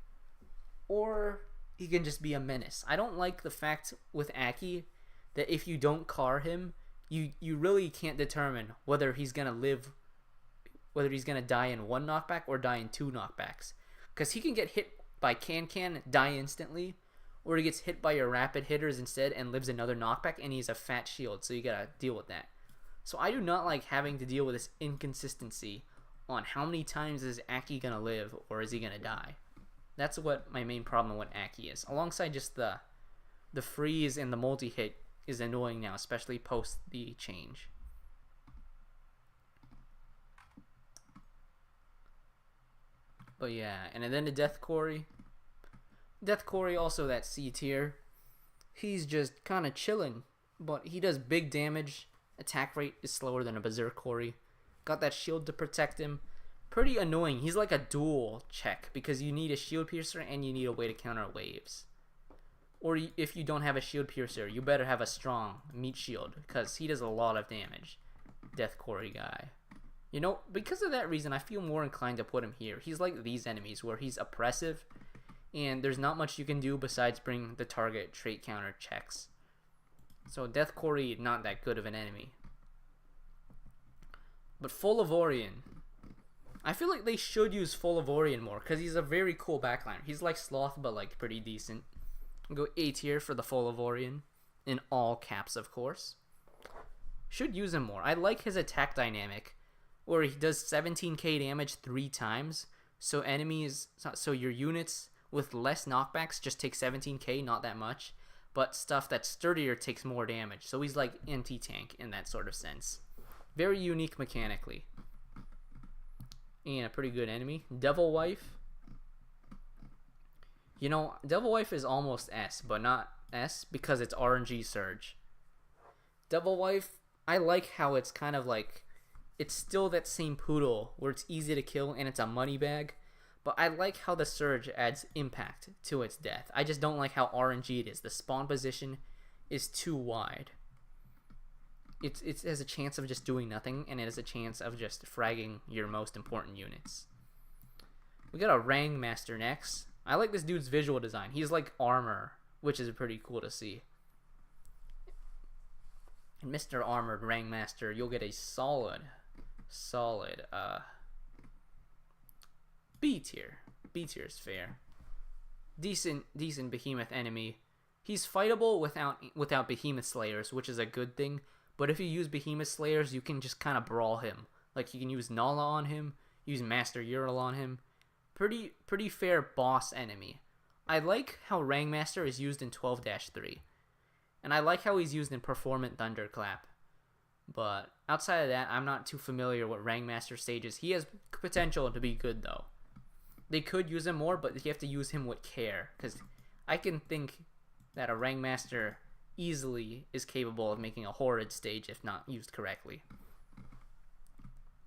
[SPEAKER 1] or he can just be a menace. I don't like the fact with Aki that if you don't car him, you really can't determine whether he's gonna live, whether he's gonna die in one knockback or die in two knockbacks, because he can get hit by Can, die instantly, or he gets hit by your rapid hitters instead and lives another knockback, and he's a fat shield, so you gotta deal with that. So I do not like having to deal with this inconsistency on how many times is Aki gonna live or is he gonna die. That's what my main problem with Aki is. Alongside just the freeze and the multi-hit is annoying now, especially post the change. But yeah, and then the Death Quarry. Death Quarry also that C tier. He's just kind of chilling, but he does big damage. Attack rate is slower than a Berserk Quarry. Got that shield to protect him. Pretty annoying. He's like a dual check because you need a shield piercer and you need a way to counter waves. Or if you don't have a shield piercer, you better have a strong meat shield because he does a lot of damage. Death Quarry guy. You know, because of that reason, I feel more inclined to put him here. He's like these enemies where he's oppressive and there's not much you can do besides bring the target trait counter checks. So Death Quarry, not that good of an enemy. But Full-Avorion, I feel like they should use Full-Avorion more because he's a very cool backliner. He's like Sloth, but like pretty decent. I'll go A tier for the Full-Avorion, in all caps, of course. Should use him more. I like his attack dynamic, where he does 17k damage 3 times, So so your units with less knockbacks just take 17k, not that much. But stuff that's sturdier takes more damage. So he's like anti-tank in that sort of sense. Very unique mechanically. And a pretty good enemy. Devil Wife. You know, Devil Wife is almost S, but not S because it's RNG Surge. Devil Wife, I like how it's kind of like, it's still that same poodle where it's easy to kill and it's a money bag. But I like how the Surge adds impact to its death. I just don't like how RNG it is. The spawn position is too wide. It has a chance of just doing nothing, and it has a chance of just fragging your most important units. We got a Rang Master next. I like this dude's visual design. He's like armor, which is pretty cool to see. And Mr. Armored Rang Master, you'll get a solid B tier. B tier is fair. Decent behemoth enemy. He's fightable without behemoth slayers, which is a good thing. But if you use behemoth slayers, you can just kind of brawl him. Like you can use Nala on him, use Master Ural on him. Pretty fair boss enemy. I like how Rangmaster is used in 12-3. And I like how he's used in Performant Thunderclap. But outside of that, I'm not too familiar with Rangmaster stages. He has potential to be good though. They could use him more, but you have to use him with care. Because I can think that a Rangmaster easily is capable of making a horrid stage if not used correctly.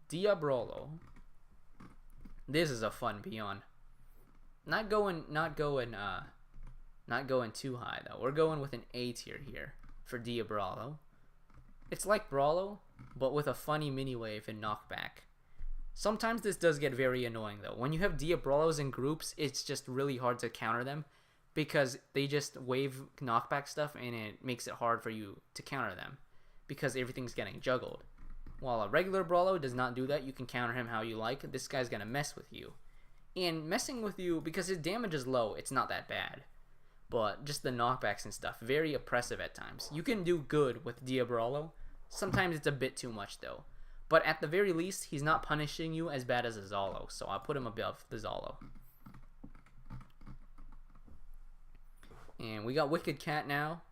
[SPEAKER 1] Diabrolo. This is a fun peon. Not going too high though. We're going with an A tier here for Diabrolo. It's like Brawlo, but with a funny mini wave and knockback. Sometimes this does get very annoying though. When you have Diabrolos in groups, it's just really hard to counter them because they just wave knockback stuff and it makes it hard for you to counter them because everything's getting juggled. While a regular Brawlo does not do that, you can counter him how you like. This guy's gonna mess with you. And messing with you, because his damage is low, it's not that bad. But just the knockbacks and stuff, very oppressive at times. You can do good with Diabrolo. Sometimes it's a bit too much though. But at the very least, he's not punishing you as bad as a Zalo. So I'll put him above the Zalo. And we got Wicked Cat now.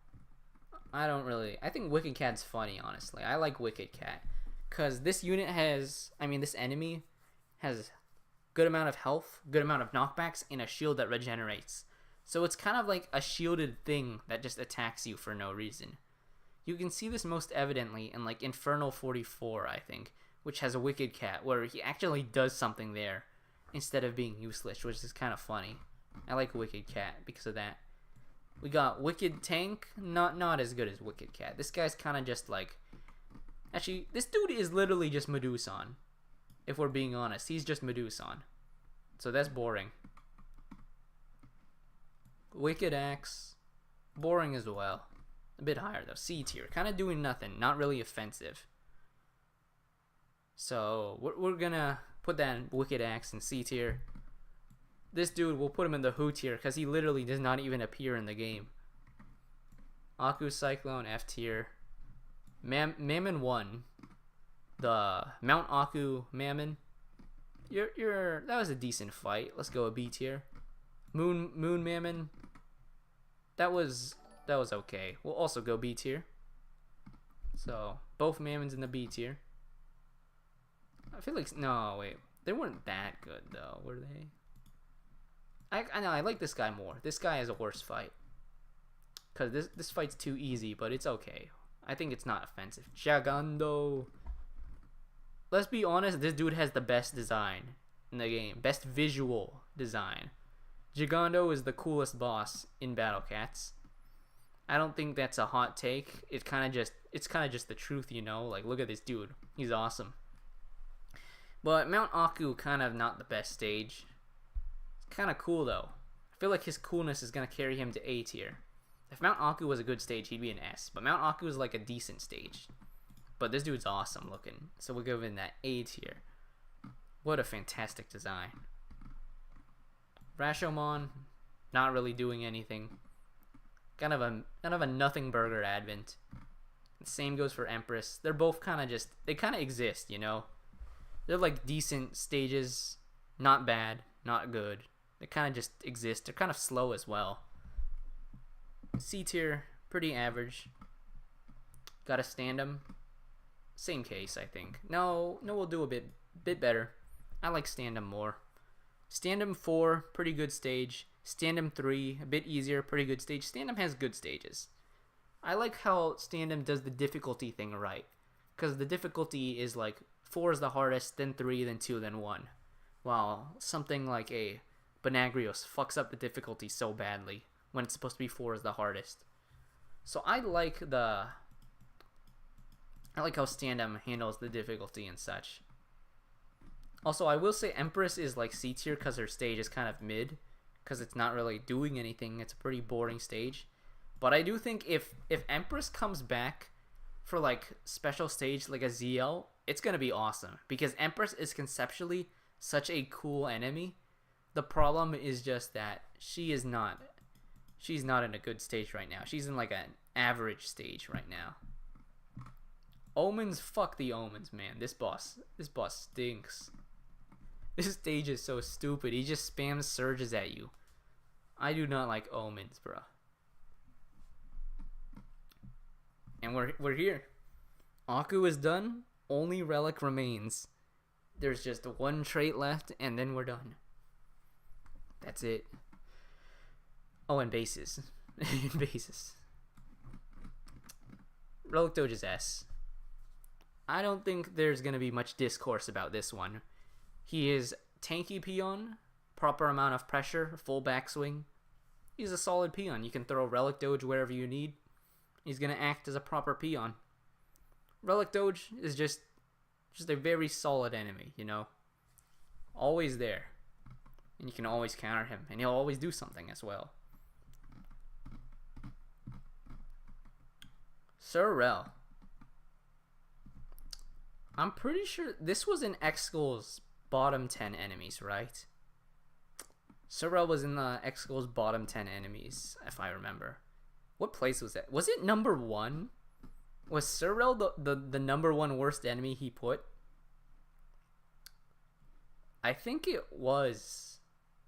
[SPEAKER 1] I think Wicked Cat's funny, honestly. I like Wicked Cat. Because this this enemy has good amount of health, good amount of knockbacks, and a shield that regenerates. So it's kind of like a shielded thing that just attacks you for no reason. You can see this most evidently in like Infernal 44, I think, which has a Wicked Cat, where he actually does something there instead of being useless, which is kind of funny. I like Wicked Cat because of that. We got Wicked Tank, not as good as Wicked Cat. This guy's kind of just like... Actually, this dude is literally just Medusan. If we're being honest, he's just Medusan. So that's boring. Wicked Axe, boring as well. A bit higher though. C tier, kind of doing nothing, not really offensive. So we're gonna put that in Wicked Axe in C tier. This dude, we'll put him in the Who tier because he literally does not even appear in the game. Aku Cyclone F tier. Mammon 1. The Mount Aku Mammon. That was a decent fight. Let's go a B tier. Moon Mammon. That was okay. We'll also go B tier. So both Mammons in the B tier. I feel like they weren't that good though, were they? I know I like this guy more. This guy has a worse fight. Cause this fight's too easy, but it's okay. I think it's not offensive. Gigando. Let's be honest, this dude has the best design in the game. Best visual design. Gigando is the coolest boss in Battle Cats. I don't think that's a hot take. It's kind of just the truth, you know? Like, look at this dude. He's awesome. But Mount Aku, kind of not the best stage. It's kind of cool, though. I feel like his coolness is going to carry him to A tier. If Mount Aku was a good stage, he'd be an S. But Mount Aku is like a decent stage. But this dude's awesome looking. So we'll give him that A tier. What a fantastic design. Rashomon, not really doing anything. Kind of a nothing burger advent. The same goes for Empress. They're both kind of they kind of exist, you know. They're like decent stages, Not bad, not good. They kind of just exist. They're kind of slow as well. C tier, pretty average. Gotta stand them. Same case, I think. No, we'll do a bit better. I like stand them more. Stand them 4, pretty good stage. Stand them 3, a bit easier, pretty good stage. Stand them has good stages. I like how stand them does the difficulty thing right. Because the difficulty is like 4 is the hardest, then 3, then 2, then 1. While something like a Banagrios fucks up the difficulty so badly when it's supposed to be 4 is the hardest. So I like how stand-em handles the difficulty and such. Also, I will say Empress is like C tier because her stage is kind of mid, because it's not really doing anything. It's a pretty boring stage. But I do think if Empress comes back for like special stage like a ZL, it's gonna be awesome, because Empress is conceptually such a cool enemy. The problem is just that she's not in a good stage right now. She's in like an average stage right now. Omens, fuck the Omens, man. This boss stinks. This stage is so stupid. He just spams surges at you. I do not like Omens, bro. And we're here. Aku is done. Only Relic remains. There's just one trait left, and then we're done. That's it. Oh, and bases. Bases. Relic Doge is S. I don't think there's going to be much discourse about this one. He is tanky peon, proper amount of pressure, full backswing. He's a solid peon. You can throw Relic Doge wherever you need. He's going to act as a proper peon. Relic Doge is just a very solid enemy, you know? Always there. And you can always counter him. And he'll always do something as well. Sir Rel. I'm pretty sure this was in X-School's bottom 10 enemies, right? Sir Rel was in the X-School's bottom 10 enemies, if I remember. What place was that? Was it number 1? Was Sir Rel the number 1 worst enemy he put? I think it was.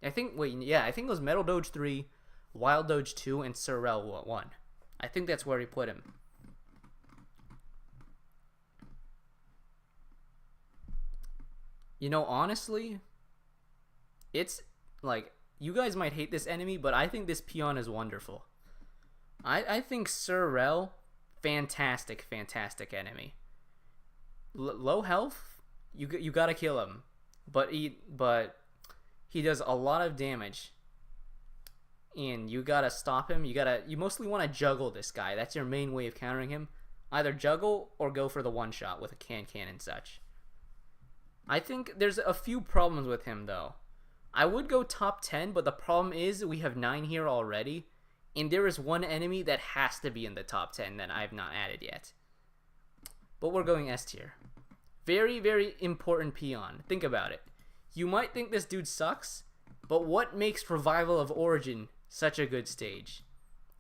[SPEAKER 1] I think it was Metal Doge 3, Wild Doge 2, and Sir Rel 1. I think that's where he put him. You know, honestly, it's like, you guys might hate this enemy, but I think this peon is wonderful. I think Sir Rel, fantastic enemy. Low health, you gotta kill him, but he does a lot of damage, and you gotta stop him. You mostly want to juggle this guy. That's your main way of countering him. Either juggle or go for the one shot with a can and such. I think there's a few problems with him though. I would go top 10, but the problem is we have 9 here already, and there is one enemy that has to be in the top 10 that I have not added yet. But we're going S tier. Very, very important peon. Think about it. You might think this dude sucks, but what makes Revival of Origin such a good stage?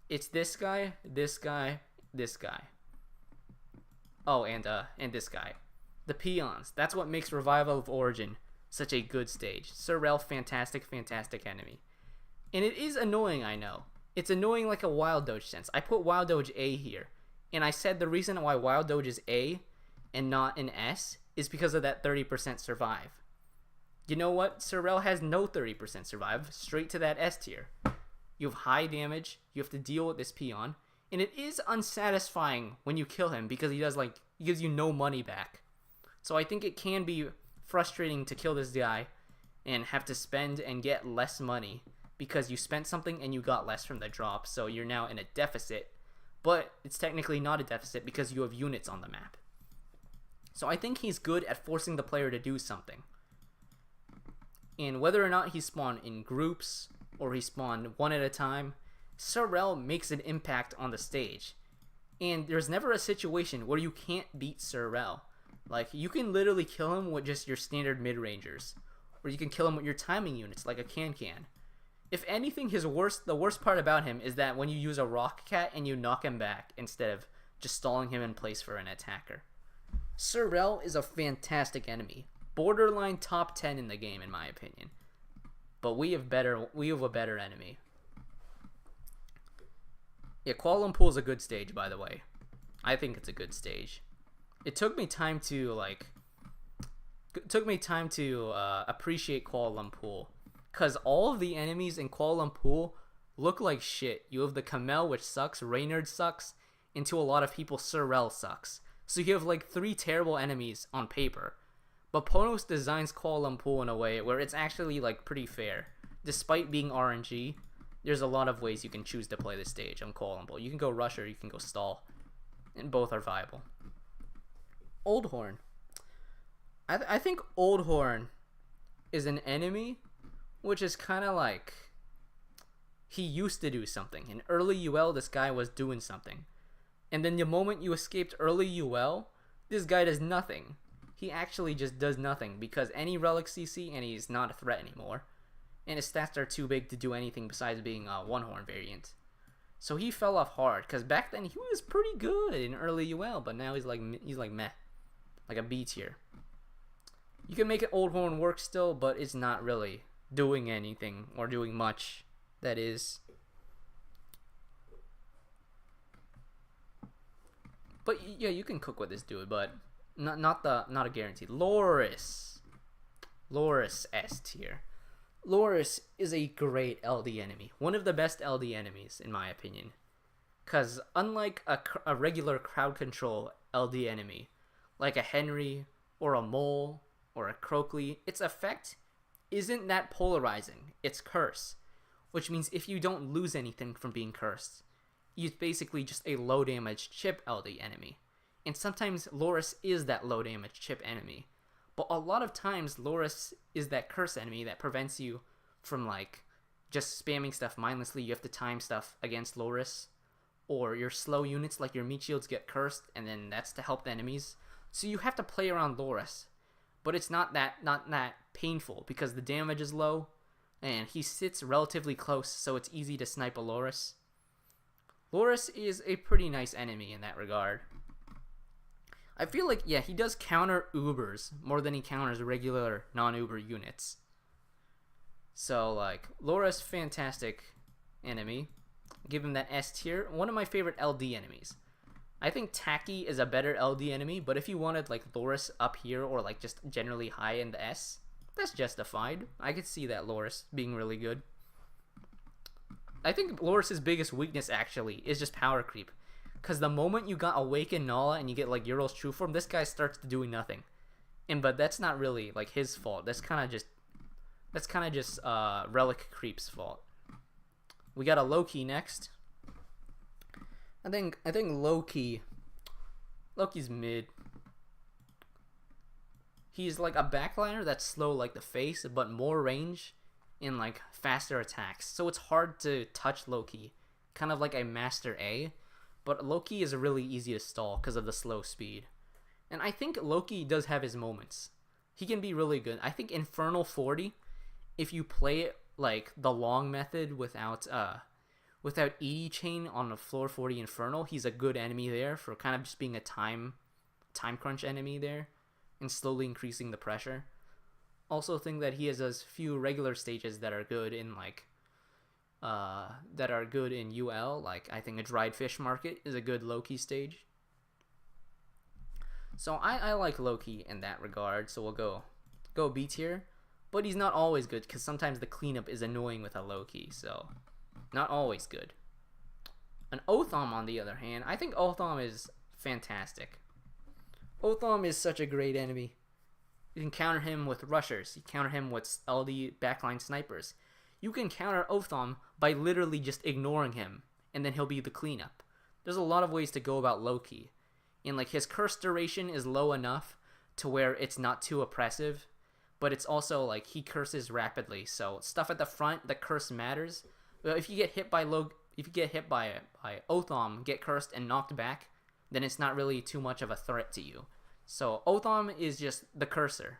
[SPEAKER 1] It's this guy, this guy, this guy. Oh, and this guy. The peons. That's what makes Revival of Origin such a good stage. Sir Rel, fantastic enemy. And it is annoying, I know. It's annoying like a Wild Doge sense. I put Wild Doge A here, and I said the reason why Wild Doge is A and not an S is because of that 30% survive. You know what? Sir Rel has no 30% survive, straight to that S tier. You have high damage, you have to deal with this peon, and it is unsatisfying when you kill him because he gives you no money back. So I think it can be frustrating to kill this guy and have to spend and get less money because you spent something and you got less from the drop, so you're now in a deficit, but it's technically not a deficit because you have units on the map. So I think he's good at forcing the player to do something. And whether or not he spawned in groups or he spawned one at a time, Sir Rel makes an impact on the stage. And there's never a situation where you can't beat Sir Rel. Like, you can literally kill him with just your standard mid-rangers, or you can kill him with your timing units like a can. If anything, the worst part about him is that when you use a rock cat and you knock him back instead of just stalling him in place for an attacker. Sir Rel is a fantastic enemy. borderline top 10 in the game in my opinion. But we have a better enemy. Yeah, Kuala Lumpur is a good stage, by the way. I think it's a good stage. It took me time to appreciate Kuala Lumpur, cause all of the enemies in Kuala Lumpur look like shit. You have the Kamel, which sucks. Reynard sucks. And to a lot of people, Sorrel sucks. So you have like 3 terrible enemies on paper. But Ponos designs Kuala Lumpur in a way where it's actually like pretty fair. Despite being RNG, there's a lot of ways you can choose to play this stage on Kuala Lumpur. You can go rush or you can go stall. And both are viable. Old Horn. I think Old Horn is an enemy which is kind of like he used to do something. In early UL, this guy was doing something. And then the moment you escaped early UL, this guy does nothing. He actually just does nothing because any Relic CC and he's not a threat anymore. And his stats are too big to do anything besides being a one horn variant. So he fell off hard because back then he was pretty good in early UL, but now he's like meh, like a B tier. You can make an Old Horn work still, but it's not really doing anything or doing much. That is. But yeah, you can cook with this dude, but not a guarantee. Loris S tier. Loris is a great LD enemy. One of the best LD enemies, in my opinion. Because unlike a regular crowd control LD enemy, like a Henry or a Mole or a Croakley, its effect isn't that polarizing. It's curse. Which means if you don't lose anything from being cursed, he's basically just a low damage chip LD enemy. And sometimes Loris is that low damage chip enemy. But a lot of times Loris is that curse enemy that prevents you from like just spamming stuff mindlessly. You have to time stuff against Loris. Or your slow units like your meat shields get cursed, and then that's to help the enemies. So you have to play around Loris. But it's not that painful because the damage is low and he sits relatively close, so it's easy to snipe a Loris. Loris is a pretty nice enemy in that regard. I feel like, yeah, he does counter Ubers more than he counters regular non-Uber units. So, like, Loris, fantastic enemy. Give him that S tier. One of my favorite LD enemies. I think Tacky is a better LD enemy, but if you wanted, like, Loris up here or, like, just generally high in the S, that's justified. I could see that Loris being really good. I think Loris' biggest weakness, actually, is just power creep. Because the moment you got Awaken Nala and you get, like, Ural's True Form, this guy starts doing nothing. But that's not really, like, his fault. That's kind of just Relic Creep's fault. We got a Loki next. I think Loki's mid. He's like a backliner that's slow like the face, but more range and like faster attacks. So it's hard to touch Loki. Kind of like a Master A. But Loki is really easy to stall because of the slow speed. And I think Loki does have his moments. He can be really good. I think Infernal 40, if you play it like the long method without ED chain on a floor 40 Infernal, he's a good enemy there for kind of just being a time crunch enemy there and slowly increasing the pressure. Also think that he has a few regular stages that are good in like UL. Like I think a Dried Fish Market is a good Loki stage. So I like Loki in that regard. So we'll go B tier. But he's not always good because sometimes the cleanup is annoying with a Loki. So not always good. An Otham, on the other hand, I think Otham is fantastic. Otham is such a great enemy. You can counter him with rushers. You counter him with LD backline snipers. You can counter Otham by literally just ignoring him, and then he'll be the cleanup. There's a lot of ways to go about Loki. And like his curse duration is low enough to where it's not too oppressive, but it's also like he curses rapidly. So stuff at the front, the curse matters. Well, if you get hit by Otham, get cursed and knocked back, then it's not really too much of a threat to you. So Otham is just the cursor.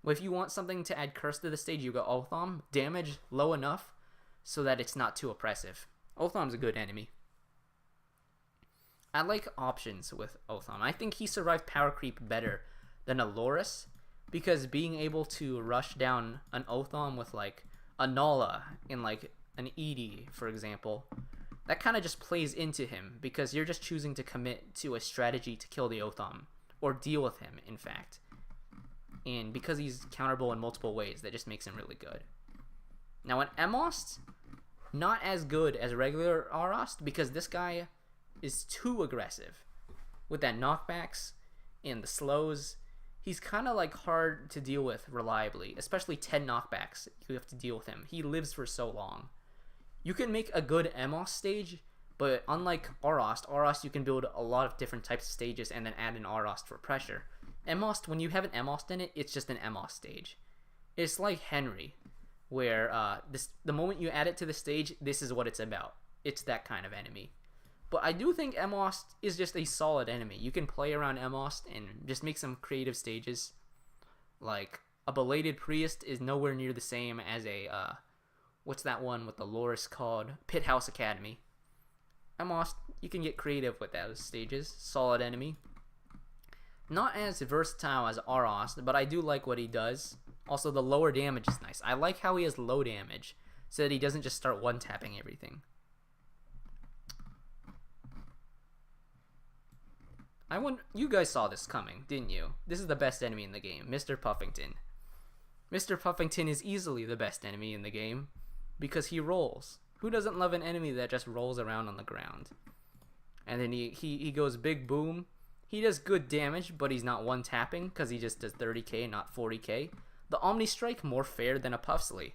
[SPEAKER 1] Well, if you want something to add curse to the stage, you go Otham. Damage low enough so that it's not too oppressive. Otham's a good enemy. I like options with Otham. I think he survived power creep better than a Loris, because being able to rush down an Otham with like a Nala in like an Edie, for example, that kind of just plays into him because you're just choosing to commit to a strategy to kill the Otham or deal with him, in fact. And because he's counterable in multiple ways, that just makes him really good. Now, an Emost, not as good as regular Arost because this guy is too aggressive. With that knockbacks and the slows, he's kind of like hard to deal with reliably, especially 10 knockbacks. You have to deal with him. He lives for so long. You can make a good Emost stage, but unlike Arost you can build a lot of different types of stages and then add an Arost for pressure. Emost, when you have an Emost in it, it's just an Emost stage. It's like Henry, where the moment you add it to the stage, this is what it's about. It's that kind of enemy. But I do think Emost is just a solid enemy. You can play around Emost and just make some creative stages. Like, a Belated Priest is nowhere near the same as a, what's that one with the Loris called? Pit House Academy. Emost, you can get creative with those stages. Solid enemy. Not as versatile as Arost, but I do like what he does. Also, the lower damage is nice. I like how he has low damage, so that he doesn't just start one-tapping everything. You guys saw this coming, didn't you? This is the best enemy in the game, Mr. Puffington. Mr. Puffington is easily the best enemy in the game, because he rolls. Who doesn't love an enemy that just rolls around on the ground? And then he goes big boom. He does good damage, but he's not one-tapping, because he just does 30k, not 40k. The Omni Strike, more fair than a Puffsley.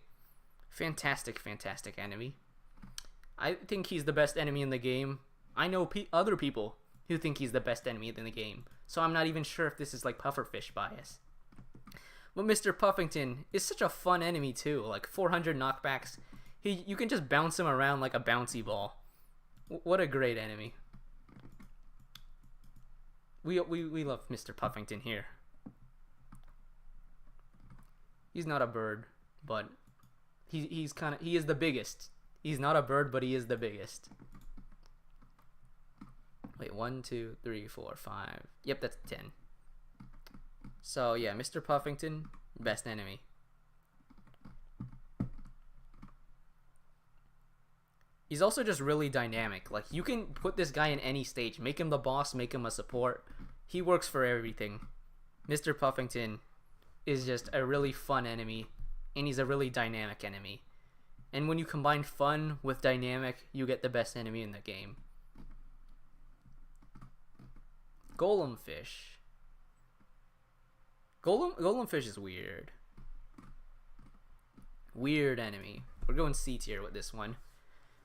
[SPEAKER 1] Fantastic, fantastic enemy. I think he's the best enemy in the game. I know other people who think he's the best enemy in the game, so I'm not even sure if this is like pufferfish bias. But Mr. Puffington is such a fun enemy too, like 400 knockbacks. You can just bounce him around like a bouncy ball. What a great enemy. We love Mr. Puffington here. He's not a bird, but he is the biggest. He's not a bird, but he is the biggest. Wait, 1, 2, 3, 4, 5. Yep, that's 10. So yeah, Mr. Puffington, best enemy. He's also just really dynamic. Like, you can put this guy in any stage. Make him the boss, make him a support. He works for everything. Mr. Puffington is just a really fun enemy, and he's a really dynamic enemy. And when you combine fun with dynamic, you get the best enemy in the game. Golemfish. Golemfish is weird. Weird enemy. We're going C tier with this one.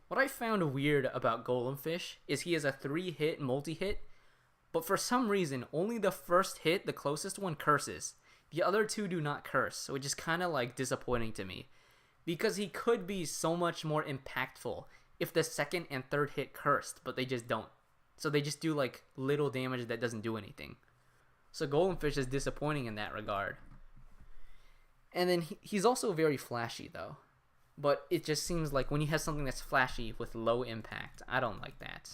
[SPEAKER 1] What I found weird about Golemfish is he has a 3-hit multi-hit, but for some reason, only the first hit, the closest one, curses. The other two do not curse, which is kind of like disappointing to me. Because he could be so much more impactful if the second and third hit cursed, but they just don't. So they just do like little damage that doesn't do anything. So Golemfish is disappointing in that regard. And then he's also very flashy though. But it just seems like when you have something that's flashy with low impact, I don't like that.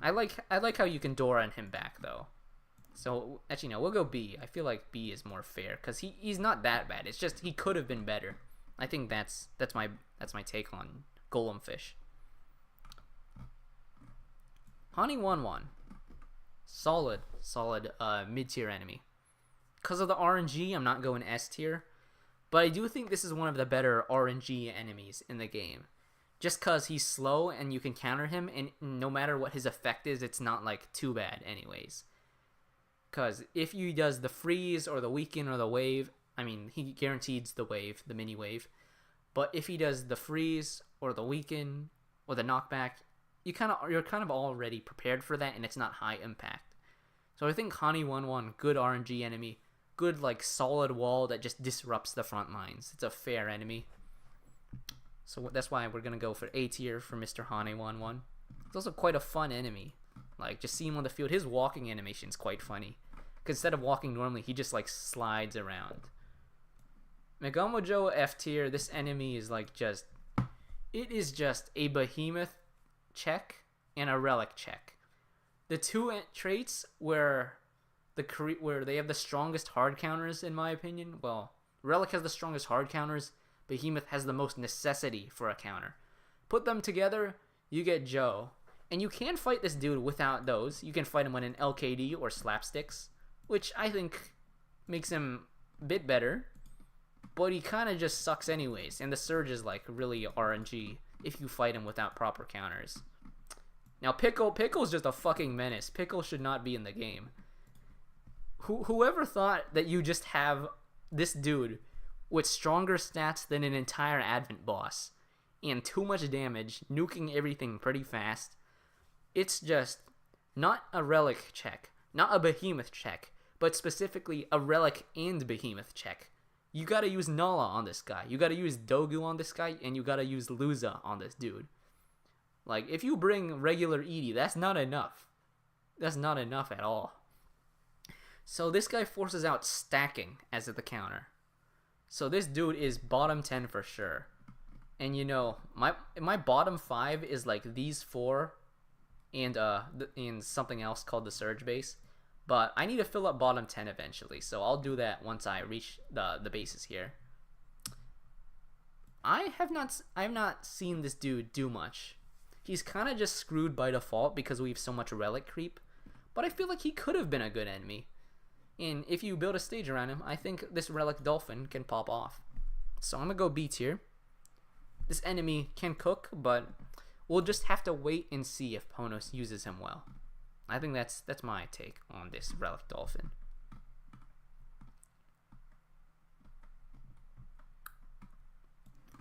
[SPEAKER 1] I like how you can Dora him back though. So actually no, we'll go B. I feel like B is more fair because he's not that bad. It's just he could have been better. I think that's my take on Golemfish. Hani11, solid mid-tier enemy. Because of the RNG, I'm not going S tier, but I do think this is one of the better RNG enemies in the game. Just because he's slow and you can counter him, and no matter what his effect is, it's not like too bad anyways. Because if he does the freeze or the weaken or the wave, I mean, he guarantees the wave, the mini wave. But if he does the freeze or the weaken or the knockback, you're kind of already prepared for that, and it's not high impact. So I think Hani11, good RNG enemy, good like solid wall that just disrupts the front lines. It's a fair enemy. So that's why we're gonna go for A tier for Mr. Hani11. It's also quite a fun enemy. Like, just see him on the field. His walking animation is quite funny. Because instead of walking normally, he just like slides around. Megamojo F tier. This enemy is like it is just a behemoth check and a relic check. The two traits where where they have the strongest hard counters in my opinion. Well, Relic has the strongest hard counters. Behemoth has the most necessity for a counter. Put them together, you get Joe. And you can fight this dude without those. You can fight him on an LKD or slapsticks, which I think makes him a bit better. But he kind of just sucks anyways. And the Surge is like really RNG if you fight him without proper counters. Now Pickle's just a fucking menace. Pickle should not be in the game. Whoever thought that you just have this dude with stronger stats than an entire Advent boss and too much damage, nuking everything pretty fast. It's just not a Relic check, not a Behemoth check, but specifically a Relic and Behemoth check. You gotta use Nala on this guy, you gotta use Dogu on this guy, and you gotta use Luza on this dude. Like, if you bring regular Edie, that's not enough. That's not enough at all. So this guy forces out stacking as the counter. So this dude is bottom 10 for sure. And you know, my bottom 5 is like these 4 and something else called the Surge base. But I need to fill up bottom 10 eventually, so I'll do that once I reach the bases here. I have not seen this dude do much. He's kind of just screwed by default because we have so much Relic creep. But I feel like he could have been a good enemy. And if you build a stage around him, I think this Relic Dolphin can pop off. So I'm going to go B tier. This enemy can cook, but we'll just have to wait and see if Ponos uses him well. I think that's my take on this Relic Dolphin.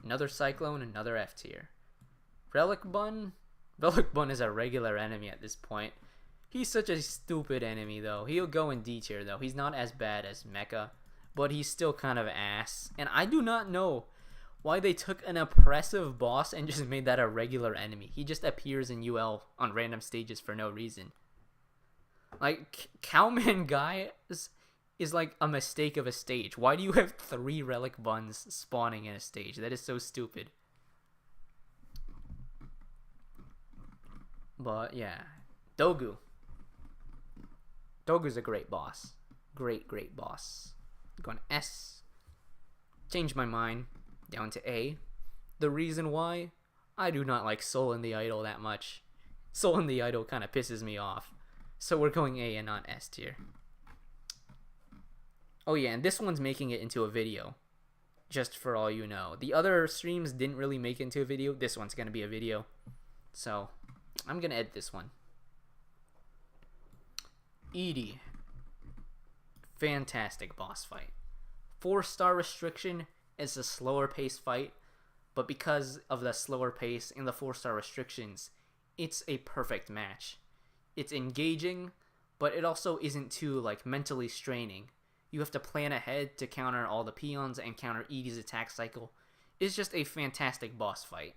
[SPEAKER 1] Another Cyclone, another F tier. Relic Bun is a regular enemy at this point. He's such a stupid enemy though. He'll go in D tier though. He's not as bad as Mecha, but he's still kind of ass. And I do not know why they took an oppressive boss and just made that a regular enemy. He just appears in UL on random stages for no reason. Like, Cowman Guy is like a mistake of a stage. Why do you have 3 Relic Buns spawning in a stage? That is so stupid. But yeah, Dogu. Dogu's a great boss. Great boss. Going to S. Change my mind. Down to A. The reason why? I do not like Soul in the Idol that much. Soul in the Idol kind of pisses me off. So we're going A and not S tier. Oh yeah, and this one's making it into a video. Just for all you know. The other streams didn't really make it into a video. This one's going to be a video. So, I'm going to edit this one. Edie. Fantastic boss fight. 4-star restriction is a slower pace fight, but because of the slower pace and the 4-star restrictions, it's a perfect match. It's engaging, but it also isn't too like mentally straining. You have to plan ahead to counter all the peons and counter Edie's attack cycle. It's just a fantastic boss fight.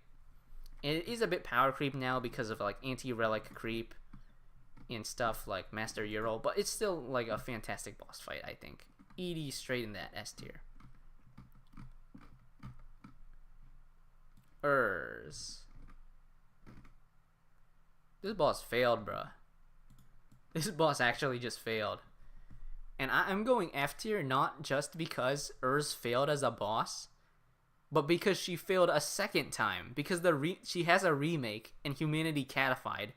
[SPEAKER 1] And it is a bit power creep now because of like anti-relic creep and stuff like Master Euro, but it's still like a fantastic boss fight, I think. Edie straight in that S tier. This boss failed, bruh. This boss actually just failed. And I'm going F tier not just because failed as a boss, but because she failed a second time. Because she has a remake in Humanity Catified,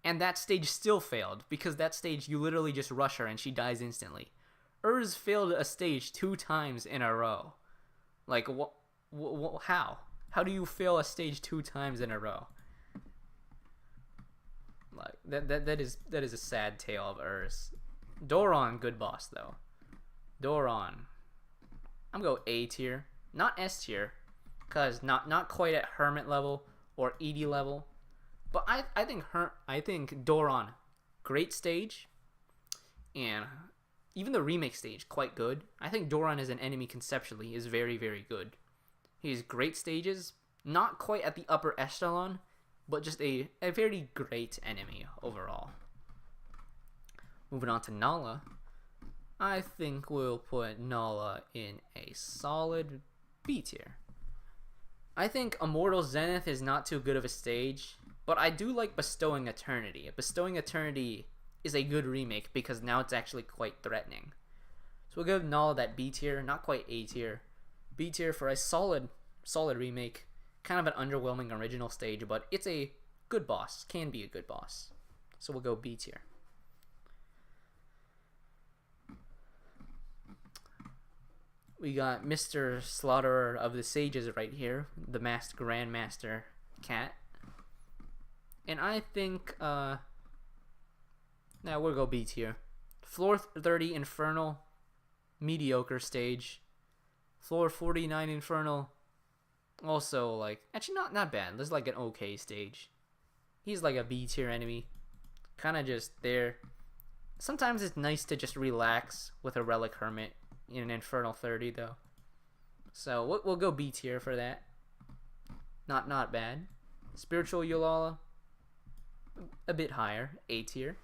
[SPEAKER 1] and that stage still failed. Because that stage, you literally just rush her and she dies instantly. Failed a stage 2 times in a row. Like, how? How do you fail a stage 2 times in a row? Like that is a sad tale of Urs. Doron, good boss though. Doron, I'm going A tier, not S tier, cause not quite at Hermit level or Edie level, but I think Doron, great stage, and even the remake stage quite good. I think Doron as an enemy conceptually is very good. He has great stages, not quite at the upper echelon, but just a very great enemy overall. Moving on to Nala. I think we'll put Nala in a solid B tier. I think Immortal Zenith is not too good of a stage, but I do like Bestowing Eternity. Bestowing Eternity is a good remake because now it's actually quite threatening. So we'll give Null that B tier, not quite A tier. B tier for a solid remake. Kind of an underwhelming original stage, but it's a good boss. Can be a good boss. So we'll go B tier. We got Mr. Slaughterer of the Sages right here, the masked Grandmaster cat. And I think, now we'll go B tier. Floor 30 Infernal, mediocre stage. Floor 49 Infernal, also like, actually not bad. This is like an okay stage. He's like a B tier enemy, kind of just there. Sometimes it's nice to just relax with a Relic Hermit in an Infernal 30 though. So we'll go B tier for that. Not bad. Spiritual Yulala, a bit higher, A tier.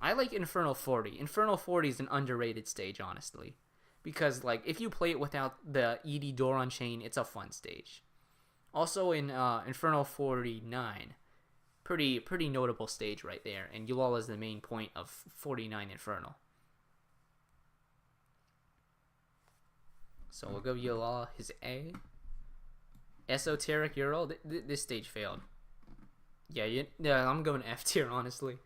[SPEAKER 1] I like Infernal 40. Infernal 40 is an underrated stage, honestly, because like if you play it without the ED door on chain, it's a fun stage. Also in Infernal 49, pretty notable stage right there, and Yulala is the main point of 49 Infernal. So we'll go Yulala, his A. Esoteric Ural, this stage failed. Yeah, I'm going F tier, honestly.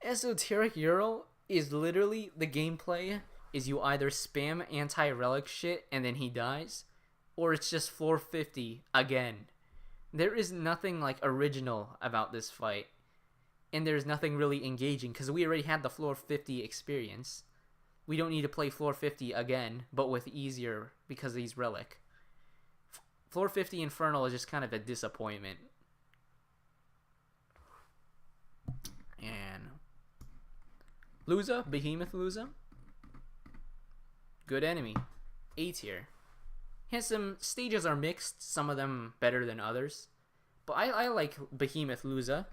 [SPEAKER 1] Esoteric Ural is literally, the gameplay is you either spam anti-relic shit and then he dies, or it's just 450 again. There is nothing like original about this fight, and there's nothing really engaging because we already had the floor 50 experience. We don't need to play floor 50 again, but with easier because he's Relic. Floor 50 Infernal is just kind of a disappointment. And Luza, Behemoth Luza, good enemy, A tier. Some stages are mixed, some of them better than others, but I like Behemoth Luza.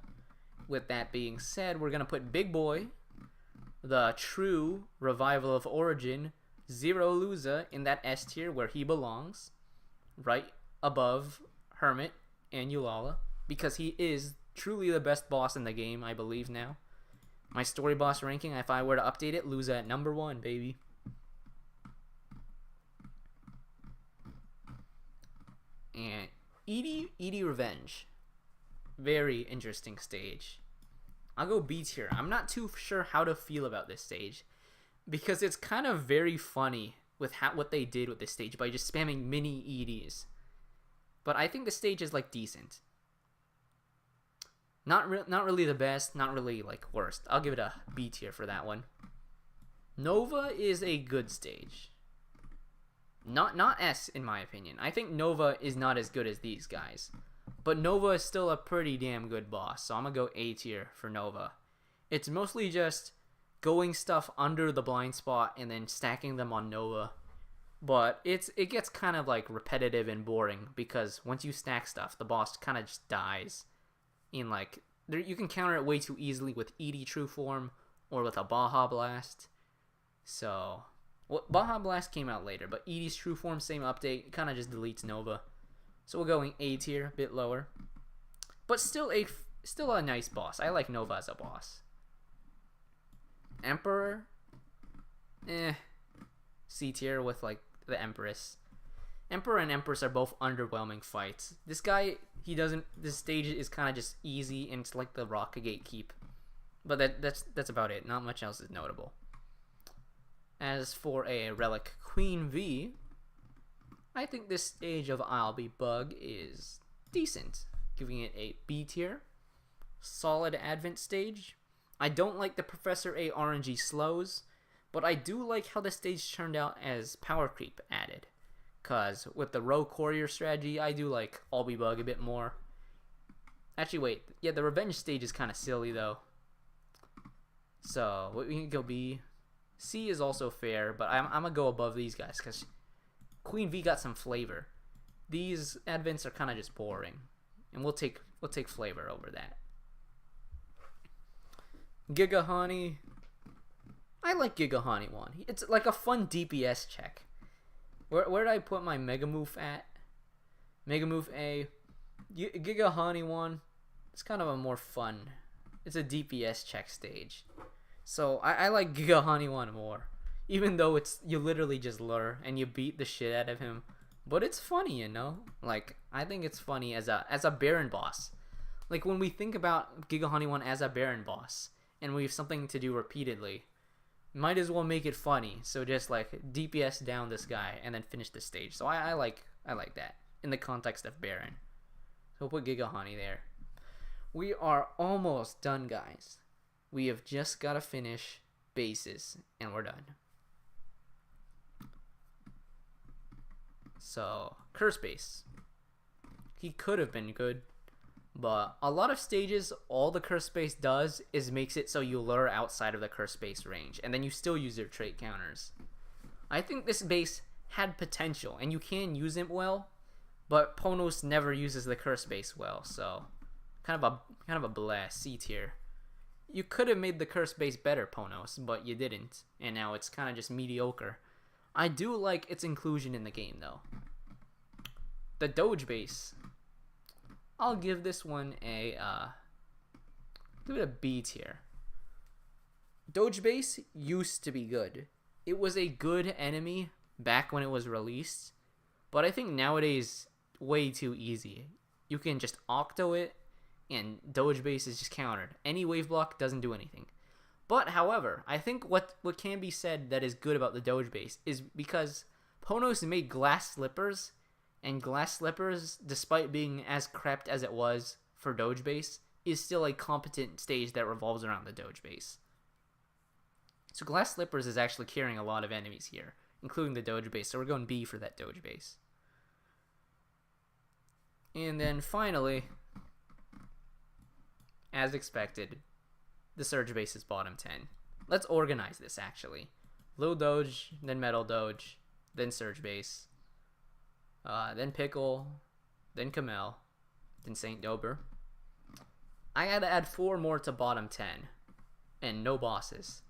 [SPEAKER 1] With that being said, we're gonna put Big Boy, the true revival of Origin, Zero Luza, in that S tier where he belongs, right above Hermit and Yulala, because he is truly the best boss in the game, I believe now. My story boss ranking, if I were to update it, Luza at number 1, baby. And Edie Revenge, very interesting stage. I'll go B tier. I'm not too sure how to feel about this stage because it's kind of very funny with what they did with this stage by just spamming mini EDs. But I think the stage is like decent. Not really the best, not really like worst. I'll give it a B tier for that one. Nova is a good stage. Not S in my opinion. I think Nova is not as good as these guys. But Nova is still a pretty damn good boss, so I'm gonna go A tier for Nova. It's mostly just going stuff under the blind spot and then stacking them on Nova. But it gets kind of like repetitive and boring because once you stack stuff, the boss kind of just dies. In like, you can counter it way too easily with ED True Form or with a Baja Blast. So, well, Baja Blast came out later, but ED's True Form, same update, kind of just deletes Nova. So we're going A tier, a bit lower, but still a nice boss. I like Nova as a boss. Emperor, C tier with like the Empress. Emperor and Empress are both underwhelming fights. This guy, this stage is kind of just easy and it's like the Rocket Gate keep, but that's about it. Not much else is notable. As for a Relic Queen V, I think this stage of I'll Be Bug is decent, giving it a B tier. Solid Advent stage. I don't like the Professor A RNG slows, but I do like how the stage turned out as power creep added. Cause with the Row Courier strategy, I do like I'll Be Bug a bit more. Actually, wait, yeah, the Revenge stage is kind of silly though. So we can go B. C is also fair, but I'm gonna go above these guys because Queen V got some flavor. These advents are kind of just boring, and we'll take flavor over that. Giga Honey, I like Giga Honey 1. It's like a fun DPS check. Where did I put my Mega Move at? Mega Move A. Giga Honey 1. It's kind of a more fun. It's a DPS check stage. So I like Giga Haniwan more. Even though it's you literally just lure and you beat the shit out of him. But it's funny, you know? Like, I think it's funny as a Baron boss. Like, when we think about Giga Haniwan as a Baron boss, and we have something to do repeatedly, might as well make it funny. So just, like, DPS down this guy, and then finish the stage. So I like that, in the context of Baron. So we'll put Giga Hani there. We are almost done, guys. We have just got to finish bases, and we're done. So, Curse Base. He could have been good, but a lot of stages, all the Curse Base does is makes it so you lure outside of the Curse Base range, and then you still use your trait counters. I think this base had potential, and you can use it well, but Ponos never uses the Curse Base well, so kind of a blast C tier. You could have made the Curse Base better, Ponos, but you didn't, and now it's kind of just mediocre. I do like its inclusion in the game, though. The Doge Base. I'll give this one give it a B tier. Doge Base used to be good. It was a good enemy back when it was released, but I think nowadays, way too easy. You can just Octo it, and Doge Base is just countered. Any wave block doesn't do anything. But, however, I think what can be said that is good about the Doge Base is because Ponos made Glass Slippers, and Glass Slippers, despite being as crept as it was for Doge Base, is still a competent stage that revolves around the Doge Base. So Glass Slippers is actually carrying a lot of enemies here, including the Doge Base, so we're going B for that Doge Base. And then finally, as expected, the Surge Base is bottom 10. Let's organize this, actually. Low Doge, then Metal Doge, then Surge Base, then Pickle, then Camel, then Saint Dober. I had to add 4 more to bottom 10, and no bosses.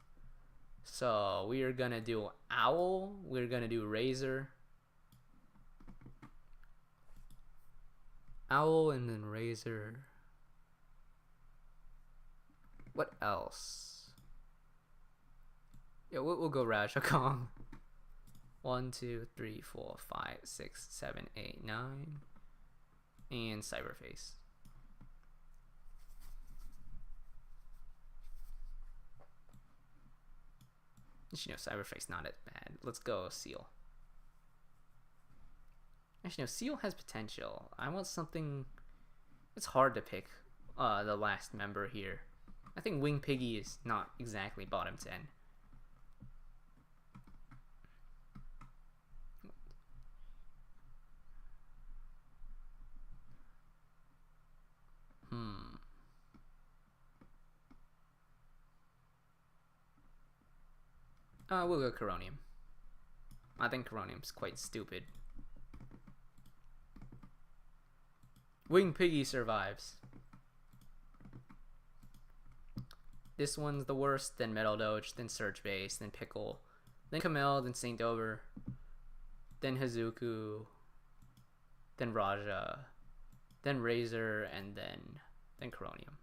[SPEAKER 1] So we are going to do Owl, we're going to do Razor, Owl, and then Razor. What else? Yeah, we'll go Raja Kong. 1, 2, 3, 4, 5, 6, 7, 8, 9. And Cyberface. Actually, no, Cyberface not as bad. Let's go Seal. Actually, no, Seal has potential. I want something... It's hard to pick the last member here. I think Wing Piggy is not exactly bottom 10. We'll go Coronium. I think Coronium's quite stupid. Wing Piggy survives. This one's the worst, then Metal Doge, then Surge Base, then Pickle, then Camel, then Saint Dober, then Hazuku, then Raja, then Razor, and then Coronium.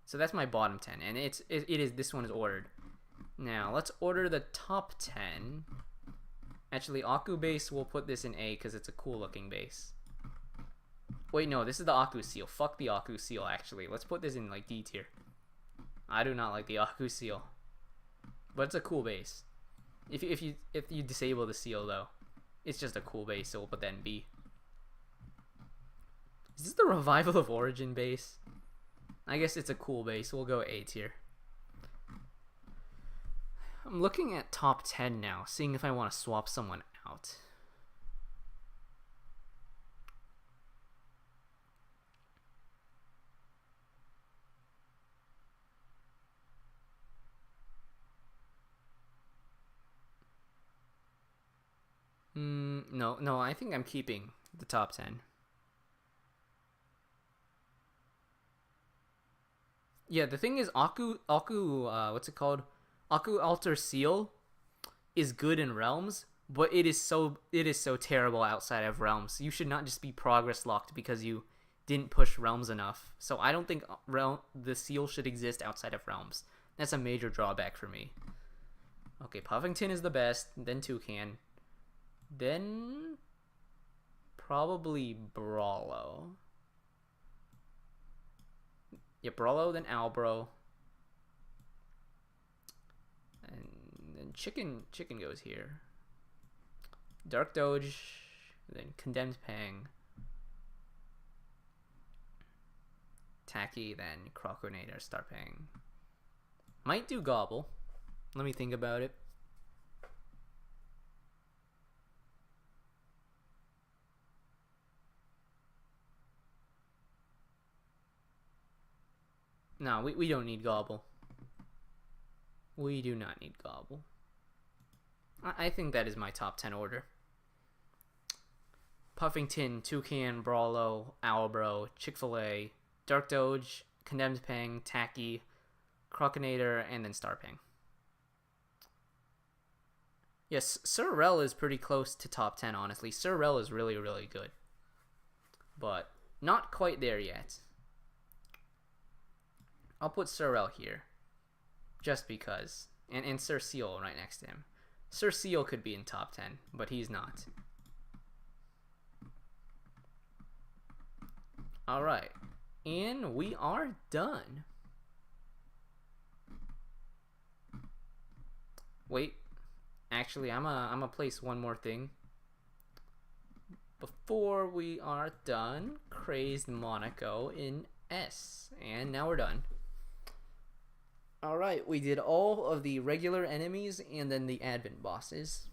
[SPEAKER 1] So that's my bottom 10, and it is this one is ordered. Now let's order the top 10. Actually, Aku base, we'll put this in A because it's a cool looking base. Wait, no, this is the Aku seal. Fuck the Aku seal. Actually, let's put this in like D tier. I do not like the Aku seal, but it's a cool base. If you disable the seal though, it's just a cool base, so we'll put that in B. Is this the Revival of Origin base? I guess it's a cool base. We'll go A tier. I'm looking at top 10 now, seeing if I want to swap someone out. No, I think I'm keeping the top 10. Yeah, the thing is, what's it called? Aku Alter Seal is good in Realms, but it is so terrible outside of Realms. You should not just be progress locked because you didn't push Realms enough. So I don't think the Seal should exist outside of Realms. That's a major drawback for me. Okay, Puffington is the best, then Toucan, then probably Brawlo. Yeah, Brawlo, then Albro. And then Chicken goes here. Dark Doge, then Condemned Pang. Tacky, then Crocodinator, Starpang. Might do Gobble. Let me think about it. No, we don't need Gobble. We do not need Gobble. I think that is my top 10 order. Puffington, Toucan, Brawlo, Owlbro, Chick-fil-A, Dark Doge, Condemned Pang, Tacky, Crocodinator, and then Starpang. Yes, Sorrel is pretty close to top 10, honestly. Sorrel is really, really good. But not quite there yet. I'll put Sorrel here. Just because. And Sir Seal right next to him. Sir Seal could be in top 10, but he's not. Alright. And we are done. Wait. Actually, I'm gonna place one more thing. Before we are done, Crazed Monaco in S. And now we're done. Alright, we did all of the regular enemies and then the advent bosses.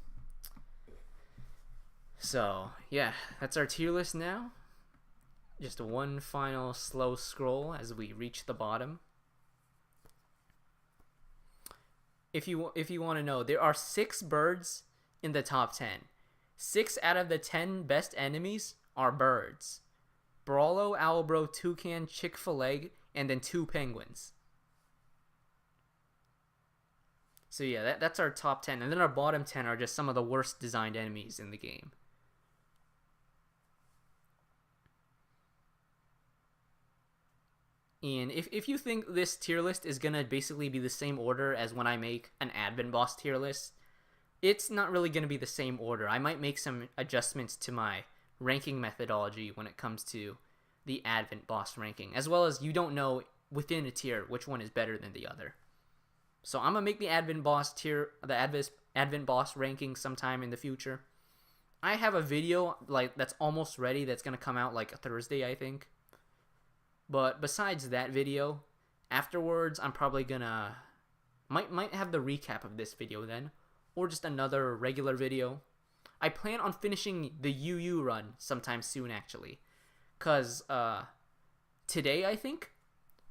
[SPEAKER 1] So, yeah, that's our tier list now. Just one final slow scroll as we reach the bottom. If you want to know, there are 6 birds in the top 10. 6 out of the 10 best enemies are birds. Brawlo, Owlbro, Toucan, Chick-fil-A, and then 2 penguins. So yeah, that's our top 10. And then our bottom 10 are just some of the worst designed enemies in the game. And if you think this tier list is going to basically be the same order as when I make an advent boss tier list, it's not really going to be the same order. I might make some adjustments to my ranking methodology when it comes to the advent boss ranking, as well as you don't know within a tier which one is better than the other. So I'm gonna make the advent boss tier, the advent boss ranking sometime in the future. I have a video that's almost ready that's gonna come out like a Thursday, I think. But besides that video, afterwards I'm probably gonna might have the recap of this video then, or just another regular video. I plan on finishing the UU run sometime soon actually, cause today I think.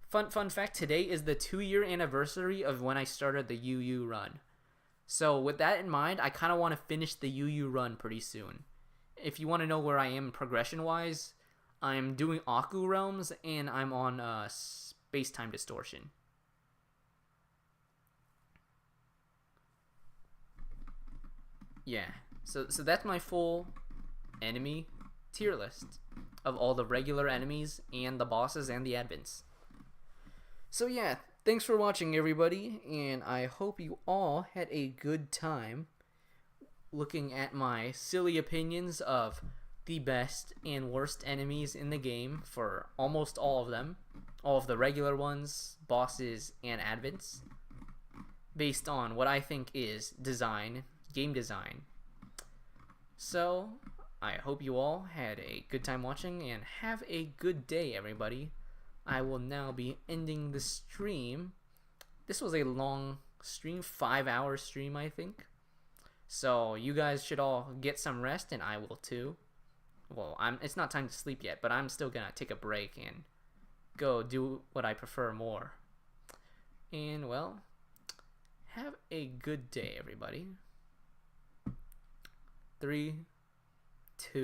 [SPEAKER 1] Fun fact, today is the 2-year anniversary of when I started the UU run. So with that in mind, I kind of want to finish the UU run pretty soon. If you want to know where I am progression-wise, I'm doing Aku Realms, and I'm on Space-Time Distortion. Yeah, so that's my full enemy tier list of all the regular enemies and the bosses and the advents. So yeah, thanks for watching everybody, and I hope you all had a good time looking at my silly opinions of the best and worst enemies in the game for almost all of them. All of the regular ones, bosses, and advents, based on what I think is design, game design. So, I hope you all had a good time watching, and have a good day, everybody. I will now be ending the stream. This was a long stream, 5-hour stream, I think. So you guys should all get some rest, and I will too. Well, it's not time to sleep yet, but I'm still gonna take a break and go do what I prefer more. And well, have a good day, everybody. 3, 2